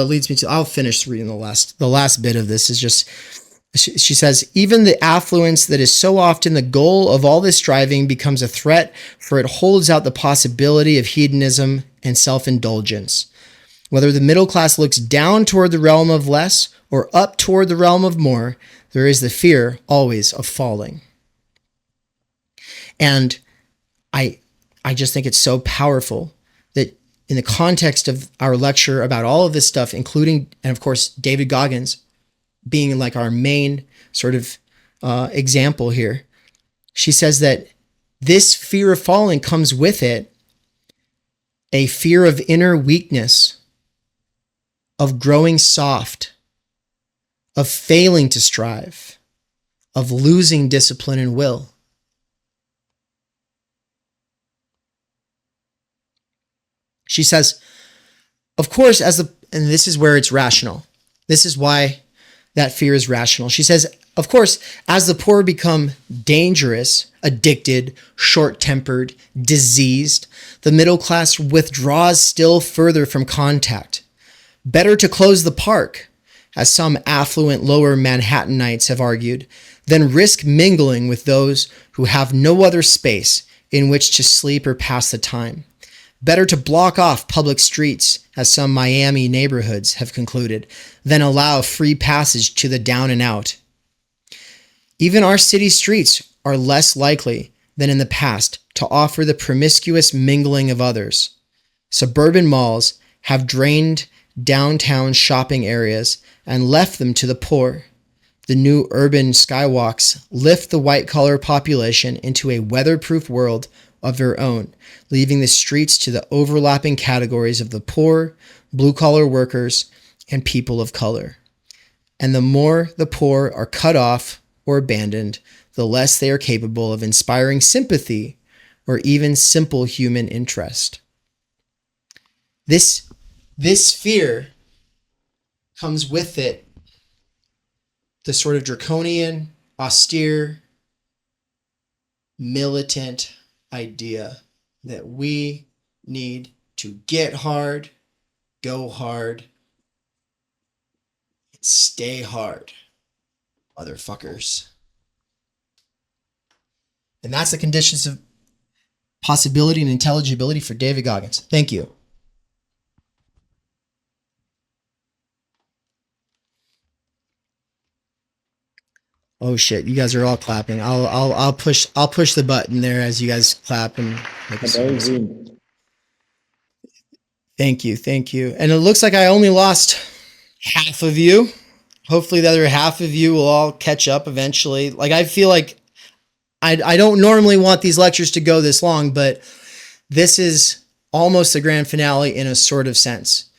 leads me to, I'll finish reading the last bit of this is just, she says, even the affluence that is so often the goal of all this striving becomes a threat, for it holds out the possibility of hedonism and self-indulgence. Whether the middle class looks down toward the realm of less or up toward the realm of more, there is the fear always of falling. And I just think it's so powerful that in the context of our lecture about all of this stuff, including, and of course, David Goggins being like our main sort of example here, she says that this fear of falling comes with it a fear of inner weakness, of growing soft, of failing to strive, of losing discipline and will. She says, of course, and this is where it's rational. This is why that fear is rational. She says, of course, as the poor become dangerous, addicted, short-tempered, diseased, the middle class withdraws still further from contact. Better to close the park as some affluent lower Manhattanites have argued, than risk mingling with those who have no other space in which to sleep or pass the time. Better to block off public streets, as some Miami neighborhoods have concluded, than allow free passage to the down and out. Even our city streets are less likely than in the past to offer the promiscuous mingling of others. Suburban malls have drained downtown shopping areas and left them to the poor. The new urban skywalks lift the white-collar population into a weatherproof world of their own, leaving the streets to the overlapping categories of the poor, blue-collar workers, and people of color. And the more the poor are cut off or abandoned, the less they are capable of inspiring sympathy or even simple human interest. This fear comes with it the sort of draconian, austere, militant idea that we need to get hard, go hard, and stay hard, motherfuckers. And that's the conditions of possibility and intelligibility for David Goggins. Thank you. Oh shit! You guys are all clapping. I'll push the button there as you guys clap and make a Amazing. Thank you. And it looks like I only lost half of you. Hopefully, the other half of you will all catch up eventually. Like I feel like I don't normally want these lectures to go this long, but this is almost the grand finale in a sort of sense.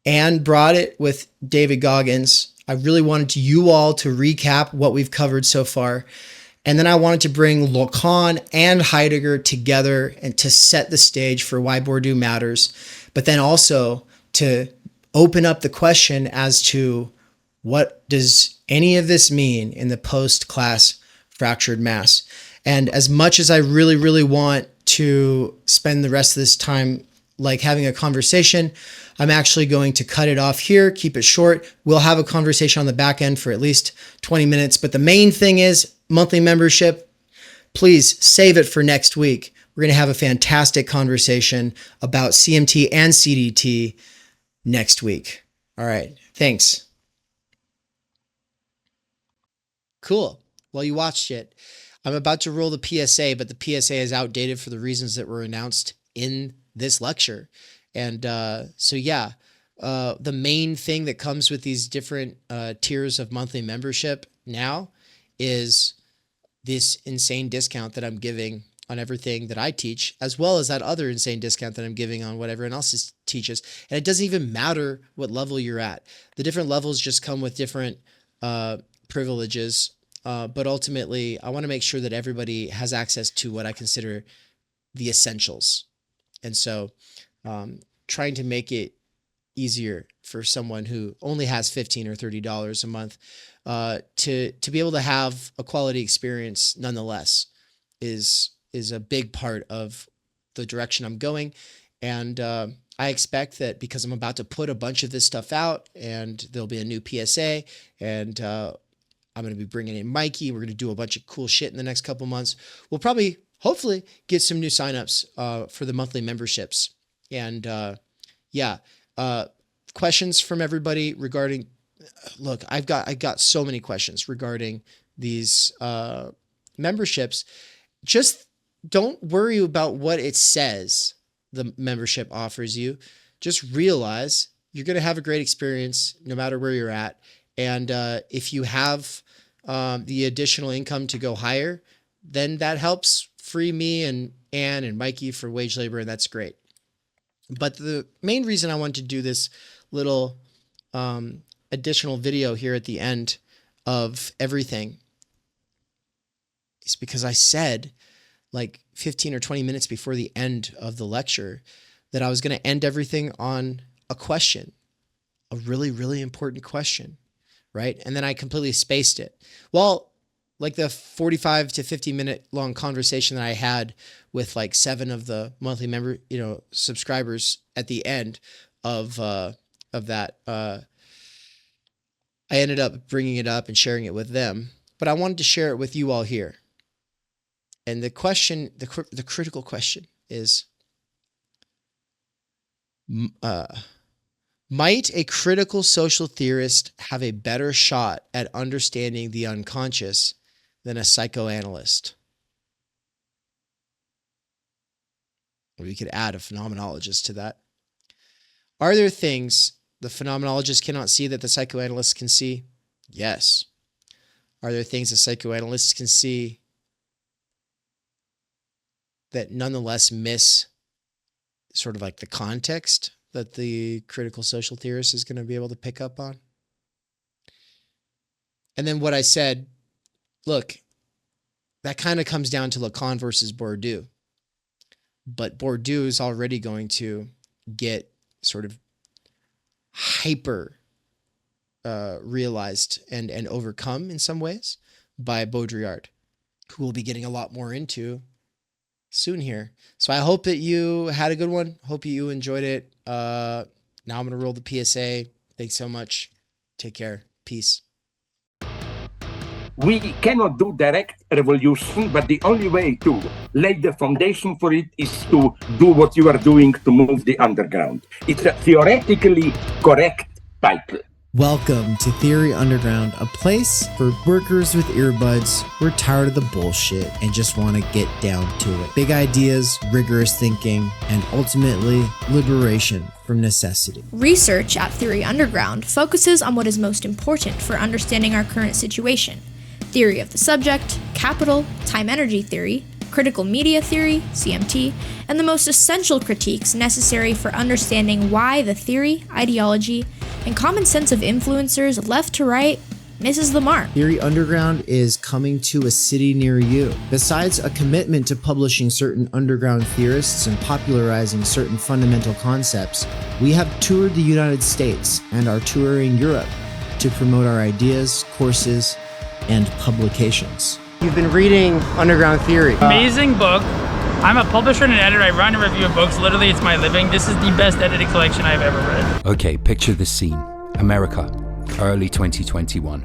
Anne brought it with David Goggins. I really wanted you all to recap what we've covered so far. And then I wanted to bring Lacan and Heidegger together and to set the stage for why Bourdieu matters, but then also to open up the question as to what does any of this mean in the post-class fractured mass. And as much as I really, really want to spend the rest of this time like having a conversation, I'm actually going to cut it off here, keep it short. We'll have a conversation on the back end for at least 20 minutes. But the main thing is monthly membership. Please save it for next week. We're going to have a fantastic conversation about CMT and CDT next week. All right. Thanks. Cool. Well, you watched it. I'm about to roll the PSA, but the PSA is outdated for the reasons that were announced in this lecture. And so, yeah, the main thing that comes with these different tiers of monthly membership now is this insane discount that I'm giving on everything that I teach, as well as that other insane discount that I'm giving on what everyone else teaches. And it doesn't even matter what level you're at. The different levels just come with different privileges. But ultimately, I want to make sure that everybody has access to what I consider the essentials. And so trying to make it easier for someone who only has $15 or $30 a month to be able to have a quality experience nonetheless is a big part of the direction I'm going. And I expect that because I'm about to put a bunch of this stuff out and there'll be a new PSA and I'm going to be bringing in Mikey. We're going to do a bunch of cool shit in the next couple months. We'll probably, hopefully, get some new signups for the monthly memberships. And questions from everybody regarding. Look, I got so many questions regarding these memberships. Just don't worry about what it says the membership offers you. Just realize you're going to have a great experience no matter where you're at. And if you have the additional income to go higher, then that helps free me and Anne and Mikey for wage labor, and that's great. But the main reason I want to do this little additional video here at the end of everything is because I said like 15 or 20 minutes before the end of the lecture that I was going to end everything on a question, a really, really important question. Right. And then I completely spaced it. Well, like the 45 to 50 minute long conversation that I had with like 7 of the monthly member, subscribers at the end of that I ended up bringing it up and sharing it with them, but I wanted to share it with you all here. And the question, the critical question is, might a critical social theorist have a better shot at understanding the unconscious than a psychoanalyst? We could add a phenomenologist to that. Are there things the phenomenologist cannot see that the psychoanalyst can see? Yes. Are there things the psychoanalyst can see that nonetheless miss sort of like the context that the critical social theorist is going to be able to pick up on? And then what I said, look, that kind of comes down to Lacan versus Bourdieu. But Bourdieu is already going to get sort of hyper realized and overcome in some ways by Baudrillard, who we'll be getting a lot more into soon here. So I hope that you had a good one. Hope you enjoyed it. Now I'm going to roll the PSA. Thanks so much. Take care. Peace. We cannot do direct revolution, but the only way to lay the foundation for it is to do what you are doing to move the underground. It's a theoretically correct title. Welcome to Theory Underground, a place for workers with earbuds who are tired of the bullshit and just want to get down to it. Big ideas, rigorous thinking, and ultimately liberation from necessity. Research at Theory Underground focuses on what is most important for understanding our current situation. Theory of the subject, capital, time-energy theory, critical media theory, CMT, and the most essential critiques necessary for understanding why the theory, ideology, and common sense of influencers left to right misses the mark. Theory Underground is coming to a city near you. Besides a commitment to publishing certain underground theorists and popularizing certain fundamental concepts, we have toured the United States and are touring Europe to promote our ideas, courses, and publications. You've been reading Underground Theory. Amazing book. I'm a publisher and an editor. I run and review books. Literally, it's my living. This is the best edited collection I've ever read. Okay, picture this scene. America, early 2021.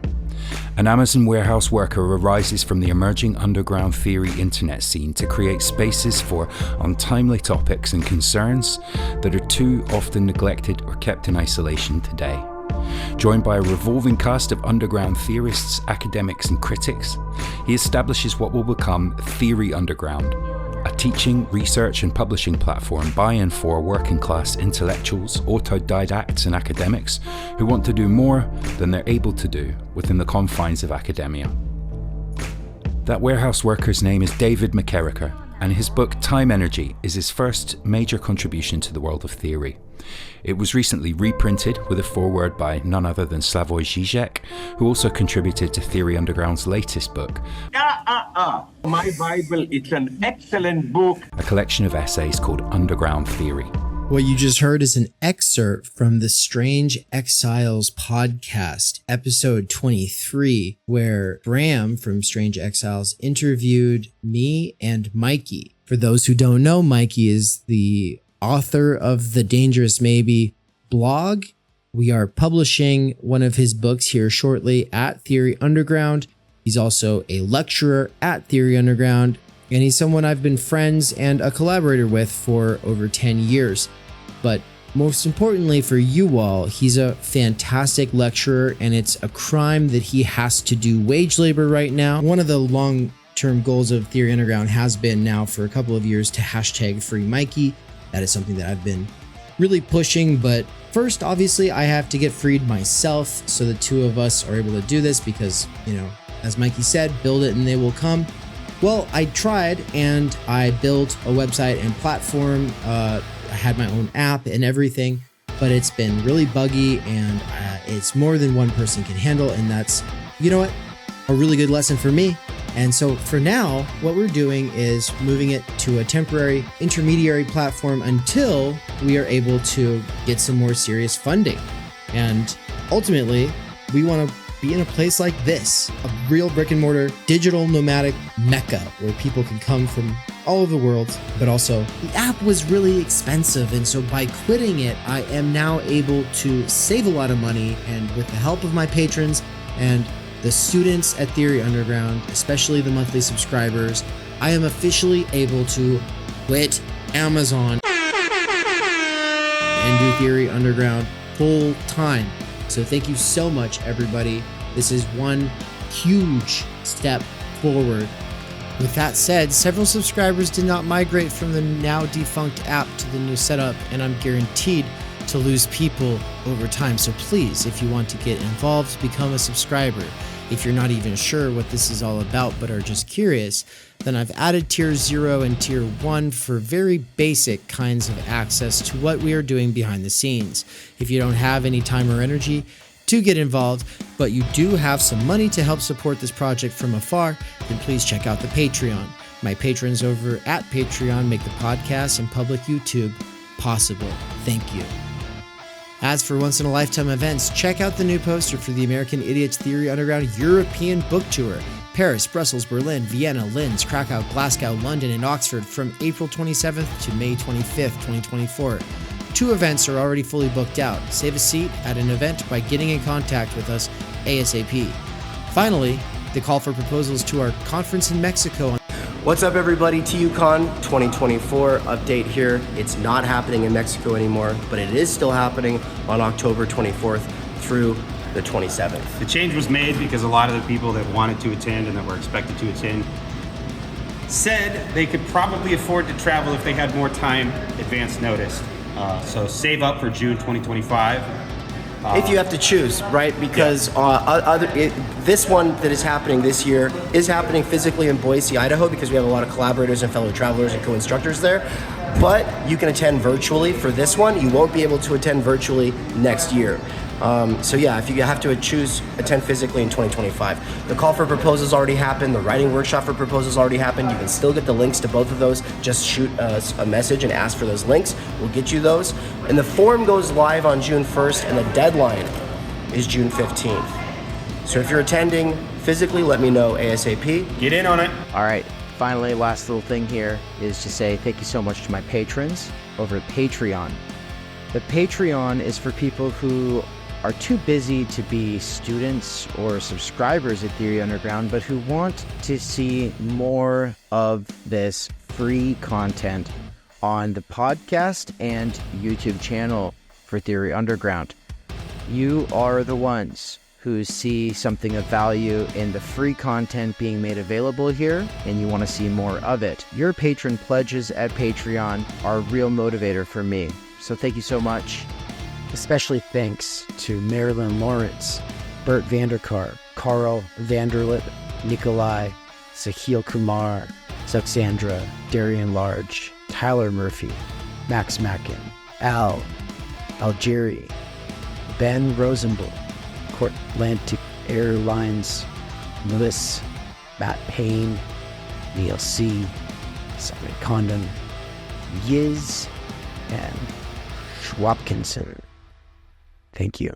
An Amazon warehouse worker arises from the emerging underground theory internet scene to create spaces for untimely topics and concerns that are too often neglected or kept in isolation today. Joined by a revolving cast of underground theorists, academics, and critics, he establishes what will become Theory Underground, a teaching, research, and publishing platform by and for working-class intellectuals, autodidacts, and academics who want to do more than they're able to do within the confines of academia. That warehouse worker's name is David McKerracher, and his book Timenergy is his first major contribution to the world of theory. It was recently reprinted with a foreword by none other than Slavoj Žižek, who also contributed to Theory Underground's latest book. My Bible, it's an excellent book. A collection of essays called Underground Theory. What you just heard is an excerpt from the Strange Exiles podcast, episode 23, where Bram from Strange Exiles interviewed me and Mikey. For those who don't know, Mikey is the author of the Dangerous Maybe blog. We are publishing one of his books here shortly at Theory Underground. He's also a lecturer at Theory Underground, and he's someone I've been friends and a collaborator with for over 10 years. But most importantly for you all, he's a fantastic lecturer, and it's a crime that he has to do wage labor right now. One of the long-term goals of Theory Underground has been now for a couple of years to hashtag free Mikey. That is something that I've been really pushing, but first, obviously, I have to get freed myself, so the two of us are able to do this because, as Mikey said, build it and they will come. Well, I tried and I built a website and platform. I had my own app and everything, but it's been really buggy and it's more than one person can handle, and that's, a really good lesson for me. And so for now, what we're doing is moving it to a temporary intermediary platform until we are able to get some more serious funding. And ultimately, we want to be in a place like this, a real brick and mortar digital nomadic mecca where people can come from all over the world, but also the app was really expensive. And so by quitting it, I am now able to save a lot of money. And with the help of my patrons and the students at Theory Underground, especially the monthly subscribers, I am officially able to quit Amazon and do Theory Underground full time. So thank you so much, everybody. This is one huge step forward. With that said, several subscribers did not migrate from the now defunct app to the new setup, and I'm guaranteed to lose people over time. So please, if you want to get involved, become a subscriber. If you're not even sure what this is all about but are just curious, then I've added tier 0 and tier 1 for very basic kinds of access to what we are doing behind the scenes. If you don't have any time or energy to get involved, but you do have some money to help support this project from afar, then please check out the Patreon. My patrons over at Patreon make the podcast and public YouTube possible. Thank you. As for once-in-a-lifetime events, check out the new poster for the American Idiots Theory Underground European Book Tour. Paris, Brussels, Berlin, Vienna, Linz, Krakow, Glasgow, London, and Oxford from April 27th to May 25th, 2024. 2 events are already fully booked out. Save a seat at an event by getting in contact with us ASAP. Finally, the call for proposals to our conference in Mexico. What's up, everybody? TUCon 2024 update here. It's not happening in Mexico anymore, but it is still happening on October 24th through the 27th. The change was made because a lot of the people that wanted to attend and that were expected to attend said they could probably afford to travel if they had more time advance notice. So save up for June 2025. If you have to choose, right? Because this one that is happening this year is happening physically in Boise, Idaho, because we have a lot of collaborators and fellow travelers and co-instructors there. But you can attend virtually for this one. You won't be able to attend virtually next year. So yeah, if you have to choose, attend physically in 2025. The call for proposals already happened. The writing workshop for proposals already happened. You can still get the links to both of those. Just shoot us a message and ask for those links. We'll get you those. And the form goes live on June 1st and the deadline is June 15th. So if you're attending physically, let me know ASAP. Get in on it. All right. Finally, last little thing here is to say thank you so much to my patrons over at Patreon. The Patreon is for people who are too busy to be students or subscribers at Theory Underground, but who want to see more of this free content on the podcast and YouTube channel for Theory Underground. You are the ones who see something of value in the free content being made available here, and you want to see more of it. Your patron pledges at Patreon are a real motivator for me, so thank you so much. Especially thanks to Marilyn Lawrence, Bert Vanderkar, Carl Vanderlip, Nikolai, Sahil Kumar, Zuxandra, Darian Large, Tyler Murphy, Max Mackin, Al, Algeri, Ben Rosenbluth, Atlantic Airlines, Lewis, Matt Payne, Neil C., Simon Condon, Yiz, and Schwabkinson. Thank you.